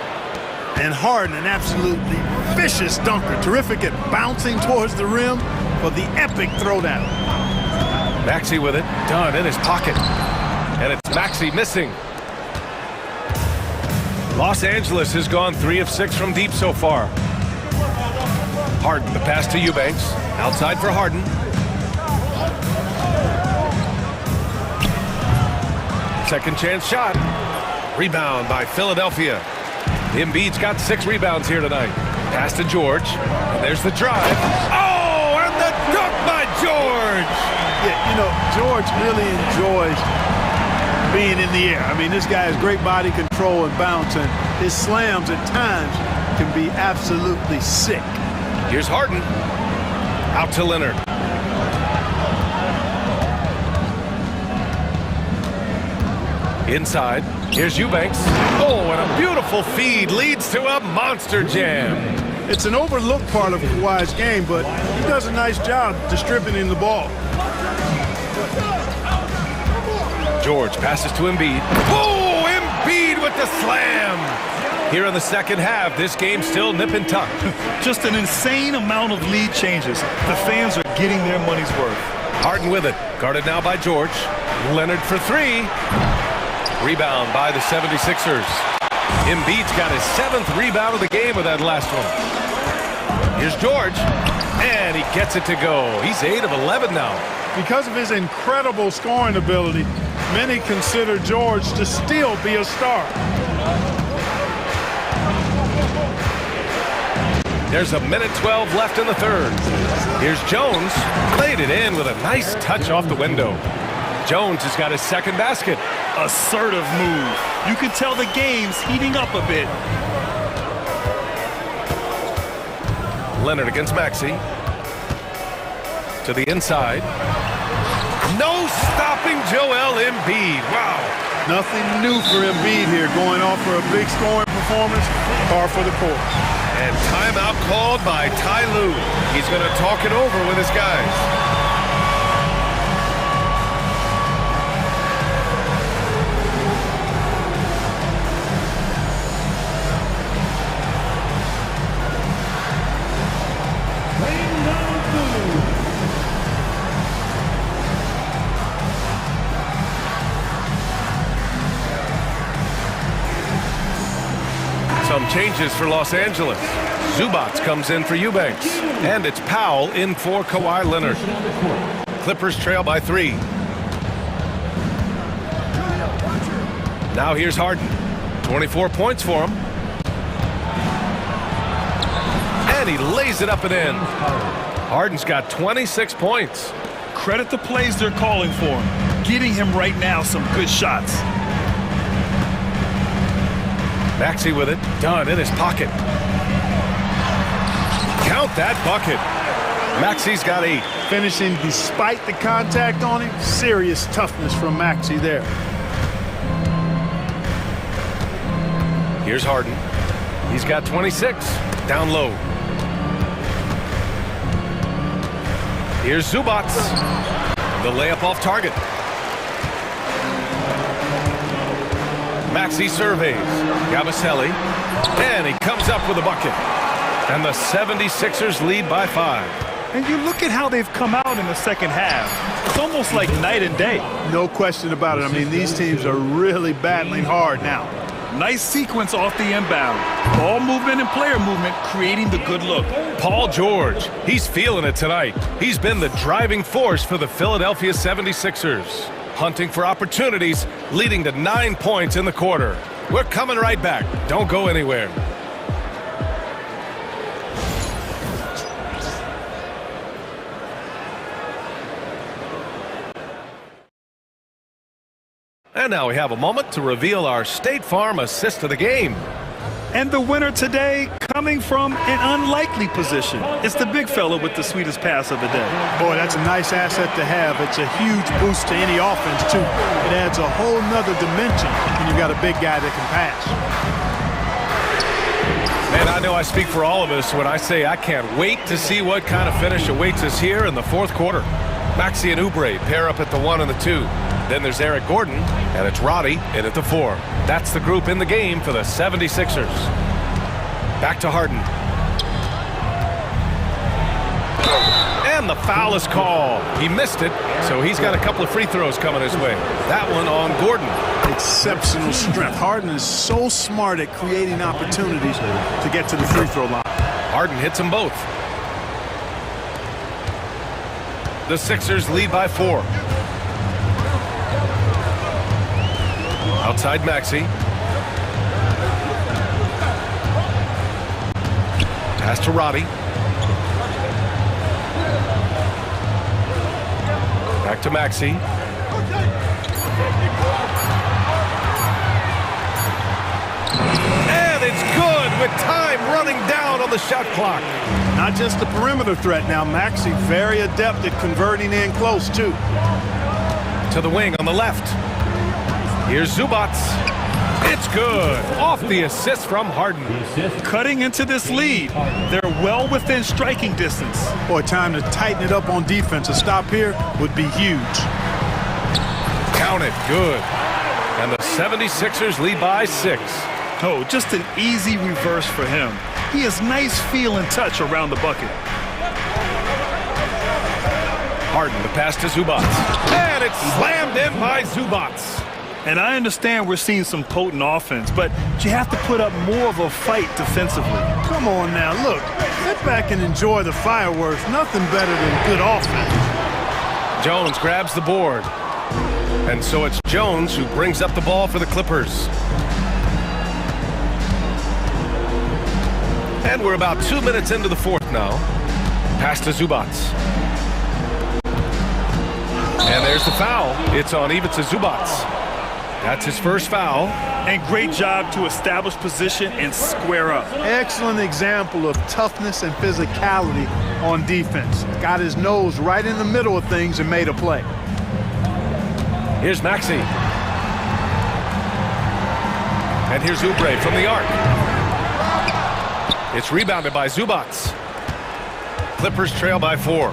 And Harden, an absolutely vicious dunker. Terrific at bouncing towards the rim for the epic throwdown. Maxey with it. Done in his pocket. And it's Maxey missing. Los Angeles has gone 3 of 6 from deep so far. Harden, the pass to Eubanks. Outside for Harden. Second chance shot. Rebound by Philadelphia. Embiid's got 6 rebounds here tonight. Pass to George. And there's the drive. Oh, and the dunk by George! Yeah, you know, George really enjoys being in the air. I mean, this guy has great body control and bounce, and his slams at times can be absolutely sick. Here's Harden. Out to Leonard. Inside. Here's Eubanks. Oh, and a beautiful feed leads to a monster jam. It's an overlooked part of Kawhi's game, but he does a nice job distributing the ball. George passes to Embiid. Oh, Embiid with the slam. Here in the second half, this game's still nip and tuck. Just an insane amount of lead changes. The fans are getting their money's worth. Harden with it. Guarded now by George. Leonard for 3. Rebound by the 76ers. Embiid's got his 7th rebound of the game with that last one. Here's George. And he gets it to go. He's 8 of 11 now. Because of his incredible scoring ability, many consider George to still be a star. There's a minute 12 left in the third. Here's Jones. Played it in with a nice touch off the window. Jones has got his 2nd basket. Assertive move. You can tell the game's heating up a bit. Leonard against Maxey. To the inside. No stopping Joel Embiid. Wow. Nothing new for Embiid here, going off for a big scoring performance, par for the course. And timeout called by Ty Lue. He's going to talk it over with his guys. Some changes for Los Angeles. Zubats comes in for Eubanks. And it's Powell in for Kawhi Leonard. Clippers trail by 3. Now here's Harden. 24 points for him. And he lays it up and in. Harden's got 26 points. Credit the plays they're calling for him. Getting him right now some good shots. Maxey with it. Dunn in his pocket. Count that bucket. Maxey's got 8. Finishing despite the contact on him. Serious toughness from Maxey there. Here's Harden. He's got 26. Down low. Here's Zubac. The layup off target. Maxey surveys. Yabusele. And he comes up with a bucket. And the 76ers lead by 5. And you look at how they've come out in the second half. It's almost like night and day. No question about it. I mean, these teams are really battling hard now. Nice sequence off the inbound. Ball movement and player movement creating the good look. Paul George, he's feeling it tonight. He's been the driving force for the Philadelphia 76ers. Hunting for opportunities, leading to 9 points in the quarter. We're coming right back. Don't go anywhere. And now we have a moment to reveal our State Farm assist of the game. And the winner today coming from an unlikely position. It's the big fella with the sweetest pass of the day. Boy, that's a nice asset to have. It's a huge boost to any offense, too. It adds a whole nother dimension when you've got a big guy that can pass. And I know I speak for all of us when I say I can't wait to see what kind of finish awaits us here in the fourth quarter. Maxey and Oubre pair up at the 1 and the 2. Then there's Eric Gordon, and it's Roddy in at the 4. That's the group in the game for the 76ers. Back to Harden. And the foul is called. He missed it, so he's got a couple of free throws coming his way. That one on Gordon. Exceptional strength. Harden is so smart at creating opportunities to get to the free throw line. Harden hits them both. The Sixers lead by 4. Outside Maxey. Pass to Roddy. Back to Maxey. And it's good with time running down on the shot clock. Not just the perimeter threat now. Maxey very adept at converting in close, too. To the wing on the left. Here's Zubac. It's good. Off the assist from Harden. Cutting into this lead. They're well within striking distance. Boy, time to tighten it up on defense. A stop here would be huge. Count it. Good. And the 76ers lead by 6. Oh, just an easy reverse for him. He has nice feel and touch around the bucket. Harden, the pass to Zubac. And it's slammed in by Zubac. And I understand we're seeing some potent offense, but you have to put up more of a fight defensively. Come on now, look. Sit back and enjoy the fireworks. Nothing better than good offense. Jones grabs the board. And so it's Jones who brings up the ball for the Clippers. And we're about 2 minutes into the fourth now. Pass to Zubac. And there's the foul. It's on Ivica Zubac. That's his first foul. And great job to establish position and square up. Excellent example of toughness and physicality on defense. Got his nose right in the middle of things and made a play. Here's Maxey. And here's Oubre from the arc. It's rebounded by Zubac. Clippers trail by 4.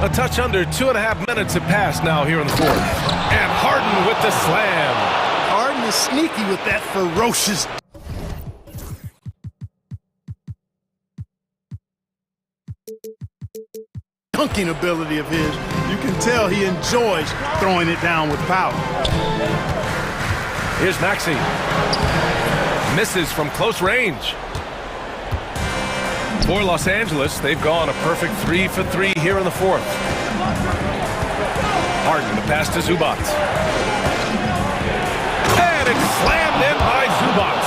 A touch under 2.5 minutes have passed now here in the fourth. And Harden with the slam. Harden is sneaky with that ferocious dunking ability of his. You can tell he enjoys throwing it down with power. Here's Maxey. Misses from close range. For Los Angeles, they've gone a perfect 3 for 3 here in the fourth. Harden, the pass to Zubac. And it's slammed in by Zubac.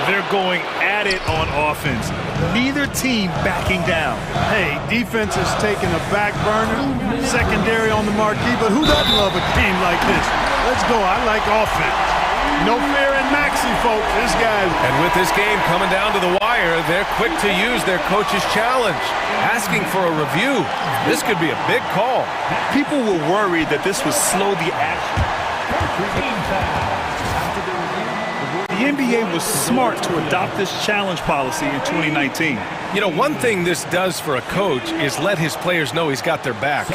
They're going at it on offense. Neither team backing down. Hey, defense is taking a back burner, secondary on the marquee, but who doesn't love a game like this? Let's go. I like offense. No fear in Maxey, folks. This guy's... And with this game coming down to the wire, they're quick to use their coach's challenge, asking for a review. This could be a big call. People were worried that this would slow the action. The NBA was smart to adopt this challenge policy in 2019. You know, one thing this does for a coach is let his players know he's got their back.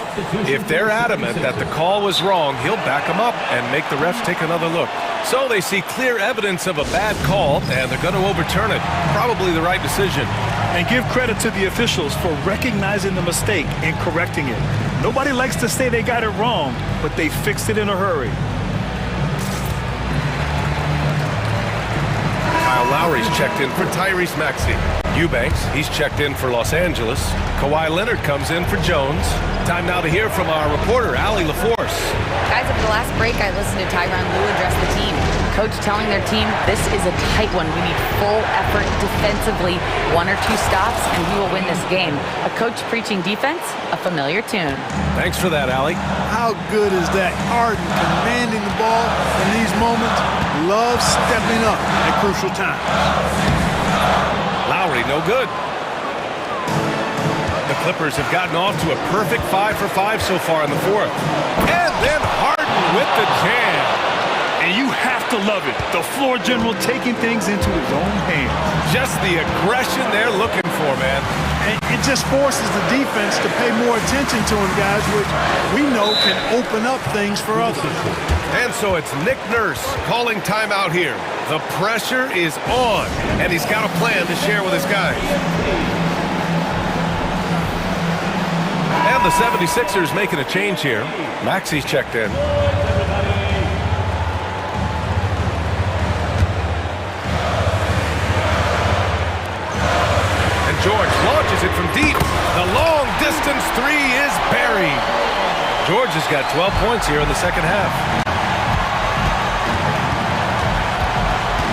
If they're adamant that the call was wrong, he'll back them up and make the refs take another look. So they see clear evidence of a bad call, and they're going to overturn it. Probably the right decision. And give credit to the officials for recognizing the mistake and correcting it. Nobody likes to say they got it wrong, but they fixed it in a hurry. Lowry's checked in for Tyrese Maxey. Eubanks, he's checked in for Los Angeles. Kawhi Leonard comes in for Jones. Time now to hear from our reporter, Allie LaForce. Guys, over the last break, I listened to Tyronn Lue address the team. Coach telling their team, this is a tight one. We need full effort defensively. 1 or 2 stops, and we will win this game. A coach preaching defense, a familiar tune. Thanks for that, Allie. How good is that? Harden commanding the ball in these moments. Love stepping up at crucial times. Lowry, no good. The Clippers have gotten off to a perfect 5 for 5 so far in the fourth. And then Harden with the jam. And you have to love it. The floor general taking things into his own hands. Just the aggression they're looking for, man. And it just forces the defense to pay more attention to him, guys, which we know can open up things for others. And so it's Nick Nurse calling timeout here. The pressure is on, and he's got a plan to share with his guys. And the 76ers making a change here. Maxey's checked in. And George launches it from deep. The long distance 3 is buried. George has got 12 points here in the second half.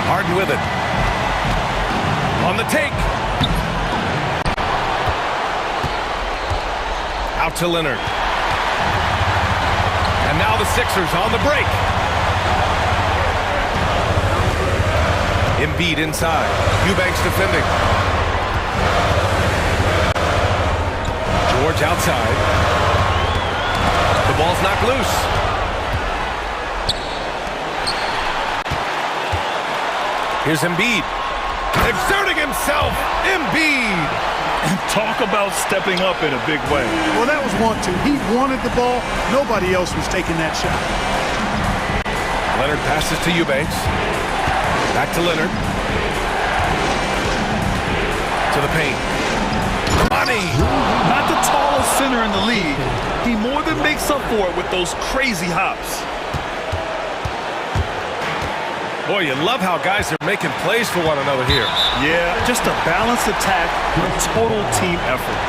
Harden with it. On the take. Out to Leonard. And now the Sixers on the break. Embiid inside. Eubanks defending. George outside. The ball's knocked loose. Here's Embiid. Exerting himself. Embiid. And talk about stepping up in a big way. Well, that was 1-2. He wanted the ball. Nobody else was taking that shot. Leonard passes to Eubanks. Back to Leonard. To the paint. Money! Not the tallest center in the league. He more than makes up for it with those crazy hops. Boy, you love how guys are making plays for one another here. Yeah, just a balanced attack with total team effort.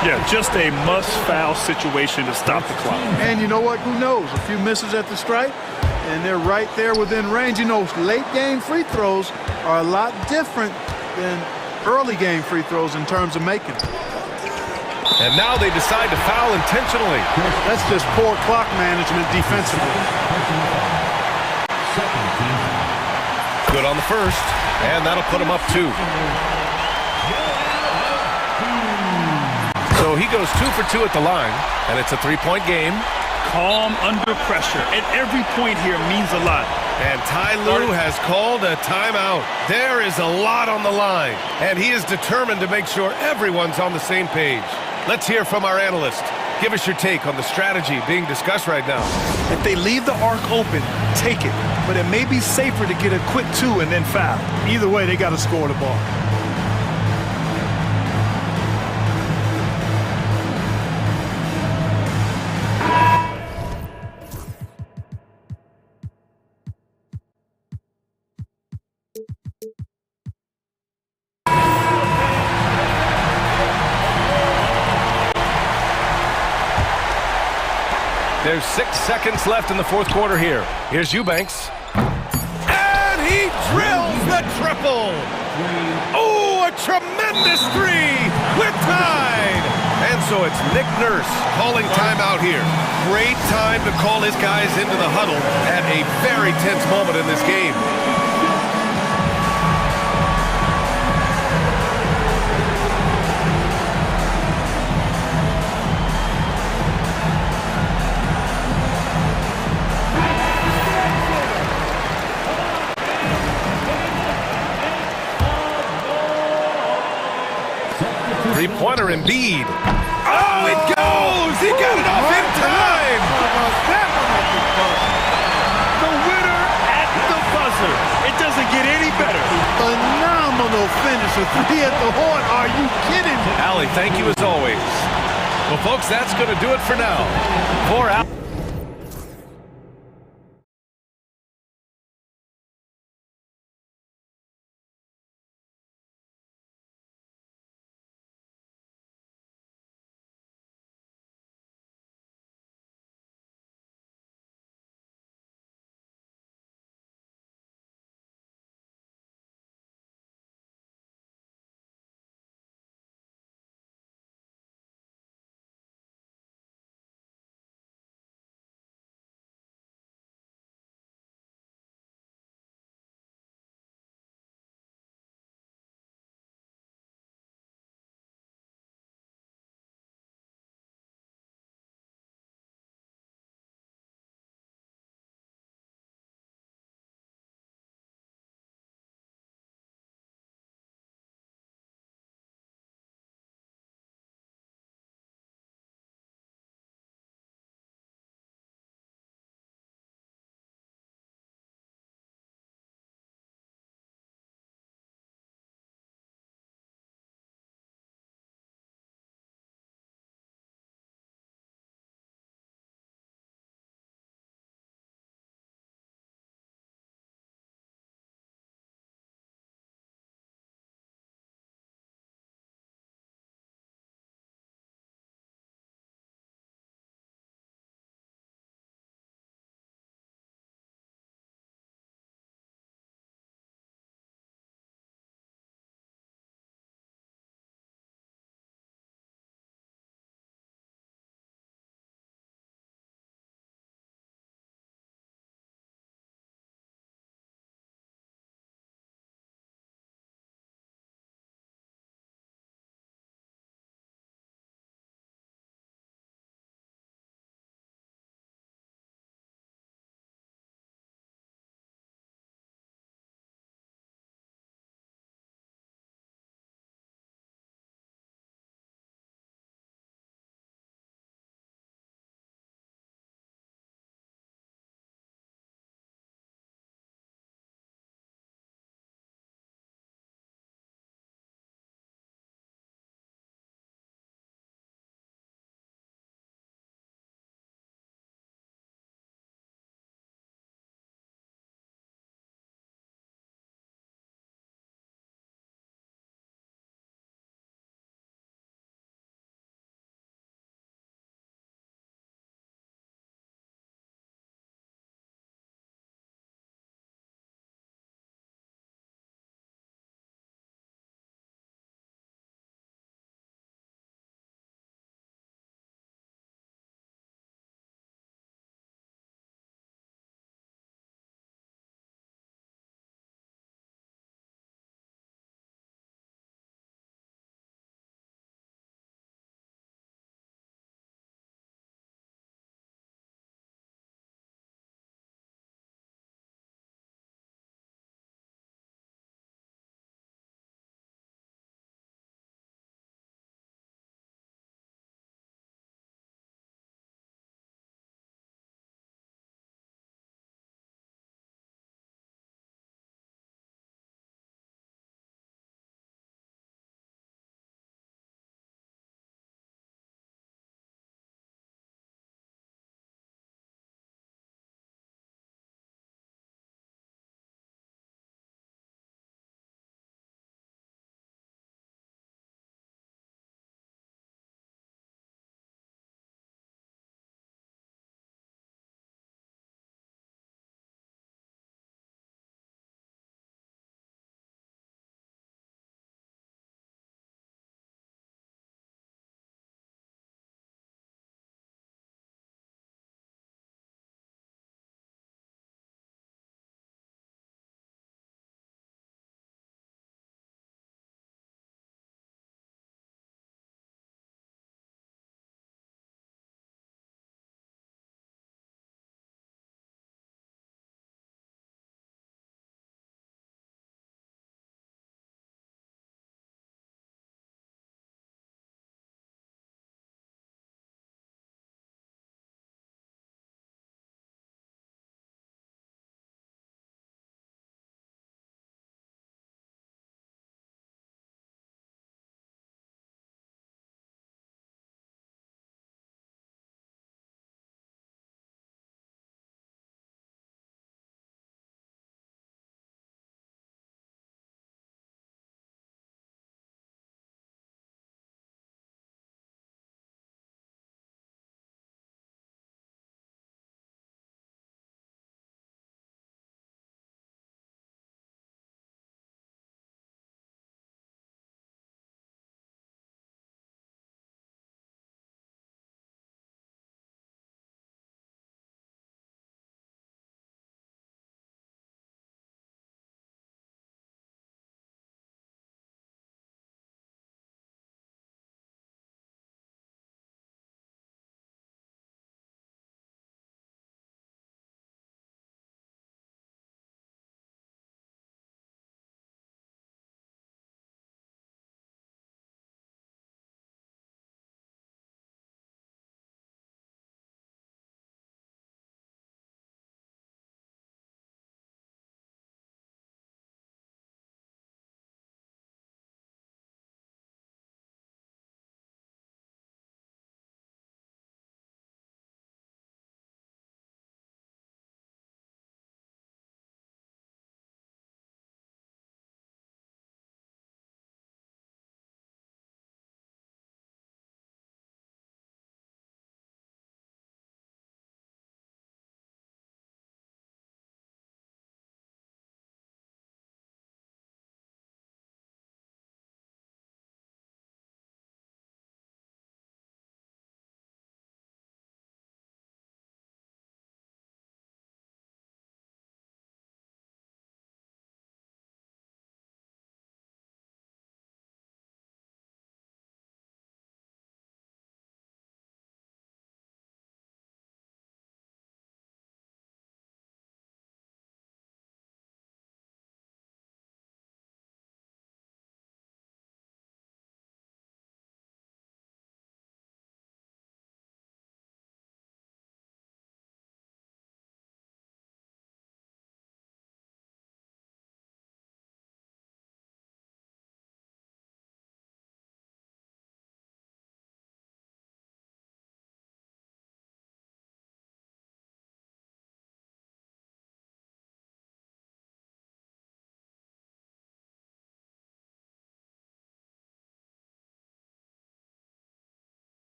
Yeah, just a must-foul situation to stop the clock. And you know what? Who knows? A few misses at the stripe, and they're right there within range. You know, late-game free throws are a lot different than early-game free throws in terms of making them. And now they decide to foul intentionally. That's just poor clock management defensively. Good on the first, and that'll put him up 2. So he goes 2 for 2 at the line, and it's a 3-point game. Calm under pressure, and every point here means a lot. And Ty Lue has called a timeout. There is a lot on the line, and he is determined to make sure everyone's on the same page. Let's hear from our analyst. Give us your take on the strategy being discussed right now. If they leave the arc open, take it. But it may be safer to get a quick 2 and then foul. Either way, they got to score the ball. There's 6 seconds left in the fourth quarter here. Here's Eubanks. And he drills the triple. Oh, a tremendous three with time. And so it's Nick Nurse calling timeout here. Great time to call his guys into the huddle at a very tense moment in this game. 3-pointer Embiid. Oh, it goes! He got it off in time! The winner at the buzzer. It doesn't get any better. Phenomenal finish. A three at the horn. Are you kidding me? Allie, thank you as always. Well, folks, that's going to do it for now. For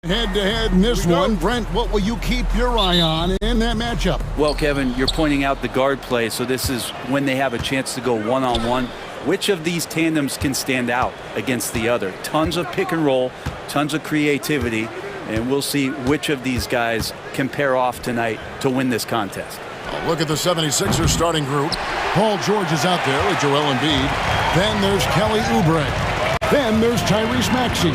Head-to-head in this one. Brent, what will you keep your eye on in that matchup? Well, Kevin, you're pointing out the guard play, so this is when they have a chance to go one-on-one. Which of these tandems can stand out against the other? Tons of pick and roll, tons of creativity, and we'll see which of these guys can pair off tonight to win this contest. Look at the 76ers starting group. Paul George is out there with Joel Embiid. Then there's Kelly Oubre. Then there's Tyrese Maxey.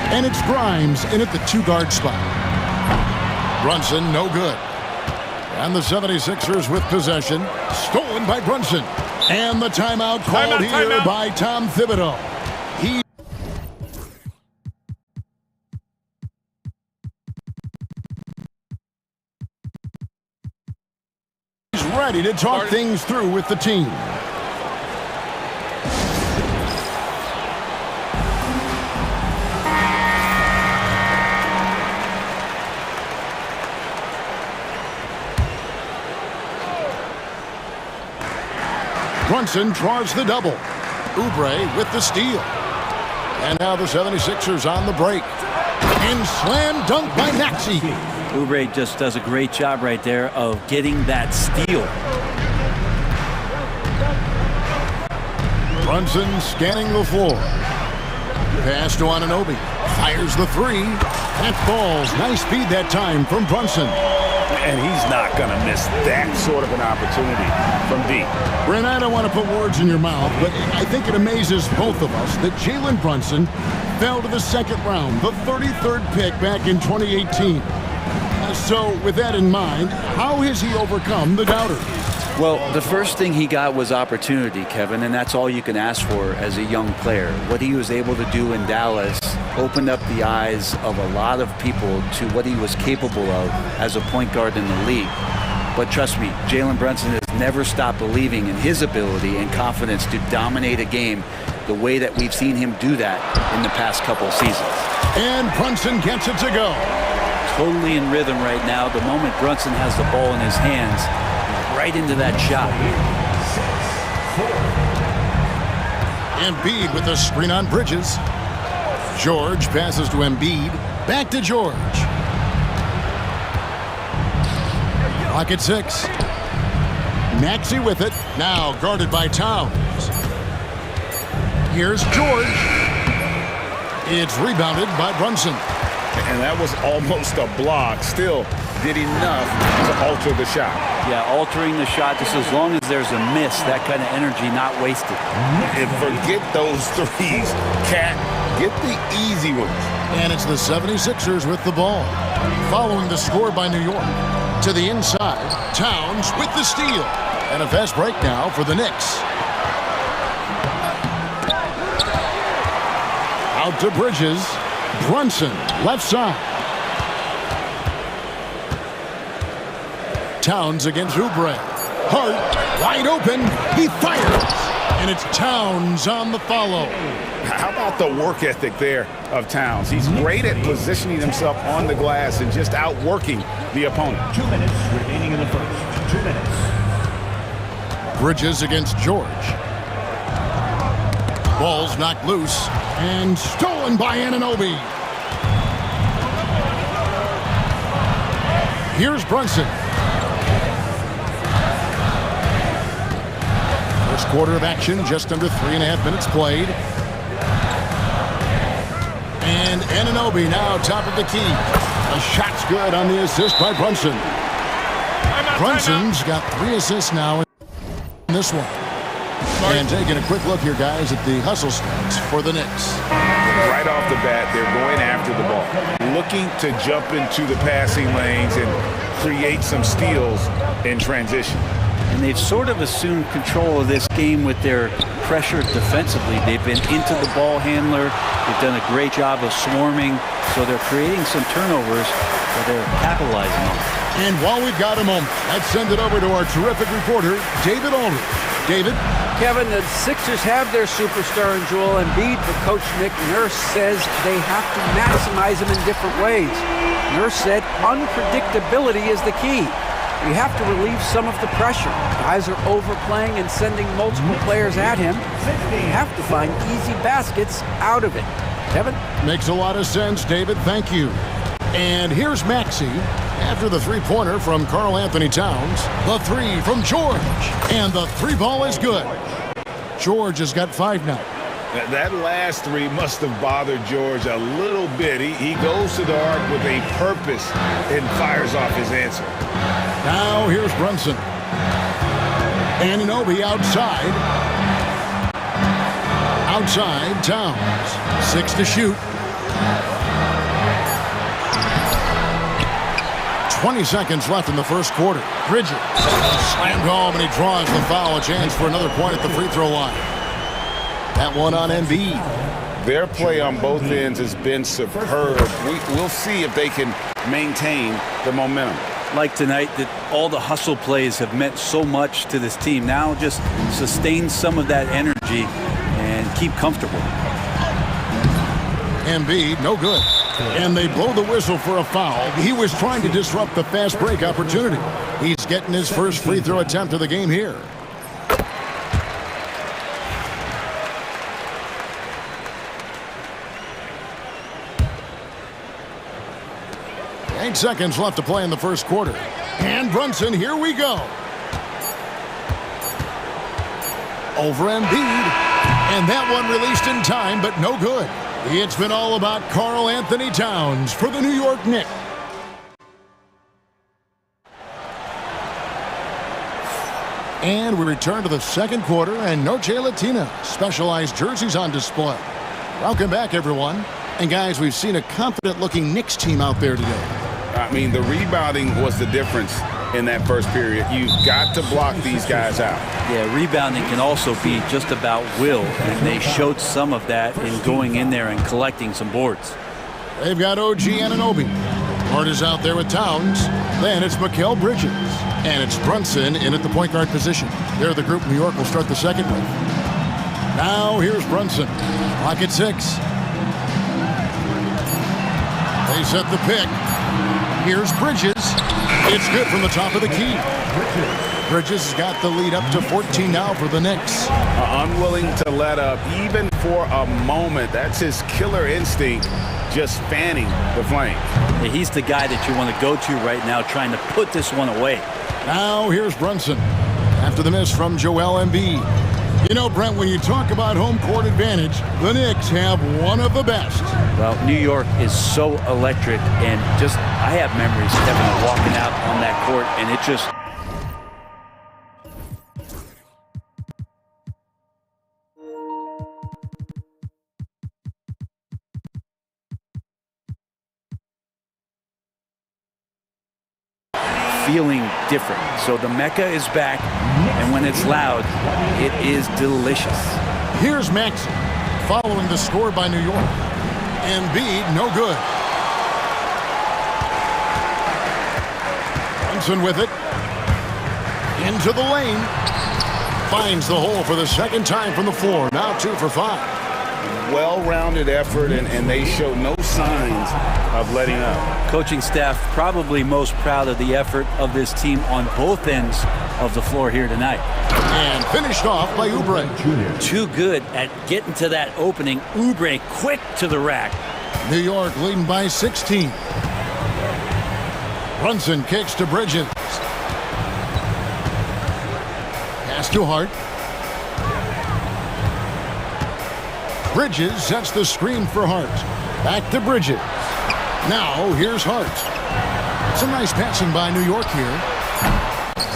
And it's Grimes in at the two-guard spot. Brunson, no good. And the 76ers with possession. Stolen by Brunson. And the timeout called here by Tom Thibodeau. He's ready to talk things through with the team. Brunson draws the double. Oubre with the steal. And now the 76ers on the break. And slam dunk by Maxey. Oubre just does a great job right there of getting that steal. Brunson scanning the floor. Pass to Anunoby. Fires the three. That falls. Nice speed that time from Brunson. And he's not going to miss that sort of an opportunity from deep. Brent, I don't want to put words in your mouth, but I think it amazes both of us that Jalen Brunson fell to the second round, the 33rd pick back in 2018. So with that in mind, how has he overcome the doubters? Well, the first thing he got was opportunity, Kevin, and that's all you can ask for as a young player. What he was able to do in Dallas opened up the eyes of a lot of people to what he was capable of as a point guard in the league. But trust me, Jalen Brunson has never stopped believing in his ability and confidence to dominate a game the way that we've seen him do that in the past couple of seasons. And Brunson gets it to go. Totally in rhythm right now. The moment Brunson has the ball in his hands, right into that shot. Embiid with a screen on Bridges. George passes to Embiid. Back to George. Clock at 6. Maxey with it. Now guarded by Towns. Here's George. It's rebounded by Brunson. And that was almost a block. Still did enough to alter the shot. Yeah, altering the shot just as long as there's a miss, that kind of energy not wasted. And forget those threes. Cat, get the easy ones. And it's the 76ers with the ball. Following the score by New York. To the inside, Towns with the steal. And a fast break now for the Knicks. Out to Bridges. Brunson, left side. Towns against Oubre. Hart, wide open. He fires. And it's Towns on the follow. How about the work ethic there of Towns? He's great at positioning himself on the glass and just outworking the opponent. 2 minutes remaining in the first. 2 minutes. Bridges against George. Ball's knocked loose and stolen by Anunoby. Here's Brunson. First quarter of action, just under 3.5 minutes played. And Anunoby now top of the key. A shot's good on the assist by Brunson. Brunson's got 3 assists now in this one. And taking a quick look here, guys, at the hustle stats for the Knicks. Right off the bat, they're going after the ball, looking to jump into the passing lanes and create some steals in transition. And they've sort of assumed control of this game with their pressure defensively. They've been into the ball handler. They've done a great job of swarming, so they're creating some turnovers that they're capitalizing on. And while we've got a moment, let's send it over to our terrific reporter, David Aldridge. David? Kevin, the Sixers have their superstar in Joel Embiid, but Coach Nick Nurse says they have to maximize him in different ways. Nurse said unpredictability is the key. We have to relieve some of the pressure. Guys are overplaying and sending multiple players at him. We have to find easy baskets out of it. Kevin? Makes a lot of sense, David. Thank you. And here's Maxey after the three-pointer from Karl Anthony Towns. The three from George. And the three ball is good. George has got 5 now. That last three must have bothered George a little bit. He goes to the arc with a purpose and fires off his answer. Now here's Brunson. Anunoby outside. Outside, Towns. 6 to shoot. 20 seconds left in the first quarter. Bridges slammed home, and he draws the foul. A chance for another point at the free throw line. That one on Embiid. Their play on both ends has been superb. We'll see if they can maintain the momentum. Like tonight, that all the hustle plays have meant so much to this team. Now just sustain some of that energy and keep comfortable. Embiid, no good. And they blow the whistle for a foul. He was trying to disrupt the fast break opportunity. He's getting his first free throw attempt of the game here. Eight seconds left to play in the first quarter. And Brunson, here we go. Over Embiid. And that one released in time, but no good. It's been all about Karl Anthony Towns for the New York Knicks. And we return to the second quarter, and Noche Latina specialized jerseys on display. Welcome back, everyone. And guys, we've seen a confident-looking Knicks team out there today. I mean, the rebounding was the difference in that first period. You've got to block these guys out. Yeah, rebounding can also be just about will, and they showed some of that in going in there and collecting some boards. They've got OG Anunoby. Hart is out there with Towns. Then it's Mikal Bridges. And it's Brunson in at the point guard position. They're the group New York will start the second with. Now here's Brunson. Clock at 6. They set the pick. Here's Bridges. It's good from the top of the key. Bridges has got the lead up to 14 now for the Knicks. Unwilling to let up even for a moment. That's his killer instinct, just fanning the flame. Yeah, he's the guy that you want to go to right now, trying to put this one away. Now here's Brunson. After the miss from Joel Embiid. You know, Brent, when you talk about home court advantage, the Knicks have one of the best. Well, New York is so electric, and just, I have memories, Kevin, of walking out on that court, and it just... feeling different. So the Mecca is back, and when it's loud, it is delicious. Here's Maxey following the score by New York. Embiid, no good. Brunson with it. Into the lane. Finds the hole for the second time from the floor. Now 2 for 5. Well-rounded effort, and they show no signs of letting up. Coaching staff probably most proud of the effort of this team on both ends of the floor here tonight. And finished off by Oubre. Too good at getting to that opening. Oubre quick to the rack. New York leading by 16. Brunson kicks to Bridges. Pass to Hart. Bridges sets the screen for Hart. Back to Bridges. Now here's Hart. Some nice passing by New York here.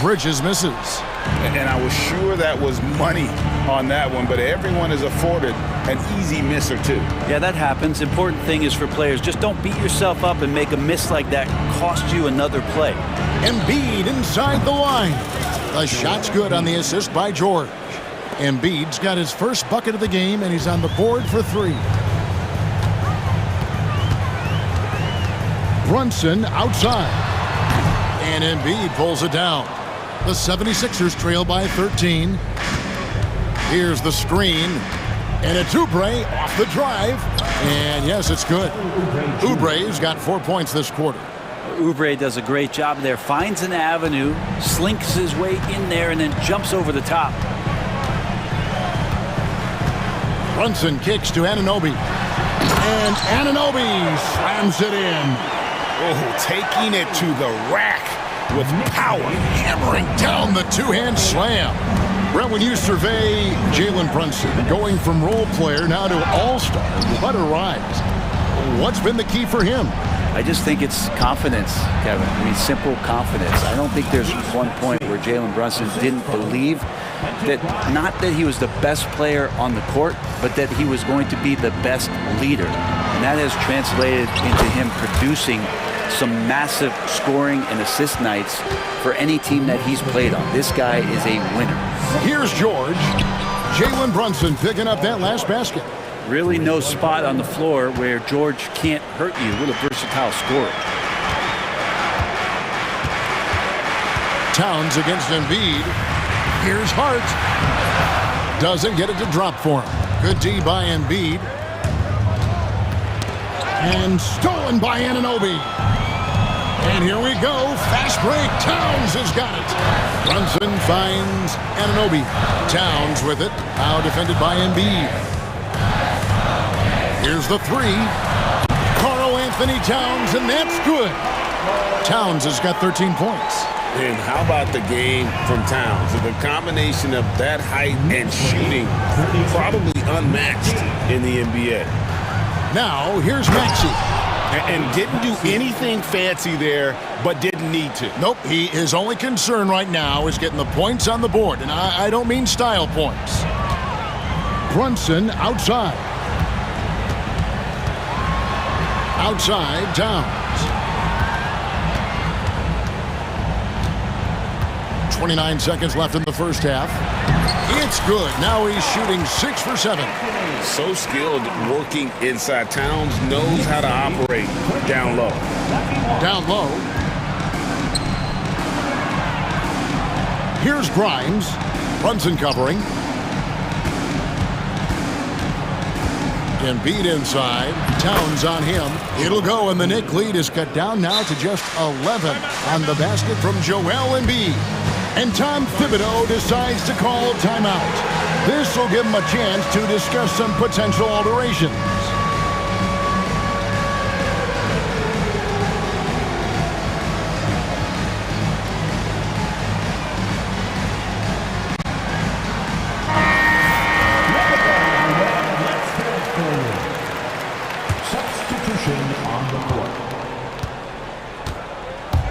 Bridges misses. And I was sure that was money on that one, but everyone is afforded an easy miss or two. Yeah, that happens. Important thing is for players, just don't beat yourself up and make a miss like that cost you another play. Embiid inside the line. The shot's good on the assist by George. Embiid's got his first bucket of the game, and he's on the board for 3. Brunson outside. And Embiid pulls it down. The 76ers trail by 13. Here's the screen. And it's Oubre off the drive. And yes, it's good. Oubre's got 4 points this quarter. Oubre does a great job there. Finds an avenue, slinks his way in there, and then jumps over the top. Brunson kicks to Anunoby. And Anunoby slams it in. Oh, taking it to the rack with power. Hammering down the two-hand slam. Brett, when you survey Jalen Brunson, going from role player now to all-star, what a rise. What's been the key for him? I just think it's confidence, Kevin. I mean, simple confidence. I don't think there's one point where Jalen Brunson didn't believe that, not that he was the best player on the court, but that he was going to be the best leader. And that has translated into him producing some massive scoring and assist nights for any team that he's played on. This guy is a winner. Here's George. Jalen Brunson picking up that last basket. Really no spot on the floor where George can't hurt you with a versatile scorer. Towns against Embiid. Here's Hart. Doesn't get it to drop for him. Good D by Embiid. And stolen by Anunoby. And here we go. Fast break. Towns has got it. Brunson finds Anunoby. Towns with it. Now defended by Embiid. Here's the three. Karl-Anthony Towns, and that's good. Towns has got 13 points. And how about the game from Towns? The combination of that height and shooting, probably unmatched in the NBA. Now, here's Maxey. And didn't do anything fancy there, but didn't need to. Nope, his only concern right now is getting the points on the board, and I don't mean style points. Brunson outside. Outside, Towns. 29 seconds left in the first half. It's good. Now he's shooting 6 for 7. So skilled working inside. Towns knows how to operate down low. Down low. Here's Grimes. Brunson covering. Embiid inside. Towns on him. It'll go, and the Knicks lead is cut down now to just 11 on the basket from Joel Embiid. And Tom Thibodeau decides to call timeout. This will give him a chance to discuss some potential alterations.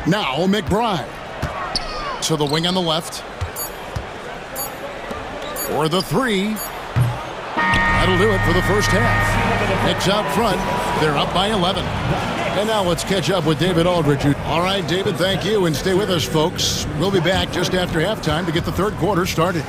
Now McBride. To the wing on the left. For the three. That'll do it for the first half. Knicks out front. They're up by 11. And now let's catch up with David Aldridge. All right, David, thank you. And stay with us, folks. We'll be back just after halftime to get the third quarter started.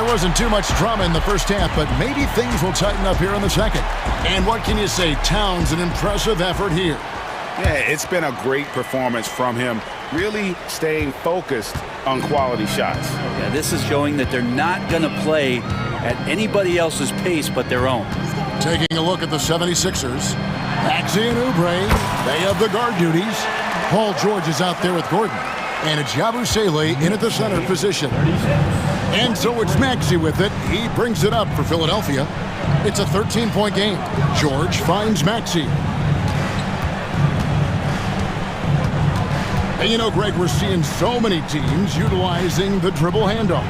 Wasn't too much drama in the first half, but maybe things will tighten up here in the second. And what can you say? Towns, an impressive effort here. Yeah, it's been a great performance from him, really staying focused on quality shots. Yeah, this is showing that they're not going to play at anybody else's pace but their own. Taking a look at the 76ers. Maxey and Oubre, they have the guard duties. Paul George is out there with Gordon. And it's Yabusele in at the center position. And so it's Maxey with it. He brings it up for Philadelphia. It's a 13-point game. George finds Maxey. And you know, Greg, we're seeing so many teams utilizing the dribble handoff.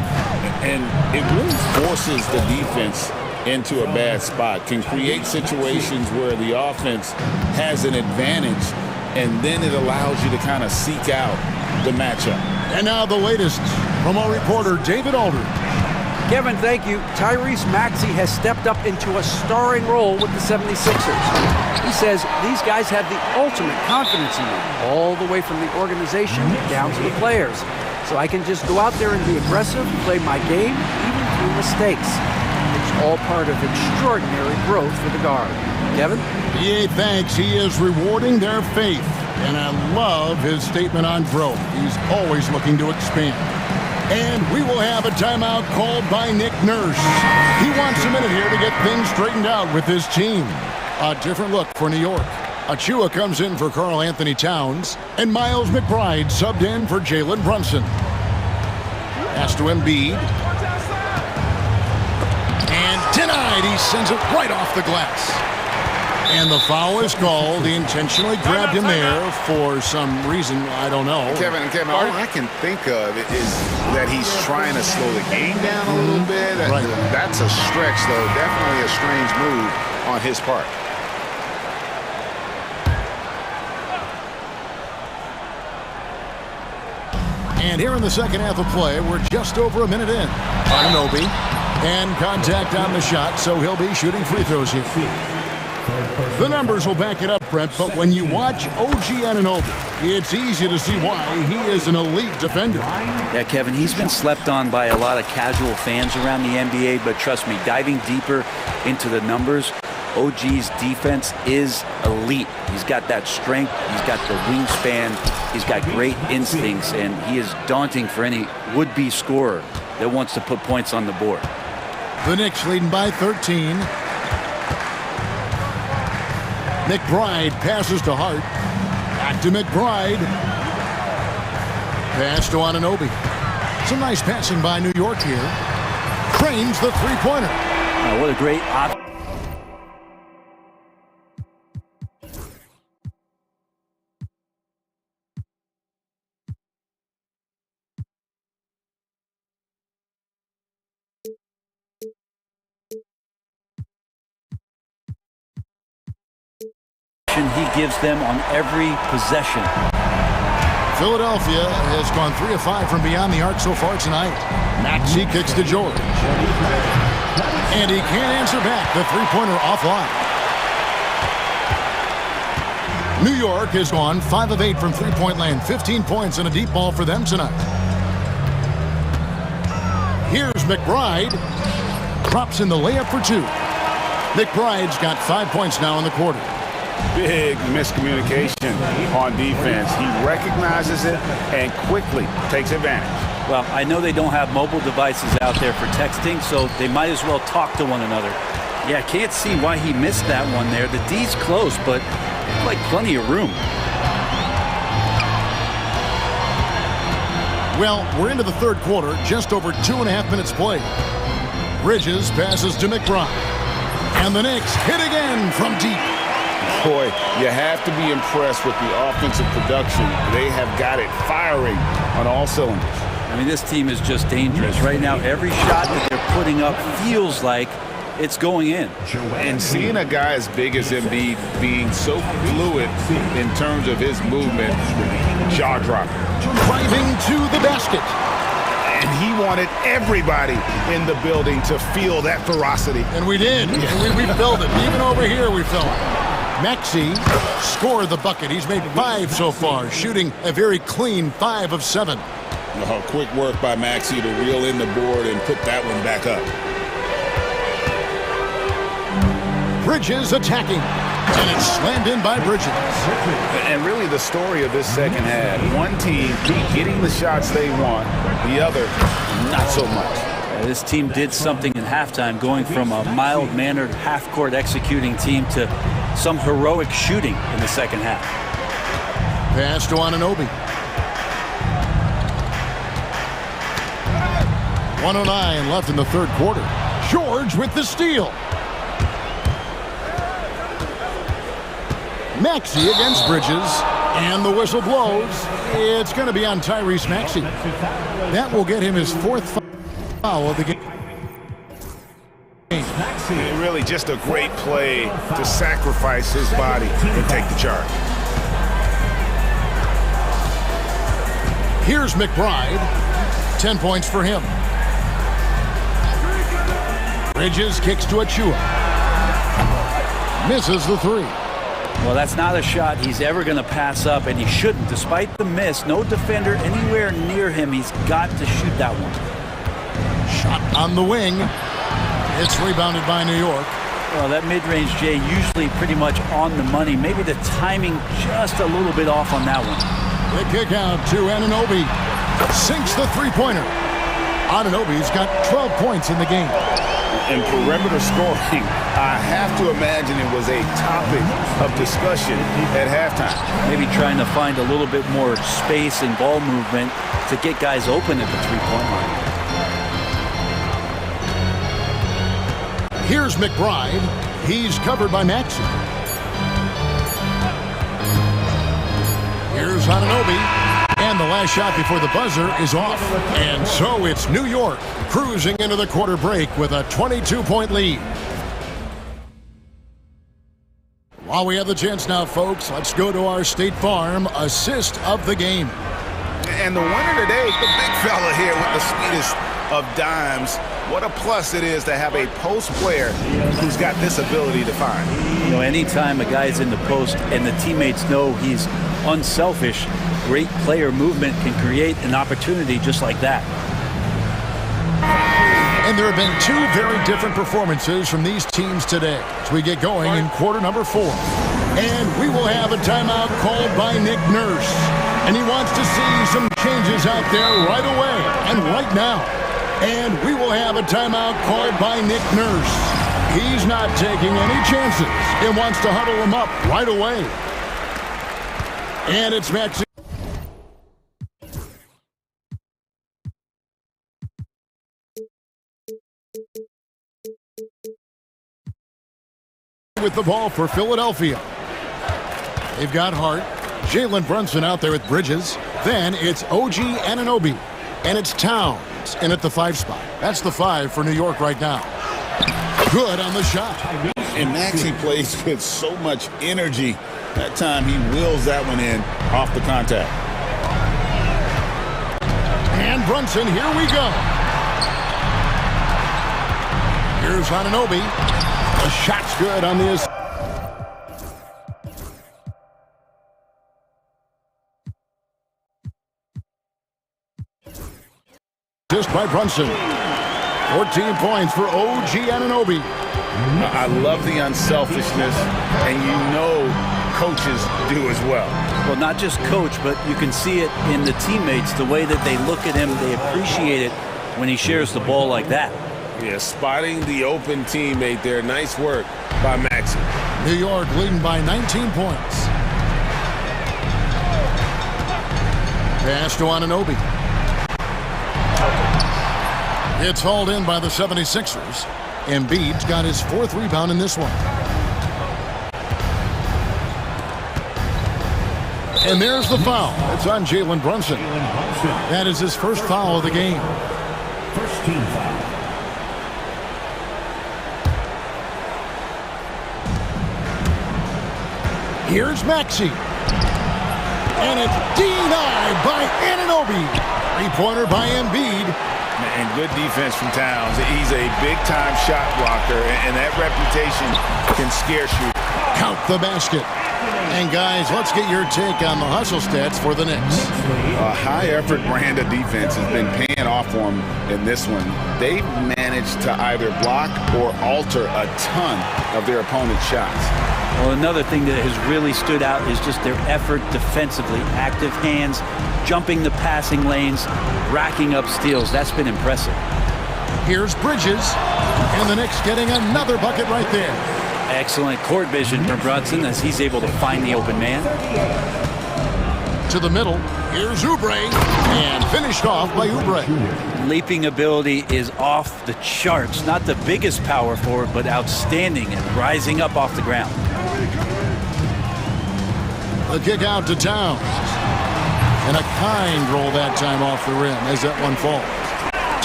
And it really forces the defense into a bad spot, can create situations where the offense has an advantage, and then it allows you to kind of seek out the matchup. And now the latest from our reporter, David Aldridge. Kevin, thank you. Tyrese Maxey has stepped up into a starring role with the 76ers. He says these guys have the ultimate confidence in me, all the way from the organization down to the players. So I can just go out there and be aggressive, play my game, even through mistakes. It's all part of extraordinary growth for the guard. Kevin? EA thanks. He is rewarding their faith. And I love his statement on growth. He's always looking to expand. And we will have a timeout called by Nick Nurse. He wants a minute here to get things straightened out with his team. A different look for New York. Achua comes in for Karl Anthony Towns, and Miles McBride subbed in for Jalen Brunson. Pass to Embiid. And denied. He sends it right off the glass. And the foul is called. He intentionally grabbed him there for some reason. I don't know. Kevin, all I can think of is that he's trying to slow the game down a little bit. Right. That's a stretch, though. Definitely a strange move on his part. And here in the second half of play, we're just over a minute in. Anunoby. And contact on the shot, so he'll be shooting free throws here. The numbers will back it up, Brett, but when you watch OG Anunoby, it's easy to see why he is an elite defender. Yeah, Kevin, he's been slept on by a lot of casual fans around the NBA, but trust me, diving deeper into the numbers, OG's defense is elite. He's got that strength, he's got the wingspan, he's got great instincts, and he is daunting for any would-be scorer that wants to put points on the board. The Knicks leading by 13. McBride passes to Hart. Back to McBride. Pass to Anunoby. Some nice passing by New York here. Cranes the three-pointer. Oh, what a great option. He gives them on every possession. Philadelphia has gone 3 of 5 from beyond the arc so far tonight. Maxey kicks to George. And he can't answer back. The three-pointer offline. New York has gone 5 of 8 from three-point land. 15 points and a deep ball for them tonight. Here's McBride. Drops in the layup for 2. McBride's got 5 points now in the quarter. Big miscommunication on defense. He recognizes it and quickly takes advantage. Well, I know they don't have mobile devices out there for texting, so they might as well talk to one another. Yeah, can't see why he missed that one there. The D's close, but like plenty of room. Well, we're into the third quarter, just over 2.5 minutes played. Bridges passes to McBride. And the Knicks hit again from deep. Boy, you have to be impressed with the offensive production. They have got it firing on all cylinders. I mean, this team is just dangerous. Right now, every shot that they're putting up feels like it's going in. And seeing a guy as big as Embiid being so fluid in terms of his movement, jaw-dropping. Driving to the basket. And he wanted everybody in the building to feel that ferocity. And we did. We felt it. Even over here, we felt it. Maxey scored the bucket. He's made 5 so far, shooting a very clean 5 of 7. Quick work by Maxey to reel in the board and put that one back up. Bridges attacking. And it's slammed in by Bridges. And really the story of this second half, one team getting the shots they want, the other not so much. This team did something in halftime, going from a mild-mannered half-court executing team to some heroic shooting in the second half. Pass to Anunoby. 1:09 left in the third quarter. George with the steal. Maxey against Bridges. And the whistle blows. It's going to be on Tyrese Maxey. That will get him his 4th foul of the game. Really just a great play to sacrifice his body and take the charge. Here's McBride. 10 points for him. Bridges kicks to Achua. Misses the 3. Well, that's not a shot he's ever going to pass up, and he shouldn't. Despite the miss, no defender anywhere near him. He's got to shoot that one. Shot on the wing. It's rebounded by New York. Well, that mid-range, Jay, usually pretty much on the money. Maybe the timing just a little bit off on that one. The kick out to Anunoby. Sinks the three-pointer. Anunoby's got 12 points in the game. And perimeter scoring, I have to imagine it was a topic of discussion at halftime. Maybe trying to find a little bit more space and ball movement to get guys open at the three-point line. Here's McBride. He's covered by Maxey. Here's Anunoby. And the last shot before the buzzer is off. And so it's New York cruising into the quarter break with a 22-point lead. While we have the chance now, folks, let's go to our State Farm assist of the game. And the winner today, the big fella here with the sweetest of dimes. What a plus it is to have a post player who's got this ability to find. You know, anytime a guy's in the post and the teammates know he's unselfish, great player movement can create an opportunity just like that. And there have been two very different performances from these teams today as we get going in quarter number 4. And we will have a timeout called by Nick Nurse. And he wants to see some changes out there right away and right now. And we will have a timeout called by Nick Nurse. He's not taking any chances. He wants to huddle them up right away. And it's Maxey with the ball for Philadelphia. They've got Hart. Jalen Brunson out there with Bridges. Then it's OG Anunoby. And it's Towns in at the 5 spot. That's the 5 for New York right now. Good on the shot. And Maxey plays with so much energy. That time he wills that one in off the contact. And Brunson, here we go. Here's Anunoby. The shot's good on the assist. Just by Brunson. 14 points for OG Anunoby. I love the unselfishness, and you know coaches do as well. Well, not just coach, but you can see it in the teammates, the way that they look at him, they appreciate it when he shares the ball like that. Yeah, spotting the open teammate there. Nice work by Maxey. New York leading by 19 points. Pass to Anunoby. It's hauled in by the 76ers. Embiid's got his 4th rebound in this one. And there's the foul. It's on Jalen Brunson. That is his first foul of the game. First team foul. Here's Maxey. And it's denied by Anunoby. 3-pointer by Embiid. And good defense from Towns. He's a big-time shot blocker, and that reputation can scare you. Count the basket. And guys, let's get your take on the hustle stats for the Knicks. A high-effort brand of defense has been paying off for them in this one. They've managed to either block or alter a ton of their opponent's shots. Well, another thing that has really stood out is just their effort defensively. Active hands, jumping the passing lanes, racking up steals. That's been impressive. Here's Bridges, and the Knicks getting another bucket right there. Excellent court vision from Brunson as he's able to find the open man. To the middle, here's Oubre, and finished off by Oubre. Leaping ability is off the charts. Not the biggest power forward, but outstanding and rising up off the ground. The kick out to Towns. And a kind roll that time off the rim as that one falls.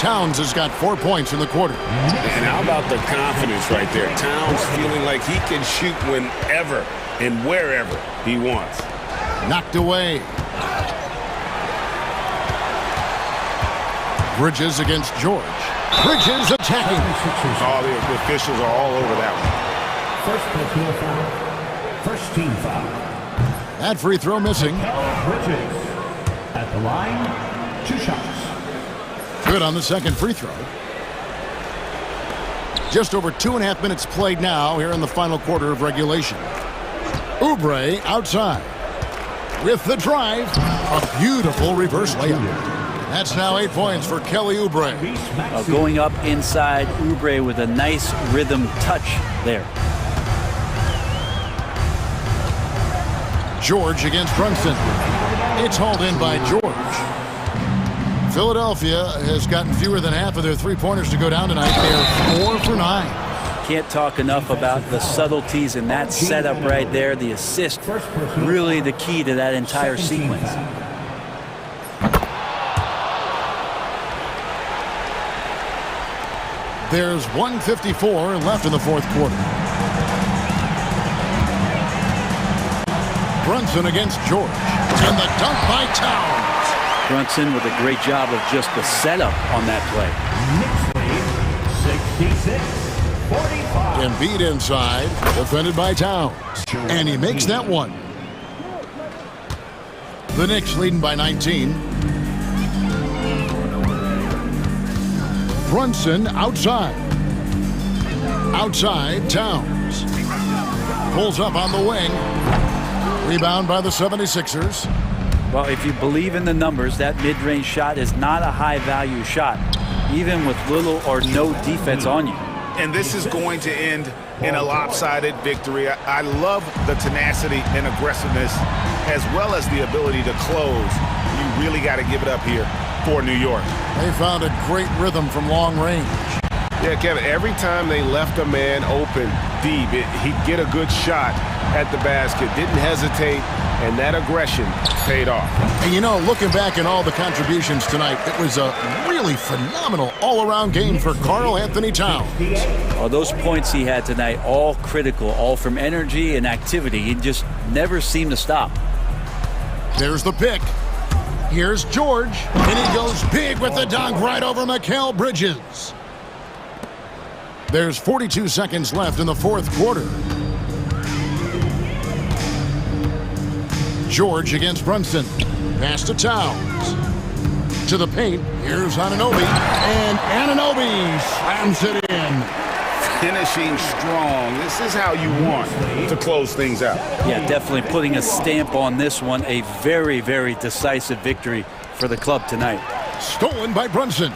Towns has got 4 points in the quarter. And how about the confidence right there? Towns feeling like he can shoot whenever and wherever he wants. Knocked away. Bridges against George. Bridges attacking. All the officials are all over that one. First personal foul. First team foul. That free throw missing. Bridges at the line. 2 shots. Good on the second free throw. Just over 2.5 minutes played now here in the final quarter of regulation. Oubre outside. With the drive, a beautiful reverse layup. That's now 8 points for Kelly Oubre. Going up inside, Oubre with a nice rhythm touch there. George against Brunson. It's hauled in by George. Philadelphia has gotten fewer than half of their three-pointers to go down tonight. They are 4 for 9. Can't talk enough about the subtleties in that setup right there. The assist, really the key to that entire sequence. There's 1:54 left in the fourth quarter. Brunson against George. And the dunk by Towns. Brunson with a great job of just the setup on that play. 66-45. Embiid inside, defended by Towns. And he makes that one. The Knicks leading by 19. Brunson outside. Outside, Towns. Pulls up on the wing. Rebound by the 76ers. Well, if you believe in the numbers, that mid-range shot is not a high-value shot, even with little or no defense on you. And this is going to end in a lopsided victory. I love the tenacity and aggressiveness, as well as the ability to close. You really got to give it up here for New York. They found a great rhythm from long range. Yeah, Kevin, every time they left a man open deep, he'd get a good shot at the basket, didn't hesitate, and that aggression paid off. And you know, looking back at all the contributions tonight, it was a really phenomenal all-around game for Karl Anthony Towns. Well, those points he had tonight, all critical, all from energy and activity. He just never seemed to stop. There's the pick. Here's George, and he goes big with the dunk right over Mikal Bridges. There's 42 seconds left in the fourth quarter. George against Brunson. Pass to Towns. To the paint. Here's Anunoby. And Anunoby slams it in. Finishing strong. This is how you want to close things out. Yeah, definitely putting a stamp on this one. A very, very decisive victory for the club tonight. Stolen by Brunson.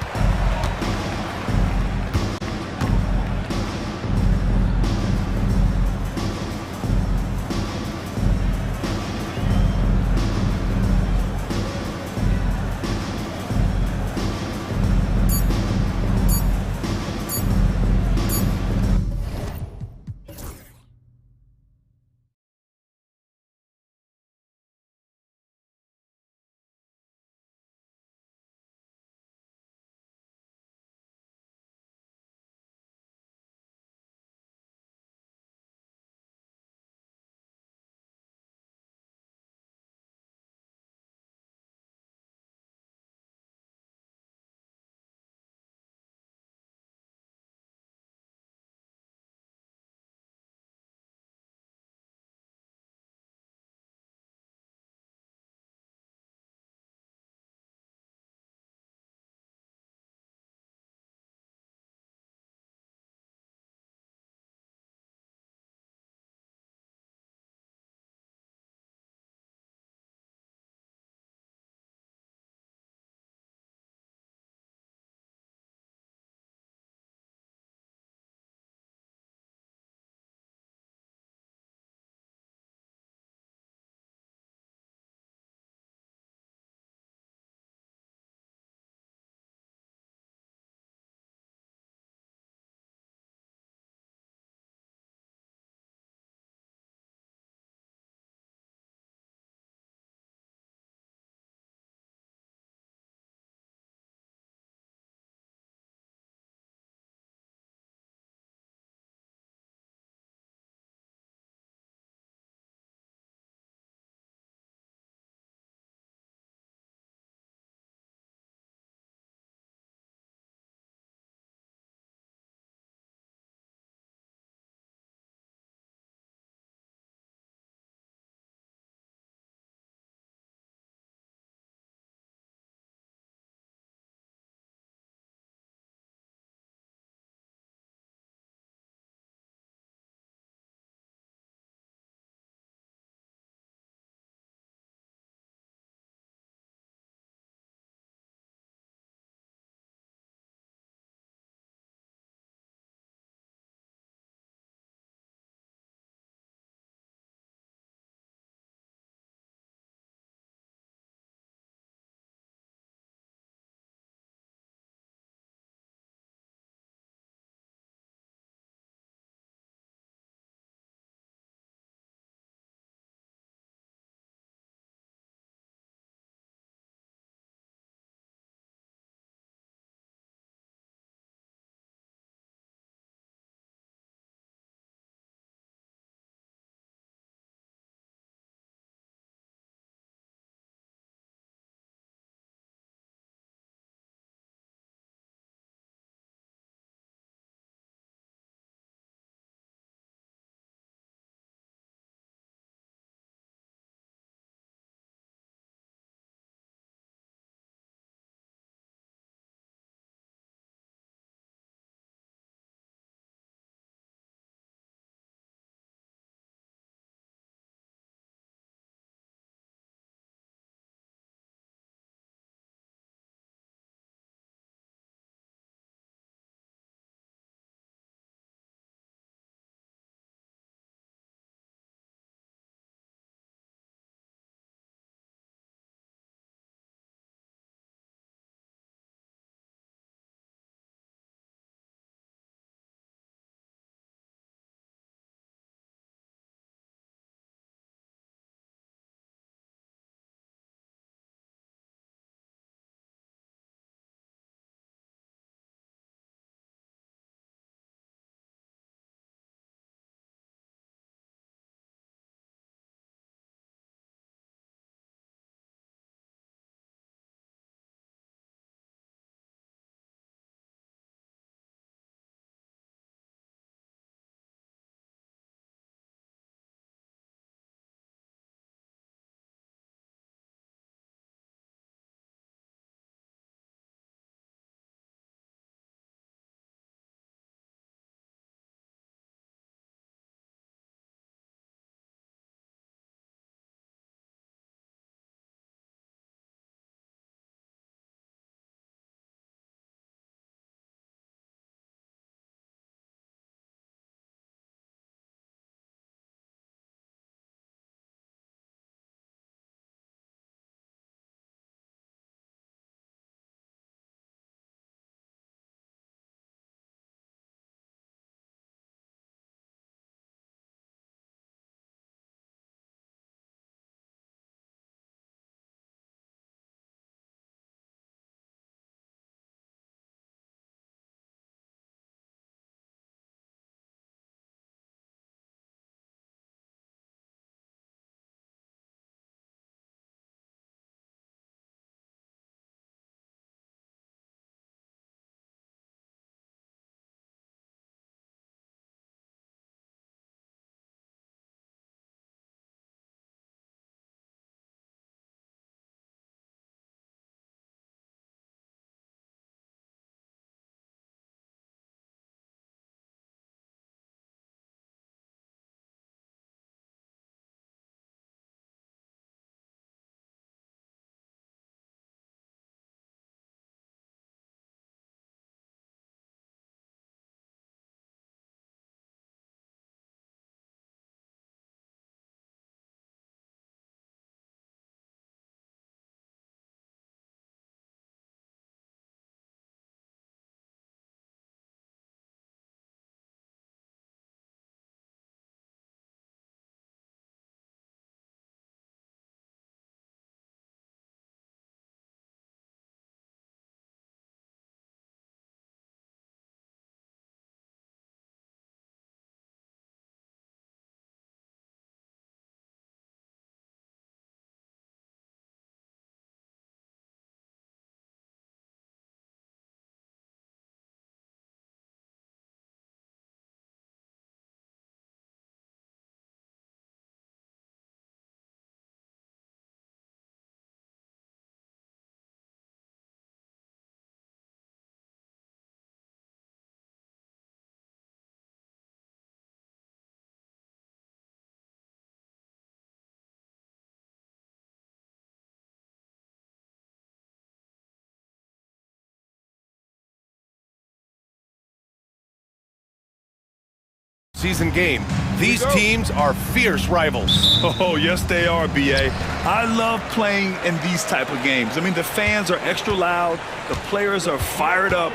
season game. These teams are fierce rivals. Oh, yes, they are, B.A. I love playing in these type of games. I mean, the fans are extra loud. The players are fired up.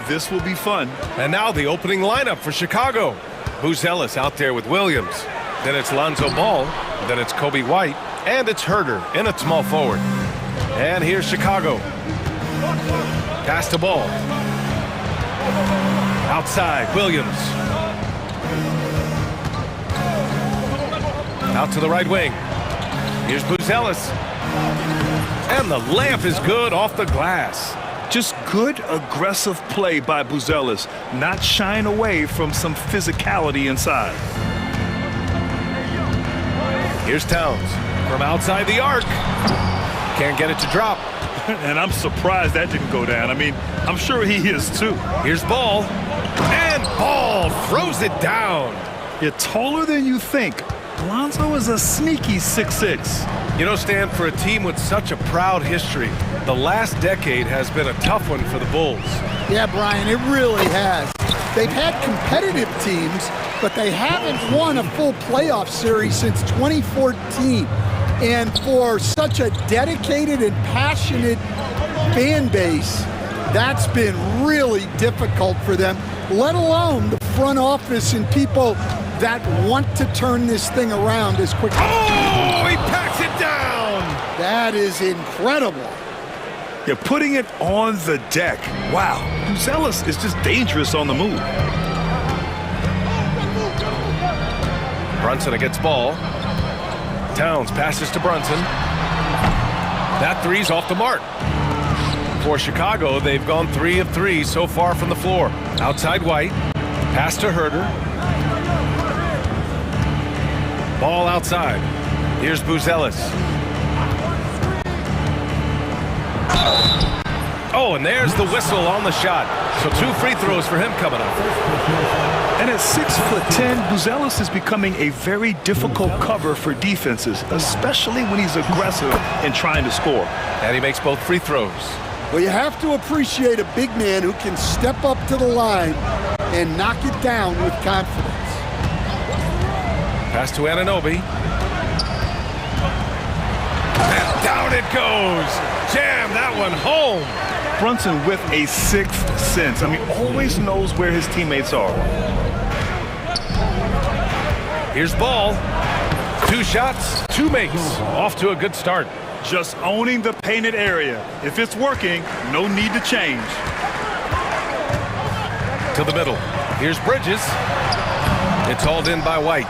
This will be fun. And now the opening lineup for Chicago. Buzelis out there with Williams. Then it's Lonzo Ball. Then it's Kobe White. And it's Herder in at small forward. And here's Chicago. Pass the ball. Outside, Williams. Out to the right wing. Here's Buzelis. And the layup is good off the glass. Just good, aggressive play by Buzelis, not shying away from some physicality inside. Here's Towns from outside the arc. Can't get it to drop. And I'm surprised that didn't go down. I mean, I'm sure he is too. Here's Ball. And Ball throws it down. You're taller than you think. Lonzo is a sneaky 6'6". You know, Stan, for a team with such a proud history, the last decade has been a tough one for the Bulls. Yeah, Brian, it really has. They've had competitive teams, but they haven't won a full playoff series since 2014. And for such a dedicated and passionate fan base, that's been really difficult for them, let alone the front office and people that want to turn this thing around as quickly. Oh, he packs it down! That is incredible. You're putting it on the deck. Wow, Buzelis is just dangerous on the move. Brunson against Ball. Towns passes to Brunson. That three's off the mark. For Chicago, they've gone 3 of 3 so far from the floor. Outside White. Pass to Herder. Ball outside. Here's Buzelis. Oh, and there's the whistle on the shot. So 2 free throws for him coming up. And at 6'10", Buzelis is becoming a very difficult cover for defenses, especially when he's aggressive and trying to score. And he makes both free throws. Well, you have to appreciate a big man who can step up to the line and knock it down with confidence. Pass to Anunoby. And down it goes. Jam that one home. Brunson with a 6th sense. I mean, always knows where his teammates are. Here's Ball. 2 shots, 2 makes. Off to a good start. Just owning the painted area. If it's working, no need to change. To the middle. Here's Bridges. It's hauled in by White.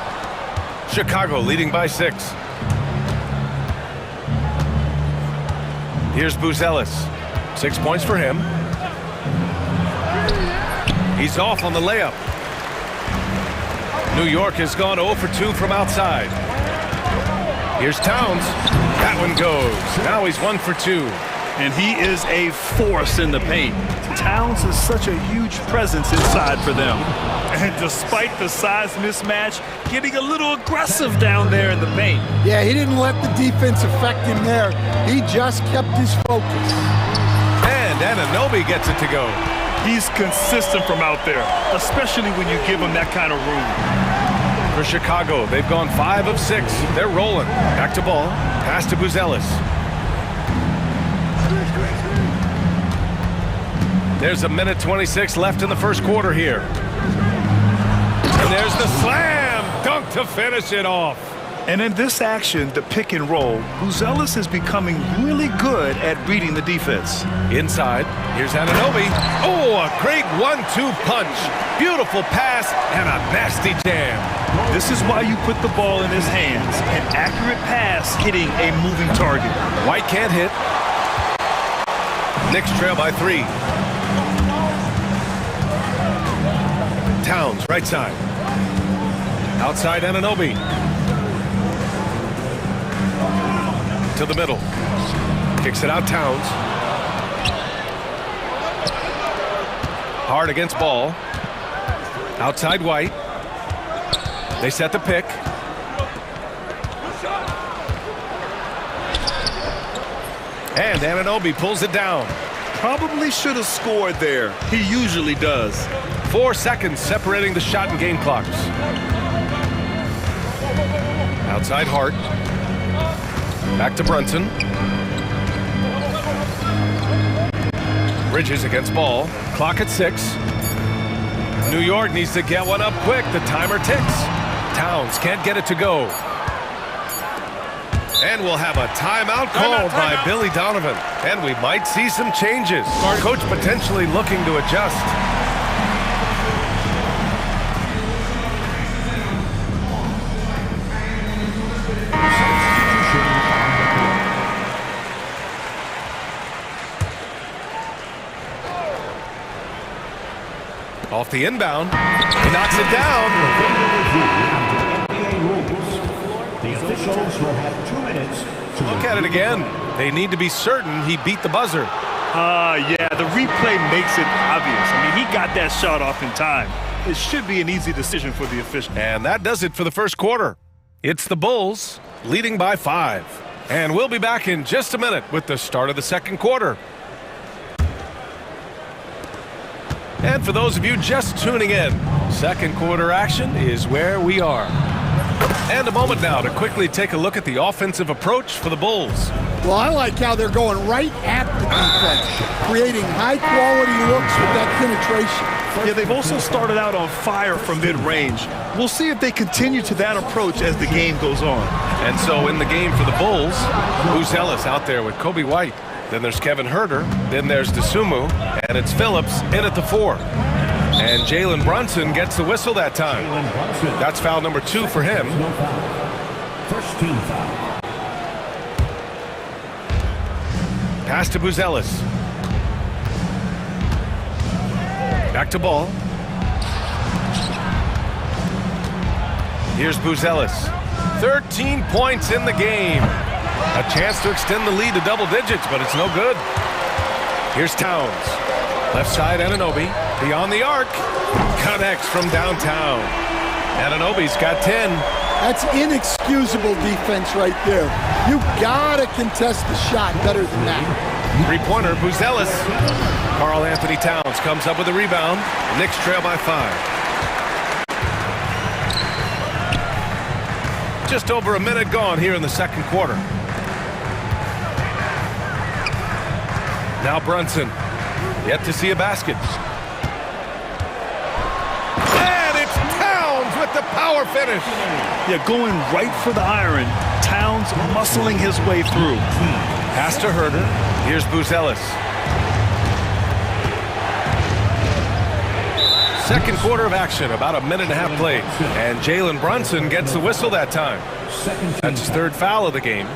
Chicago leading by 6. Here's Buzelis. 6 points for him. He's off on the layup. New York has gone 0 for 2 from outside. Here's Towns. That one goes. Now he's 1 for 2. And he is a force in the paint. Towns is such a huge presence inside for them. And despite the size mismatch, getting a little aggressive down there in the paint. Yeah, he didn't let the defense affect him there. He just kept his focus. And Anunoby gets it to go. He's consistent from out there, especially when you give him that kind of room. For Chicago, they've gone 5 of 6. They're rolling. Back to Ball. Pass to Buzelis. There's a minute 26 left in the first quarter here. And there's the slam dunk to finish it off. And in this action, the pick and roll, Buzelis is becoming really good at reading the defense. Inside, here's Anunoby. Oh, a great 1-2 punch. Beautiful pass and a nasty jam. This is why you put the ball in his hands. An accurate pass hitting a moving target. White can't hit. Knicks trail by 3. Towns, right side. Outside Anunoby. To the middle. Kicks it out Towns. Hard against Ball. Outside White. They set the pick. And Anunoby pulls it down. Probably should have scored there. He usually does. 4 seconds separating the shot and game clocks. Outside Hart. Back to Brunson. Bridges against Ball. Clock at 6. New York needs to get one up quick. The timer ticks. Towns can't get it to go. And we'll have a timeout called by Billy Donovan. And we might see some changes. Our coach potentially looking to adjust. Off the inbound. He knocks it down. The officials will have 2 minutes to look at it again. They need to be certain he beat the buzzer. Yeah, the replay makes it obvious. I mean, he got that shot off in time. It should be an easy decision for the official. And that does it for the first quarter. It's the Bulls leading by 5. And we'll be back in just a minute with the start of the second quarter. And for those of you just tuning in, second quarter action is where we are. And a moment now to quickly take a look at the offensive approach for the Bulls. Well, I like how they're going right at the defense, creating high-quality looks with that penetration. Yeah, they've also started out on fire from mid-range. We'll see if they continue to that approach as the game goes on. And so in the game for the Bulls, Buzelis out there with Kobe White. Then there's Kevin Herter. Then there's DeSumo. And it's Phillips in at the 4. And Jalen Brunson gets the whistle that time. That's foul number 2 for him. First team foul. Pass to Buzelis. Back to Ball. Here's Buzelis. 13 points in the game. A chance to extend the lead to double digits, but it's no good. Here's Towns. Left side, Anunoby. Beyond the arc. Connects from downtown. Anunoby's got 10. That's inexcusable defense right there. You gotta contest the shot better than that. Three-pointer, Buzelis. Karl Anthony Towns comes up with a rebound. Knicks trail by 5. Just over a minute gone here in the second quarter. Now Brunson. Yet to see a basket. And it's Towns with the power finish. Yeah, going right for the iron. Towns muscling his way through. Pass to Herter. Here's Buzelis. Second quarter of action, about a minute and a half played. And Jalen Brunson gets the whistle that time. That's his 3rd foul of the game.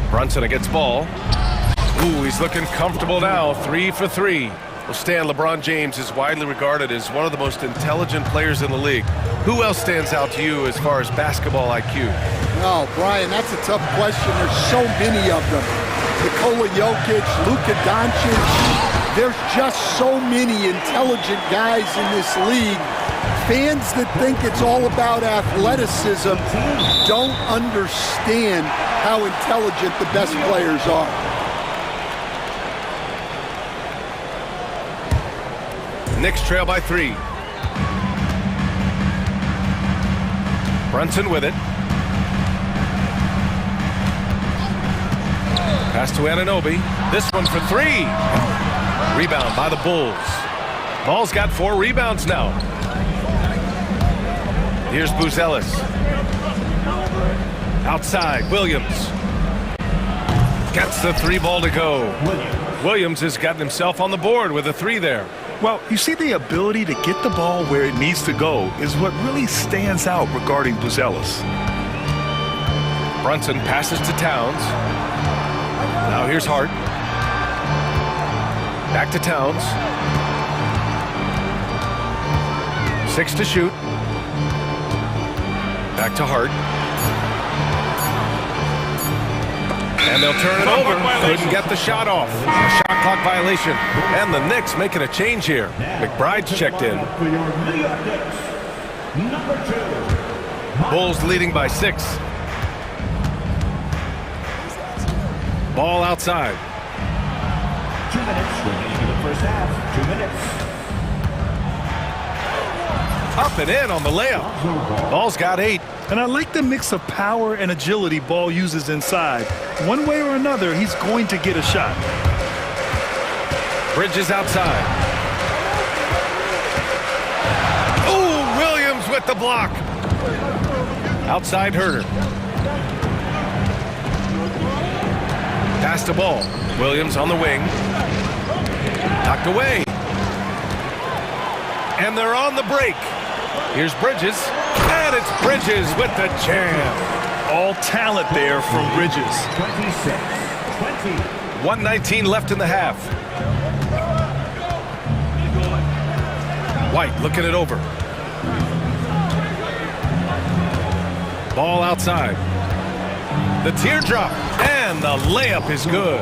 Brunson against Ball. Ooh, he's looking comfortable now. 3 for 3. Well, Stan, LeBron James is widely regarded as one of the most intelligent players in the league. Who else stands out to you as far as basketball IQ? Oh, Brian, that's a tough question. There's so many of them. Nikola Jokic, Luka Doncic. There's just so many intelligent guys in this league. Fans that think it's all about athleticism don't understand how intelligent the best players are. Knicks trail by 3. Brunson with it. Pass to Anunoby. This one for 3. Rebound by the Bulls. Ball's got 4 rebounds now. Here's Buzelis. Outside, Williams. Gets the 3 ball to go. Williams has gotten himself on the board with a 3 there. Well, you see, the ability to get the ball where it needs to go is what really stands out regarding Buzelis. Brunson passes to Towns. Now here's Hart. Back to Towns. 6 to shoot. Back to Hart. And they'll turn it over. Couldn't get the shot off. A shot clock violation. And the Knicks making a change here. McBride's checked in. Bulls leading by 6. Ball outside. 2 minutes remaining in the first half. 2 minutes. Up and in on the layup. Ball's got 8. And I like the mix of power and agility Ball uses inside. One way or another, he's going to get a shot. Bridges outside. Ooh, Williams with the block. Outside Herder. Pass the ball. Williams on the wing. Knocked away. And they're on the break. Here's Bridges. And it's Bridges with the jam. All talent there from Bridges. 1:19 left in the half. White looking it over. Ball outside. The teardrop. And the layup is good.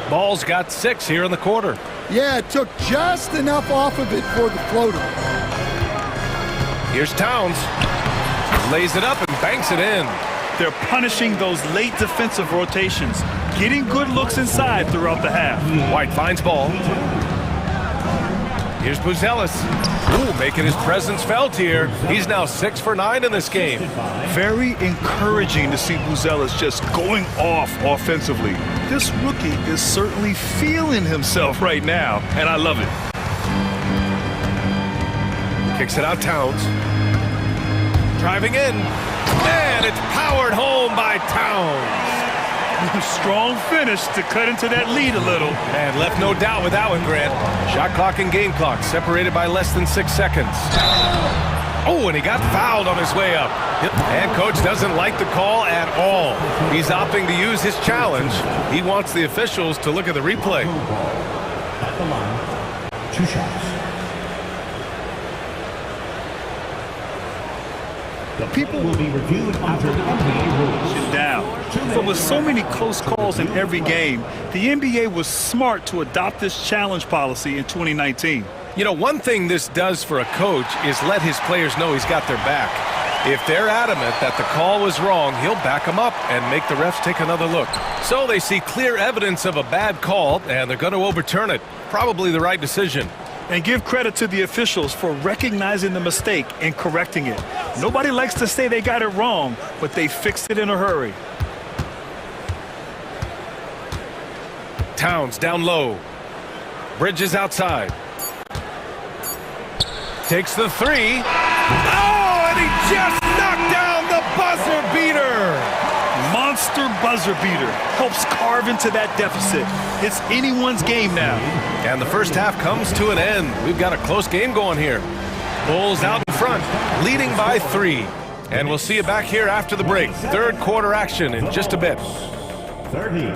Ball's got 6 here in the quarter. Yeah, it took just enough off of it for the floater. Here's Towns. Lays it up and banks it in. They're punishing those late defensive rotations, getting good looks inside throughout the half. White finds ball. Here's Buzelis. Ooh, making his presence felt here. He's now 6 for 9 in this game. Very encouraging to see Buzelis just going off offensively. This rookie is certainly feeling himself right now, and I love it. Kicks it out Towns. Driving in. And it's powered home by Towns. Strong finish to cut into that lead a little. And left no doubt with that one, Grant. Shot clock and game clock separated by less than 6 seconds. Oh, and he got fouled on his way up. And coach doesn't like the call at all. He's opting to use his challenge. He wants the officials to look at the replay. At the line, 2 shots. The people will be reviewed under NBA rules. Down. But with so many close calls in every game, the NBA was smart to adopt this challenge policy in 2019. You know, one thing this does for a coach is let his players know he's got their back. If they're adamant that the call was wrong, he'll back them up and make the refs take another look. So they see clear evidence of a bad call, and they're going to overturn it. Probably the right decision. And give credit to the officials for recognizing the mistake and correcting it. Nobody likes to say they got it wrong, but they fixed it in a hurry. Towns down low. Bridges outside. Takes the 3. Oh, and he just knocked down the buzzer beater. Monster buzzer beater. Helps carve into that deficit. It's anyone's game now. And the first half comes to an end. We've got a close game going here. Bulls out in front, leading by 3. And we'll see you back here after the break. Third quarter action in just a bit. 30.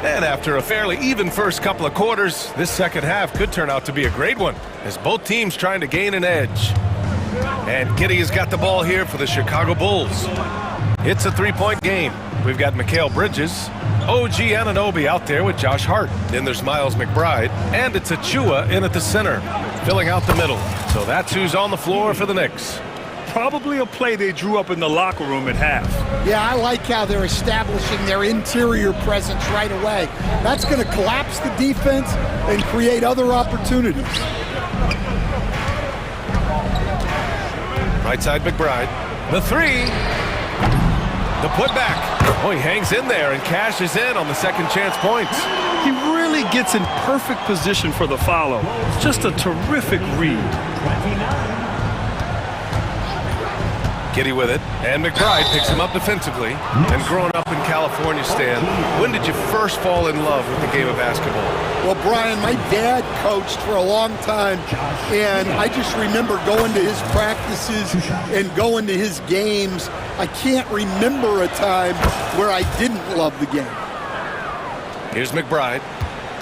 And after a fairly even first couple of quarters, this second half could turn out to be a great one, as both teams trying to gain an edge. And Giddey has got the ball here for the Chicago Bulls. It's a 3-point game. We've got Mikal Bridges, OG Anunoby out there with Josh Hart. Then there's Miles McBride, and it's Achua in at the center, filling out the middle. So that's who's on the floor for the Knicks. Probably a play they drew up in the locker room at half. Yeah, I like how they're establishing their interior presence right away. That's going to collapse the defense and create other opportunities. Right side McBride. The 3. The putback. Oh, he hangs in there and cashes in on the second chance points. He really gets in perfect position for the follow. Just a terrific read. 29. Giddey with it, and McBride picks him up defensively. And growing up in California, Stan, when did you first fall in love with the game of basketball? Well, Brian, my dad coached for a long time, and I just remember going to his practices and going to his games. I can't remember a time where I didn't love the game. Here's McBride.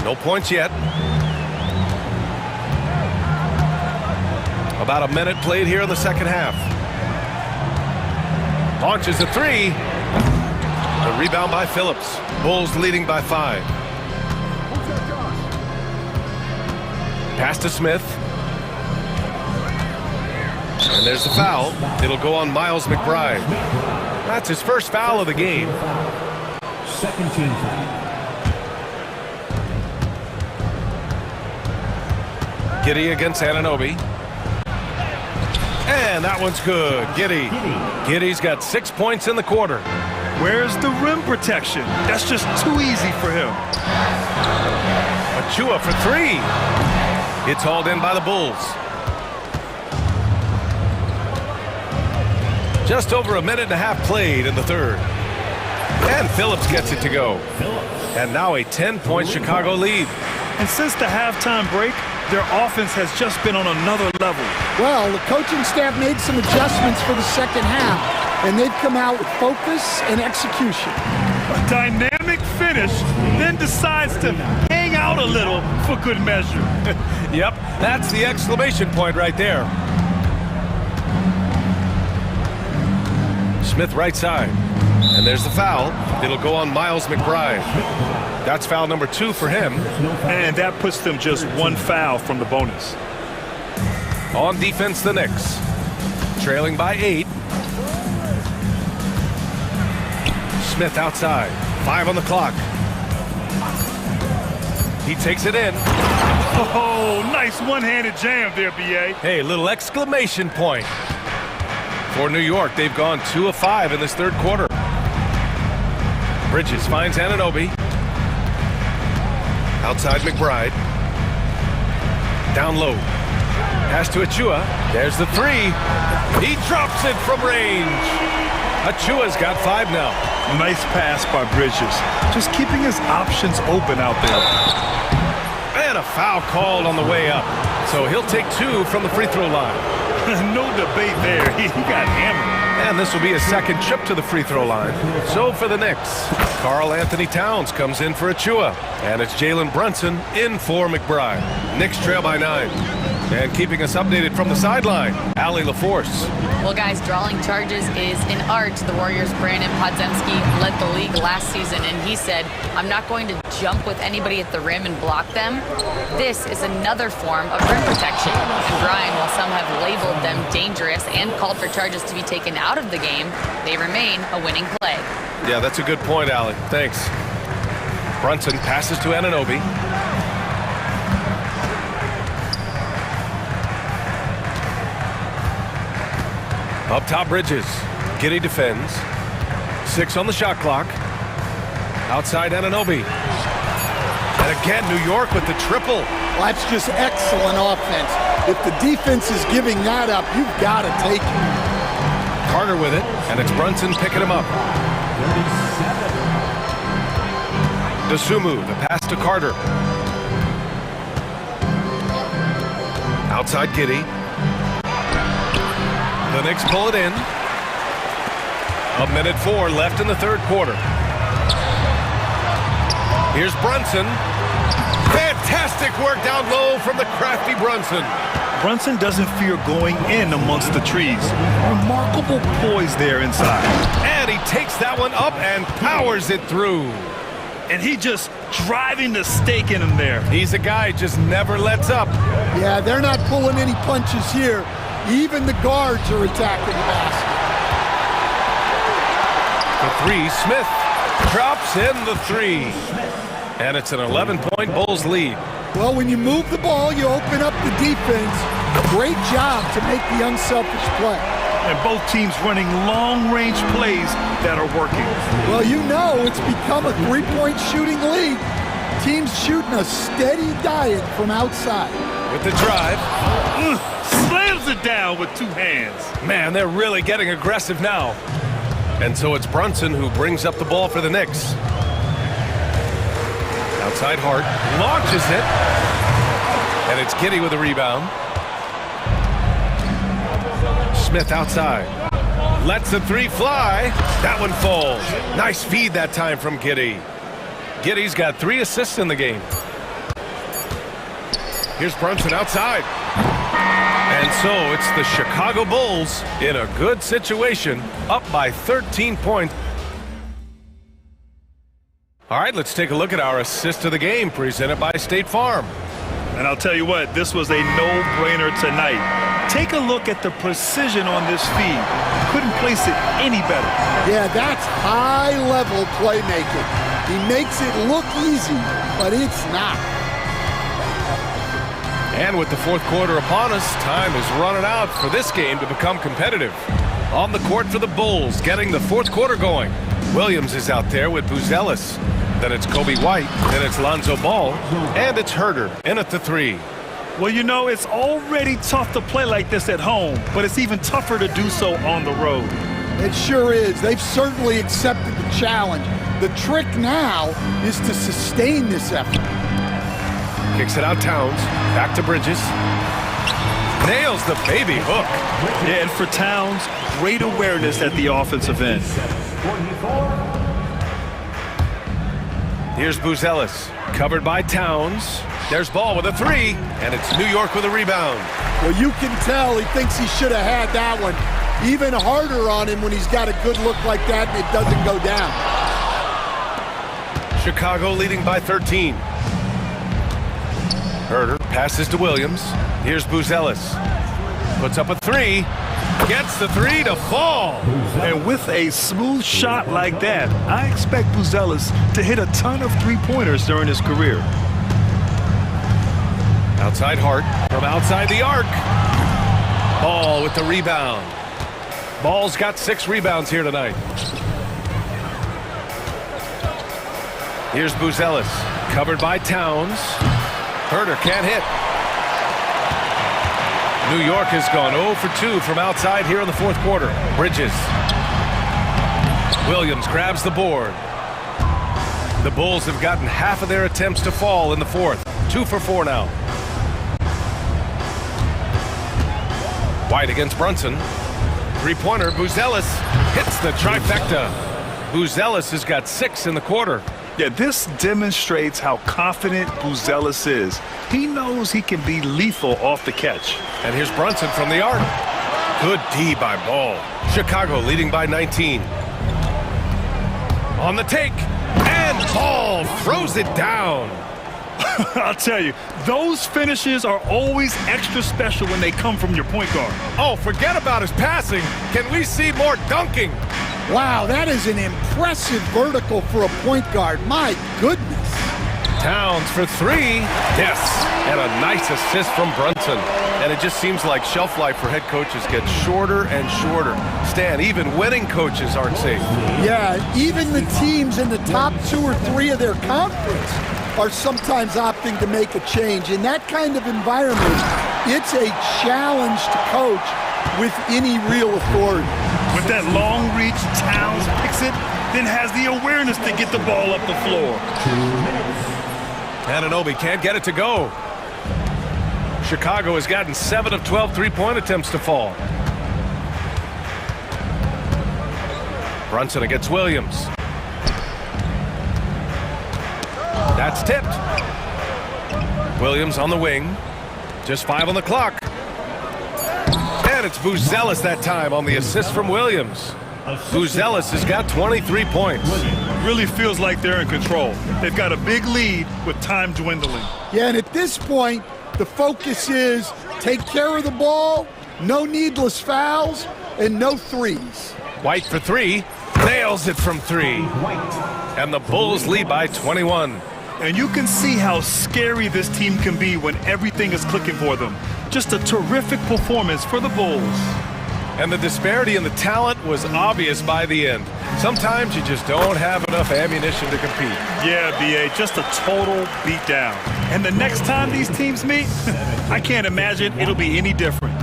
No points yet. About a minute played here in the second half. Launches a 3. The rebound by Phillips. Bulls leading by 5. Pass to Smith. And there's the foul. It'll go on Miles McBride. That's his first foul of the game. Second team foul. Giddey against Anunoby. And that one's good. Giddey. Giddey's got 6 points in the quarter. Where's the rim protection? That's just too easy for him. Achua for three. It's hauled in by the Bulls. Just over a minute and a half played in the third. And Phillips gets it to go. And now a 10-point Chicago lead. And since the halftime break, their offense has just been on another level. Well, the coaching staff made some adjustments for the second half, and they've come out with focus and execution. A dynamic finish, then decides to hang out a little for good measure. Yep, that's the exclamation point right there. Smith right side. And there's the foul. It'll go on Miles McBride. That's foul number 2 for him. And that puts them just one foul from the bonus. On defense, the Knicks. Trailing by 8. Smith outside. 5 on the clock. He takes it in. Oh, nice one-handed jam there, B.A. Hey, little exclamation point. For New York, they've gone 2 of 5 in this third quarter. Bridges finds Anunoby. Outside McBride. Down low. Pass to Achua. There's the three. He drops it from range. Achua's got 5 now. Nice pass by Bridges. Just keeping his options open out there. And a foul called on the way up. So he'll take 2 from the free throw line. No debate there. He got hammered. And this will be his second trip to the free throw line. So for the Knicks, Karl Anthony Towns comes in for Achua. And it's Jalen Brunson in for McBride. Knicks trail by 9. And keeping us updated from the sideline, Allie LaForce. Well, guys, drawing charges is an art. The Warriors' Brandon Podziemski led the league last season, and he said, I'm not going to jump with anybody at the rim and block them. This is another form of rim protection. And Brian, while some have labeled them dangerous and called for charges to be taken out of the game, they remain a winning play. Yeah, that's a good point, Allie. Thanks. Brunson passes to Anunoby. Up top, Bridges. Giddey defends. 6 on the shot clock. Outside Anunoby. And again, New York with the triple. Well, that's just excellent offense. If the defense is giving that up, you've got to take it. Carter with it, and it's Brunson picking him up. Dosunmu, the pass to Carter. Outside Giddey. The Knicks pull it in. 1:04 left in the third quarter. Here's Brunson. Fantastic work down low from the crafty Brunson. Brunson doesn't fear going in amongst the trees. Remarkable poise there inside. And he takes that one up and powers it through. And he just driving the stake in him there. He's a guy who just never lets up. Yeah, they're not pulling any punches here. Even the guards are attacking the basket. The three, Smith drops in the three. And it's an 11-point Bulls lead. Well, when you move the ball, you open up the defense. Great job to make the unselfish play. And both teams running long-range plays that are working. Well, you know it's become a three-point shooting league. Teams shooting a steady diet from outside. With the drive. Slams it down with 2 hands. Man, they're really getting aggressive now. And so it's Brunson who brings up the ball for the Knicks. Outside Hart launches it. And it's Giddey with a rebound. Smith outside. Lets the three fly. That one falls. Nice feed that time from Giddey. Giddey's got 3 assists in the game. Here's Brunson outside. And so it's the Chicago Bulls in a good situation, up by 13 points. All right, let's take a look at our assist of the game presented by State Farm. And I'll tell you what, this was a no-brainer tonight. Take a look at the precision on this feed. Couldn't place it any better. Yeah, that's high-level playmaking. He makes it look easy, but it's not. And with the fourth quarter upon us, time is running out for this game to become competitive. On the court for the Bulls, getting the fourth quarter going. Williams is out there with Buzelis. Then it's Kobe White. Then it's Lonzo Ball. And it's Herder in at the three. Well, you know, it's already tough to play like this at home, but it's even tougher to do so on the road. It sure is. They've certainly accepted the challenge. The trick now is to sustain this effort. Kicks it out Towns. Back to Bridges. Nails the baby hook. Yeah, and for Towns, great awareness at the offensive end. Here's Buzelis. Covered by Towns. There's Ball with a three, and it's New York with a rebound. Well, you can tell he thinks he should have had that one. Even harder on him when he's got a good look like that and it doesn't go down. Chicago leading by 13. Herder passes to Williams. Here's Buzelis. Puts up a three. Gets the three to fall. And with a smooth shot like that, I expect Buzelis to hit a ton of three-pointers during his career. Outside Hart from outside the arc. Ball with the rebound. Ball's got 6 rebounds here tonight. Here's Buzelis. Covered by Towns. Herder can't hit. New York has gone 0 for 2 from outside here in the fourth quarter. Bridges. Williams grabs the board. The Bulls have gotten half of their attempts to fall in the fourth. 2 for 4 now. White against Brunson. Three-pointer, Buzelis hits the trifecta. Buzelis has got 6 in the quarter. Yeah, this demonstrates how confident Buzelis is. He knows he can be lethal off the catch. And here's Brunson from the arc. Good D by Ball. Chicago leading by 19. On the take. And Ball throws it down. I'll tell you, those finishes are always extra special when they come from your point guard. Oh, forget about his passing. Can we see more dunking? Wow, that is an impressive vertical for a point guard. My goodness. Towns for 3. Yes, and a nice assist from Brunson. And it just seems like shelf life for head coaches gets shorter and shorter. Stan, even winning coaches aren't safe. Yeah, even the teams in the top 2 or 3 of their conference are sometimes opting to make a change. In that kind of environment, it's a challenge to coach with any real authority. With that long reach, Towns picks it, then has the awareness to get the ball up the floor. Anunoby can't get it to go. Chicago has gotten 7 of 12 three-point attempts to fall. Brunson against Williams. That's tipped. Williams on the wing. Just 5 on the clock. And it's Buzelis that time on the assist from Williams. Buzelis has got 23 points. Really feels like they're in control. They've got a big lead with time dwindling. Yeah, and at this point, the focus is take care of the ball, no needless fouls, and no threes. White for 3. Nails it from 3. And the Bulls lead by 21. And you can see how scary this team can be when everything is clicking for them. Just a terrific performance for the Bulls. And the disparity in the talent was obvious by the end. Sometimes you just don't have enough ammunition to compete. Yeah, B.A., just a total beatdown. And the next time these teams meet, I can't imagine it'll be any different.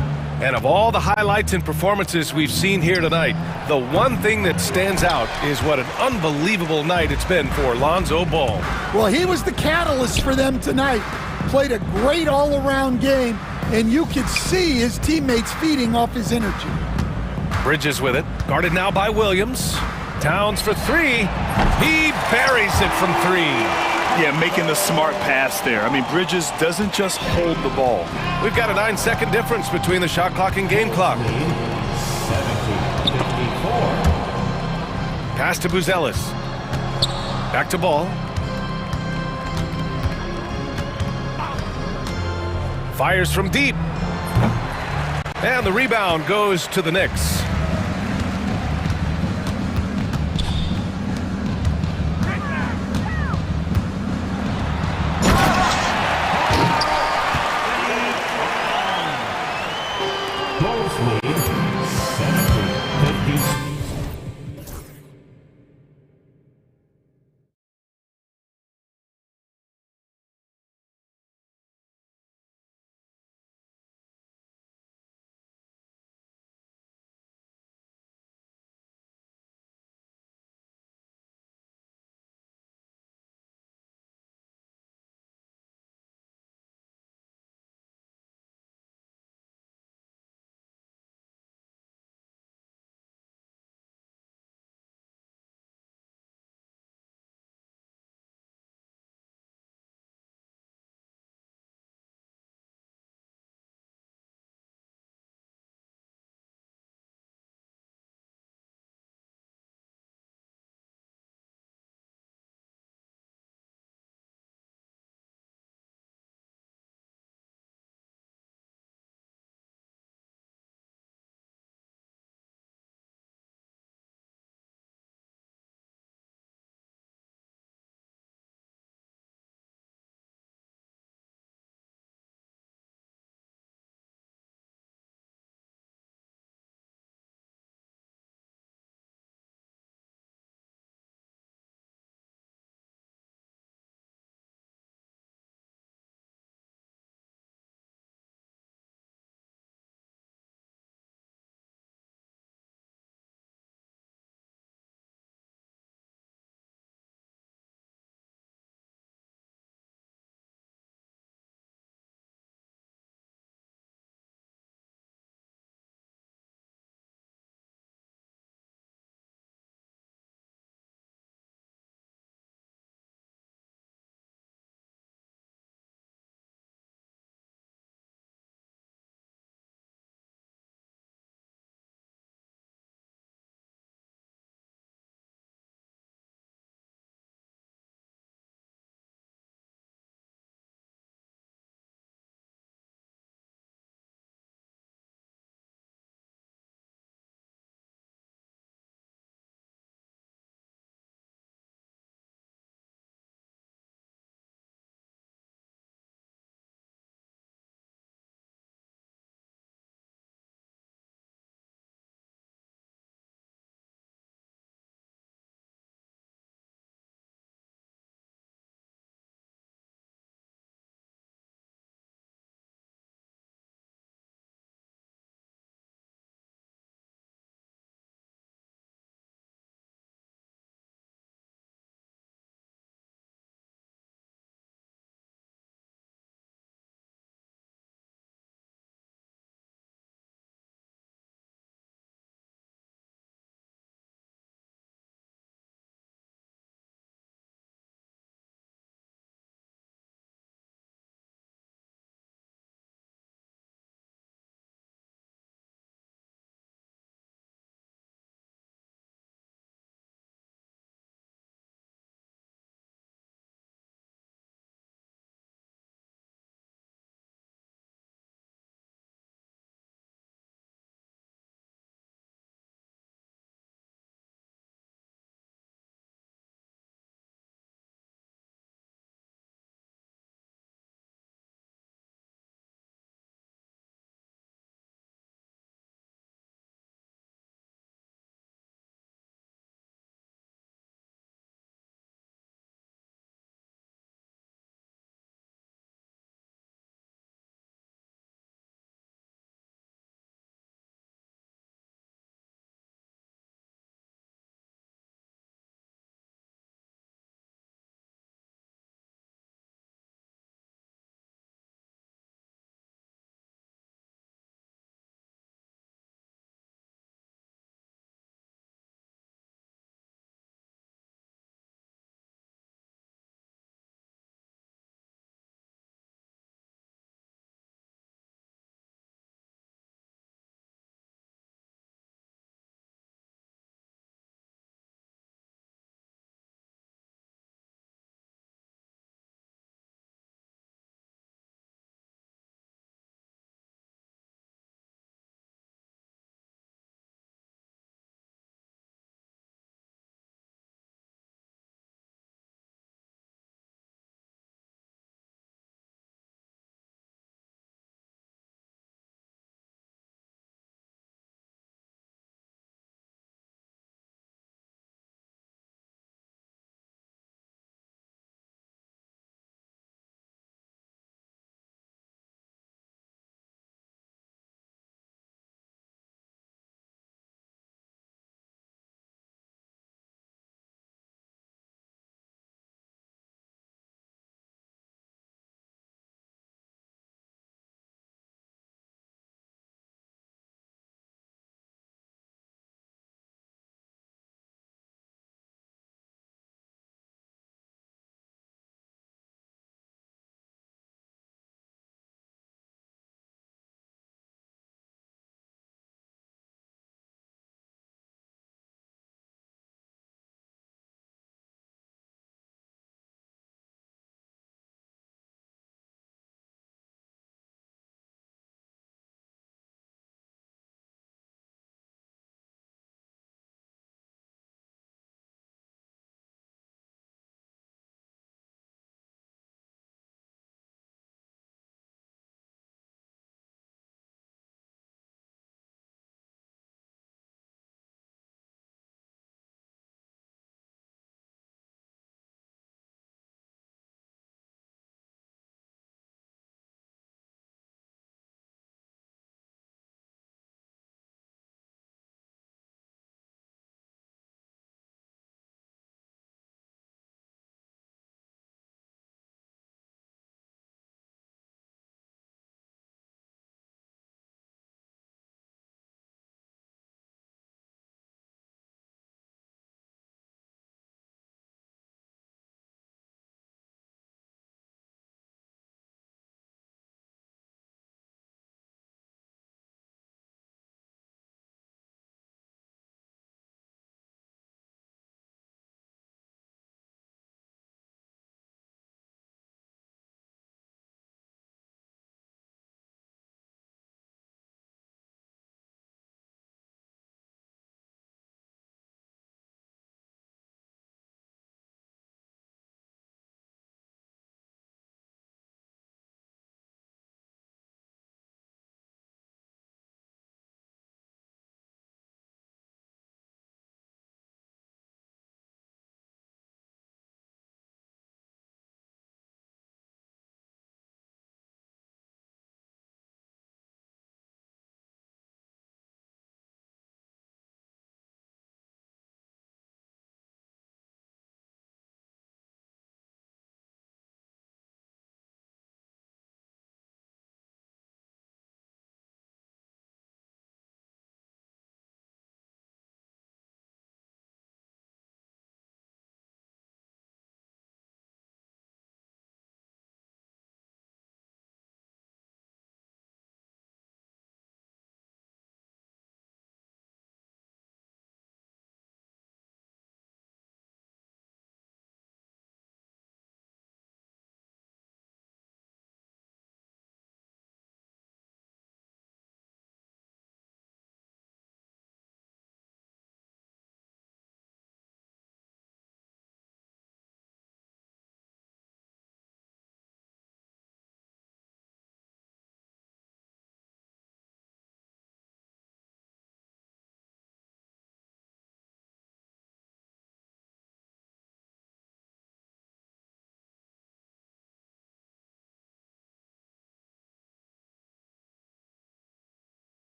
And of all the highlights and performances we've seen here tonight, the one thing that stands out is what an unbelievable night it's been for Lonzo Ball. Well, he was the catalyst for them tonight. Played a great all-around game, and you could see his teammates feeding off his energy. Bridges with it, guarded now by Williams. Towns for 3. He buries it from 3. Yeah, making the smart pass there. I mean, Bridges doesn't just hold the ball. We've got a 9-second difference between the shot clock and game clock. Pass to Buzelis. Back to Ball. Fires from deep. And the rebound goes to the Knicks.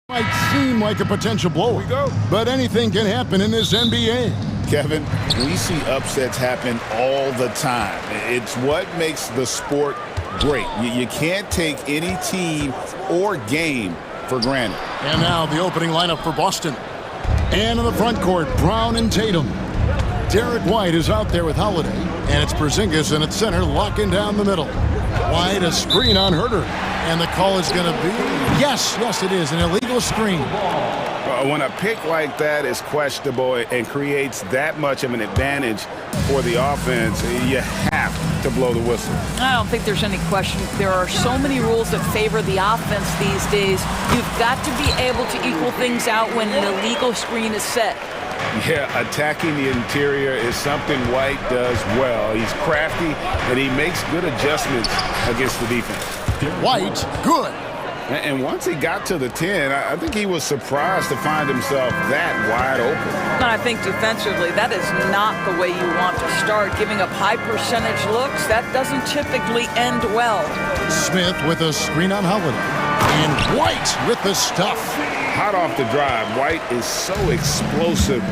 Might seem like a potential blow, but anything can happen in this NBA. Kevin, we see upsets happen all the time. It's what makes the sport great. You can't take any team or game for granted. And now the opening lineup for Boston. And in the front court, Brown and Tatum. Derek White is out there with Holiday, and it's Porzingis in at center, locking down the middle. White, a screen on Herter, and the call is going to be, yes, it is, an illegal screen. When a pick like that is questionable and creates that much of an advantage for the offense, you have to blow the whistle. I don't think there's any question. There are so many rules that favor the offense these days. You've got to be able to equal things out when an illegal screen is set. Yeah, attacking the interior is something White does well. He's crafty, and he makes good adjustments against the defense. White, good. And once he got to the 10, I think he was surprised to find himself that wide open. And I think defensively, that is not the way you want to start. Giving up high percentage looks, that doesn't typically end well. Smith with a screen on Holiday. And White with the stuff. Hot off the drive, White is so explosive,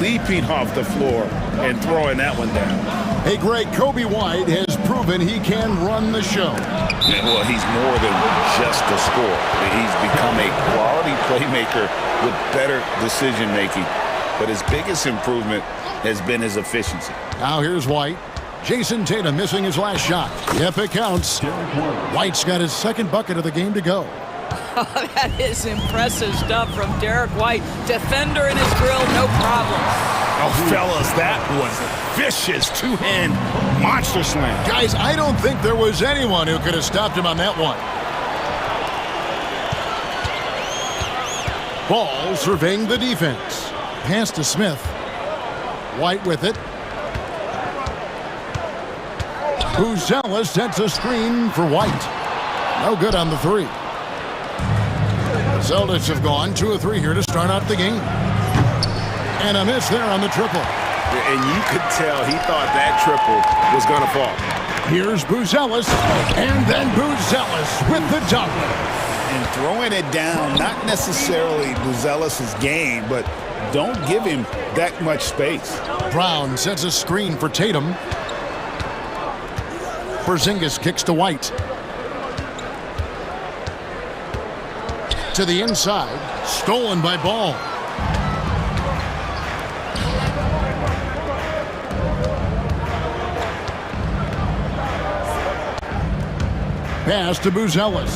leaping off the floor and throwing that one down. Hey, Greg, Kobe White has proven he can run the show. Well, he's more than just a scorer. He's become a quality playmaker with better decision-making. But his biggest improvement has been his efficiency. Now here's White. Jason Tatum missing his last shot. Yep, it counts. White's got his second bucket of the game to go. That is impressive stuff from Derek White. Defender in his grill, no problem. Oh, fellas, that was vicious two-hand monster slam. Guys, I don't think there was anyone who could have stopped him on that one. Ball surveying the defense. Pass to Smith. White with it. Buzella sets a screen for White. No good on the three. The Celtics have gone 2 of 3 here to start out the game. And a miss there on the triple. And you could tell he thought that triple was going to fall. Here's Buzelis, and then Buzelis with the dunk. And throwing it down, not necessarily Buzelis' game, but don't give him that much space. Brown sets a screen for Tatum. Porzingis kicks to White. To the inside, stolen by Ball. Pass to Buzelis.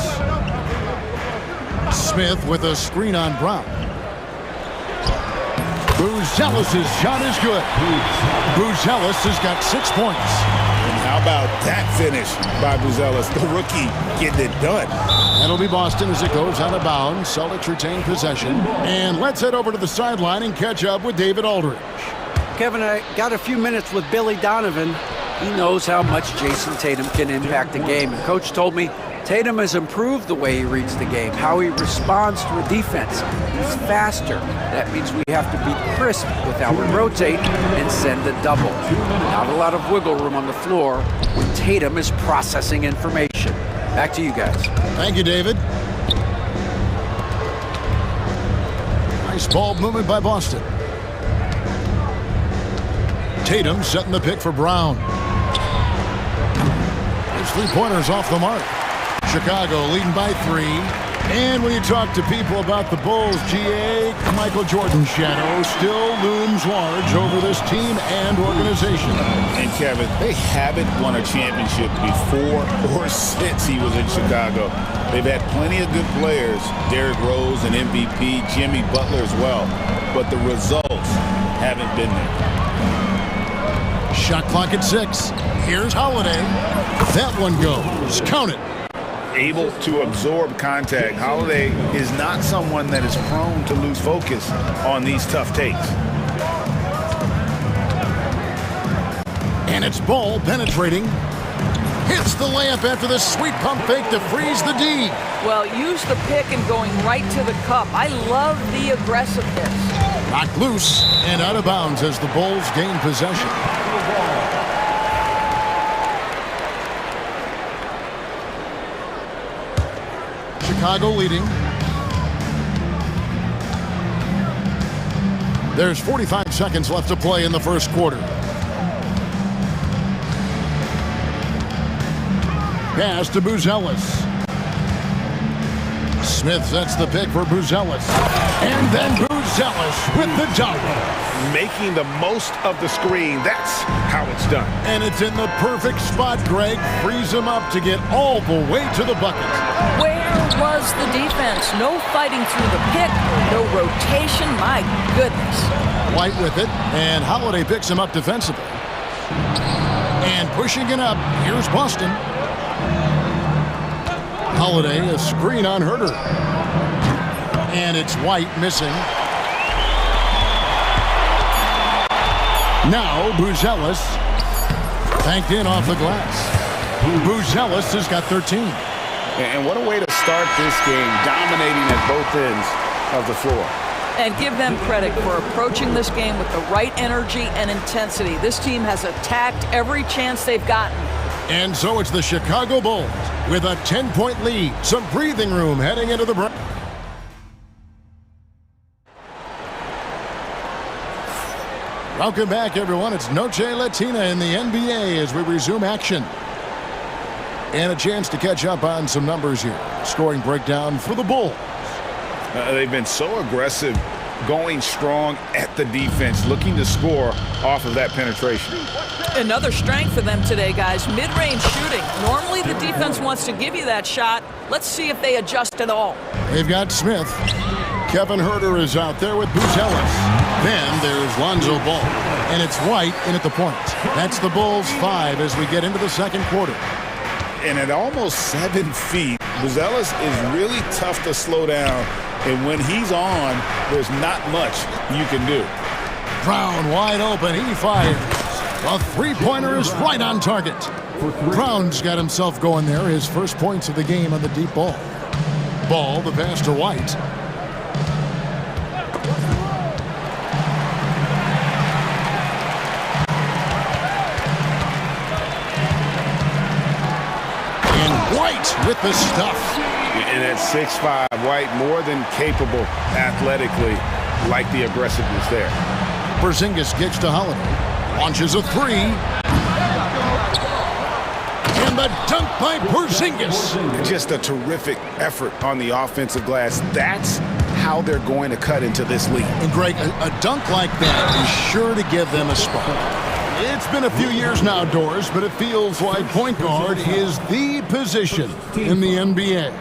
Smith with a screen on Brown. Buzelis' shot is good. Buzelis has got 6 points. And how about that finish by Buzelis, the rookie, getting it done. That'll be Boston as it goes out of bounds. Celtics retain possession. And let's head over to the sideline and catch up with David Aldridge. Kevin, I got a few minutes with Billy Donovan. He knows how much Jason Tatum can impact the game. And Coach told me Tatum has improved the way he reads the game, how he responds to a defense. He's faster. That means we have to be crisp with how we rotate and send a double. Not a lot of wiggle room on the floor when Tatum is processing information. Back to you guys. Thank you, David. Nice ball movement by Boston. Tatum setting the pick for Brown. His three-pointers off the mark. Chicago leading by 3. And when you talk to people about the Bulls, GA, Michael Jordan's shadow still looms large over this team and organization. And Kevin, they haven't won a championship before or since he was in Chicago. They've had plenty of good players, Derrick Rose and MVP, Jimmy Butler as well, but the results haven't been there. Shot clock at 6. Here's Holiday. That one goes. Count it. Able to absorb contact. Holiday is not someone that is prone to lose focus on these tough takes. And it's Ball penetrating. Hits the layup after the sweet pump fake to freeze the D. Well, use the pick and going right to the cup. I love the aggressiveness. Knocked loose and out of bounds as the Bulls gain possession. Chicago leading. There's 45 seconds left to play in the first quarter. Pass to Buzelis. Smith sets the pick for Buzelis. And then Buzelis with the dunk. Making the most of the screen. That's how it's done. And it's in the perfect spot, Greg. Frees him up to get all the way to the bucket. Where was the defense? No fighting through the pick, no rotation. My goodness. White with it, and Holiday picks him up defensively. And pushing it up, here's Boston. Holiday, a screen on Herder. And it's White missing. Now Buzelis, banked in off the glass. Buzelis has got 13. And what a way to start this game, dominating at both ends of the floor. And give them credit for approaching this game with the right energy and intensity. This team has attacked every chance they've gotten. And so it's the Chicago Bulls with a 10-point lead. Some breathing room heading into the break. Welcome back, everyone. It's Noche Latina in the NBA as we resume action. And a chance to catch up on some numbers here. Scoring breakdown for the Bulls. They've been so aggressive, going strong at the defense, looking to score off of that penetration. Another strength for them today, guys. Mid-range shooting. Normally the defense wants to give you that shot. Let's see if they adjust at all. They've got Smith. Kevin Herder is out there with Buzelis. Then there's Lonzo Ball. And it's White in at the point. That's the Bulls 5 as we get into the second quarter. And at almost 7 feet, Buzelis is really tough to slow down. And when he's on, there's not much you can do. Brown wide open. He fires. A three-pointer is right on target. Brown's got himself going there. His first points of the game on the deep ball. Ball, the pass to White. And White with the stuff. And at 6'5", White more than capable athletically, like the aggressiveness there. Porzingis kicks to Holiday. Launches a three. And the dunk by Porzingis. Just a terrific effort on the offensive glass. That's how they're going to cut into this league. And Greg, a dunk like that is sure to give them a spark. It's been a few years now, Doris, but it feels like point guard is the position in the NBA.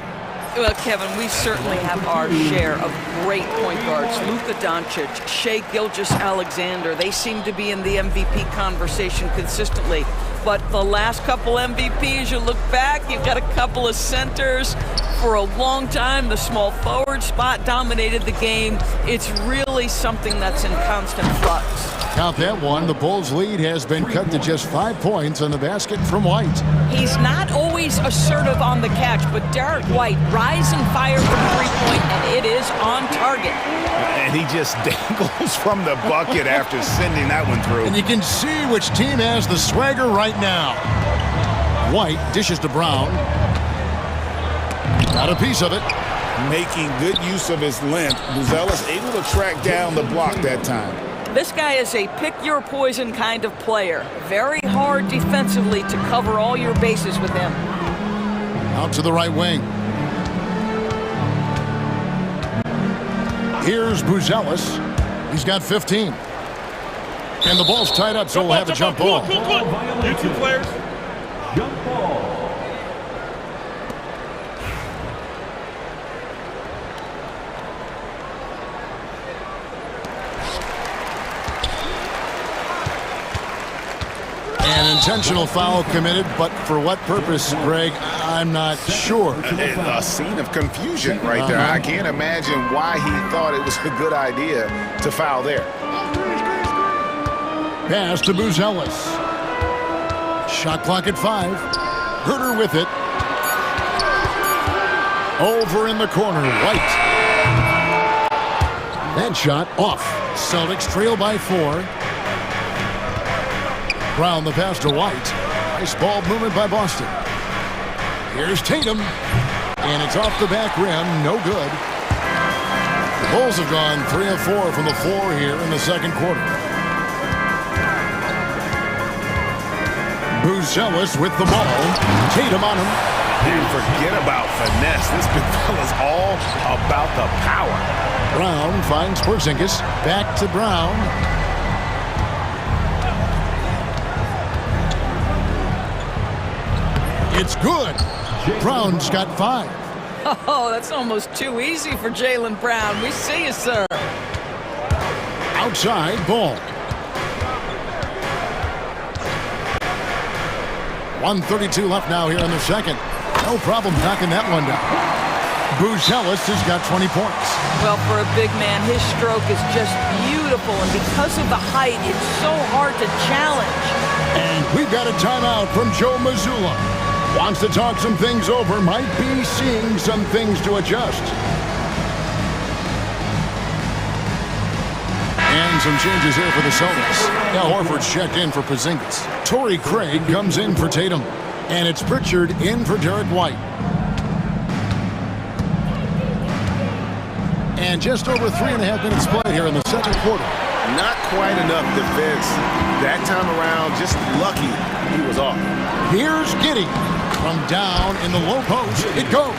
Well, Kevin, we certainly have our share of great point guards. Luka Doncic, Shai Gilgeous-Alexander, they seem to be in the MVP conversation consistently. But the last couple MVPs, you look back, you've got a couple of centers. For a long time, the small forward spot dominated the game. It's really something that's in constant flux. Count that one. The Bulls' lead has been cut to just 5 points on the basket from White. He's not always assertive on the catch, but Derek White, rise and fire from three-point, and it is on target. And he just dangles from the bucket after sending that one through. And you can see which team has the swagger right now. White dishes to Brown. Got a piece of it. Making good use of his length. Buzelis able to track down the block that time. This guy is a pick-your-poison kind of player. Very hard defensively to cover all your bases with him. Out to the right wing. Here's Buzelis. He's got 15. And the ball's tied up, so we'll have a jump ball. You two players. Jump ball. An intentional foul committed, but for what purpose, Greg, I'm not sure. A scene of confusion right there. I can't imagine why he thought it was a good idea to foul there. Pass to Buzelis. Shot clock at 5. Herder with it. Over in the corner, White. That shot off. Celtics trail by 4. Brown the pass to White. Nice ball movement by Boston. Here's Tatum. And it's off the back rim. No good. Bulls have gone 3 of 4 from the floor here in the second quarter. Buzelis with the ball. Tatum on him. And forget about finesse. This big fella's all about the power. Brown finds Porzingis. Back to Brown. It's good. Brown's got 5. Oh, that's almost too easy for Jaylen Brown. We see you, sir. Outside ball. 1:32 left now here in the second. No problem knocking that one down. Buzelis has got 20 points. Well, for a big man, his stroke is just beautiful, and because of the height, it's so hard to challenge. And we've got a timeout from Joe Mazzulla. Wants to talk some things over, might be seeing some things to adjust. And some changes here for the Celtics. Now Horford's checked in for Porzingis. Torrey Craig comes in for Tatum. And it's Pritchard in for Derek White. And just over 3.5 minutes played here in the second quarter. Not quite enough defense. That time around, just lucky he was off. Here's Giddey. From down in the low post, it goes.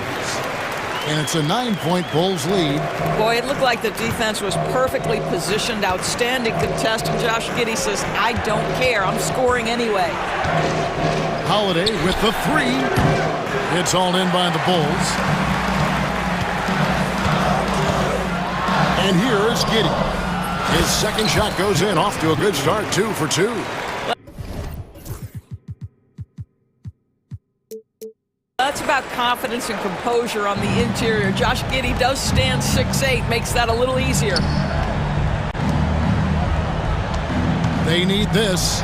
And it's a 9-point Bulls lead. Boy, it looked like the defense was perfectly positioned. Outstanding contest. And Josh Giddey says, I don't care. I'm scoring anyway. Holiday with the 3. It's all in by the Bulls. And here is Giddey. His second shot goes in, off to a good start, 2 for 2. That's about confidence and composure on the interior. Josh Giddey does stand 6'8", makes that a little easier. They need this.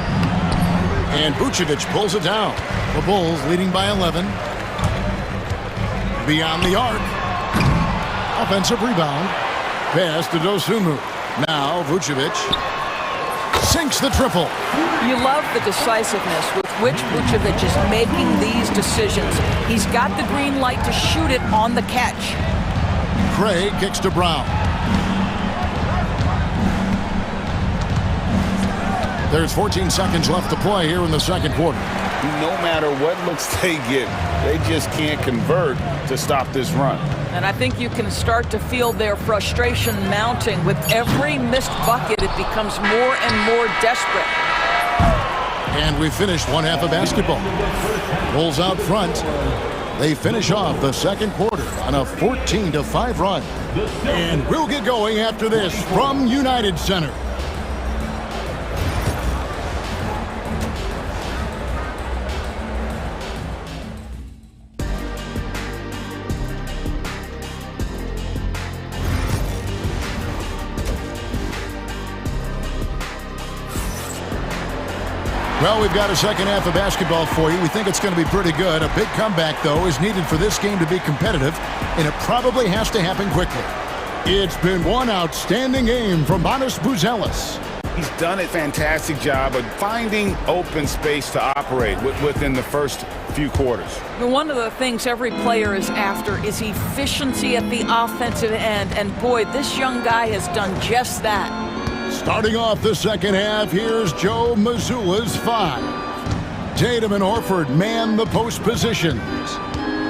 And Vucevic pulls it down. The Bulls leading by 11. Beyond the arc. Offensive rebound. Pass to Dosunmu. Now Vucevic sinks the triple. You love the decisiveness with which Vucevic is making these decisions. He's got the green light to shoot it on the catch. Craig kicks to Brown. There's 14 seconds left to play here in the second quarter. No matter what looks they get, they just can't convert to stop this run. And I think you can start to feel their frustration mounting. With every missed bucket, it becomes more and more desperate. And we finished one half of basketball. Bulls out front. They finish off the second quarter on a 14-5 run. And we'll get going after this from United Center. Well, we've got a second half of basketball for you. We think it's going to be pretty good. A big comeback, though, is needed for this game to be competitive, and it probably has to happen quickly. It's been one outstanding game from Manas Buzelis. He's done a fantastic job of finding open space to operate within the first few quarters. One of the things every player is after is efficiency at the offensive end, and boy, this young guy has done just that. Starting off the second half, here's Joe Mazzulla's 5. Tatum and Horford man the post positions.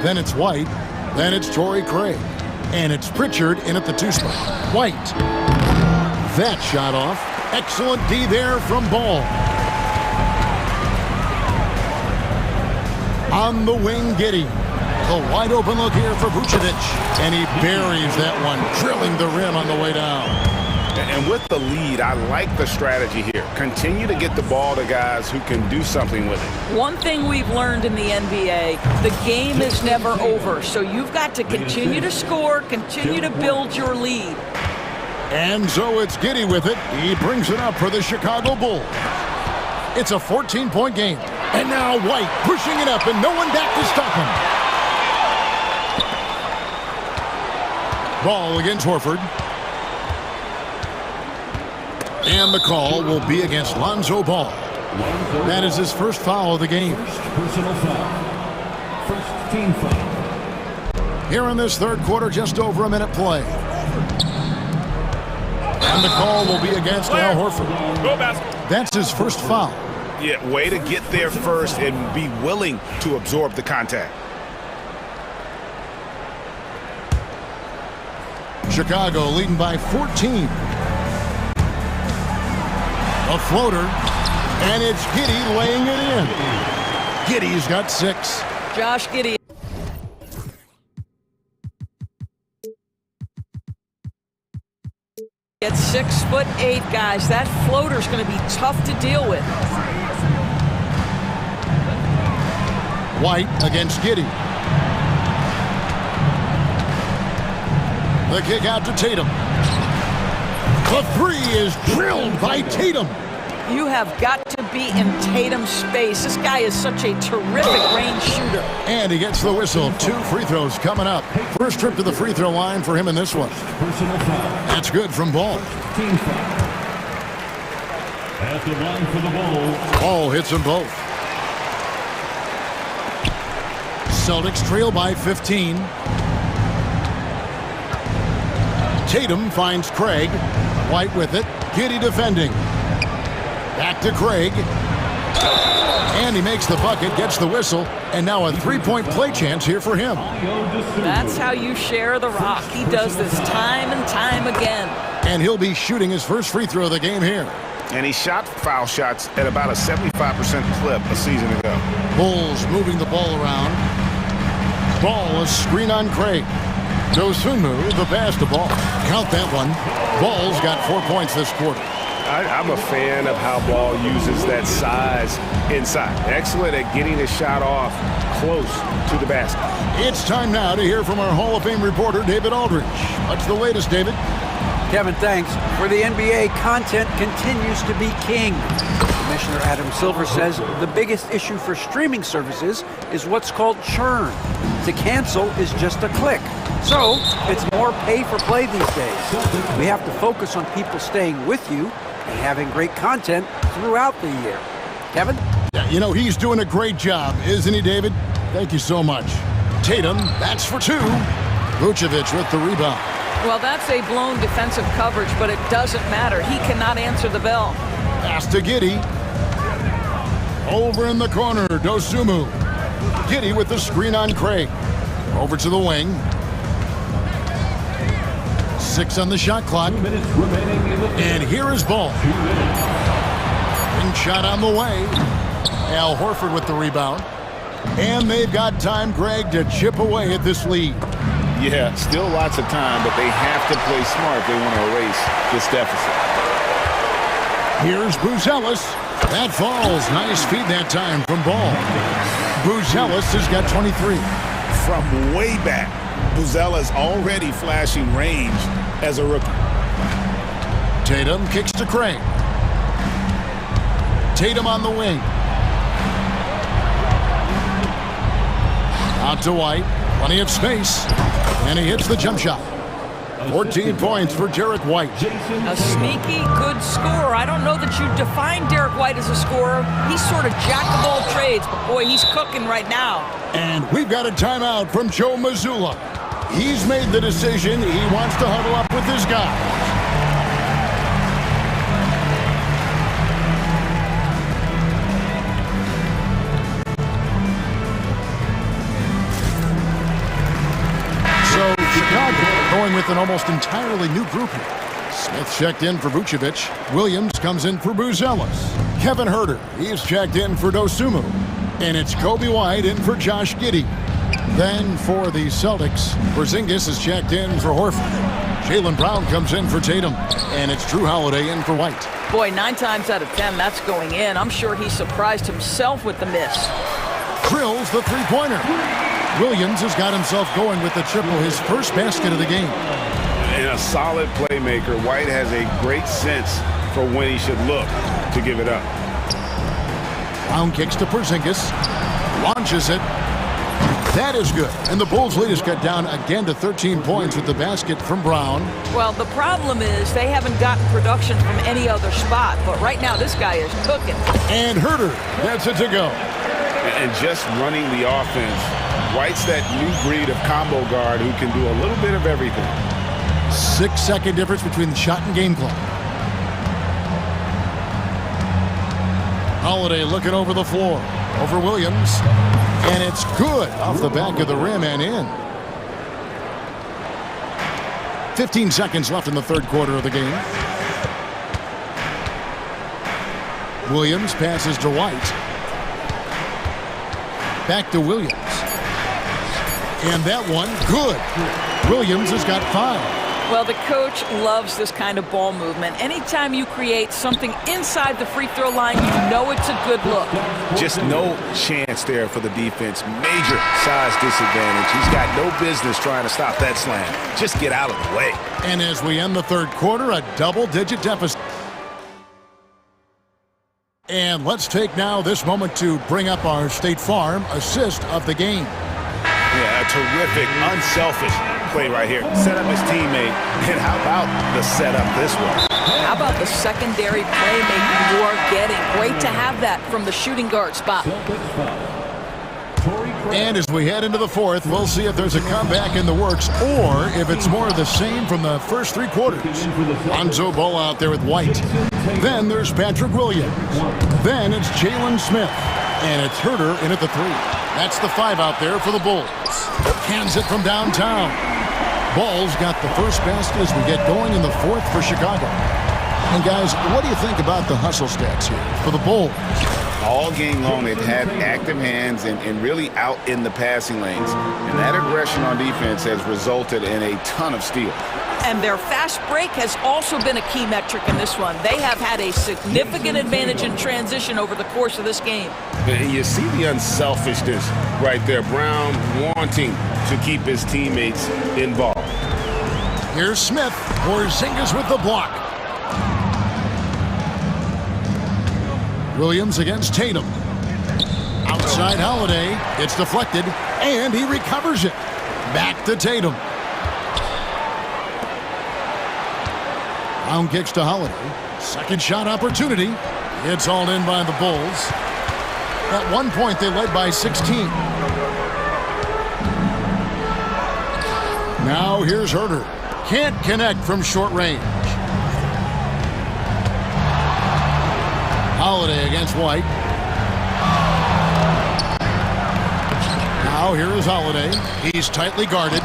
Then it's White. Then it's Torrey Craig. And it's Pritchard in at the 2 spot. White. That shot off. Excellent D there from Ball. On the wing, Giddey. A wide open look here for Vucevic. And he buries that one, drilling the rim on the way down. And with the lead, I like the strategy here. Continue to get the ball to guys who can do something with it. One thing we've learned in the NBA, the game is never over. So you've got to continue to score, continue to build your lead. And so it's Giddey with it. He brings it up for the Chicago Bulls. It's a 14-point game. And now White pushing it up and no one back to stop him. Ball against Horford. And the call will be against Lonzo Ball. That is his first foul of the game. Personal foul. First team foul. Here in this third quarter, just over a minute play. And the call will be against Al Horford. Go basketball. That's his first foul. Yeah, way to get there first and be willing to absorb the contact. Chicago leading by 14. A floater, and it's Giddey laying it in. Giddey's got 6. Josh Giddey. At 6'8", guys, that floater's going to be tough to deal with. White against Giddey. The kick out to Tatum. The 3 is drilled by Tatum. You have got to be in Tatum's space. This guy is such a terrific range shooter. And he gets the whistle. 2 free throws coming up. First trip to the free throw line for him in this one. That's good from Ball. At the line for the Bulls. Ball hits them both. Celtics trail by 15. Tatum finds Craig. White with it. Giddey defending. Back to Craig. And he makes the bucket, gets the whistle, and now a 3-point play chance here for him. That's how you share the rock. He does this time and time again. And he'll be shooting his first free throw of the game here. And he shot foul shots at about a 75% clip a season ago. Bulls moving the ball around. Ball, a screen on Craig. Dosunmu, the pass to Ball. Count that one. Ball's got 4 points this quarter. I'm a fan of how Ball uses that size inside. Excellent at getting his shot off close to the basket. It's time now to hear from our Hall of Fame reporter, David Aldridge. What's the latest, David? Kevin, thanks. For the NBA, content continues to be king. Commissioner Adam Silver says the biggest issue for streaming services is what's called churn. To cancel is just a click. So it's more pay for play these days. We have to focus on people staying with you and having great content throughout the year. Kevin? Yeah, you know, he's doing a great job, isn't he, David? Thank you so much. Tatum, that's for 2. Vucevic with the rebound. Well, that's a blown defensive coverage, but it doesn't matter. He cannot answer the bell. Pass to Giddey. Over in the corner, Dosunmu. Giddey with the screen on Craig. Over to the wing. 6 on the shot clock. And here is Ball. Wing shot on the way. Al Horford with the rebound. And they've got time, Greg, to chip away at this lead. Yeah, still lots of time, but they have to play smart if they want to erase this deficit. Here's Buzelis. That falls. Nice feed that time from Ball. Buzelis has got 23. From way back, Buzelis already flashing range as a rookie. Tatum kicks to Craig. Tatum on the wing. Out to White. Plenty of space. And he hits the jump shot. 14 points for Derek White. A sneaky good scorer. I don't know that you define Derek White as a scorer. He's sort of jack of all trades, but boy, he's cooking right now. And we've got a timeout from Joe Mazzulla. He's made the decision. He wants to huddle up with his guys. Going with an almost entirely new group here. Smith checked in for Vucevic. Williams comes in for Buzelis. Kevin Huerter, he's checked in for Dosunmu. And it's Kobe White in for Josh Giddey. Then for the Celtics, Porzingis is checked in for Horford. Jaylen Brown comes in for Tatum. And it's Drew Holiday in for White. Boy, 9 times out of 10, that's going in. I'm sure he surprised himself with the miss. Drills the three-pointer. Williams has got himself going with the triple, his first basket of the game. And a solid playmaker. White has a great sense for when he should look to give it up. Brown kicks to Porzingis. Launches it. That is good. And the Bulls lead is cut down again to 13 points with the basket from Brown. Well, the problem is they haven't gotten production from any other spot. But right now, this guy is cooking. And Huerter, that's it to go. And just running the offense. White's that new breed of combo guard who can do a little bit of everything. 6-second difference between the shot and game clock. Holiday looking over the floor. Over Williams. And it's good off the back of the rim and in. 15 seconds left in the third quarter of the game. Williams passes to White. Back to Williams. And that one, good. Williams has got 5. Well, the coach loves this kind of ball movement. Anytime you create something inside the free throw line, you know it's a good look. Just no chance there for the defense. Major size disadvantage. He's got no business trying to stop that slam. Just get out of the way. And as we end the third quarter, a double-digit deficit. And let's take now this moment to bring up our State Farm assist of the game. Yeah, a terrific, unselfish play right here. Set up his teammate. And how about the setup this one? How about the secondary playmaking you are getting? Great to have that from the shooting guard spot. And as we head into the fourth, we'll see if there's a comeback in the works or if it's more of the same from the first 3 quarters. Lonzo Ball out there with White. Then there's Patrick Williams. Then it's Jalen Smith. And it's Herter in at the 3. That's the 5 out there for the Bulls. Hands it from downtown. Ball's got the first basket as we get going in the fourth for Chicago. And guys, what do you think about the hustle stats here for the Bulls? All game long, they've had active hands and really out in the passing lanes. And that aggression on defense has resulted in a ton of steals. And their fast break has also been a key metric in this one. They have had a significant advantage in transition over the course of this game. And you see the unselfishness right there. Brown wanting to keep his teammates involved. Here's Smith. Porzingis with the block. Williams against Tatum. Outside Holiday. It's deflected, and he recovers it. Back to Tatum. Brown kicks to Holiday. Second shot opportunity. It's all in by the Bulls. At one point, they led by 16. Now here's Herter. Can't connect from short range. Holiday against White. Now here is Holiday. He's tightly guarded.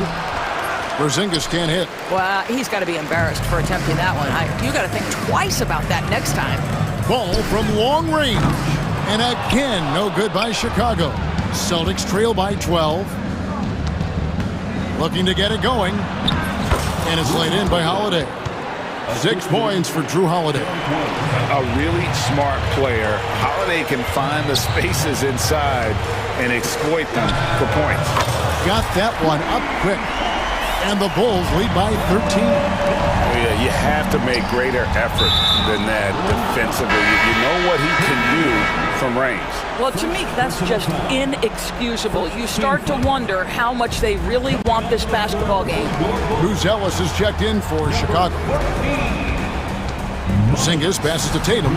Porzingis can't hit. Well, he's got to be embarrassed for attempting that one. You got to think twice about that next time. Ball from long range. And again, no good by Chicago. Celtics trail by 12. Looking to get it going. And it's laid in by Holiday. 6 points for Drew Holiday. A really smart player. Holiday can find the spaces inside and exploit them for points. Got that one up quick. And the Bulls lead by 13. Yeah, you have to make greater effort than that defensively. You know what he can do from range. Well, to me, that's just inexcusable. You start to wonder how much they really want this basketball game. Buzelis is checked in for Chicago. Porzingis passes to Tatum.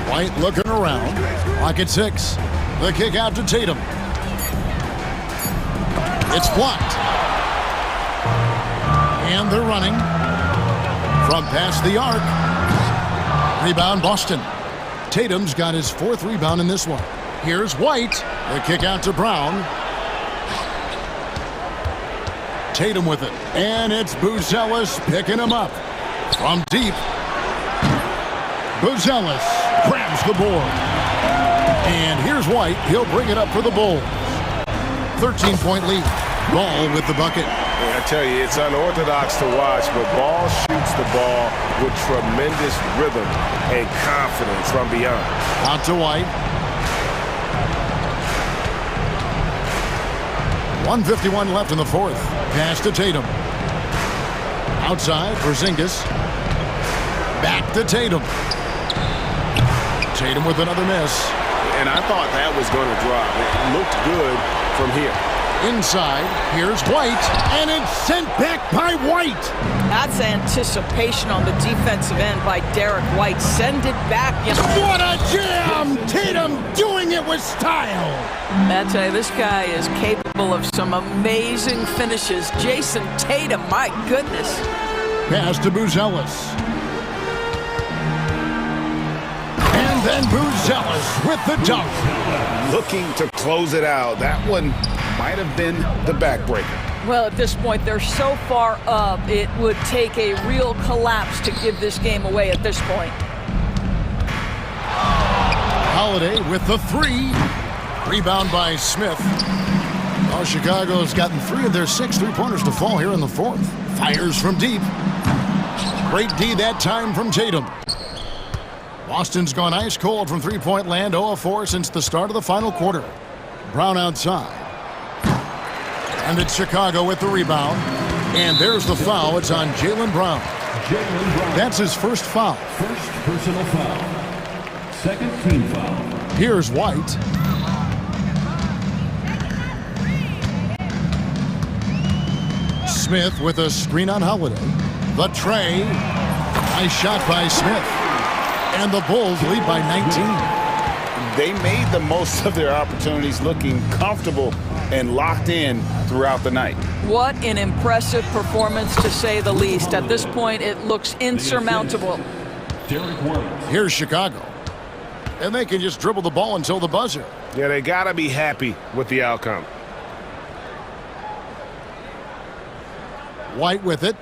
White looking around. Clock at 6. The kick out to Tatum. It's blocked. And they're running from past the arc. Rebound Boston. Tatum's got his 4th rebound in this one. Here's White. The kick out to Brown. Tatum with it. And it's Buzelis picking him up. From deep. Buzelis grabs the board. And here's White. He'll bring it up for the Bulls. 13-point lead. Ball with the bucket. I tell you, it's unorthodox to watch, but Ball shoots the ball with tremendous rhythm and confidence from beyond. Out to White. 1:51 left in the fourth. Pass to Tatum. Outside, Porzingis. Back to Tatum. Tatum with another miss. And I thought that was going to drop. It looked good from here. Inside, here's White, and it's sent back by White. That's anticipation on the defensive end by Derek White. Send it back. What a jam! Tatum doing it with style. I tell you, this guy is capable of some amazing finishes. Jason Tatum, my goodness. Pass to Buzelis. And then Buzelis with the dunk. Looking to close it out. That one might have been the backbreaker. Well, at this point, they're so far up, it would take a real collapse to give this game away at this point. Holiday with the three. Rebound by Smith. Oh, Chicago's gotten 3 of their 6 3-pointers to fall here in the fourth. Fires from deep. Great D that time from Tatum. Boston's gone ice cold from three-point land, 0 of 4 since the start of the final quarter. Brown outside. And it's Chicago with the rebound. And there's the foul. It's on Jaylen Brown. That's his first foul. First personal foul. Second team foul. Here's White. Smith with a screen on Holiday. The tray. Nice shot by Smith. And the Bulls lead by 19. They made the most of their opportunities, looking comfortable and locked in throughout the night. What an impressive performance, to say the least. At this point, it looks insurmountable. Here's Chicago. And they can just dribble the ball until the buzzer. Yeah, they got to be happy with the outcome. White with it.